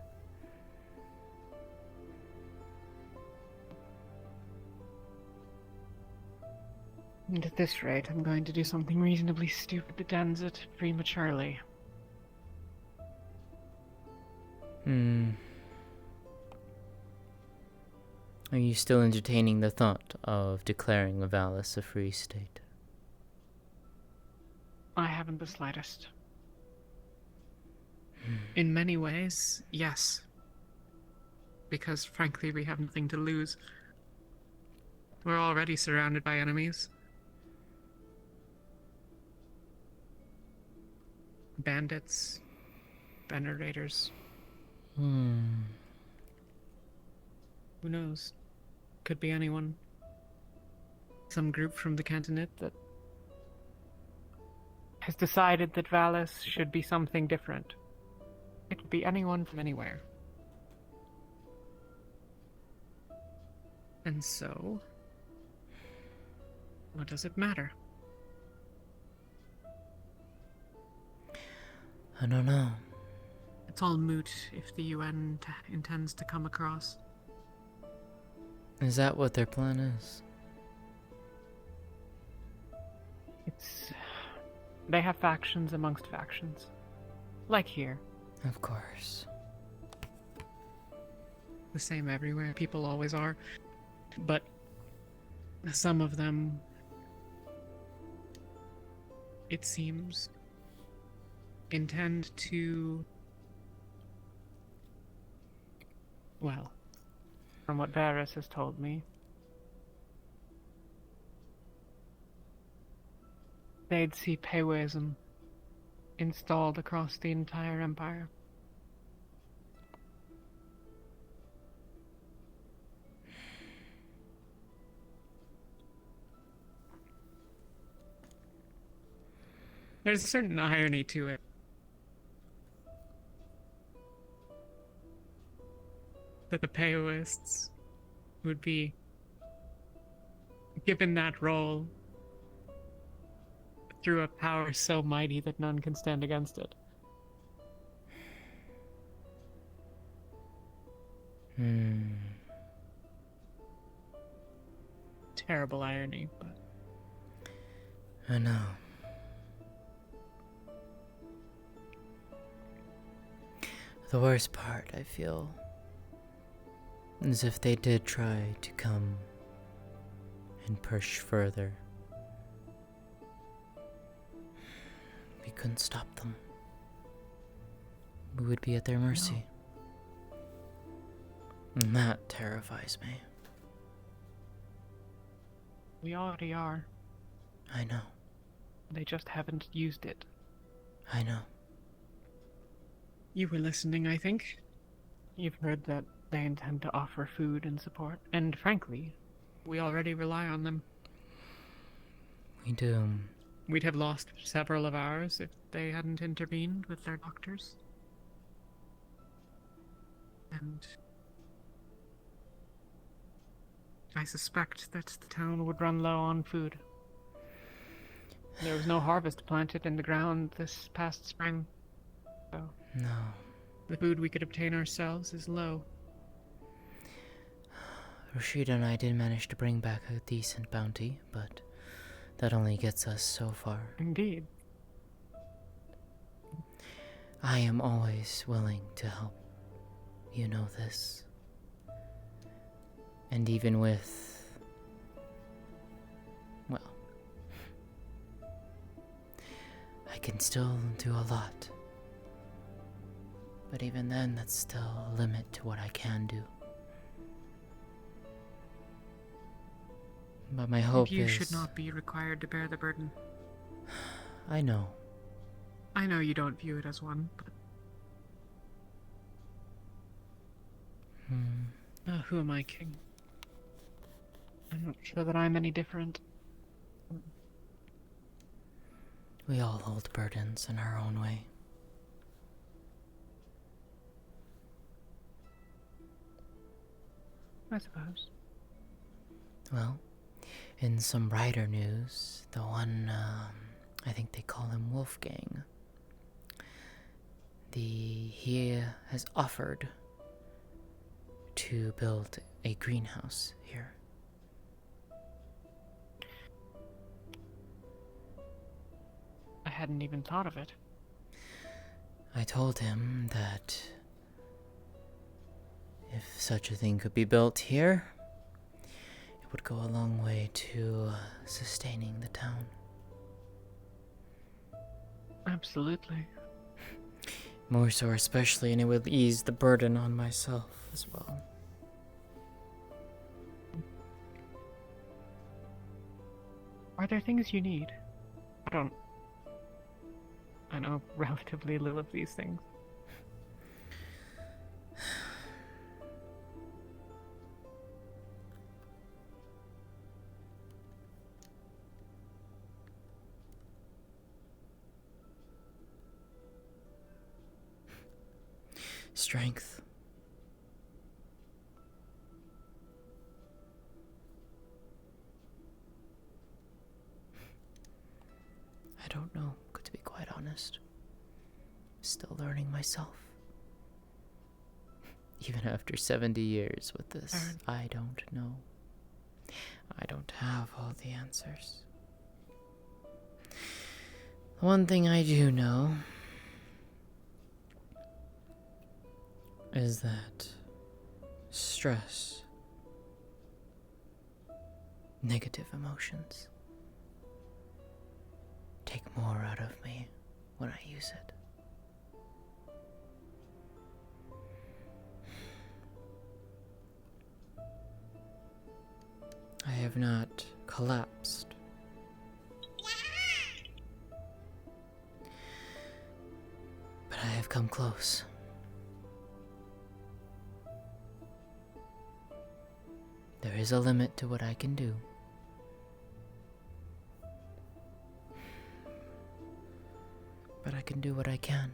And at this rate, I'm going to do something reasonably stupid that ends it prematurely. Are you still entertaining the thought of declaring Valis a free state? I haven't the slightest. In many ways, yes. Because, frankly, we have nothing to lose. We're already surrounded by enemies. Bandits, venerators. Who knows? Could be anyone. Some group from the cantonate that has decided that Valis should be something different. It could be anyone from anywhere. And so, what does it matter? I don't know. It's all moot if the UN intends to come across. Is that what their plan is? They have factions amongst factions. Like here. Of course. The same everywhere. People always are. But some of them, it seems, intend to... Well, from what Varys has told me, they'd see Pewism installed across the entire empire. There's a certain irony to it. That the Peoists would be given that role through a power so mighty that none can stand against it. Terrible irony, but... I know. The worst part, I feel, is if they did try to come and push further, we couldn't stop them. We would be at their mercy. And that terrifies me. We already are. I know. They just haven't used it. I know. You were listening, I think. You've heard that they intend to offer food and support, and frankly, we already rely on them. We do. We'd have lost several of ours if they hadn't intervened with their doctors. And I suspect that the town would run low on food. There was no harvest planted in the ground this past spring, so... No. The food we could obtain ourselves is low. Rashida and I did manage to bring back a decent bounty, but that only gets us so far. Indeed. I am always willing to help. You know this. And even with... well... I can still do a lot. But even then, that's still a limit to what I can do. But my hope you is... should not be required to bear the burden. I know. I know you don't view it as one, but... who am I, King? I'm not sure that I'm any different. We all hold burdens in our own way. I suppose. Well, in some rider news, the one, I think they call him Wolfgang, he has offered to build a greenhouse here. I hadn't even thought of it. I told him that if such a thing could be built here, it would go a long way to sustaining the town. Absolutely. More so especially, and it would ease the burden on myself as well. Are there things you need? I know relatively little of these things. Strength. I don't know, to be quite honest. Still learning myself. Even after 70 years with this, I don't know. I don't have all the answers. The one thing I do know is that stress, negative emotions, take more out of me when I use it. I have not collapsed. come close. There is a limit to what I can do. But I can do what I can.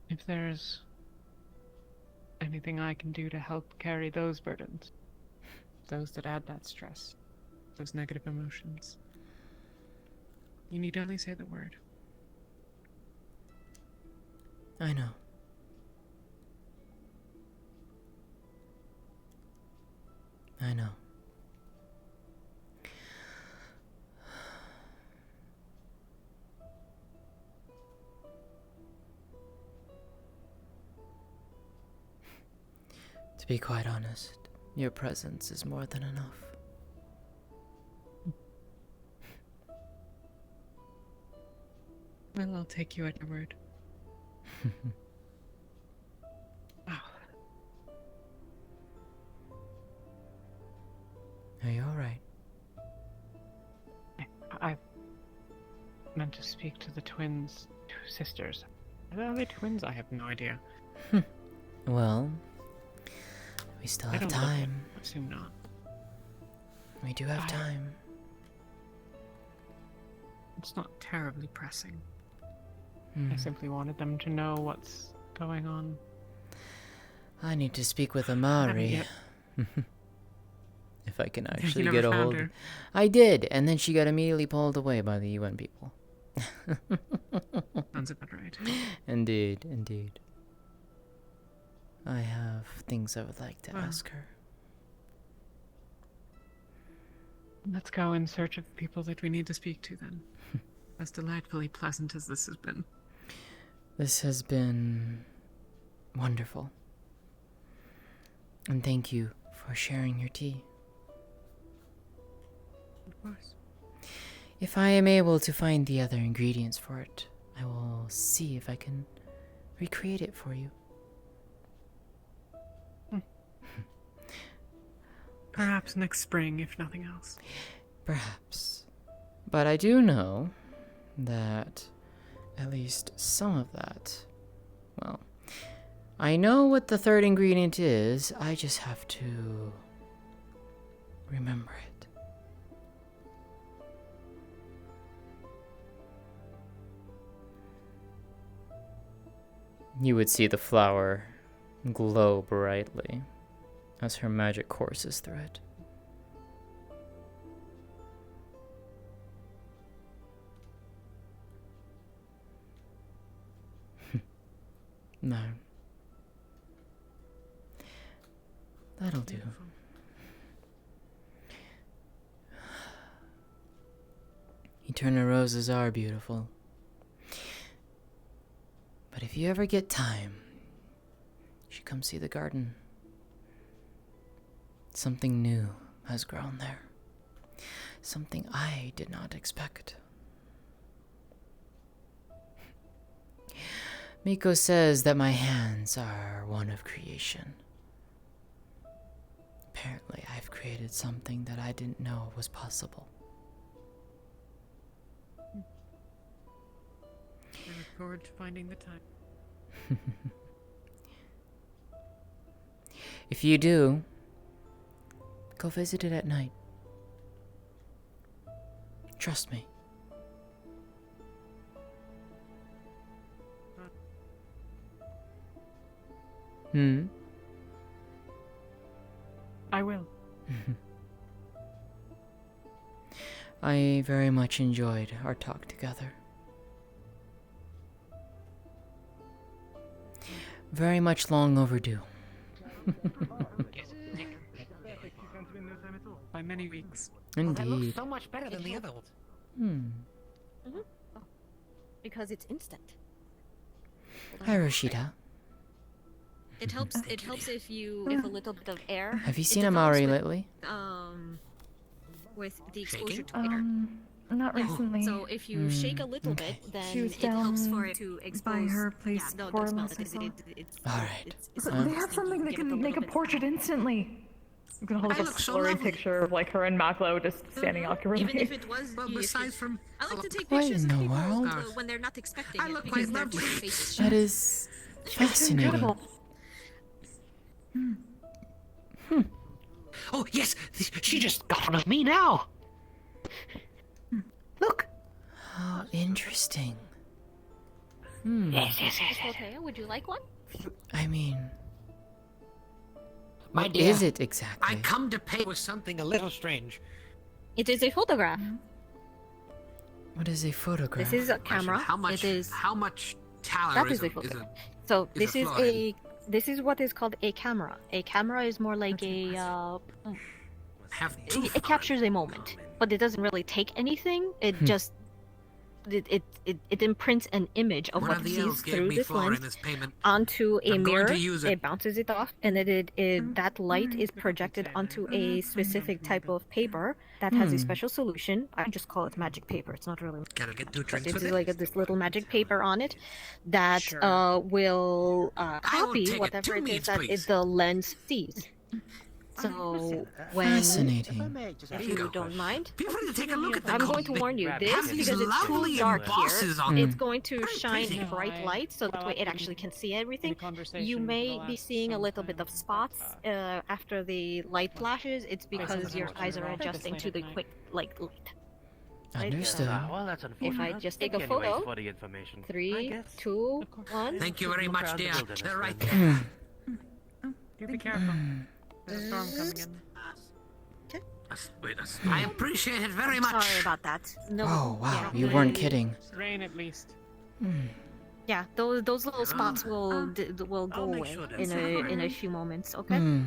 If there's anything I can do to help carry those burdens, those that add that stress, those negative emotions, you need only say the word. I know. I know. To be quite honest, your presence is more than enough. Well, I'll take you at your word. Are you alright? I meant to speak to the twins, two sisters. Are they twins? I have no idea. Well, we still have time. I assume not. We do have time. It's not terribly pressing. Hmm. I simply wanted them to know what's going on. I need to speak with Amari. If I can actually get a hold of her. I did, and then she got immediately pulled away by the UN people. Sounds about right. Indeed, indeed. I have things I would like to ask her. Let's go in search of the people that we need to speak to then. As delightfully pleasant as this has been. This has been wonderful. And thank you for sharing your tea. Of course. If I am able to find the other ingredients for it, I will see if I can recreate it for you. Perhaps next spring, if nothing else. Perhaps. But I do know that at least some of that, well, I know what the third ingredient is, I just have to remember it. You would see the flower glow brightly as her magic courses through it. No. That'll do. Eternal roses are beautiful. But if you ever get time, you should come see the garden. Something new has grown there. Something I did not expect. Miko says that my hands are one of creation. Apparently, I've created something that I didn't know was possible. I look forward to finding the time. If you do, go visit it at night. Trust me. I will. I very much enjoyed our talk together. Very much long overdue. By many weeks. Indeed. That looks so much better than the other ones. Because it's instant. Hi, Rashida. It helps if a little bit of air. Have you seen Amari lately? With the exposure to air. Not recently. So if you shake a little bit, then She was it helps down for it to expose. by her place for don't smell last I saw. Alright. They have something that can make a portrait instantly. I'm gonna hold I up look a so blurry lovely. picture of like her and Maklo just standing out the Even if it was. Well, besides from... I like to take What pictures in of the people world? when they're not expecting I it look because quite their lovely. true faces That show. is fascinating. Oh, yes! She just got one of me now! Look! How interesting. Yes, yes, yes. Miss Lótëa, would you like one? I mean, My what dear, is it exactly? I come to pay with something a little strange. It is a photograph. What is a photograph? This is a camera. How much? It is. How much tallow That is is a a photograph. So is this a is fluoride? a. This is what is called a camera. A camera is more like have two it captures a moment, but it doesn't really take anything. It just it imprints an image of One what of it the sees elves gave through me this flour lens in this payment. onto a I'm going mirror. to use it. It bounces it off, and that light is projected onto a specific type of paper that has a special solution. I just call it magic paper. It's not really. Can I get 2 But drinks it with is it? like this little magic paper on it that will copy take it. whatever 2 it is meats, that please. the lens sees. So when, Fascinating. if you don't mind, Feel free to take a look at the I'm going to warn you. This, Have these because it's lovely too dark bosses here, on it's them. going to Very shine pretty. bright light, so that way it actually can see everything. You may be seeing a little bit of spots after the light flashes. It's because your eyes are adjusting to the quick light. Understood. Well, that's If I just take a photo, for the information. 3, 2, 1. Thank you very much, dear. They're right there. Hmm. Do be careful. There's a storm coming in. I appreciate it very much. Sorry about that. No, Oh wow, yeah, you weren't kidding. Rain at least. Yeah, those little spots will go make away sure that's in a few moments. Okay. Hmm.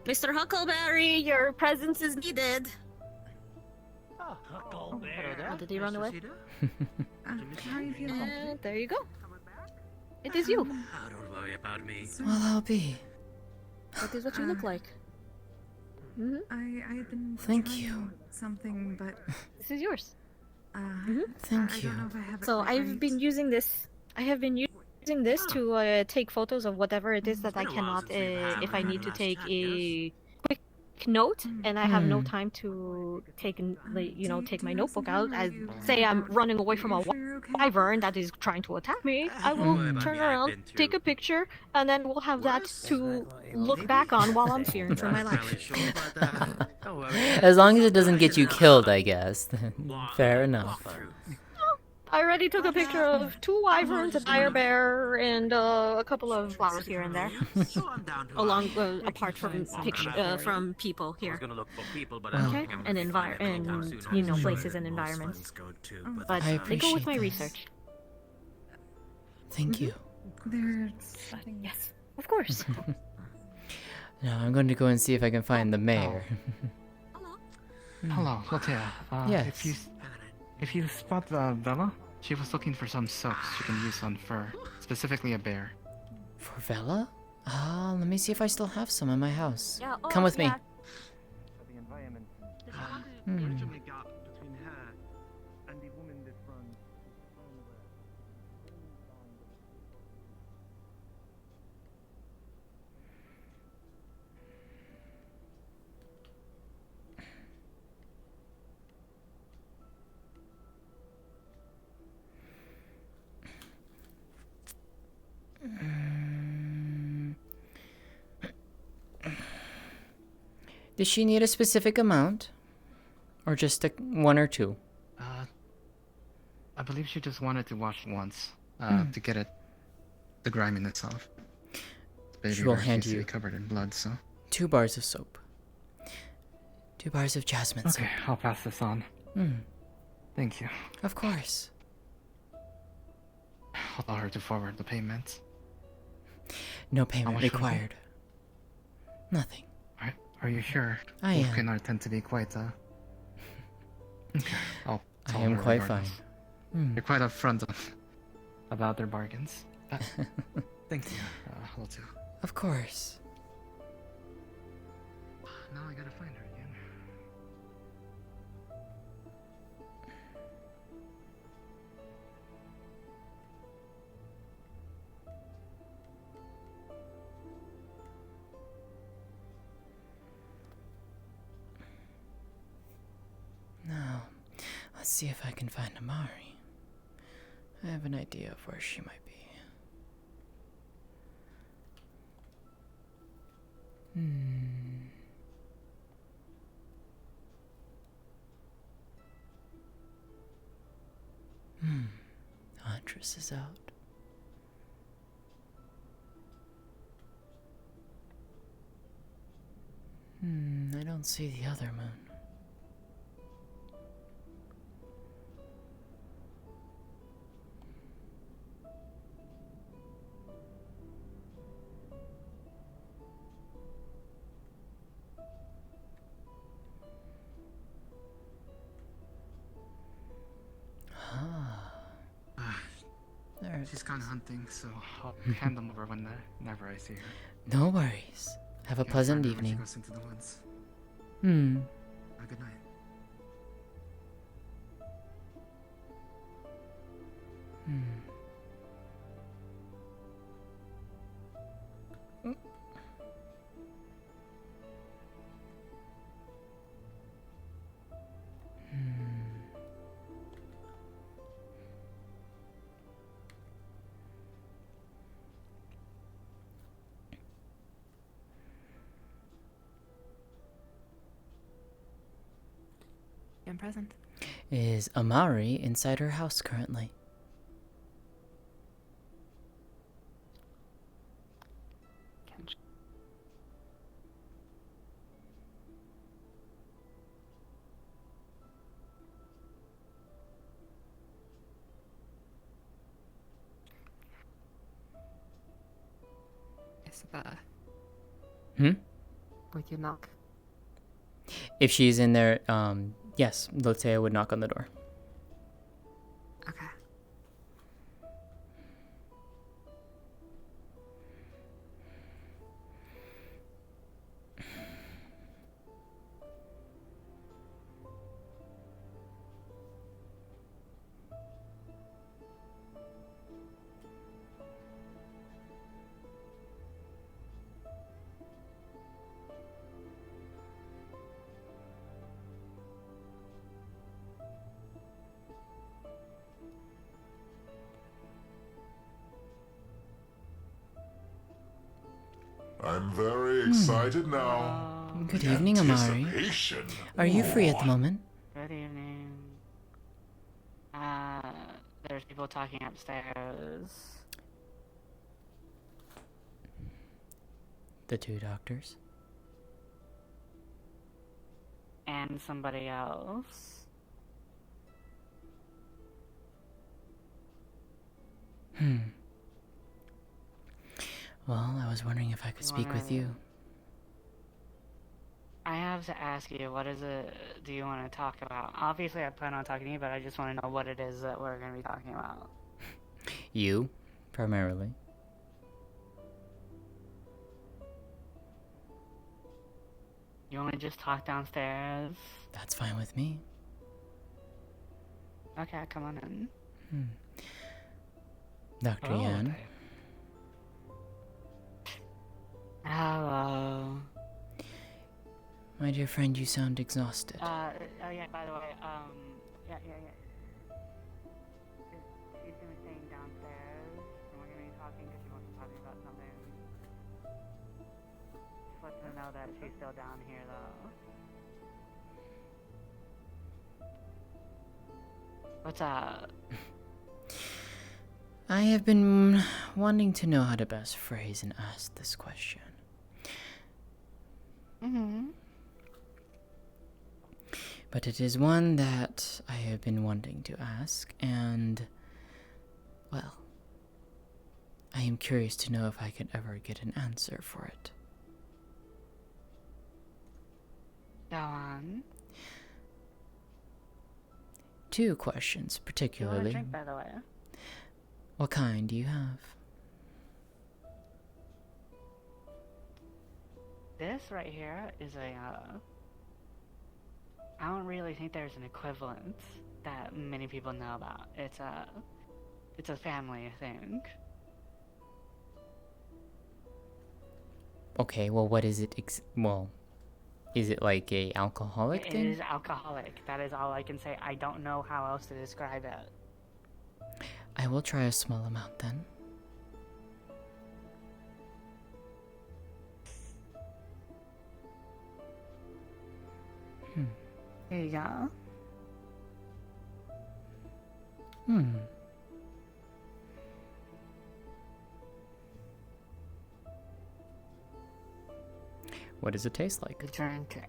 Mr. Huckleberry, your presence is needed. Huckleberry. Oh, did he run away? How are you feeling? And there you go. It is you. Oh, don't worry about me. Well, I'll be. That is what you look like. Mm-hmm. I had been Thank trying you. something, but This is yours. Thank I you. don't know if I have it So quite I've right. been using this. I have been using this to take photos of whatever it is that I cannot. If I need to take a quick note and I have no time to take take my notebook out. I say I'm running away from a wyvern that is trying to attack me. I will turn around, take a picture, and then we'll have that to look back on while I'm fearing for my life. As long as it doesn't get you killed, I guess. Fair enough. I already took a picture of 2 wyverns, a dire bear, and a couple of flowers here and there, along apart from from people here. Okay, and places and environments. But I they go with appreciate my this. research. Thank you. There's Yes, of course. Now I'm going to go and see if I can find the mayor. Hello, Lótëa. Yes. If you spot Bella, she was looking for some silks she can use on fur, specifically a bear. For Vela? Let me see if I still have some in my house. Yeah, Come with me. yeah. The environment Hmm. gap between her and the woman that runs. Does she need a specific amount? Or just 1 or 2? I believe she just wanted to wash once, to get the griminess off. She will bear hand seems to you be covered in blood, so. 2 bars of soap. 2 bars of jasmine soap. Okay, I'll pass this on. Thank you. Of course. I'll tell her to forward the payments. No How payment much should I pay? required. Nothing. Are you sure? I am. Wolfkin tend to be quite, Okay, I'll I tell am her quite regardless. fine. You're quite upfront about their bargains. Thank you, Lótëa. Of course. Now I gotta find her again. see if I can find Amari. I have an idea of where she might be. Huntress is out. I don't see the other moon. She's gone hunting, so I'll hand them over whenever I see her. No worries. Have a pleasant When she evening. goes into the woods. Hmm. Good night. I'm present. Is Amari inside her house currently? Isabella. Would you knock? If she's in there, yes, Lótëa would knock on the door. Okay. I'm very excited now. Good evening, Amari. Anticipation. Are you free at the moment? Good evening. There's people talking upstairs. The two doctors. And somebody else. Well, I was wondering if I could speak with you. I have to ask you, what is it do you want to talk about? Obviously, I plan on talking to you, but I just want to know what it is that we're going to be talking about. You, primarily. You want to just talk downstairs? That's fine with me. Okay, come on in. Dr. Oh, Yan. okay. Hello. My dear friend, you sound exhausted. Oh yeah, by the way, yeah. She's gonna be staying downstairs, and we're gonna be talking because she wants to talk to me about something. Just let them know that she's still down here, though. What's up? I have been wanting to know how to best phrase and ask this question. But it is one that I have been wanting to ask, and, well, I am curious to know if I can ever get an answer for it. Go on. Two questions, particularly. You want a drink, by the way? What kind do you have? This right here is I don't really think there's an equivalent that many people know about. It's a family thing. Okay, well, what is it? Well, Is it like a alcoholic It thing? is alcoholic. That is all I can say. I don't know how else to describe it. I will try a small amount then. There you go. What does it taste like? The drink,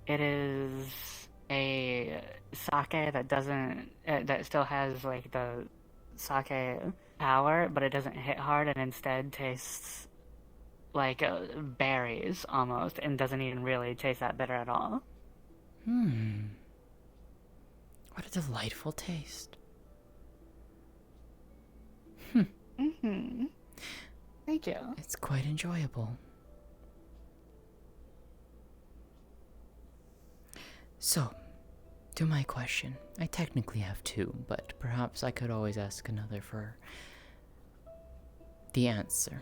it is a sake that doesn't, that still has like the sake power, but it doesn't hit hard and instead tastes like berries almost, and doesn't even really taste that bitter at all. What a delightful taste. Thank you. It's quite enjoyable. So, to my question. I technically have two, but perhaps I could always ask another for the answer.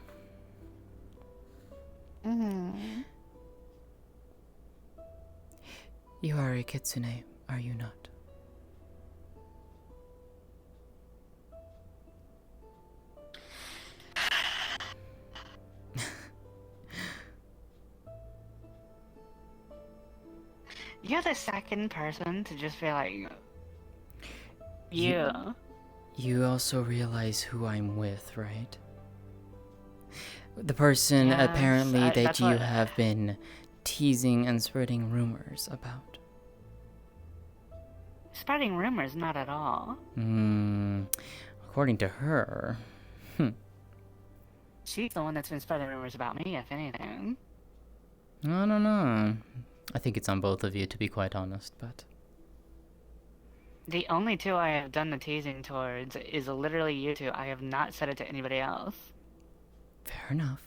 You are a kitsune, are you not? You're the second person to just be like, yeah. You also realize who I'm with, right? The person Yes, apparently that that's you what- have been teasing and spreading rumors about. Spreading rumors, not at all. According to her. She's the one that's been spreading rumors about me, if anything. I don't know. I think it's on both of you, to be quite honest, but... The only two I have done the teasing towards is literally you two. I have not said it to anybody else. Fair enough.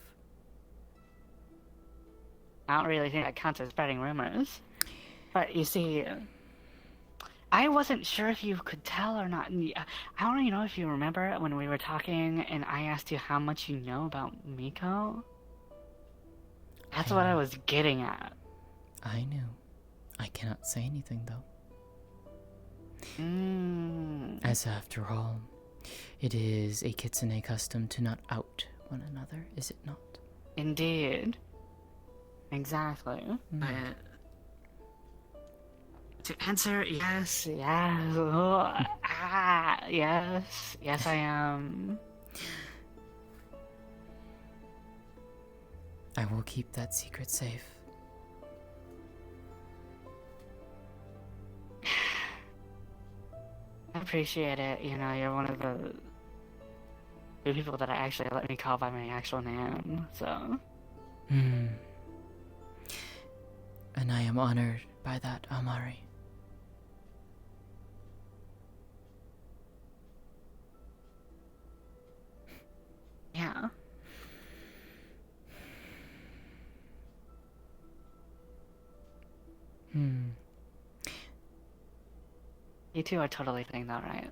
I don't really think that counts as spreading rumors. But you see, I wasn't sure if you could tell or not. I don't really know if you remember when we were talking and I asked you how much you know about Miko. That's what I was getting at. I knew. I cannot say anything, though. As after all, it is a kitsune custom to not out one another, is it not? Indeed. Exactly. To answer, yes, yes, yes, I am. I will keep that secret safe. I appreciate it. You know, you're one of the few people that actually let me call by my actual name, so. And I am honored by that, Amari. Yeah. You two are totally fitting though, right?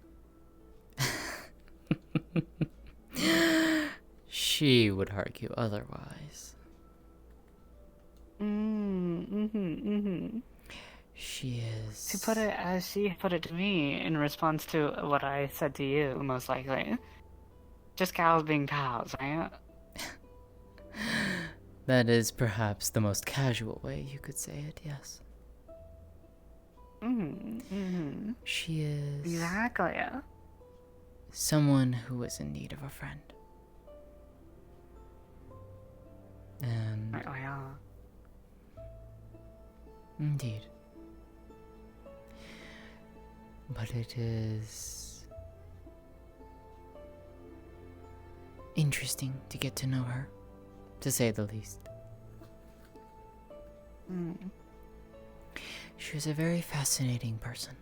She would argue otherwise. She is... To put it as she put it to me in response to what I said to you, most likely. Just cows being cows, right? That is perhaps the most casual way you could say it, yes. She is... Exactly. someone who is in need of a friend. And... Indeed. But it is... interesting to get to know her, to say the least. She was a very fascinating person.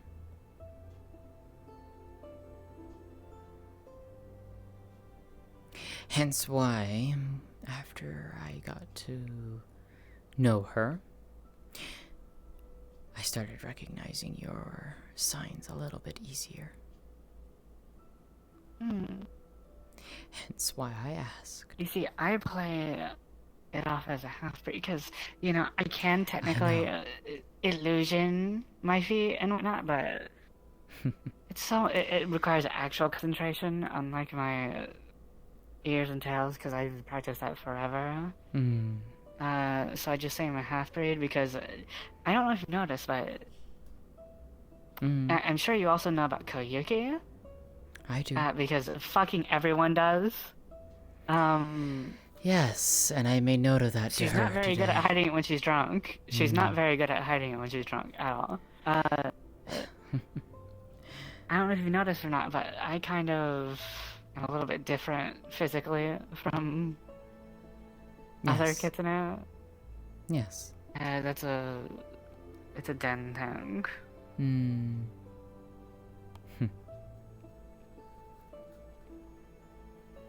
Hence why, after I got to know her, I started recognizing your signs a little bit easier. Hence why I asked. You see, I play it off as a half-breed because, you know, I can technically illusion my feet and whatnot, but it requires actual concentration, unlike my ears and tails, because I've practiced that forever. So I just say I'm a half-breed because I don't know if you noticed, but I'm sure you also know about Koyuki. I do. Because fucking everyone does. Yes, and I made note of that to She's her not very today. good at hiding it when she's drunk. She's not very good at hiding it when she's drunk at all. I don't know if you noticed or not, but I kind of am a little bit different physically from other kitsune. Yes. It's a den thing.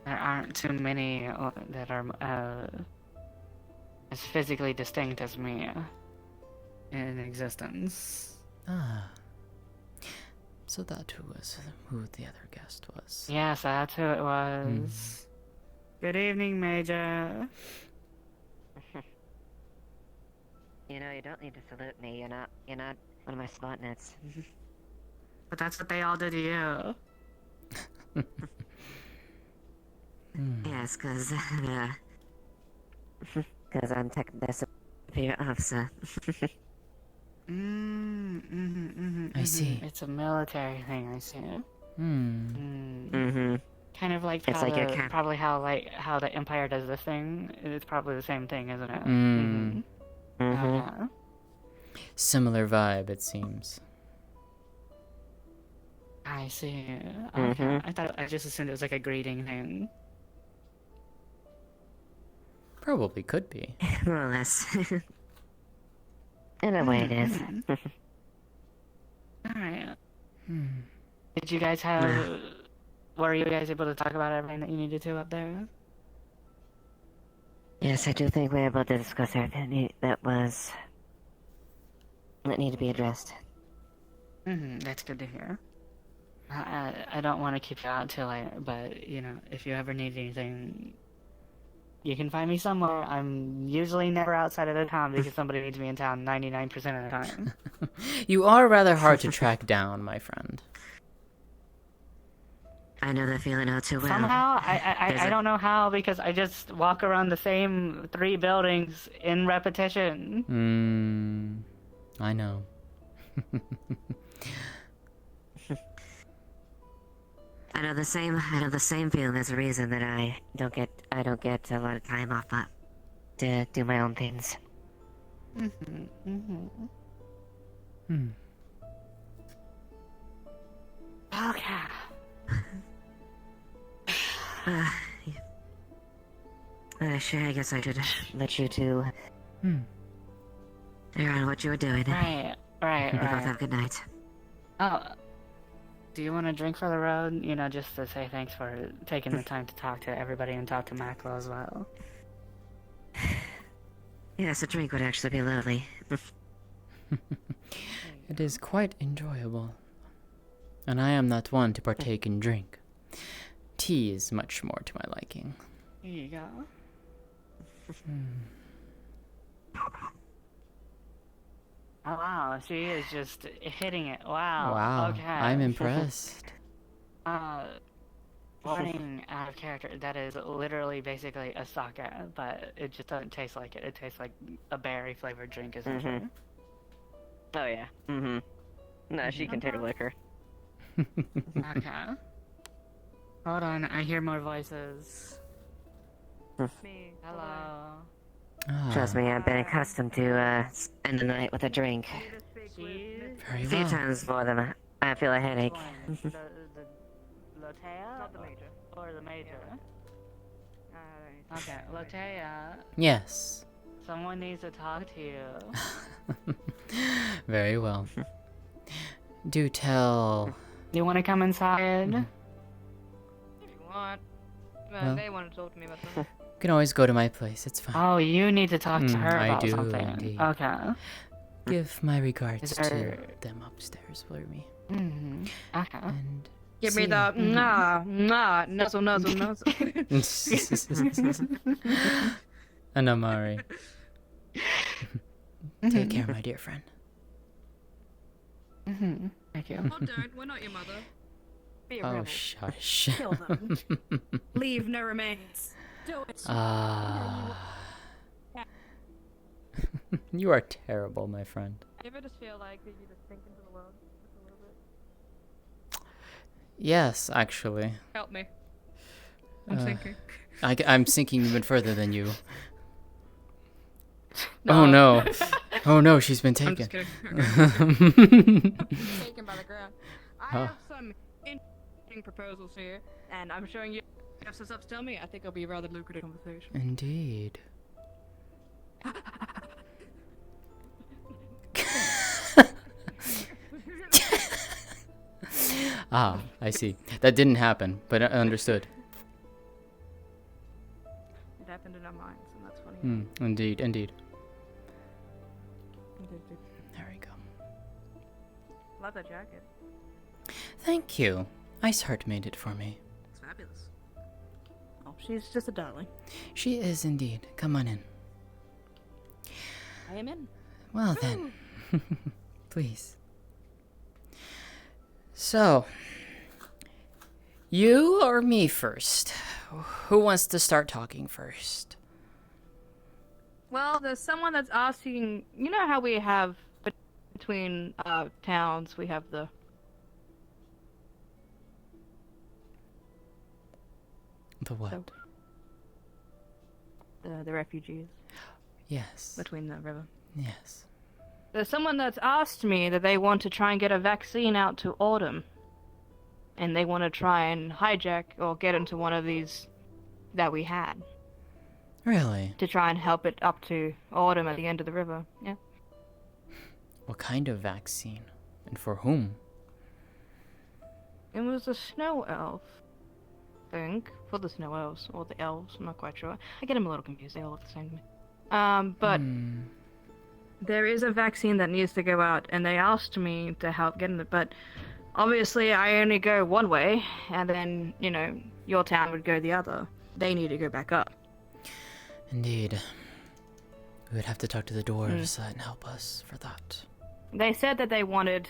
There aren't too many that are as physically distinct as me in existence. Ah. So that was who the other guest was. Yes, that's who it was. Good evening, Major. You know, you don't need to salute me. You're not one of my spotnets. But that's what they all do to you. Yes, because I'm their superior officer. I see. It's a military thing, I see. Kind of like It's how like probably how the Empire does this thing. It's probably the same thing, isn't it? Okay. Similar vibe, it seems. I see. Okay. I just assumed it was like a greeting thing. Probably could be. More or less. In a way, it is. Alright. Did you guys have... Were you guys able to talk about everything that you needed to up there? Yes, I do think we're able to discuss everything that need to be addressed. That's good to hear. I don't want to keep you out till but, you know, if you ever need anything, you can find me somewhere. I'm usually never outside of the town because somebody needs me in town 99% of the time. You are rather hard to track down, my friend. I know that feeling all too well. Somehow, I don't know how, because I just walk around the same 3 buildings in repetition. I know. I know the same feeling. There's a reason that I don't get a lot of time off to do my own things. Okay. Sure, I guess I should let you two figure out what you were doing. Right. You both have a good night. Oh, do you want a drink for the road? You know, just to say thanks for taking the time to talk to everybody and talk to Maclo as well. Yes, a drink would actually be lovely. It is quite enjoyable. And I am not one to partake in drink. Tea is much more to my liking. Here you go. Oh wow, she is just hitting it. Wow. Wow, Okay. I'm impressed. Running out of character, that is literally basically a sake, but it just doesn't taste like it. It tastes like a berry flavored drink, essentially. Oh yeah. No, she can take a liquor. Okay. Hold on, I hear more voices. Me. Hello. Trust me, I've been accustomed to spend the night with a drink. Very A few well. times more than I feel a headache. The Lótëa? Not the major. Or the major? Okay, Lótëa. Yes. Someone needs to talk to you. Very well. Do tell. You want to come inside? If you want. Well, They want to talk to me about something. You can always go to my place, it's fine. Oh, you need to talk to her I about do, something. indeed. Okay. Give my regards Is to there- them upstairs for me. Okay. And Give me the nuzzle, nuzzle, nuzzle. And Amari. Take care, my dear friend. Thank you. Oh, don't. We're not your mother. Be a Oh, rebel. shush. Kill them. Leave no remains. Do it. You are terrible, my friend. You ever just feel like that you just sink into the world just a little bit? Yes, actually. Help me. I'm sinking. I'm sinking even further than you. No. Oh no. Oh no, she's been taken. I'm just kidding. Taken by the ground. I Huh. have some interesting proposals here, and I'm showing you. If this up to tell me, I think it'll be a rather lucrative conversation. Indeed. Ah, I see. That didn't happen, but I understood. It happened in our minds, and that's funny. Indeed, indeed. There we go. Love that jacket. Thank you. Iceheart made it for me. It's fabulous. Oh, she's just a darling. She is indeed. Come on in. I am in. Well then. Please. So, you or me first? Who wants to start talking first? Well, there's someone that's asking. You know how we have between towns, we have the. The what? The refugees. Yes. Between the river. Yes. There's someone that's asked me that they want to try and get a vaccine out to Autumn. And they want to try and hijack or get into one of these that we had. Really? To try and help it up to Autumn at the end of the river. Yeah. What kind of vaccine? And for whom? It was a snow elf. I think. For the snow elves. Or the elves. I'm not quite sure. I get them a little confused. They all look the same to me. But there is a vaccine that needs to go out, and they asked me to help getting it, but obviously I only go one way, and then, you know, your town would go the other. They need to go back up. Indeed. We would have to talk to the dwarves and help us for that. They said that they wanted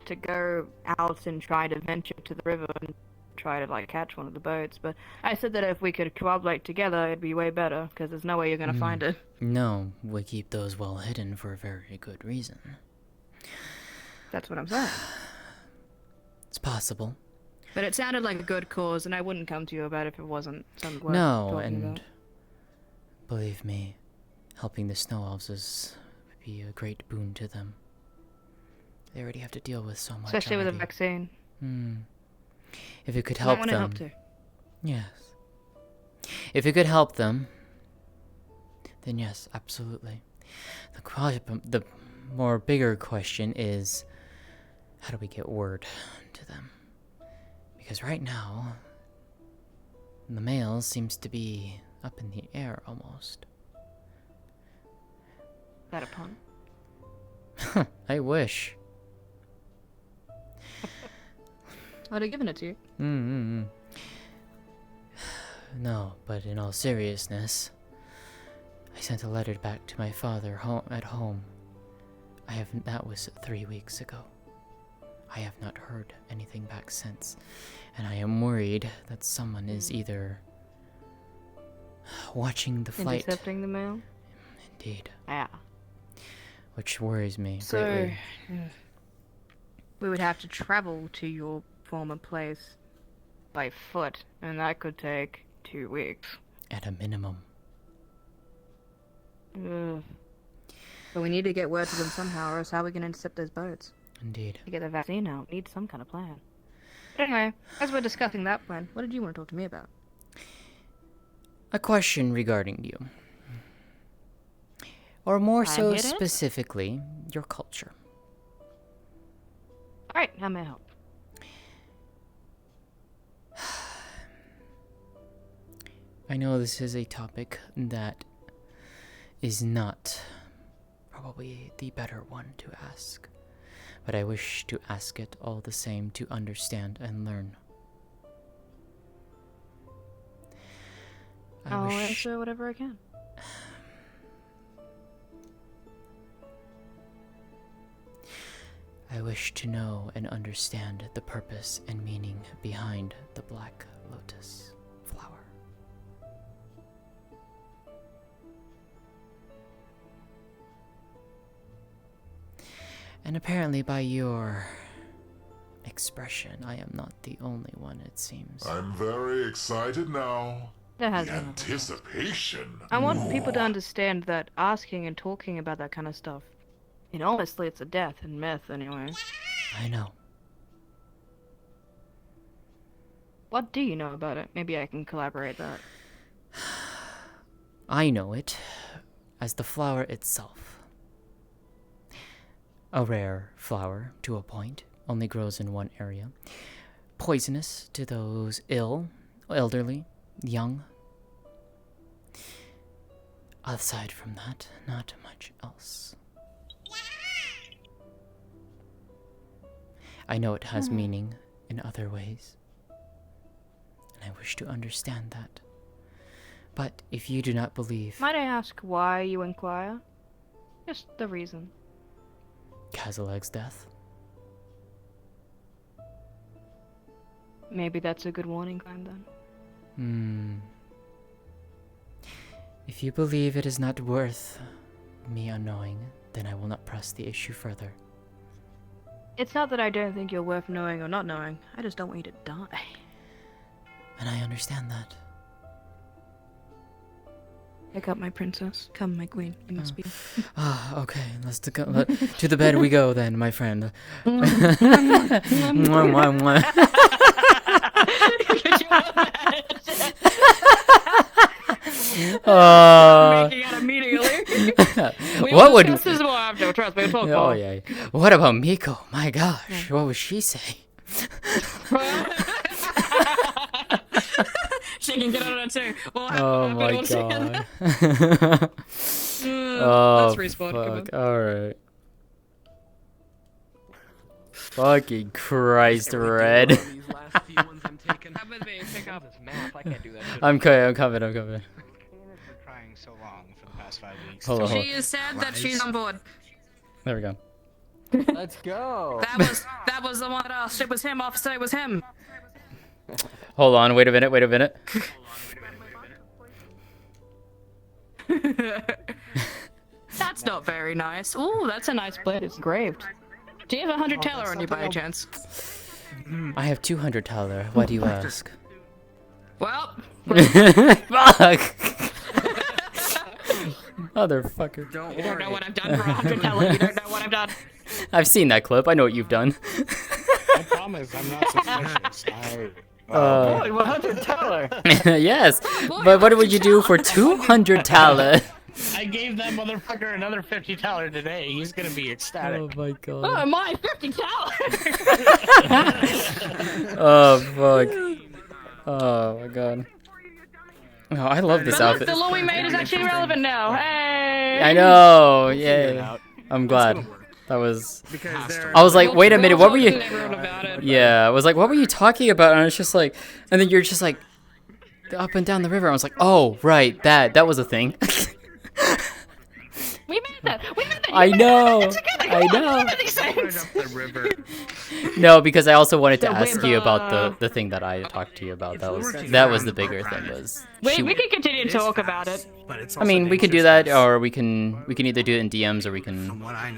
to go out and try to venture to the river and try to, like, catch one of the boats, but I said that if we could cooperate together, it'd be way better, because there's no way you're gonna find it. No, we keep those well hidden for a very good reason. That's what I'm saying. It's possible. But it sounded like a good cause, and I wouldn't come to you about it if it wasn't something worth No, talking and about. believe me, helping the snow elves would be a great boon to them. They already have to deal with so much. Especially with a already. vaccine. If it could I help want to them. help too. Yes. If it could help them, then yes, absolutely. The more bigger question is, how do we get word to them? Because right now, the mail seems to be up in the air almost. Is that a pun? I wish. I'd have given it to you. No, but in all seriousness, I sent a letter back to my father at home. That was 3 weeks ago. I have not heard anything back since, and I am worried that someone is either watching the flight. Intercepting the mail? Indeed. Yeah. Which worries me So, greatly. we would have to travel to your former place by foot, and that could take 2 weeks. At a minimum. Ugh. But we need to get word to them somehow, or else how are we going to intercept those boats? Indeed. To get the vaccine out, we need some kind of plan. But anyway, as we're discussing that plan, what did you want to talk to me about? A question regarding you. Or more I'm so here to answer. specifically, your culture. Alright, how may I help? I know this is a topic that is not probably the better one to ask, but I wish to ask it all the same to understand and learn. I'll answer whatever I can. I wish to know and understand the purpose and meaning behind the black lotus flower. And apparently by your expression, I am not the only one, it seems. I'm very excited now. There has The been. anticipation. I want people to understand that asking and talking about that kind of stuff, honestly, it's a death in myth anyway. I know. What do you know about it? Maybe I can collaborate that. I know it as the flower itself. A rare flower, to a point, only grows in one area. Poisonous to those ill, elderly, young. Aside from that, not much else. I know it has meaning in other ways, and I wish to understand that. But if you do not believe Might I ask why you inquire? Just the reason. Kazalag's death, Maybe that's a good warning sign then. If you believe it is not worth me unknowing, then I will not press the issue further. It's not that I don't think you're worth knowing or not knowing. I just don't want you to die. And I understand that. Pick up my princess. Come, my queen. You must be. Okay, let's to the bed we go then, my friend. Mwah, mwah, mwah. Making out immediately. What would? This is more after. Trust me. It's all Oh yeah. What about Miko? My gosh, what would she say? She can get out of that too. Oh my god. Let's respawn. Fuck. Alright. Fucking Christ, Red. I'm coming. Trying so long for the past 5 weeks. Hold on. She has said that she's on board. There we go. Let's go. That was the one that asked. It was him, officer. It was him. Hold on. Wait a minute. That's not very nice. Ooh, that's a nice blade. It's engraved. Do you have 100 taler on you by any chance? I have 200 taler. Why do you ask? Well. Fuck. Motherfucker. You don't know what I've done for 100 taler. You don't know what I've done. I've seen that clip. I know what you've done. I promise I'm not suspicious. Boy, 100 taler. Yes, but what would you do for 200 taler? I gave that motherfucker another 50 taler today. He's gonna be ecstatic. Oh my god. Oh, my 50 taler. Oh fuck. Oh my god. Oh, I love this outfit. The law we made is actually relevant now. Hey. I know. Yay. I'm glad. That was. I was like, wait a minute. What were you? Yeah. I was like, what were you talking about? And I was just like, and then you're just like, up and down the river. I was like, oh right, that was a thing. We made that. I know. I know. No, because I also wanted to ask you about the thing that I talked to you about. That was the bigger thing. We can continue to talk about it. I mean, we could do that, or we can either do it in DMs, or we can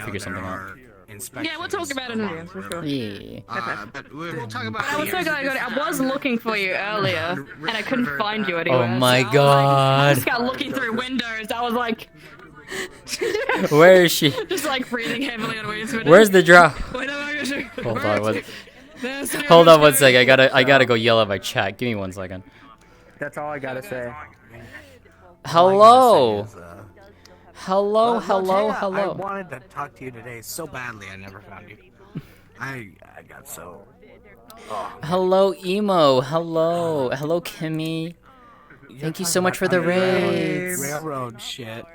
figure something out. Yeah, we'll talk about it in DMs for sure. Yeah. We'll talk about I was looking for you earlier, and I couldn't find you anywhere. Oh my I god. just got looking through windows. I was like. Where is she? Just like breathing heavily on waves. Where's the drop? Hold Hold on 1 second. I gotta go yell at my chat. Give me 1 second. That's all I gotta say. Hello. Hello. I wanted to talk to you today so badly. I never found you. I got so. Hello, Emo. Hello, Kimmy. Thank you so much for the raids. Railroad shit.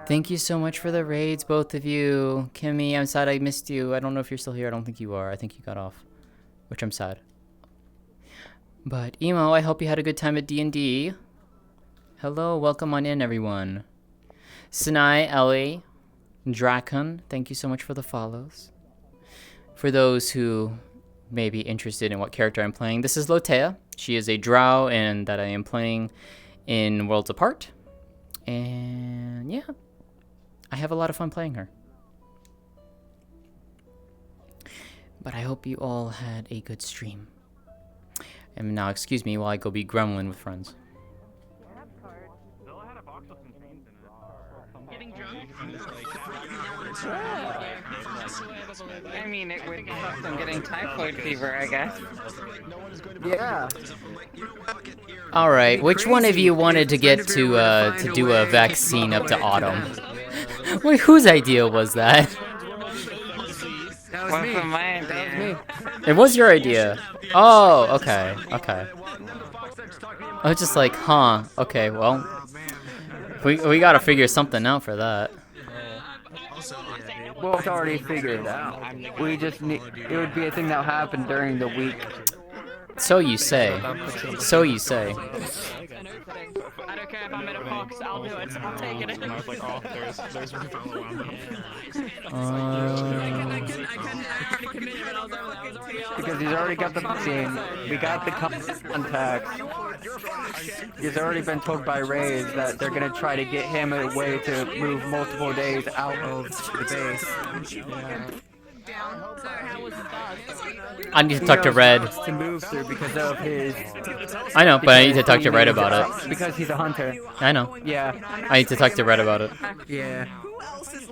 Thank you so much for the raids, both of you. Kimmy, I'm sad I missed you. I don't know if you're still here. I don't think you are. I think you got off, which I'm sad. But Emo, I hope you had a good time at D&D. Hello, welcome on in, everyone. Sinai, Ellie, Drakon, thank you so much for the follows. For those who may be interested in what character I'm playing, this is Lótëa. She is a drow and that I am playing in Worlds Apart. And yeah, I have a lot of fun playing her. But I hope you all had a good stream. And now excuse me while I go be gremlin with friends. I mean, it would stop them getting typhoid fever, I guess. Yeah. All right, which one of you wanted to get to do a vaccine up to autumn? Wait, whose idea was that? That was me. My idea. It was your idea. Oh, okay, okay. I was just like, huh, okay, well, we gotta figure something out for that. Well, it's already figured out. We just need. It would be a thing that would happen during the week. So you say. So you say. I don't care if I'm in a box, I'll do it. I'll take it. And I was like, oh, there's one fellow on them. Because he's already got the vaccine. We got the contact. He's already been told by Rays that they're gonna try to get him a way to move multiple days out of the base. Yeah. I need to talk to Red. To move through because of his. I know, but I need to talk to Red about it. Because he's a hunter. I know. Yeah. I need to talk to Red about it. Yeah.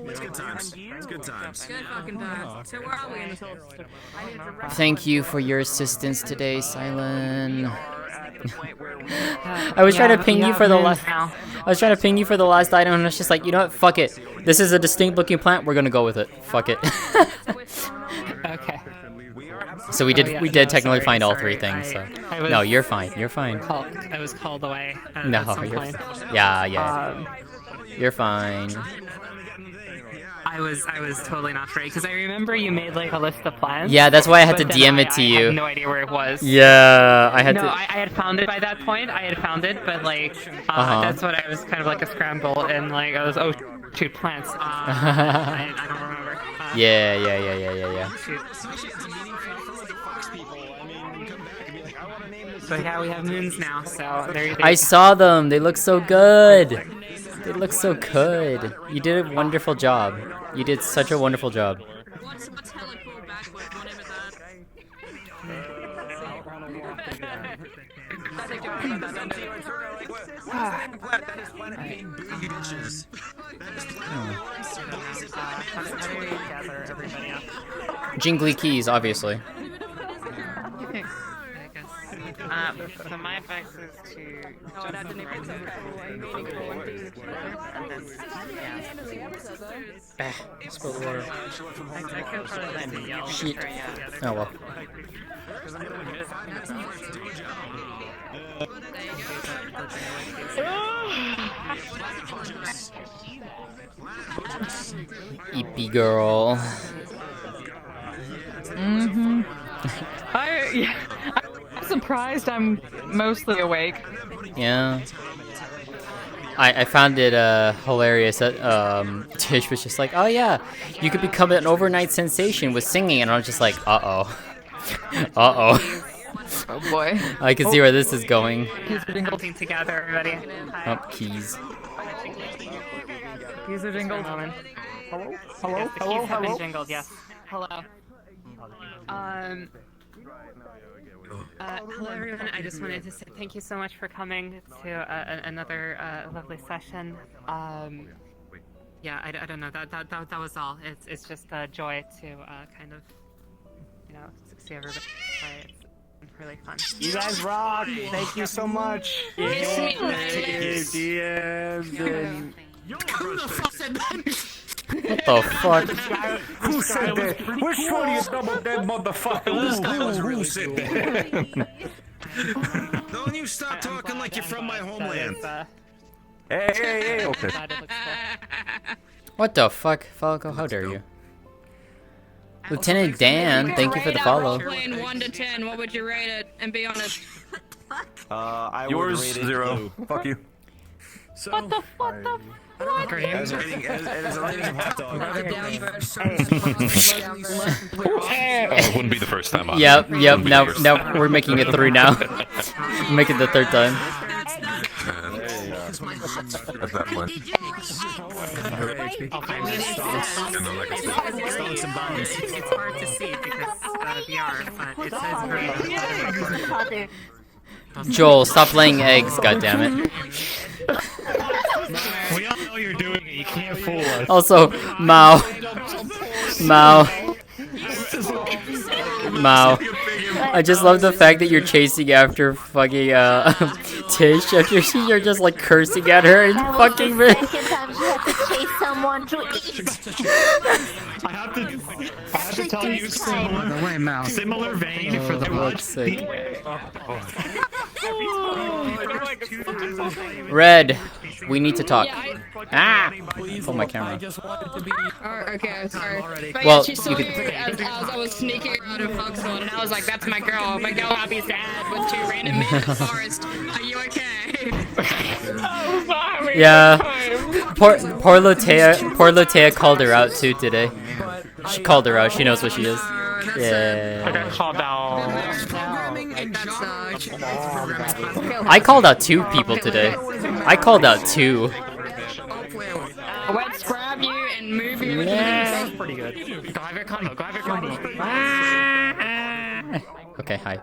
It's good times. It's good times. Good fucking times. So where are we in this whole system? Thank you for your assistance today, Silent. I was trying to ping you for the last. I was trying to ping you for the last item, and it's just like, you know what? Fuck it. This is a distinct-looking plant. We're gonna go with it. Fuck it. Okay. So we did technically find all three things. So no, you're fine. You're fine. I was called away. No, at some you're. point. Yeah. You're fine. I was totally not free because I remember you made like a list of plans. Yeah, that's why I had to but DM then it to I you. had no idea where it was. Yeah, I had to. No, I had found it by that point. I had found it, but like that's what I was kind of like a scramble and like I was shoot plants. I don't remember. Yeah. So yeah, we have moons now. So there you go. I saw them. They look so good. They look so good. You did a wonderful job. You did such a wonderful job. Jingly keys, obviously. So my advice is to Spill the water. I could probably let you yell. Shit. Oh well. Eepy girl. I'm surprised I'm mostly awake. Yeah. I found it hilarious that Tish was just like, oh yeah, you could become an overnight sensation with singing, and I was just like, uh-oh. Uh-oh. Oh boy. I can see where this is going. Keys are jingled together, everybody. Oh, keys. Keys are jingled. Hello? Hello? Yes, the keys have been jingled, yes. Hello. Hello everyone, I just wanted to say thank you so much for coming to another lovely session. Yeah, I don't know, that was all. It's just a joy to kind of, you know, see everybody play. It's really fun. You guys rock! Thank you so much! DMs and... Who the fuck said that? What the fuck? Who said that? Which one of you double dead motherfucker? Who said that? Don't you stop talking like you're from my homeland. Hey, okay. What the fuck, Falco? How dare you? Lieutenant Dan, thank you for the follow. Playing 1 to 10, what would you rate it? And be honest. I Yours, would rate it 0. Fuck you. What the? What? As a rating of hot dog. It wouldn't be the first time. Yep. Now we're making it 3 now. Make it the 3rd time. At that point. It's hard to see because VR, but it says Joel, stop laying eggs, goddammit. We all know you're doing it. You can't fool us. Also, Mao. I just love the fact that you're chasing after fucking Tish after you're just like cursing at her and fucking Second time she had to chase someone to eat. I have to tell you similar vein for the fuck's sake. Red, we need to talk. Oh, my camera. Okay, sorry. But Well, yeah, she saw you you could- as I was sneaking around in Foxhole, and I was like, that's my girl. My girl Abby's dad with 2 random men in the forest. Are you okay? Oh, sorry. Yeah. Poor Lótëa called her out too today. She called her out. She knows what she is. Yeah. I got called out. I called out 2 people today. I called out 2. Let's grab you and move you. Yeah. That's pretty good. Go have your combo. Okay, hi.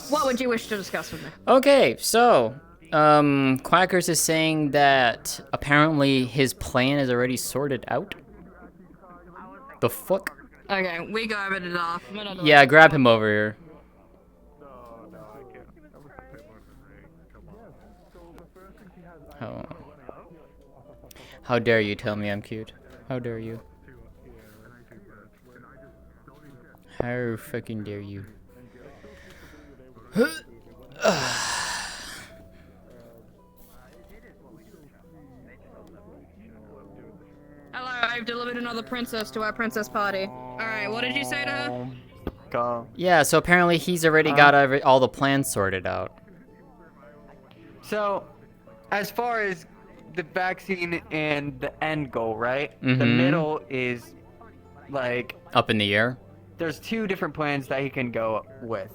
What would you wish to discuss with me? Okay, so Quackers is saying that apparently his plan is already sorted out. The fuck? Okay, we go over to the off. Yeah, grab him over here. How dare you tell me I'm cute? How dare you? How fucking dare you? Hello, I've delivered another princess to our princess party. Alright, what did you say to her? Yeah, so apparently he's already got all the plans sorted out. So, as far as the vaccine and the end goal, right? The Mhm. middle is like Up in the air? there's 2 different plans that he can go with.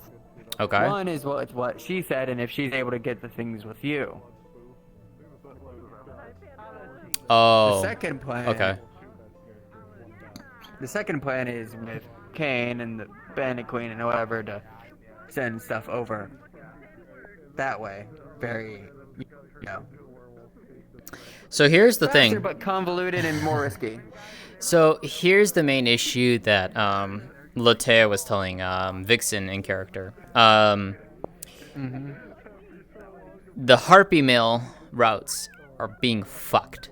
Okay. One is what she said, and if she's able to get the things with you. Oh. The second plan. Okay. The second plan is with Kane and the Bandit Queen and whatever to send stuff over that way. Very, you know. So here's the faster, thing. but convoluted and more risky. So here's the main issue that Lótëa was telling Vixen in character. The Harpy Mill routes are being fucked.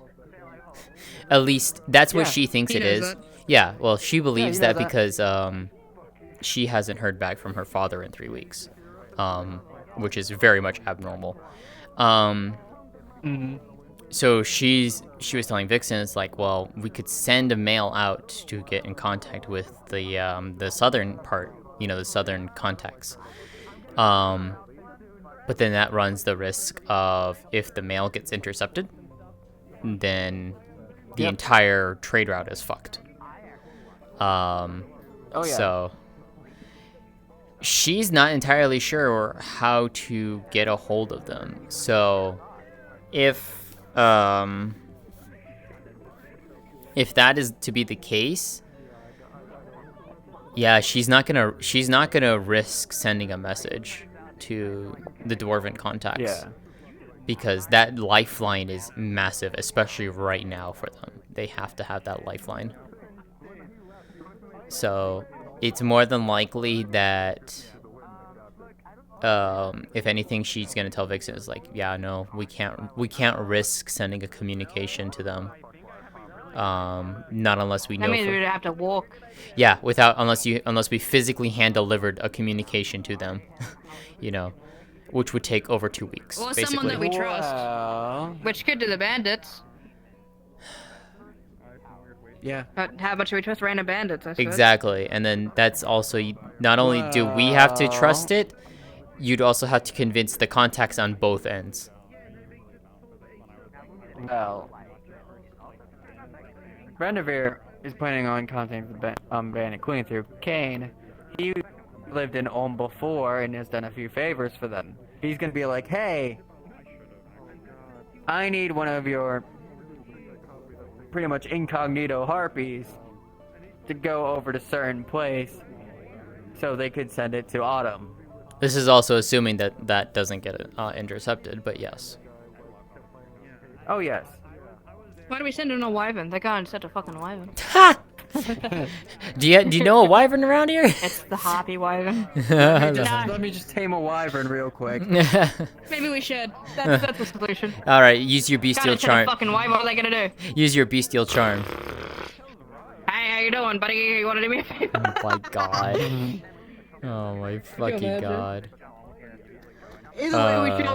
At least that's what Yeah, she thinks he it knows is. that. Yeah, well, she believes knows that that. because she hasn't heard back from her father in 3 weeks, which is very much abnormal. So she was telling Vixen, it's like, well, we could send a mail out to get in contact with the southern part, the southern contacts. But then that runs the risk of if the mail gets intercepted, then the entire trade route is fucked. yeah. So she's not entirely sure how to get a hold of them. So if that is to be the case, yeah, she's not gonna risk sending a message to the dwarven contacts. Yeah. Because that lifeline is massive, especially right now for them. They have to have that lifeline. So it's more than likely that if anything, she's gonna tell Vixen is like, yeah, no, we can't risk sending a communication to them. Not unless we know. That means we'd have to walk. Yeah, unless we physically hand delivered a communication to them, which would take over 2 weeks. Or basically. someone that we trust. Which could do the bandits. Yeah. But how much do we trust random bandits, I suppose? Exactly, and then that's also, not only do we have to trust it, you'd also have to convince the contacts on both ends. Well, Brendevere is planning on contacting the Bandit Queen through Kane. He lived in Ulm before and has done a few favors for them. He's gonna be like, hey, I need one of your pretty much incognito harpies to go over to certain place so they could send it to Autumn. This is also assuming that that doesn't get intercepted, but yes. Oh, yes. Why do we send in a wyvern? They can't set a fucking wyvern. Do you know a wyvern around here? It's the harpy wyvern. Let me just tame a wyvern real quick. Maybe we should. That's the solution. Alright, use your bestial Gotta set a charm. fucking wyvern. What are they gonna do? Use your bestial charm. Hey, how you doing, buddy? You wanna do me a favor? Oh my god. Oh my fucking imagine? god. Either way, we should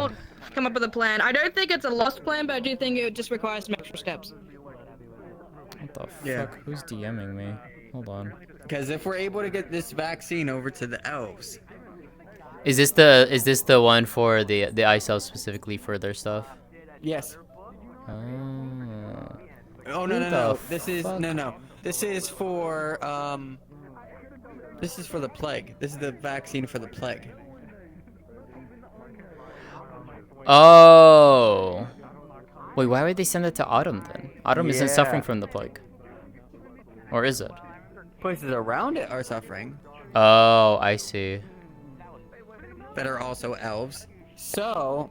come up with a plan. I don't think it's a lost plan, but I do think it just requires some extra steps. What the Yeah. fuck? Who's DMing me? Hold on. Because if we're able to get this vaccine over to the elves... Is this the one for the ice elves specifically for their stuff? Yes. Oh. Oh, no. This is... No. This is for, This is for the plague. This is the vaccine for the plague. Oh. Wait, why would they send it to Autumn then? Autumn isn't suffering from the plague. Or is it? Places around it are suffering. Oh, I see. That are also elves. So,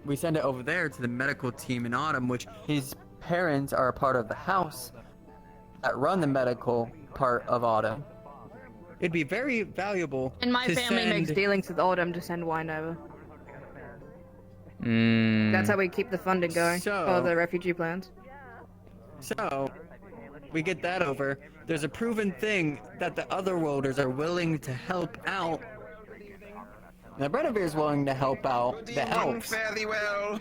we send it over there to the medical team in Autumn, which his parents are a part of the house that run the medical part of Autumn. It'd be very valuable. And my to family makes send- dealings with Autumn to send wine over. Mm. That's how we keep the funding going for the refugee plans. So, we get that over. There's a proven thing that the other worlders are willing to help out. Now, Bredevere's willing to help out the elves. Fairly well.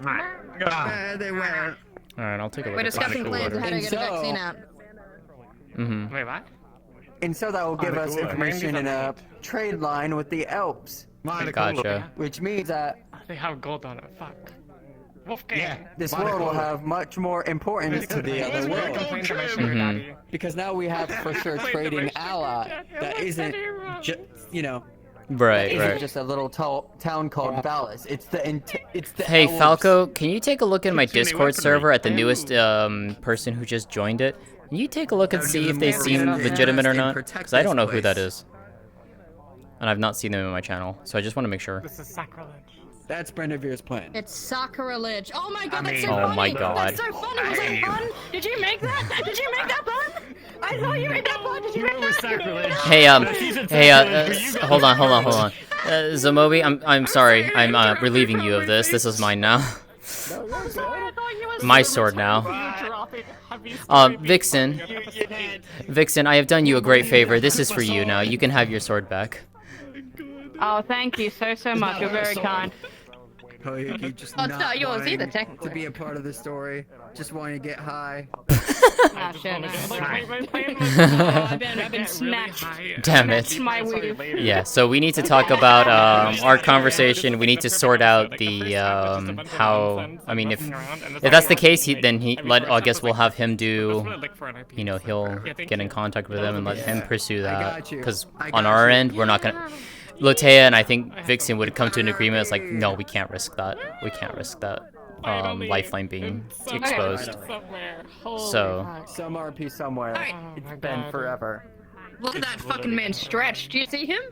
Fairly well. Alright, I'll take a look We're at discussing the plans of how to get a vaccine out. Mm-hmm. Wait, what? And so that will give us information in a trade line with the elves. Gotcha. Which means that They have gold on it. Fuck. Wolfgang. this world will have much more importance to the other world. Mm-hmm. Because now we have for sure trading ally that isn't just, Right, isn't right. just a little town called Valis. It's the Hey, elves. Falco, can you take a look at my Discord server at the newest person who just joined it? Can you take a look and see if they seem legitimate or not? Because I don't know who that is. And I've not seen them in my channel, so I just want to make sure. This is sacrilege. That's Brendavere's plan. It's sacrilege. Oh my god, that's so oh funny. my god. That's so funny. Was that fun? Did you make that? Did you make that fun? I saw you make that fun. Did you make that? Sacrilege. Hey, hold on. Zamobi, I'm sorry. I'm relieving you of this. This is mine now. My sword now. Vixen, I have done you a great favor. This is for you now. You can have your sword back. Oh, thank you so much. You're very kind. Koyuki just Oh, it's not not yours wanting either, technically. to be a part of the story, just wanting to get high. Ah, shit. I've been snatched. Damn it. Snatched my weave. Yeah, so we need to talk about our conversation. We need to sort out the how. I mean, if that's the case, then I guess we'll have him do. He'll get in contact with them and let him pursue that. Because on our end, we're not gonna. Lótëa and I think Vixen would come to an agreement. It's like, no, we can't risk that. We can't risk that. Lifeline being exposed. So. Some RP somewhere. It's been forever. Look at that fucking man stretch. Do you see him?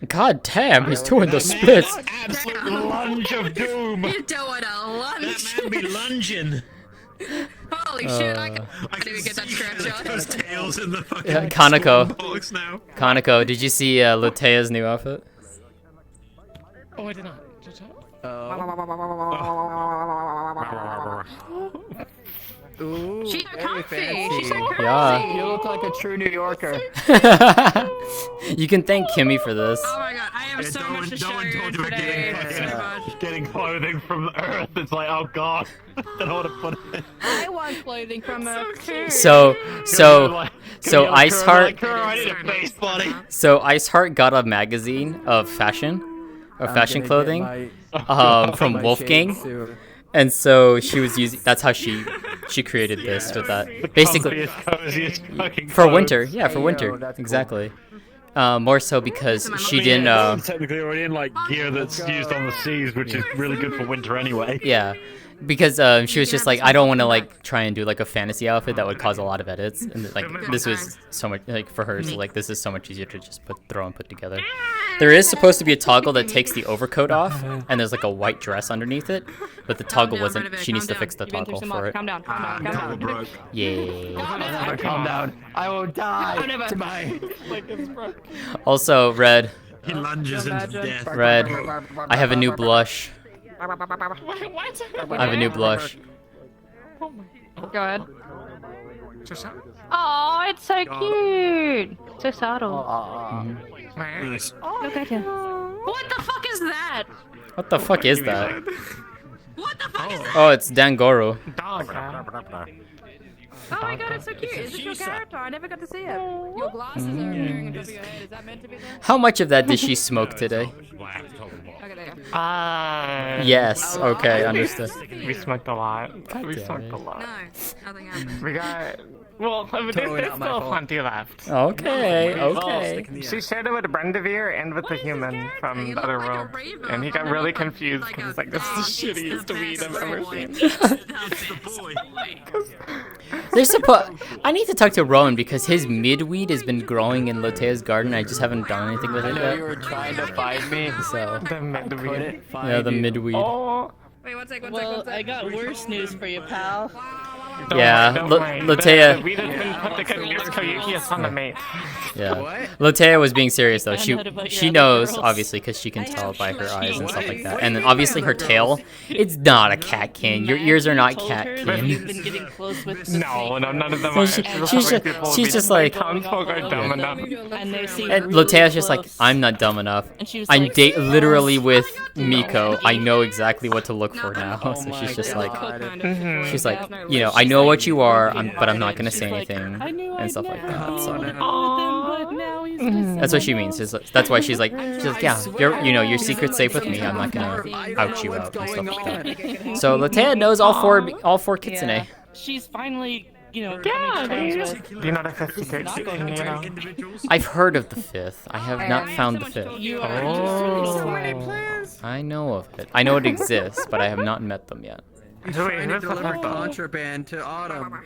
God damn, he's doing the splits. Absolute lunge of doom. He's doing a lunge. That man be lunging. Holy shit, I didn't even get that stretch on. Those tails in the fucking Kaneko. now. Kaneko, did you see Lótëa's new outfit? Oh, I did not. Ooh, She's so very comfy. fancy. She's so comfy. Yeah. You look like a true New Yorker. You can thank Kimmy for this. Oh my god, I have so much to show you today. Getting clothing from the earth. It's like, oh god. I don't know what to put it in. I want clothing from Earth too. So Iceheart. I need a face, buddy. So Iceheart got a magazine of fashion, clothing, from Wolfgang, And so she was using. That's how she created this with that. Basically, for winter. Yeah, for winter. Exactly. More so because she didn't. Technically, already in like gear that's used on the seas, which is really good for winter anyway. Yeah, because she was just like, I don't want to like try and do like a fantasy outfit that would cause a lot of edits, and like this was so much like for her. So like this is so much easier to just throw and put together. There is supposed to be a toggle that takes the overcoat off, and there's like a white dress underneath it, but the toggle wasn't. She needs to fix the toggle for it. Calm down. Calm down. Yeah. Calm down. I will die to my. Also, Red. He lunges into death. Red. I have a new blush. What? I have a new blush. Go ahead. Oh, it's so cute. So subtle. Nice. Look at him. What the fuck is that? What the fuck is that? What the fuck is that? Oh, it's Dangoro. Oh my god, it's so cute. Is this your character? I never got to see it. Your glasses are appearing on top of your head. Is that meant to be there? How much of that did she smoke today? Okay, there you go. Yes. Okay, understood. We smoked a lot. We damn smoked it. a lot. No, nothing happened. We got. Well, there's still plenty left. Okay, okay. She shared it with Brendavir and with the human from the other room, and he got really confused because he's like, "This is the shittiest weed I've ever seen." I need to talk to Rowan because his midweed has been growing in Lótëa's garden. I just haven't done anything with it yet. You were trying to find me, so the midweed. Yeah, the midweed. Oh. Wait, one sec. Well, I got worse news for you, pal. Yeah, Lótëa. We didn't put the Koyuki on the mate. Yeah, Lótëa was being serious though. She knows obviously because she can tell by her eyes and stuff like that. And then obviously her tail. It's not a catkin. Your ears are not catkin. You've been getting close with No, none of them So are. she's just like. Townsfolk are dumb enough. And they seem And really Lótëa's just like, close. I'm not dumb enough. And she was I'm like, literally with Miko. I know exactly what to look for now. So she's just like, she's like, you know, I know what you are, but I'm not gonna say anything and stuff like that. So. That's what she means. That's why she's like, yeah, your secret's safe with me. I'm not gonna out you out and stuff like that. So Lótëa knows all four kitsune. Yeah. She's finally, coming to Yeah, terms do with you know the fifth secret? not going to terms. I've heard of the fifth. I have not found the fifth. You are I know of it. I know it exists, but I have not met them yet. Trying to deliver contraband to Autumn.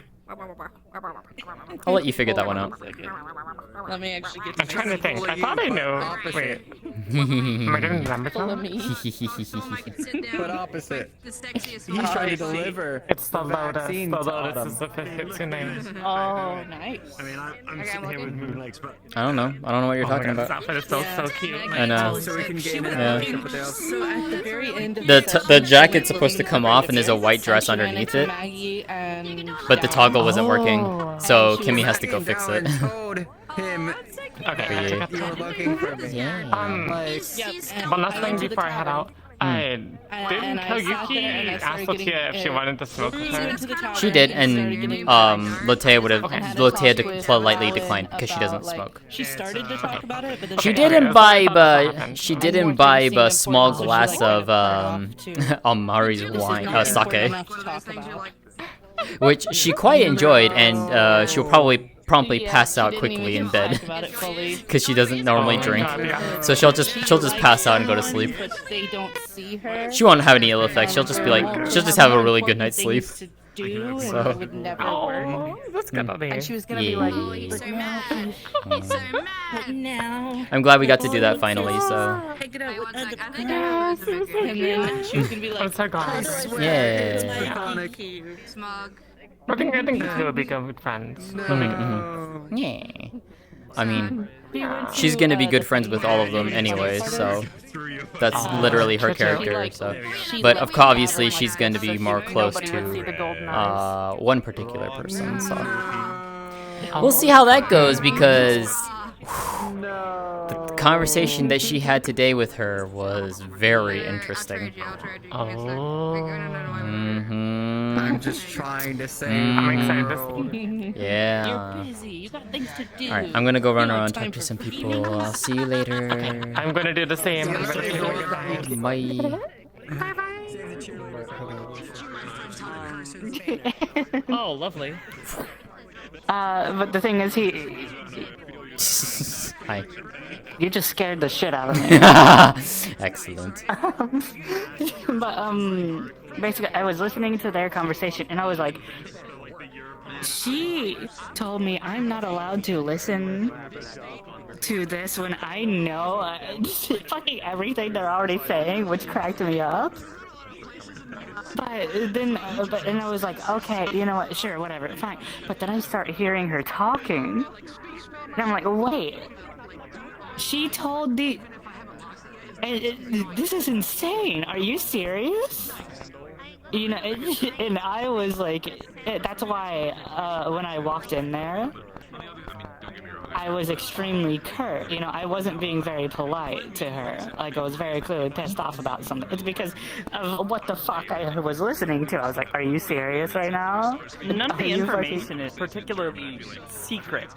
I'll let you figure that one out. Let me actually get I'm trying to think. I thought I knew. Wait. Am I getting the numbers wrong? But opposite. The sexiest He's trying to deliver. It's the Lotus. vaccine The to Lotus Autumn. is the fifth Kitsune. Oh, nice. I mean, I'm sitting here with Moon Lakes, but I don't know. I don't know what you're talking This about. outfit is so cute. I know. So we can gain Yeah. an with else. So at the very end of The jacket's supposed to come off and there's a white dress underneath it, but the toggle wasn't working, so Kimmy has to go fix it. Told him Okay. you were looking for me. One last thing before I head out. Didn't Koyuki ask Lótëa if she wanted to smoke with her? She did, and Lótëa politely declined because she doesn't smoke. She started to talk about it, but then She did imbibe a small glass of Amari's wine, sake, which she quite enjoyed, and she'll probably promptly pass out quickly in bed because she doesn't normally drink. So she'll just pass out and go to sleep. They don't see her. She won't have any ill effects. She'll just be like, she'll just have a really good night's sleep. Do, So. and it would never work. That's gonna be. And she was gonna be like, but now. I'm glad we got to do that finally. So. Pick it up with other and then she was gonna be like, I'm so glad. Yeah. Smug. I think the two will become good friends. Yeah. I mean, she's gonna be good friends with all of them anyway, so that's literally her character. So, but obviously she's going to be more close to one particular person. So we'll see how that goes because the conversation that she had today with her was very interesting. I'm just trying to say. I'm excited. Yeah. You're busy. You got things to do. Alright, I'm gonna go run around and talk to some people. I'll see you later. I'm gonna do the same. Bye. Bye. Oh, lovely. But the thing is, Hi. you just scared the shit out of me. Excellent. But basically, I was listening to their conversation, and I was like, she told me I'm not allowed to listen to this when I know fucking everything they're already saying, which cracked me up. But then, and I was like, okay, you know what, sure, whatever, fine. But then I start hearing her talking, and I'm like, wait, she told the... this is insane, are you serious? You know, and I was like, that's why when I walked in there, I was extremely curt. You know, I wasn't being very polite to her. Like, I was very clearly pissed off about something. It's because of what the fuck I was listening to. I was like, are you serious right now? None of the Are you information is particularly secret.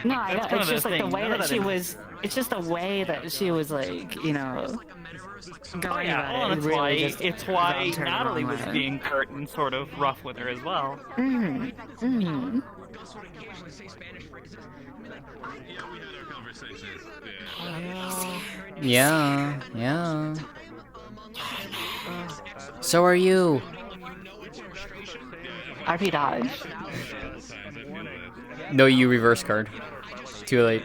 No, I know. That's kind It's of just the like the thing. way None of that she that was. It's just the way that she was like, you know. Oh yeah, well, it really just it's why rubbed her the Natalie wrong was way. being curt and sort of rough with her as well. Yeah, yeah. So are you. RP dodge. No, you reverse card. Too late.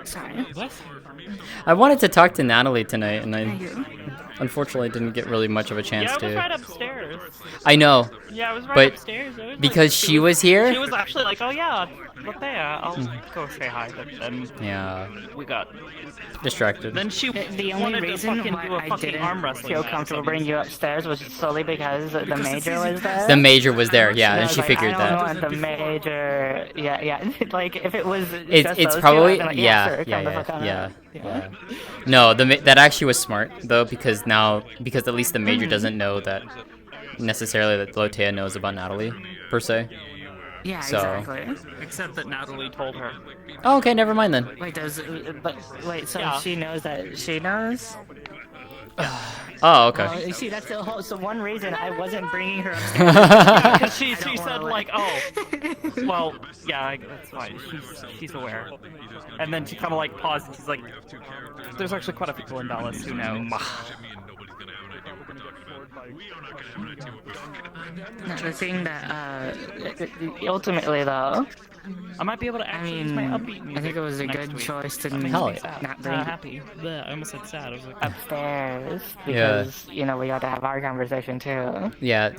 Sorry. I wanted to talk to Natalie tonight, and I unfortunately didn't get really much of a chance Yeah, I was to. right upstairs. I know. Yeah, I was right but upstairs. It was because she was here. She was actually like, oh yeah, Lótëa, I'll go say hi. But then Yeah. we got Distracted. Then she The only wanted to reason fucking why do a I fucking didn't arm wrestling feel match. comfortable bringing you upstairs was solely because the major was there. The major was there, yeah, I and was she like, figured I that. don't want the major. Yeah. Like if it was It's just it's those probably two, I'd be like, yeah sure, come the yeah fuck on yeah up. yeah. No, that actually was smart though, because at least the major doesn't know that necessarily that Lótëa knows about Natalie per se. Yeah, So. exactly. Except that Natalie told her. Oh, okay, never mind then. Wait, so Yeah. she knows that she knows? Oh, okay. Well, you see, that's the whole. So one reason I wasn't bringing her upstairs. Because she said like, oh, well, yeah, that's fine. She's aware. And then she kind of like paused and she's like, there's actually quite a few people in Dallas who know. The thing that ultimately though, I might be able to actually use my upbeat music. I think it was a next good week. choice to That makes Hell me yeah. sad. not bring happy. Bleh, I almost said sad. I was like upstairs because you know we got to have our conversation too. Yeah,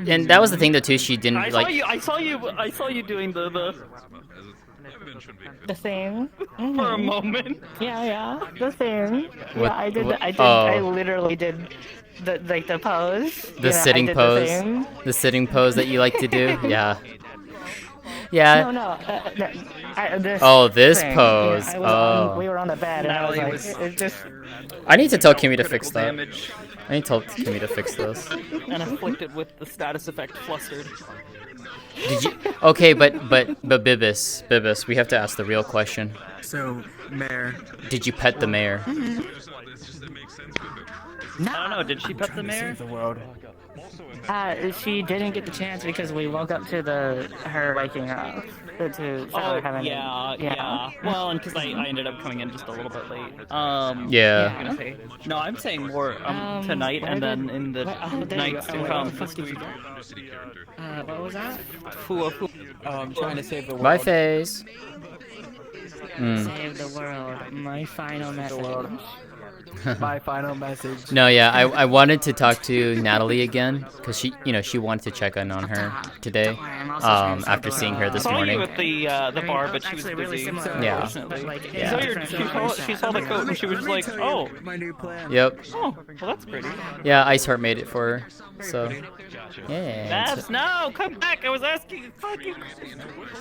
and that was the thing though too. She didn't I saw you doing the thing for a moment. Yeah, the thing. What- Yeah, I did. what- I oh. literally did the pose. The sitting pose. The sitting pose that you like to do. Yeah. Yeah. No. This This thing. pose. Yeah, we were on the bed, and I was like, it's just. I need to tell Kimmy to fix that. Damage. I need to tell Kimmy to fix this. And afflicted with the status effect flustered. Did you? Okay, but Bibis, we have to ask the real question. So, Mayor. Did you pet the mayor? I don't know. Did she pet the mayor? The world. She didn't get the chance because we woke up to her waking up. To Oh having yeah. Well, and because I ended up coming in just a little bit late. Yeah. I was gonna say, no, I'm saying more tonight and then in the nights to come. What was that? I'm trying to save the world. My face. Save the world. My final message. My final message. No, yeah, I wanted to talk to Natalie again because she wanted to check in on her today. After seeing her this I saw morning. you at the bar, but she was busy. Yeah. She saw the coat and she was just like, oh. My new plan. Yep. Oh, well that's pretty. Yeah, Iceheart made it for her. So. Yeah. That's no, come back. I was asking. Fuck you.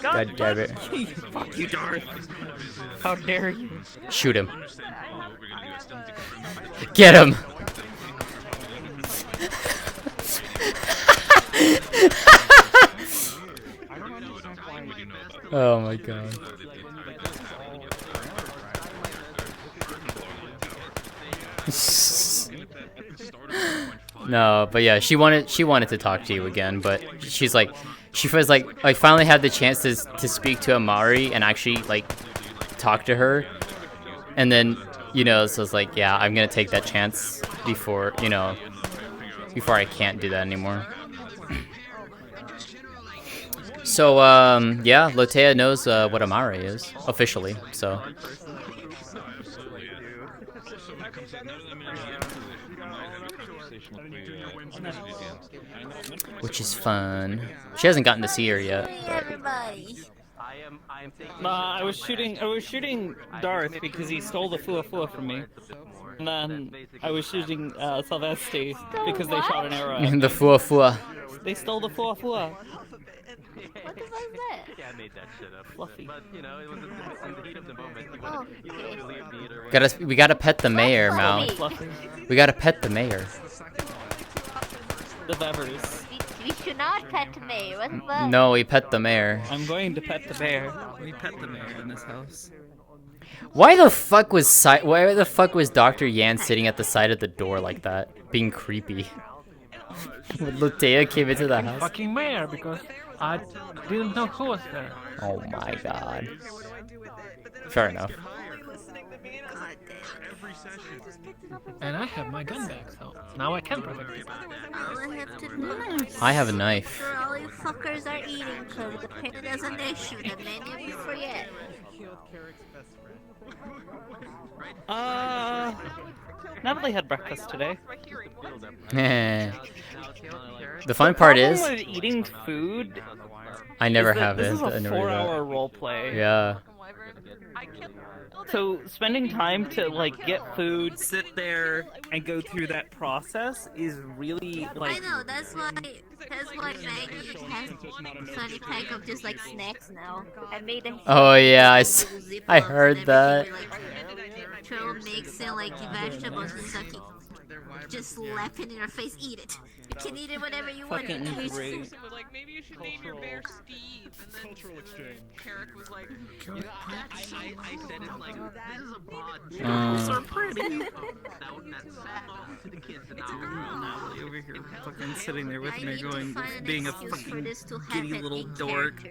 God damn it. Fuck you, Darth. How dare you? Shoot him. Get him. Oh my god. No, but yeah, she wanted to talk to you again, but she's like, she feels like I finally had the chance to speak to Amari and actually like talk to her, and then so it's like, yeah, I'm gonna take that chance before before I can't do that anymore. So yeah, Lótëa knows what Amari is officially, so. Which is fun. She hasn't gotten to see her yet. Everybody. I was shooting Darth because he stole the Fua from me. And then I was shooting Sylvester because they shot an arrow at me. The Fua. They stole the Fua. What the fuck is that? Yeah, I made that shit up. Fluffy. But, you know, it was in the heat of the moment. You wouldn't believe me or whatever. We gotta pet the mayor, Mal. We gotta pet the mayor. The Bevers. We should not pet the mayor. What the fuck? No, we pet the mayor. I'm going to pet the bear. We pet the mayor in this house. Why the fuck was Dr. Yan sitting at the side of the door like that, being creepy? When Lótëa came into the house. Fucking mayor, because I didn't know who was there. Oh my god. Fair enough. And I have my gun back, so now I can protect people. All I have to do I have a knife. sure all you fuckers are eating, because apparently there's an issue that many of you forget. Now that they had breakfast today. The fun part problem is with eating food. I never is that have this it. is a I never do that. 4-hour role play. Yeah. So spending time to like get food, sit there, and go through that process is really like. I know, that's why Maggie has a funny pack of just like snacks now. I made a Oh yeah, I heard that. throw mixing like vegetables and stuff. Just slap it in your face, eat it. You can eat it whenever you want. Fucking great. Like, maybe you should name your bear Steve. And then cultural exchange. Carrick was like, I said it like, this is a bod. So pretty. Natalie over here fucking sitting there with me going, being a fucking giddy little dork.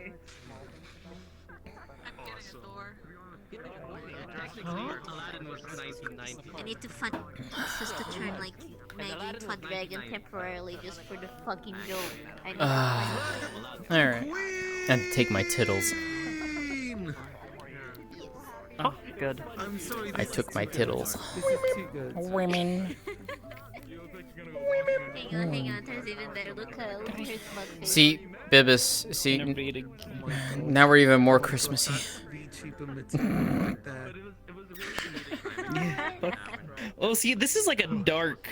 I need to find just to turn like Maggie into a dragon temporarily just for the fucking joke. I know. Alright. And take my tittles. Oh, good. I took my tittles. Women. Hang on, there's even better. Look her smug face. See, Bibis, see, now we're even more Christmassy. Oh, see, this is like a dark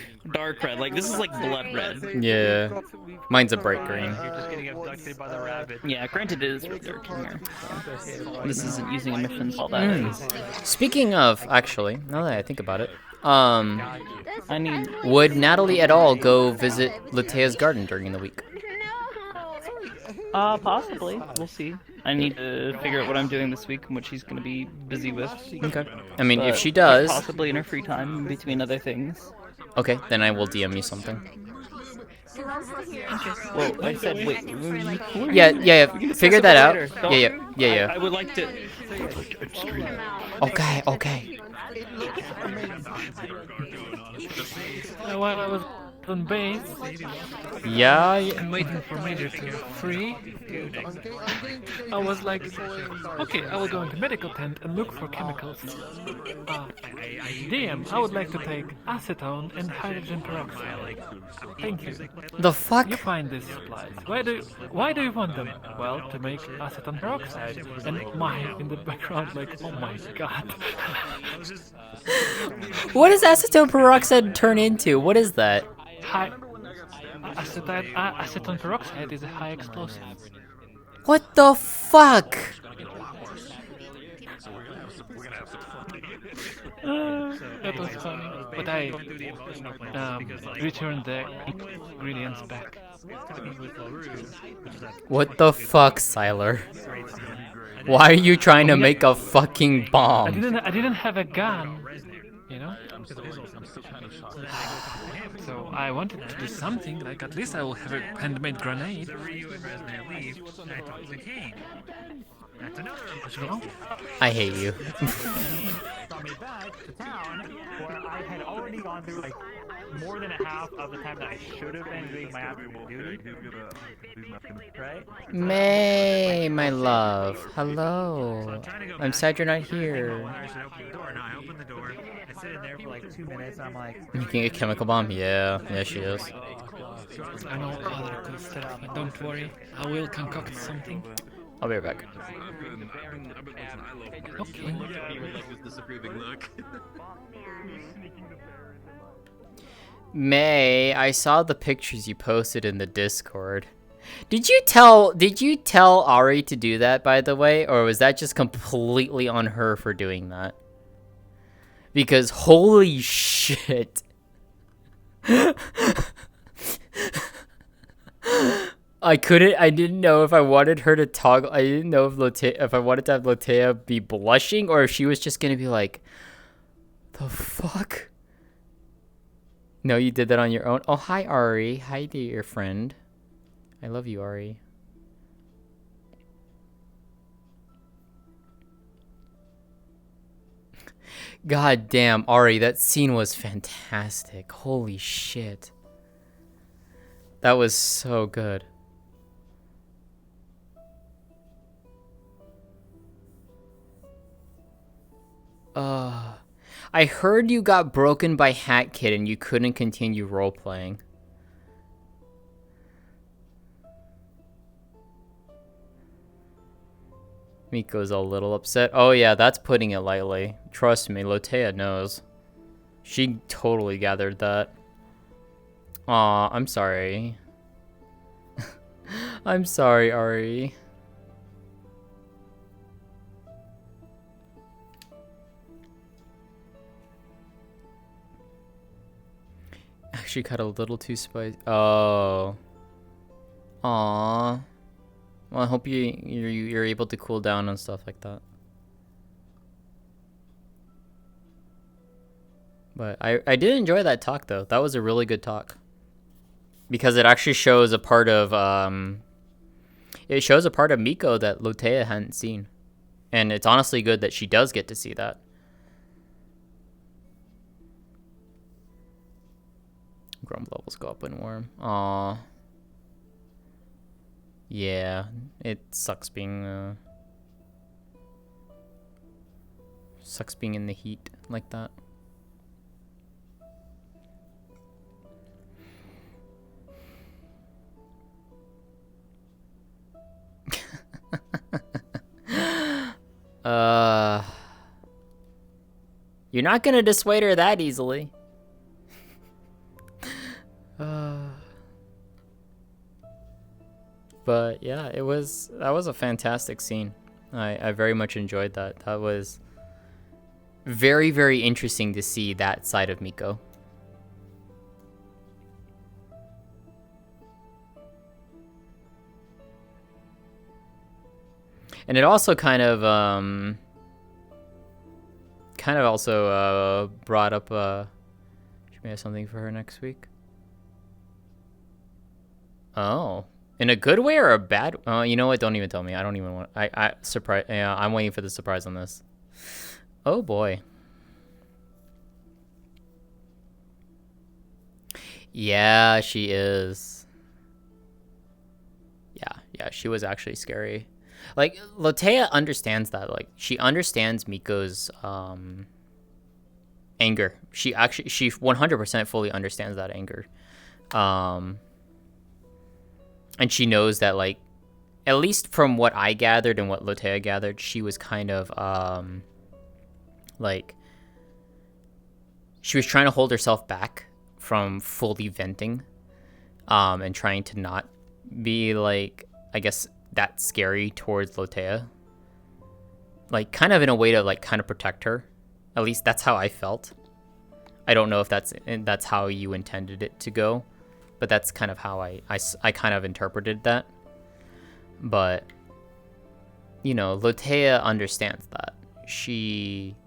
red. Like, this is like blood red. Yeah. Mine's a bright green. You're just getting abducted by the rabbit. Yeah, granted it is really dark in here. So. This isn't using emissions all that. Speaking of, actually, now that I think about it, I need. would Natalie at all go visit Lótëa's garden during the week? Possibly. We'll see. I need to figure out what I'm doing this week and what she's going to be busy with. Okay. I mean, if But she does... Possibly in her free time, in between other things. Okay, then I will DM you something. Well, I said, wait. Yeah. Figure that out. Yeah. I would like to... Okay. While I was on base, Yeah. and waiting for Major to free, I was like, okay, I will go into medical tent and look for chemicals. DM, I would like to take acetone and hydrogen peroxide. Thank you. The fuck? You find these supplies. Why do you want them? Well, to make acetone peroxide. And Maya in the background like, oh my god. What does acetone peroxide turn into? What is that? Acetone peroxide is a high explosive. What the fuck? That was funny, but I returned the ingredients back. What the fuck, Siler? Why are you trying to make a fucking bomb? I didn't have a gun. You know? So I wanted to do something, like at least I will have a handmade grenade. So Ryu and Resme leave, and I talk to Kane. That's another emotional. I hate you. Got me back to town where I had already gone through like more than a half of the time that I should have been doing my afternoon duty. Right? May, my love. Hello. I'm sad you're not here. I should open the door. No, I open the door. I sit in there for like 2 minutes. I'm like, Making a chemical bomb? Yeah, yeah, she is. I know other good stuff. Don't worry, I will concoct something. I'll be right back. Okay. May, I saw the pictures you posted in the Discord. Did you tell Ari to do that, by the way, or was that just completely on her for doing that? Because holy shit. I didn't know if I wanted her to toggle. I didn't know if I wanted to have Lótëa be blushing or if she was just gonna be like, the fuck? No, you did that on your own. Oh, hi, Ari. Hi, dear friend. I love you, Ari. God damn, Ari, that scene was fantastic. Holy shit. That was so good. I heard you got broken by Hat Kid and you couldn't continue roleplaying. Miko's a little upset. Oh yeah, that's putting it lightly. Trust me, Lótëa knows. She totally gathered that. Aw, I'm sorry. I'm sorry, Ari. Actually got a little too spicy. Oh. Aw. Well, I hope you're able to cool down and stuff like that. But I did enjoy that talk though. That was a really good talk. Because it actually shows a part of it shows a part of Miko that Lótëa hadn't seen. And it's honestly good that she does get to see that. Grump levels go up when warm. Aww. Yeah, it sucks being in the heat like that. You're not gonna dissuade her that easily. But yeah, that was a fantastic scene. I very much enjoyed that. That was very, very interesting to see that side of Miko. And it also kind of also brought up should we have something for her next week? Oh. In a good way or a bad? Oh, you know what? Don't even tell me. I don't even want. Surprise. Yeah, I'm waiting for the surprise on this. Oh boy. Yeah, she is. Yeah, she was actually scary. Like Lótëa understands that. Like she understands Miko's anger. She 100% fully understands that anger. And she knows that, like, at least from what I gathered and what Lótëa gathered, she was kind of, like, she was trying to hold herself back from fully venting, and trying to not be, like, I guess, that scary towards Lótëa. Like, kind of in a way to, like, kind of protect her. At least that's how I felt. I don't know if that's how you intended it to go. But that's kind of how I kind of interpreted that. But, you know, Lótëa understands that. She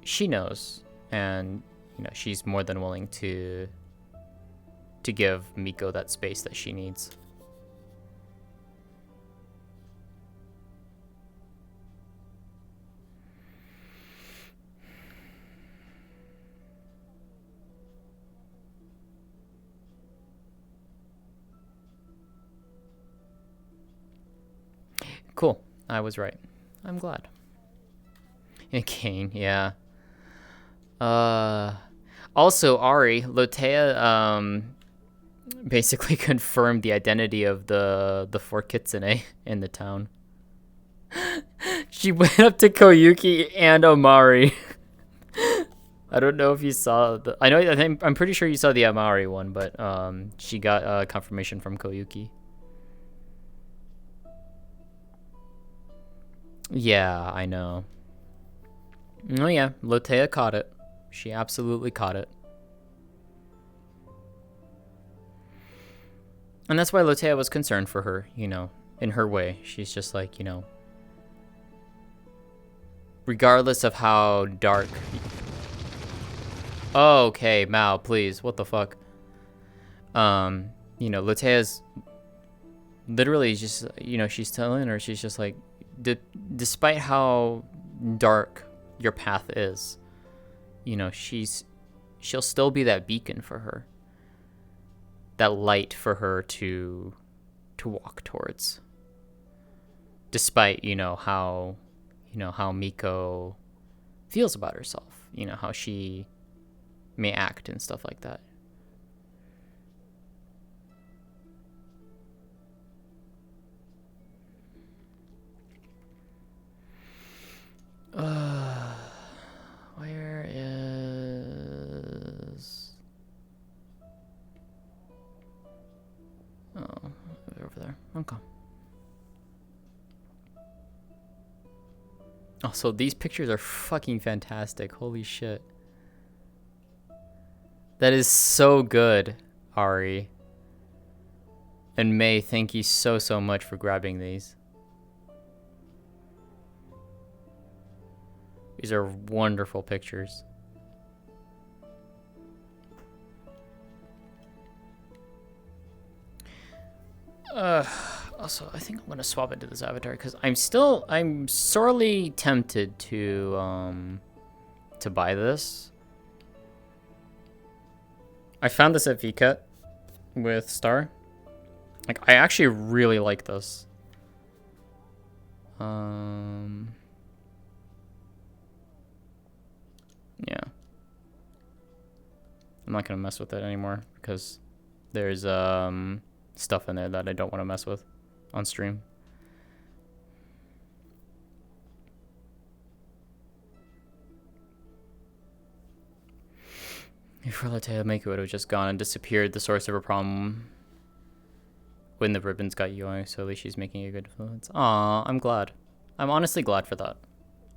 she knows, and she's more than willing to give Miko that space that she needs. Cool. I was right. I'm glad. Kane, yeah. Also, Ari, Lótëa, basically confirmed the identity of the 4 kitsune in the town. She went up to Koyuki and Amari. I don't know if you saw the... I'm pretty sure you saw the Amari one, but she got confirmation from Koyuki. Yeah, I know. Oh yeah, Lótëa caught it. She absolutely caught it. And that's why Lótëa was concerned for her, in her way. She's just like, regardless of how dark... Oh, okay, Mao, please, what the fuck? Lótëa's literally just, she's telling her, she's just like, despite how dark your path is, she'll still be that beacon for her, that light for her to walk towards, despite how Miko feels about herself, how she may act and stuff like that. Where is... Oh, over there. Okay. Oh, so these pictures are fucking fantastic. Holy shit. That is so good, Ari. And May, thank you so much for grabbing these. These are wonderful pictures. Also, I think I'm gonna swap into this avatar because I'm sorely tempted to buy this. I found this at VCAT with Star. Like, I actually really like this. Yeah. I'm not gonna mess with it anymore because there's stuff in there that I don't want to mess with on stream. If Lótëa Mako would have just gone and disappeared, the source of her problem when the ribbons got UI, so at least she's making a good influence. Aw, I'm glad. I'm honestly glad for that.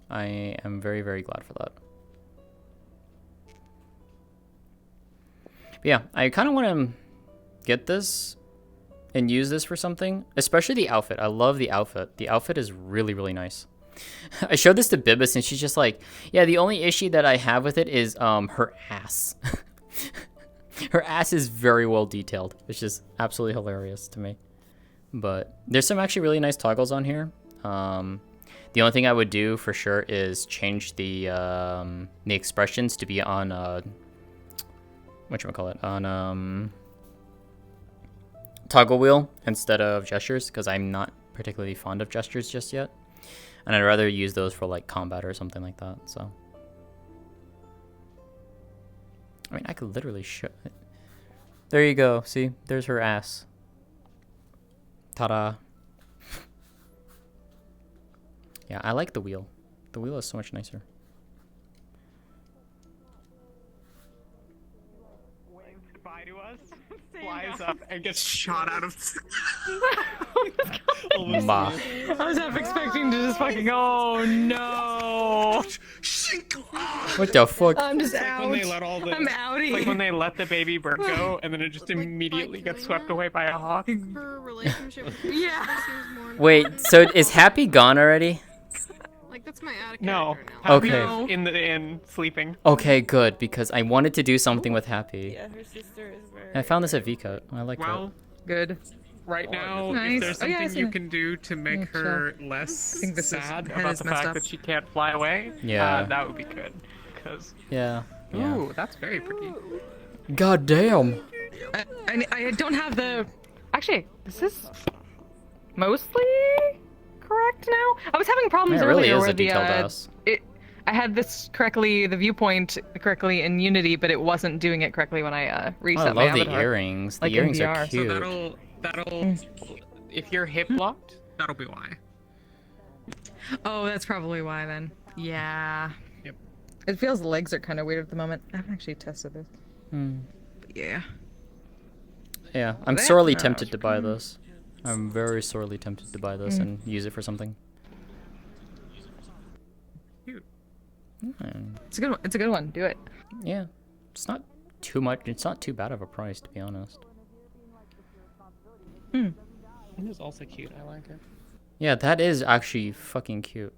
I am very, very glad for that. But yeah, I kind of want to get this and use this for something, especially the outfit. I love the outfit. The outfit is really, really nice. I showed this to Bibis and she's just like, yeah, the only issue that I have with it is her ass. Her ass is very well detailed, which is absolutely hilarious to me. But there's some actually really nice toggles on here. The only thing I would do for sure is change the expressions to be on whatchamacallit, on toggle wheel instead of gestures, because I'm not particularly fond of gestures just yet. And I'd rather use those for like combat or something like that, so. I mean, I could literally show it. There you go, see? There's her ass. Ta-da. Yeah, I like the wheel. The wheel is so much nicer. Goodbye to us, flies up and gets shot out of. Ma. I was half expecting to just fucking, oh no. What the fuck? I'm just Like out. when they let all the, I'm outie. like when they let the baby bird go, and then it just immediately gets swept away by a hawk. Her relationship with Yeah. was more Wait, so is Happy gone already? like that's my attic No. character now. Okay. Happy is in the inn sleeping. Okay, good, because I wanted to do something with Happy. Yeah, her sister is very. I found this at VCut. I like Well, Good. right now, Nice. if there's Oh, yeah, something I've you seen can do to make Yeah, her less think this is- sad head about is the messed fact up. that She can't fly away. Yeah. That would be good. Cause Yeah. Yeah. Ooh, that's very pretty. God damn. I don't have the. Actually, this is mostly correct now. I was having problems Yeah, it really earlier is where a the detailed ass. I had this correctly, the viewpoint correctly in Unity, but it wasn't doing it correctly when I reset I my love the avatar. earrings. The Like in earrings are VR. cute. So that'll if you're hip locked, that'll be why. Oh, that's probably why then. Yeah. Yep. It feels the legs are kind of weird at the moment. I haven't actually tested this. Hmm. But yeah. Yeah, I'm That- sorely no, tempted it's to buy this. I'm very sorely tempted to buy this and use it for something. Cute. It's a good one. It's a good one. Do it. Yeah, it's not too much. It's not too bad of a price, to be honest. It is also cute. I like it. Yeah, that is actually fucking cute.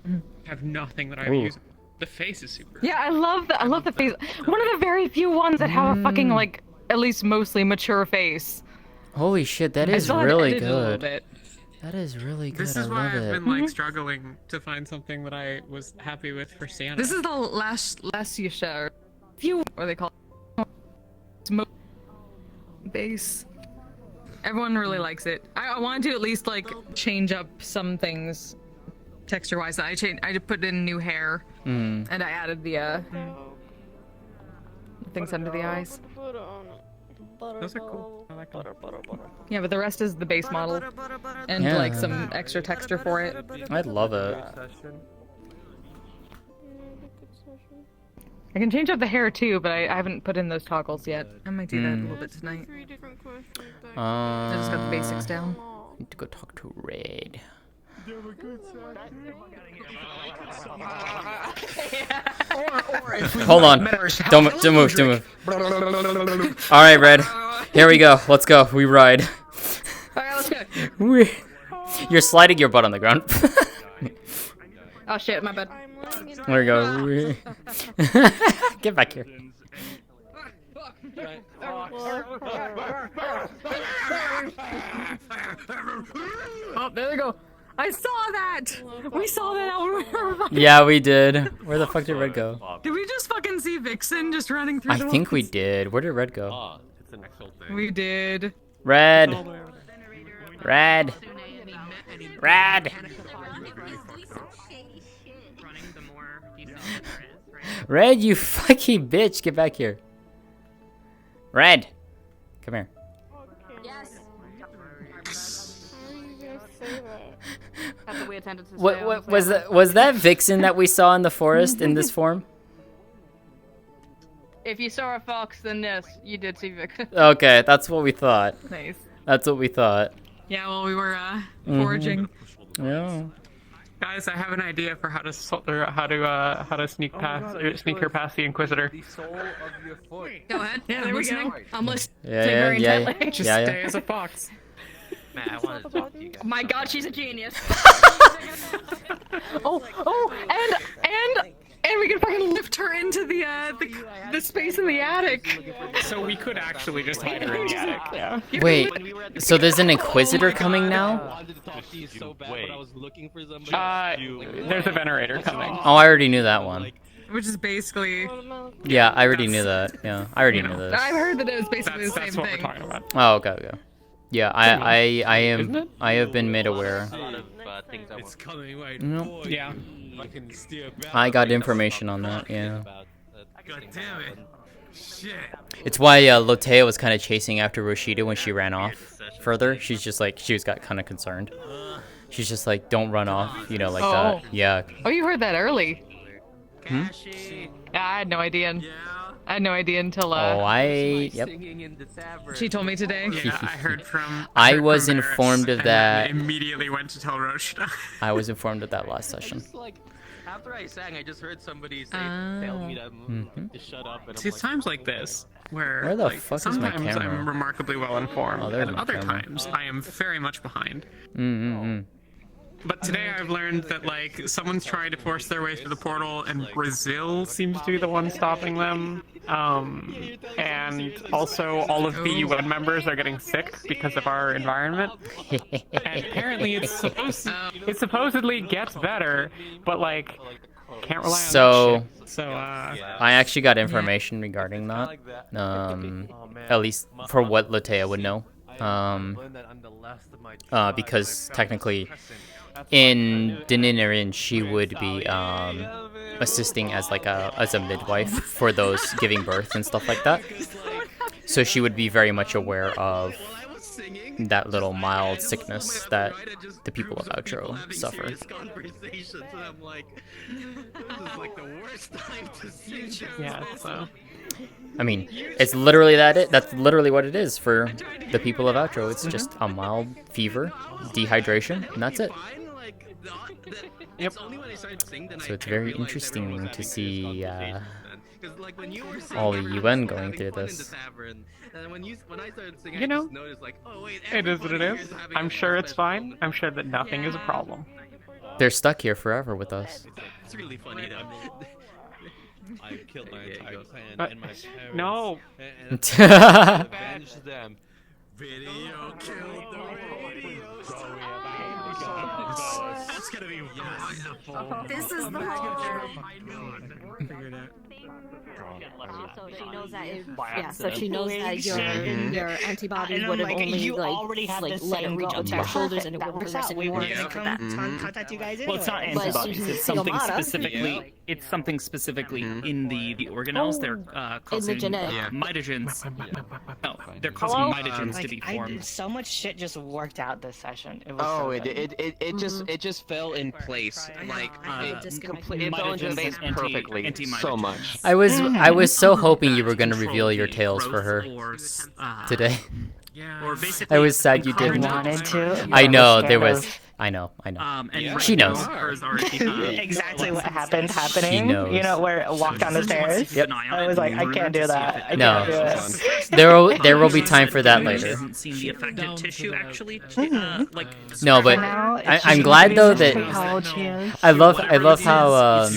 I have nothing that I Ooh. use. The face is super. Yeah, I love the face. One of the very few ones that have a fucking like at least mostly mature face. Holy shit, that I is still had to really edit it a little good. bit. That is really good. This I is why love I've it. been like struggling to find something that I was happy with for Santa. This is the last Yasha. Few. What are they called? Smoke base. Everyone really likes it. I wanted to at least like change up some things texture-wise. I just put in new hair and I added the things under the eyes. Those are cool. I like them. Yeah, but the rest is the base model and Yeah. like some extra texture for it. I love it. I can change up the hair too, but I haven't put in those toggles yet. I might do that a little bit tonight. I just got the basics down. Need to go talk to Red. Hold on. Don't move. All right, Red. Here we go. Let's go. We ride. Alright, let's go. You're sliding your butt on the ground. Oh shit, my bad. There we go. Get back here. Oh, there we go. I saw that. We saw that out when we were fucking... Yeah, we did. Where the fuck did Red go? Did we just fucking see Vixen just running through I the think we woods? did. Where did Red go? We did. Red. Red. Red. Red, you fucking bitch. Get back here. Red. Come here. Yes. That's a weird sentence to say. What was that Vixen that we saw in the forest in this form? If you saw a fox, then yes, you did see Vic. Okay, that's what we thought. Nice. That's what we thought. Yeah, well, we were foraging. Yeah. Guys, I have an idea for how to sneak her past the Inquisitor. Go ahead. Yeah, there we go. I'm listening Yeah, very yeah, intently. Just yeah, stay yeah. as a fox. Man, I wanted to talk to you guys. Oh my god, she's a genius. and we can fucking Lift her into the space in the attic. So we could actually just hide her in the attic. Yeah. Wait, so there's an Inquisitor coming now? wanted to talk to you so bad, but I was looking for somebody. There's a Venerator coming. Oh, I already knew that one. Which is basically. Yeah, I already knew that. Yeah, I already knew this. I've heard that it was basically the same That's what we're thing. talking about. Oh, okay. Yeah, I have been made aware. A lot of things I want. coming right No. for Yeah. you. I can steer back. I got information on that. Yeah. God damn it. Shit. It's why Lótëa was kind of chasing after Rashida when she ran off further. She's just like, she got kind of concerned. She's just like, don't run off, you know, like that. Yeah. Oh, you heard that early. Hmm? Yeah, I had no idea. I had no idea until Yep. She told me today. Yeah, I heard from. I was from informed Varys of that. And then immediately went to tell Roshida. I was informed of that last session. Just like after I sang, I just heard somebody say, "Tell me that to shut up." And See, it's times like this where Where the like, fuck is my sometimes camera? I'm remarkably well informed, Oh, there's and my other camera. times I am very much behind. But today I've learned that like someone's trying to force their way through the portal, and Brazil seems to be the one stopping them. And also all of the UN members are getting sick because of our environment. And apparently it supposedly gets better, but like can't rely on that shit. So I actually got information regarding that. At least for what Lótëa would know. Because technically in Dininerin she would be assisting as like a midwife for those giving birth and stuff like that. So she would be very much aware of that little mild sickness that the people of Outro suffer. Yeah, so I mean, it's literally that's literally what it is for the people of Outro. It's just a mild fever, dehydration, and that's it. Yep. So it's very interesting to see all the UN going through this. You know, it is what it is. I'm sure it's fine. I'm sure that nothing is a problem. They're stuck here forever with us. It's really funny though. I killed my entire clan and my parents. No. And avenge them. Video killed the radio. That's gonna be wonderful. This is the So she knows that so she knows that your antibodies would have only you already have like this let it setting reach go up to your shoulders and it wouldn't progress we anymore. were gonna contact you guys anyway. Well, it's not antibodies. It's something specifically. It's something specifically in the organelles. They're causing mitogens. No, they're causing mitogens to be formed. So much shit just worked out this session. It was Oh, so good. it just fell in place. Like it fell into place Mitogens, perfectly. So much. I was so hoping you were gonna reveal your tales for her today. Or basically, I was sad you didn't. Wanted to. I know there was. I know. And She knows. Exactly what happened happening. She knows. You know, where walk down the stairs. Yep. I was like, I can't do that. No. There will be time for that later. Hasn't seen the affected tissue actually. Like No, but I'm glad though that I love how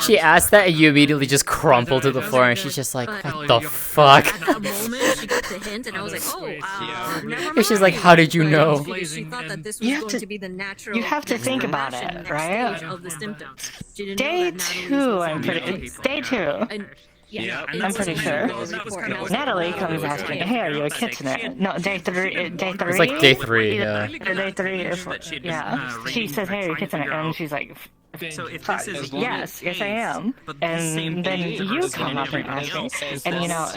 she asked that and you immediately just crumple to the floor and she's just like, what the fuck? At that moment, she got the hint, and I was like, oh, never mind. And she's like, how did you know? Because she thought that this was going to be the natural. You have to think about it, right? Of the symptoms. She didn't Day know that 2, I'm pretty. Day 2. I'm pretty sure. Natalie comes asking, "Hey, are you a kitsune?" No, day 3. Day 3. It's like day 3, yeah. Day 3. Yeah. She says, "Hey, are you a kitsune?" And she's like, So if this is yes, I am. And then you come up and ask me, and you know,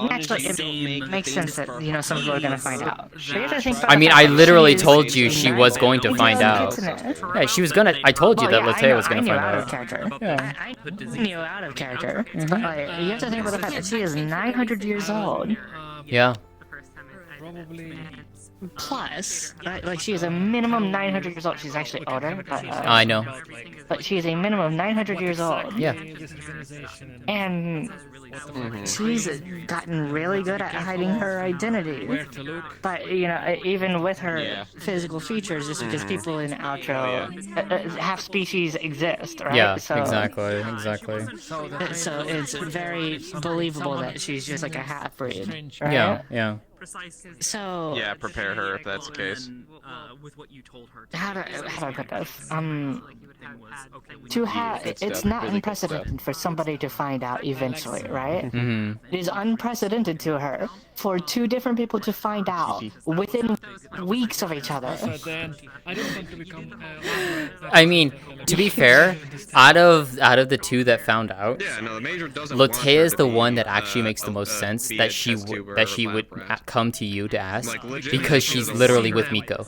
naturally it makes sense that you know some people are gonna find out. I mean, I literally told you she was going to find out. Yeah, she was gonna. I told you that Lótëa was gonna find out. Yeah. I knew out of character, but like, you have to think about the fact that she is 900 years old. Yeah. Plus, like she is a minimum 900 years old. She's actually older, but I know. But she is a minimum of 900 years old. Yeah. And she's gotten really good at hiding her identity. But you know, even with her physical features, just because people in Outro, half species exist, right? Yeah. So, Exactly. So it's very believable that she's just like a half breed, right? Yeah. So yeah, prepare her if that's the case. How do I put this? To have it's not unprecedented for somebody to find out eventually, right? Mm-hmm. It is unprecedented to her for 2 different people to find out within weeks of each other. I mean, to be fair, out of the 2 that found out, Lótëa is the one that actually makes the most sense that she would come to you to ask because she's literally with Miko.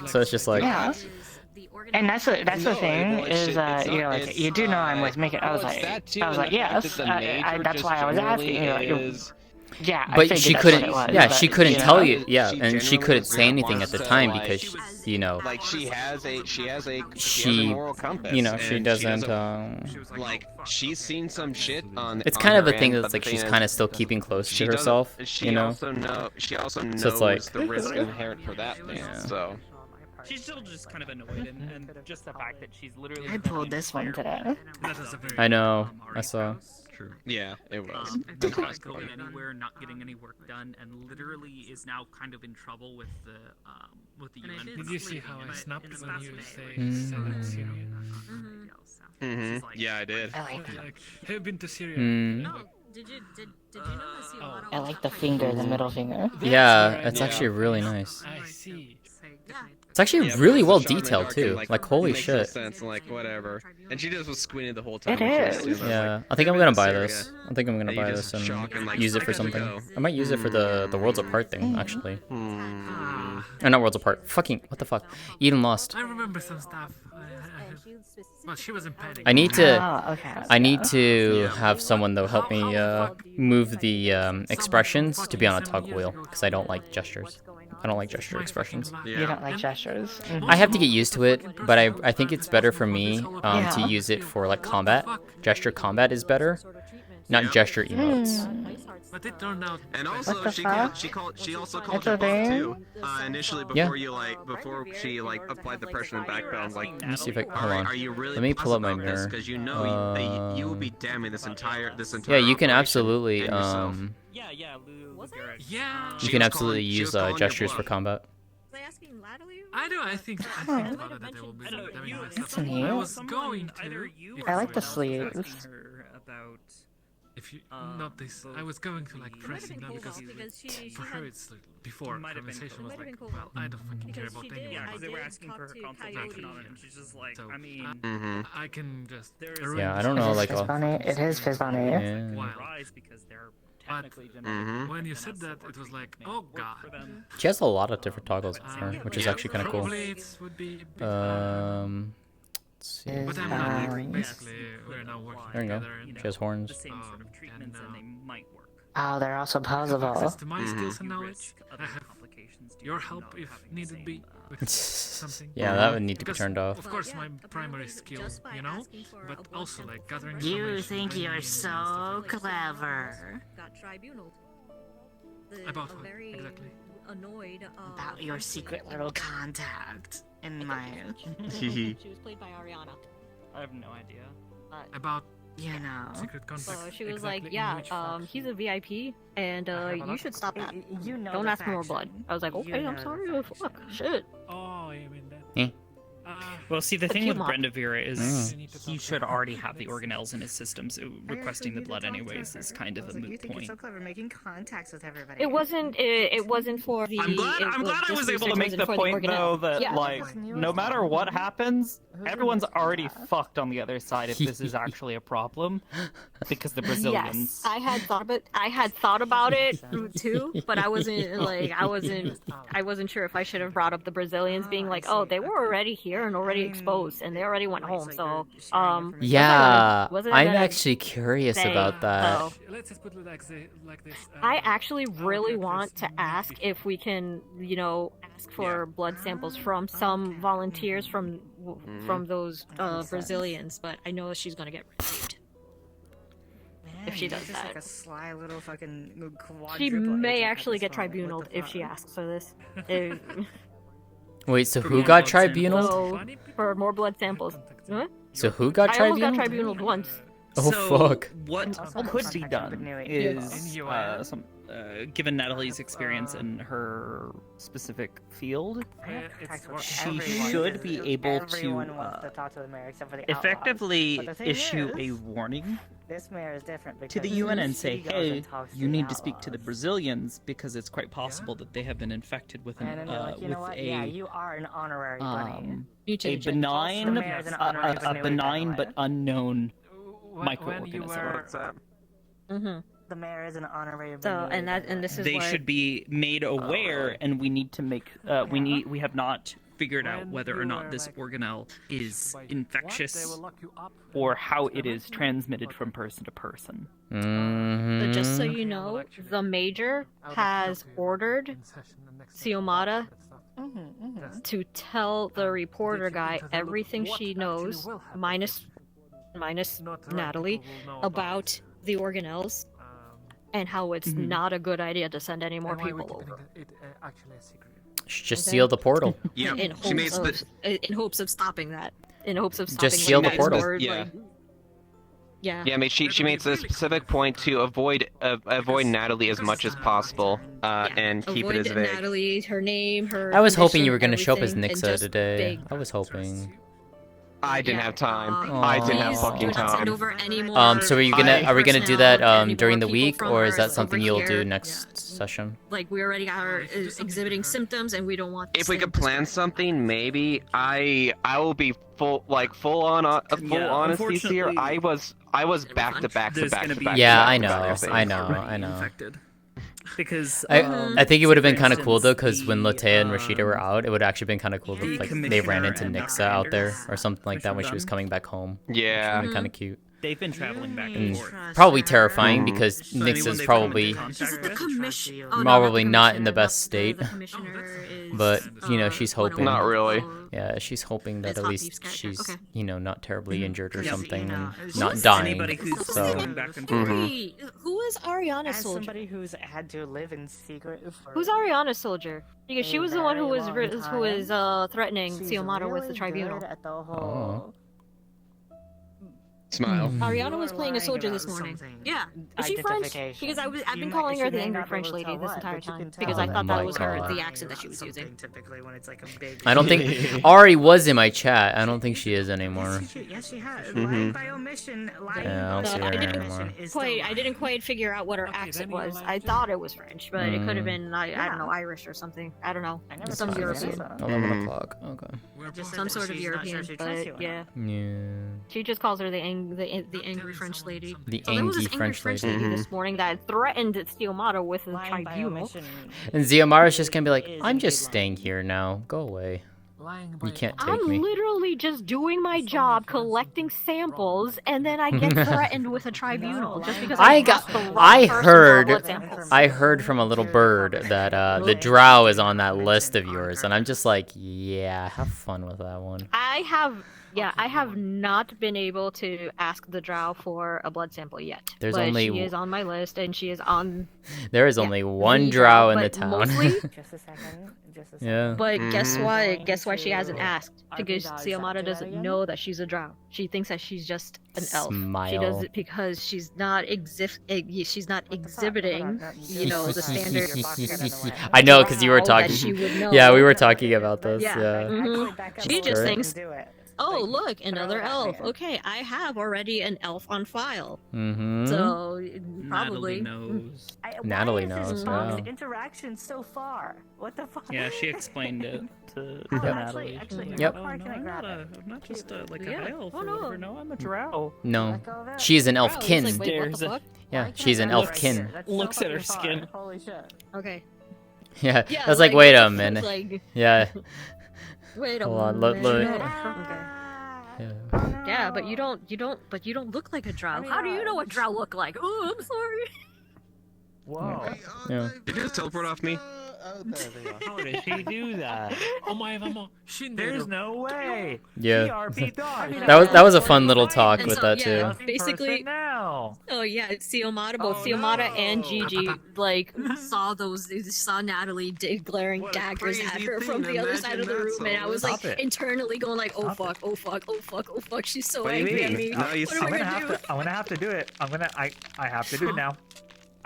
So it's just like And that's the thing is you know, like, you do know I'm with Miko. I was like yes, that's why I was asking you. Yeah, but she couldn't. Yeah, she couldn't tell you. Yeah, and she couldn't say anything at the time because you know, like she has a she, moral compass. you know, she and doesn't. Like she's seen some shit on. It's on kind of her a thing end, that's but like the she's thing kind of is, still keeping close she to herself, She you know. also knows So it's like, the risk inherent for that thing. So. She's still just kind of annoyed, and just the fact that she's literally. I pulled this one today. I know. I saw. True. Yeah, it was. Not going anywhere, not getting any work done, and literally is now kind of in trouble with the UN. Did you see how I snapped when you Mm. said Syria? Yeah, I did. I like that. Like, have you been to Syria? Mm. No, did you know I see a lot of I like the finger, the middle finger. Yeah, it's actually really nice. I see. It's actually Yeah, really because well the Shaman detailed Dark too. and, like holy makes shit. No sense, and, like whatever. And she just was squinting the whole time. It when she was is. doing that. Yeah, Like, I think I'm "I've gonna been buy to this. Syria." I think I'm gonna And you buy just this shock and like, use it I for gotta something. go. I might use it for the Worlds Apart thing actually. Hmm. Or not Worlds Apart. Fucking what the fuck? Eden Lost. I remember some stuff. Well, she was in panic. I need to. Okay. I need to have someone though help me move the expressions to be on a toggle wheel because I don't like gestures. I don't like gesture expressions. You don't like gestures. I have to get used to it, but I think it's better for me to Yeah. use it for like combat. Gesture combat is better, not gesture emotes. But it turned out. And also, What the she fuck? also It's called a it buff thing? too. Initially, before before she applied the pressure and backbone, like, Let me see if I hold "Alright, on. are you really Let me pull up my positive about this? mirror. Because you know that you will be damning this entire Yeah, you can operation absolutely and yourself." Yeah, Lou. Yeah. you can absolutely use gestures for combat. Was I asking laterally? I do. I think about it that they will be having my That's stuff. neat. I was going to. I like the sleeves. About If you not this, I was going to like press it now because for her it's like before conversation was like, well, I don't fucking care about anyone. Yeah, but they were asking for her consultation on it, and she's just like, So, I mean, I can just. Yeah, I don't know, like. Fizz bunny. It is Fizz bunny. Yeah. rise because they're But technically genetically when you said that, it was like, oh god. She has a lot of different toggles on her, which is actually kind of cool. Blades would be a bit Let's see. But I'm not like, basically, we're now working There you go. together. And, She has horns. the same sort of treatments, and they might work. Oh, they're also access posable. to my skills and knowledge. I have your help if needed be with something. Yeah, that would need to be Because, turned off. Of course, my primary skill, you know, but also like gathering You information. think you're so clever. Got tribunal. About what exactly? Annoyed About your secret little contact in my. She was played by Ariana. I have no idea. About You know. secret contact. So she was exactly like, in "Yeah, which fact? he's a VIP, and you should stop that. You know Don't the ask for more faction. blood." I was like, You "Okay, I'm know sorry. the Oh, fuck, shit." Oh, you mean that? Eh. Well, see, the The thing with Puma. Brenda Vera is Mm. he should already have the organelles in his system, so requesting the blood anyways is kind of a moot point. clever making contacts with everybody. It wasn't. It wasn't for the. I'm glad I was able to make the point though that yeah. like no matter what happens, everyone's already fucked on the other side if this is actually a problem because the Brazilians. Yes, I had thought about it too, but I wasn't sure if I should have brought up the Brazilians being like, oh, they were already here and already exposed, and they already went home. So, Yeah, wasn't I I'm gonna actually curious say, about that. so- Let's just put it like this. I actually really want to ask if we can, ask for blood samples from some volunteers from those Brazilians, but I know she's gonna get received. If she does that. Like a sly little fucking She quadruple may agent actually at get this moment. tribunaled What the if she fuck? asks for this. If- Wait, so who got tribunaled? So, for more blood samples. Huh? So who got I almost got tribunaled? tribunaled once. Oh So, fuck. What could be done is, given Natalie's experience in her specific field, she should be able to Everyone wants to talk to the mayor except for the effectively outlaws. But the thing issue is, a warning this mayor is different to the because UN and she say, goes hey, and talks to you the need to speak to the outlaws. Brazilians because it's quite possible that they have been infected with And then they're like, you know what? Yeah, you are an honorary bunny. a benign, The mayor's an honorary a bunny, benign by the but way. unknown When you microorganism. Mm-hmm. The mayor is an honorary So, bunny. and this is They what... should be made aware, and we need to make. We have not figured out whether or not this organelle is infectious or how it is transmitted from person to person. So just so you know, the major has ordered Xiomara to tell the reporter guy everything she knows, minus Natalie, about the organelles, and how it's not a good idea to send any more people over. Just seal the portal. Yeah, in hopes of stopping that. In hopes of stopping. Just seal the portal. Yeah. Yeah. Yeah, I mean, she makes a specific point to avoid Natalie as much as possible, and keep it as vague. Natalie, her name, her. I was hoping you were going to show up as Nixa today. I was hoping. I didn't have time. I didn't have fucking time. So are we gonna do that during the week, or is that something you'll do next session? Like, we already are exhibiting symptoms, and we don't want. If we could plan something, maybe I will be full honesty here. I was back to back to back to back. Yeah, I know. Because I think it would have been kind of cool though, because when Lótëa and Rashida were out, it would have actually been kind of cool if like they ran into Nixa out there or something like that when she was coming back home. Yeah, kind of cute. They've been traveling back and forth. Probably terrifying because Nixa's probably not in the best state. But you know, she's hoping. Not really. Yeah, she's hoping that at least she's not terribly injured or something and not dying. So. Who is Ariana's soldier? Somebody who's had to live in secret. Who's Ariana's soldier? Because she was the one who was threatening Xiomara with the tribunal. Smile. Ariana was playing a soldier this morning. Yeah. Is she French? Because I've been calling her the angry French lady this entire time. Because I thought that was the accent that she was using. I don't think Ari was in my chat. I don't think she is anymore. Yes, she has. By omission. Yeah, I don't see her anymore. I didn't quite figure out what her accent was. I thought it was French, but it could have been I don't know, Irish or something. I don't know. Some European. 11 o'clock. Okay. Some sort of European, but yeah. Yeah. She just calls her the angry French lady. The so there was this angry French lady this morning that threatened Xiomara with the tribunal. And Xiomara's just gonna be like, I'm just staying here now. Go away. You can't take me. I'm literally just doing my job, collecting samples, and then I get threatened with a tribunal just because I heard from a little bird that the drow is on that list of yours, and I'm just like, yeah, have fun with that one. I have not been able to ask the drow for a blood sample yet. She is on my list, and she is on. There is only one drow in the town. Just a second. Yeah. But guess what? Guess why she hasn't asked? Because Xiomara doesn't know that she's a drow. She thinks that she's just an elf. She does it because she's not exhibiting, the standard. I know, because you were talking. Yeah, we were talking about this. Yeah. She just thinks. Oh, look, another elf. Okay, I have already an elf on file. So, probably. Natalie knows. Yeah. Interaction so far. What the fuck? Yeah, she explained it to Natalie. Yep. I'm not just like a elf or whatever. No, I'm a drow. No, she's an elfkin. Yeah, she's an elfkin. Looks at her skin. Holy shit. Okay. Yeah, that's like, wait a minute. Yeah. Wait a minute. Look. Yeah, but you don't look like a drow. How do you know what drow look like? Oh, I'm sorry. Whoa. Yeah. Did you just teleport off me? How did she do that? There's no way. Yeah. That was a fun little talk with that too. Basically, Xiomara, both Xiomara and Gigi saw Natalie glaring daggers at her from the other side of the room, and I was like internally going like, oh fuck, oh fuck, oh fuck, oh fuck, she's so angry at me. I'm gonna have to do it. I have to do it now.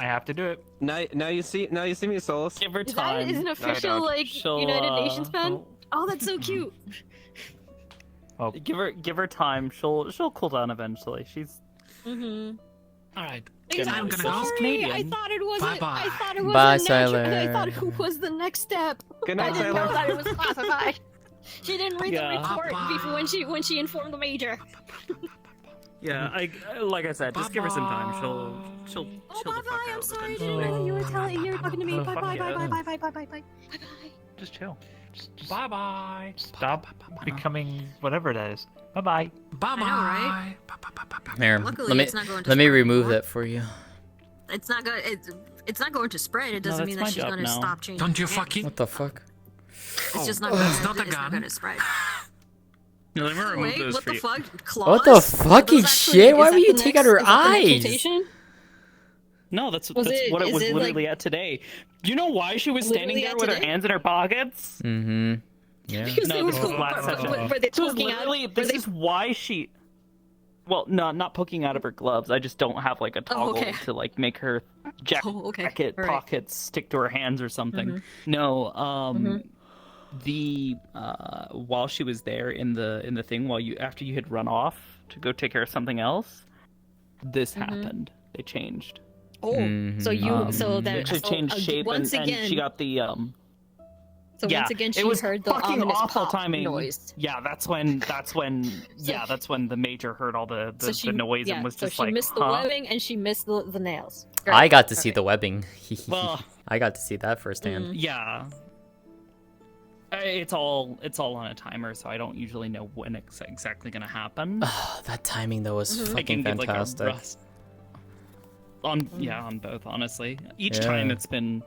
I have to do it. Now you see me, Solus. Give her time. That is an official United Nations pen. Oh, that's so cute. Well, give her time. She'll cool down eventually. She's. All right. I'm sorry. I thought it was. Bye-bye. I thought it was. Bye, I thought it was the next step. Good night, I didn't know Tyler. that it was classified. She didn't read the report before when she informed the major. Yeah, like I said, just give her some time. She'll chill the fuck out. I'm sorry. I didn't know that you were talking to me. Bye. Just chill. Bye bye. Stop becoming whatever it is. Bye bye. Bye bye. Here, Luckily, it's not going to let me spread remove anymore. that for you. It's not going to spread. It doesn't mean that she's going to stop changing. Don't you fucking. What the fuck? It's just not. That's not a it's not gun. gonna spread. No, let me remove Wait, those what for the you. fuck? Claws? What the fucking Those shit? Why is would that you the take next- out her is that the next eyes? mutation? No, that's Was what it- it is was it, literally like, at today. Do you know why she was standing literally there at with her today? hands in her pockets? Mm-hmm. Yeah. Because they No, were, this was last session. were they This was poking out? literally. This is why she. Well, no, not poking out of her gloves. I just don't have like a toggle okay. to like make her jacket All right. pockets stick to her hands or something. Mhm. No, Mhm. the while she was there in the thing, while you after you had run off to go take care of something else, this happened. They changed. Oh, so you so that literally changed shape once and again she got the So yeah, once again, she it was heard the fucking ominous awful pop timing. noise. Yeah, that's when the major heard all the noise yeah, and was so just she like, missed huh? the webbing and she missed the nails. I got to see the webbing. Well- I got to see that firsthand. Yeah. It's all on a timer, so I don't usually know when it's exactly gonna happen. Oh, that timing though was I fucking can give, like, a fantastic. rough- on both, honestly. Each Yeah. time it's been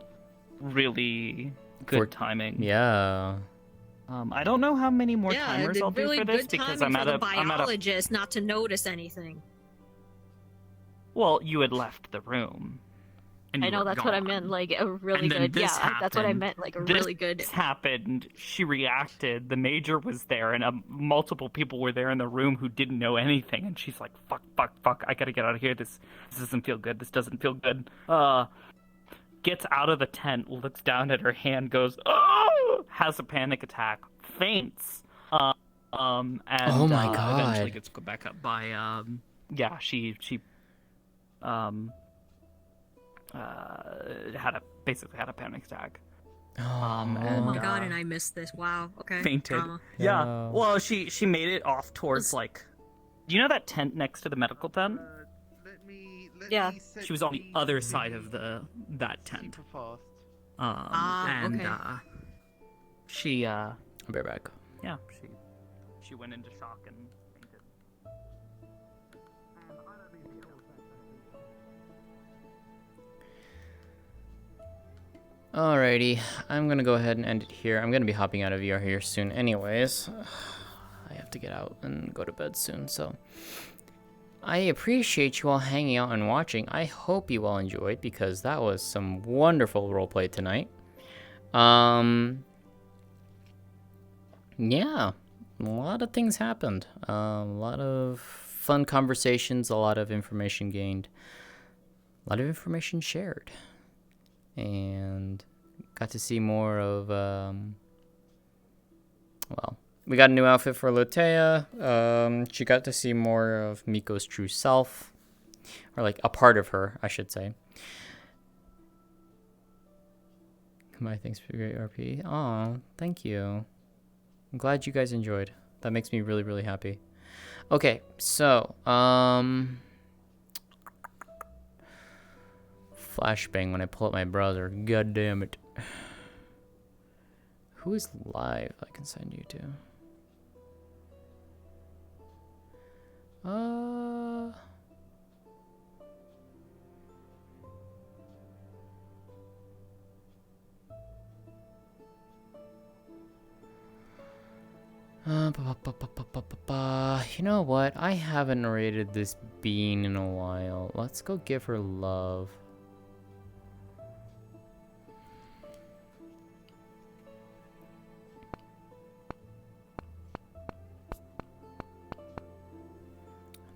really good For- timing. Yeah. I don't know how many more Yeah, timers the I'll do really for this good because timing I'm for at the a biologist not to notice anything. well, you had left the room. And I you know were that's what I gone. meant, like a really And then good. this Yeah, that's what I happened. meant, like a This really good. happened. She reacted. The major was there, and multiple people were there in the room who didn't know anything. And she's like, "Fuck! I gotta get out of here. This doesn't feel good. This doesn't feel good." Gets out of the tent, looks down at her hand, goes, "Oh!" Has a panic attack, faints. And Oh my God. eventually gets put back up by yeah, she basically had a panic attack. Oh my god, and I missed this. Wow. Okay. Fainted. Drama. Yeah. Well, she made it off towards like, you know that tent next to the medical tent? Yeah. She was on the other side of that tent. okay. She I'll be right back. yeah, she went into shock and fainted. Alrighty, I'm gonna go ahead and end it here. I'm gonna be hopping out of VR here soon anyways. I have to get out and go to bed soon, so I appreciate you all hanging out and watching. I hope you all enjoyed because that was some wonderful roleplay tonight. Yeah, a lot of things happened. A lot of fun conversations, a lot of information gained, a lot of information shared. And got to see more of, well, we got a new outfit for Lótëa. She got to see more of Miko's true self, or like a part of her, I should say. My thanks for great RP. Aw, thank you. I'm glad you guys enjoyed. That makes me really, really happy. Okay, so, flashbang when I pull up my browser. God damn it. Who is live I can send you to? You know what? I haven't rated this bean in a while. Let's go give her love.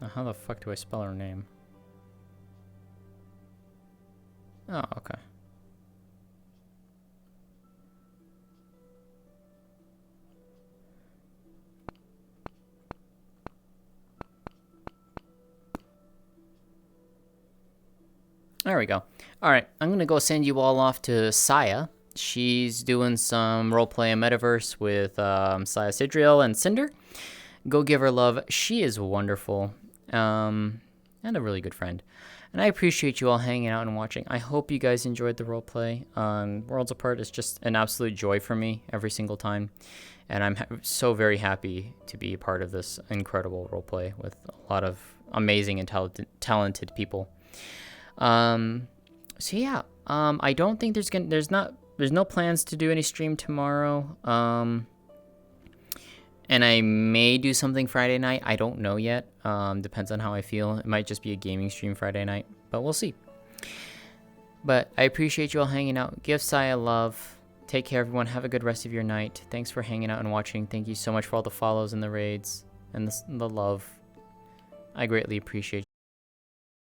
Now, how the fuck do I spell her name? Oh, okay. There we go. Alright, I'm gonna go send you all off to Saya. She's doing some roleplay in Metaverse with Saya Sidriel and Cinder. Go give her love. She is wonderful. And a really good friend. And I appreciate you all hanging out and watching. I hope you guys enjoyed the roleplay. Worlds Apart is just an absolute joy for me every single time. And I'm so very happy to be a part of this incredible roleplay with a lot of amazing and talented people. So yeah, I don't think there's not there's no plans to do any stream tomorrow. And I may do something Friday night. I don't know yet. Depends on how I feel. It might just be a gaming stream Friday night, but we'll see. But I appreciate you all hanging out. Give Saya love. Take care, everyone. Have a good rest of your night. Thanks for hanging out and watching. Thank you so much for all the follows and the raids and the love. I greatly appreciate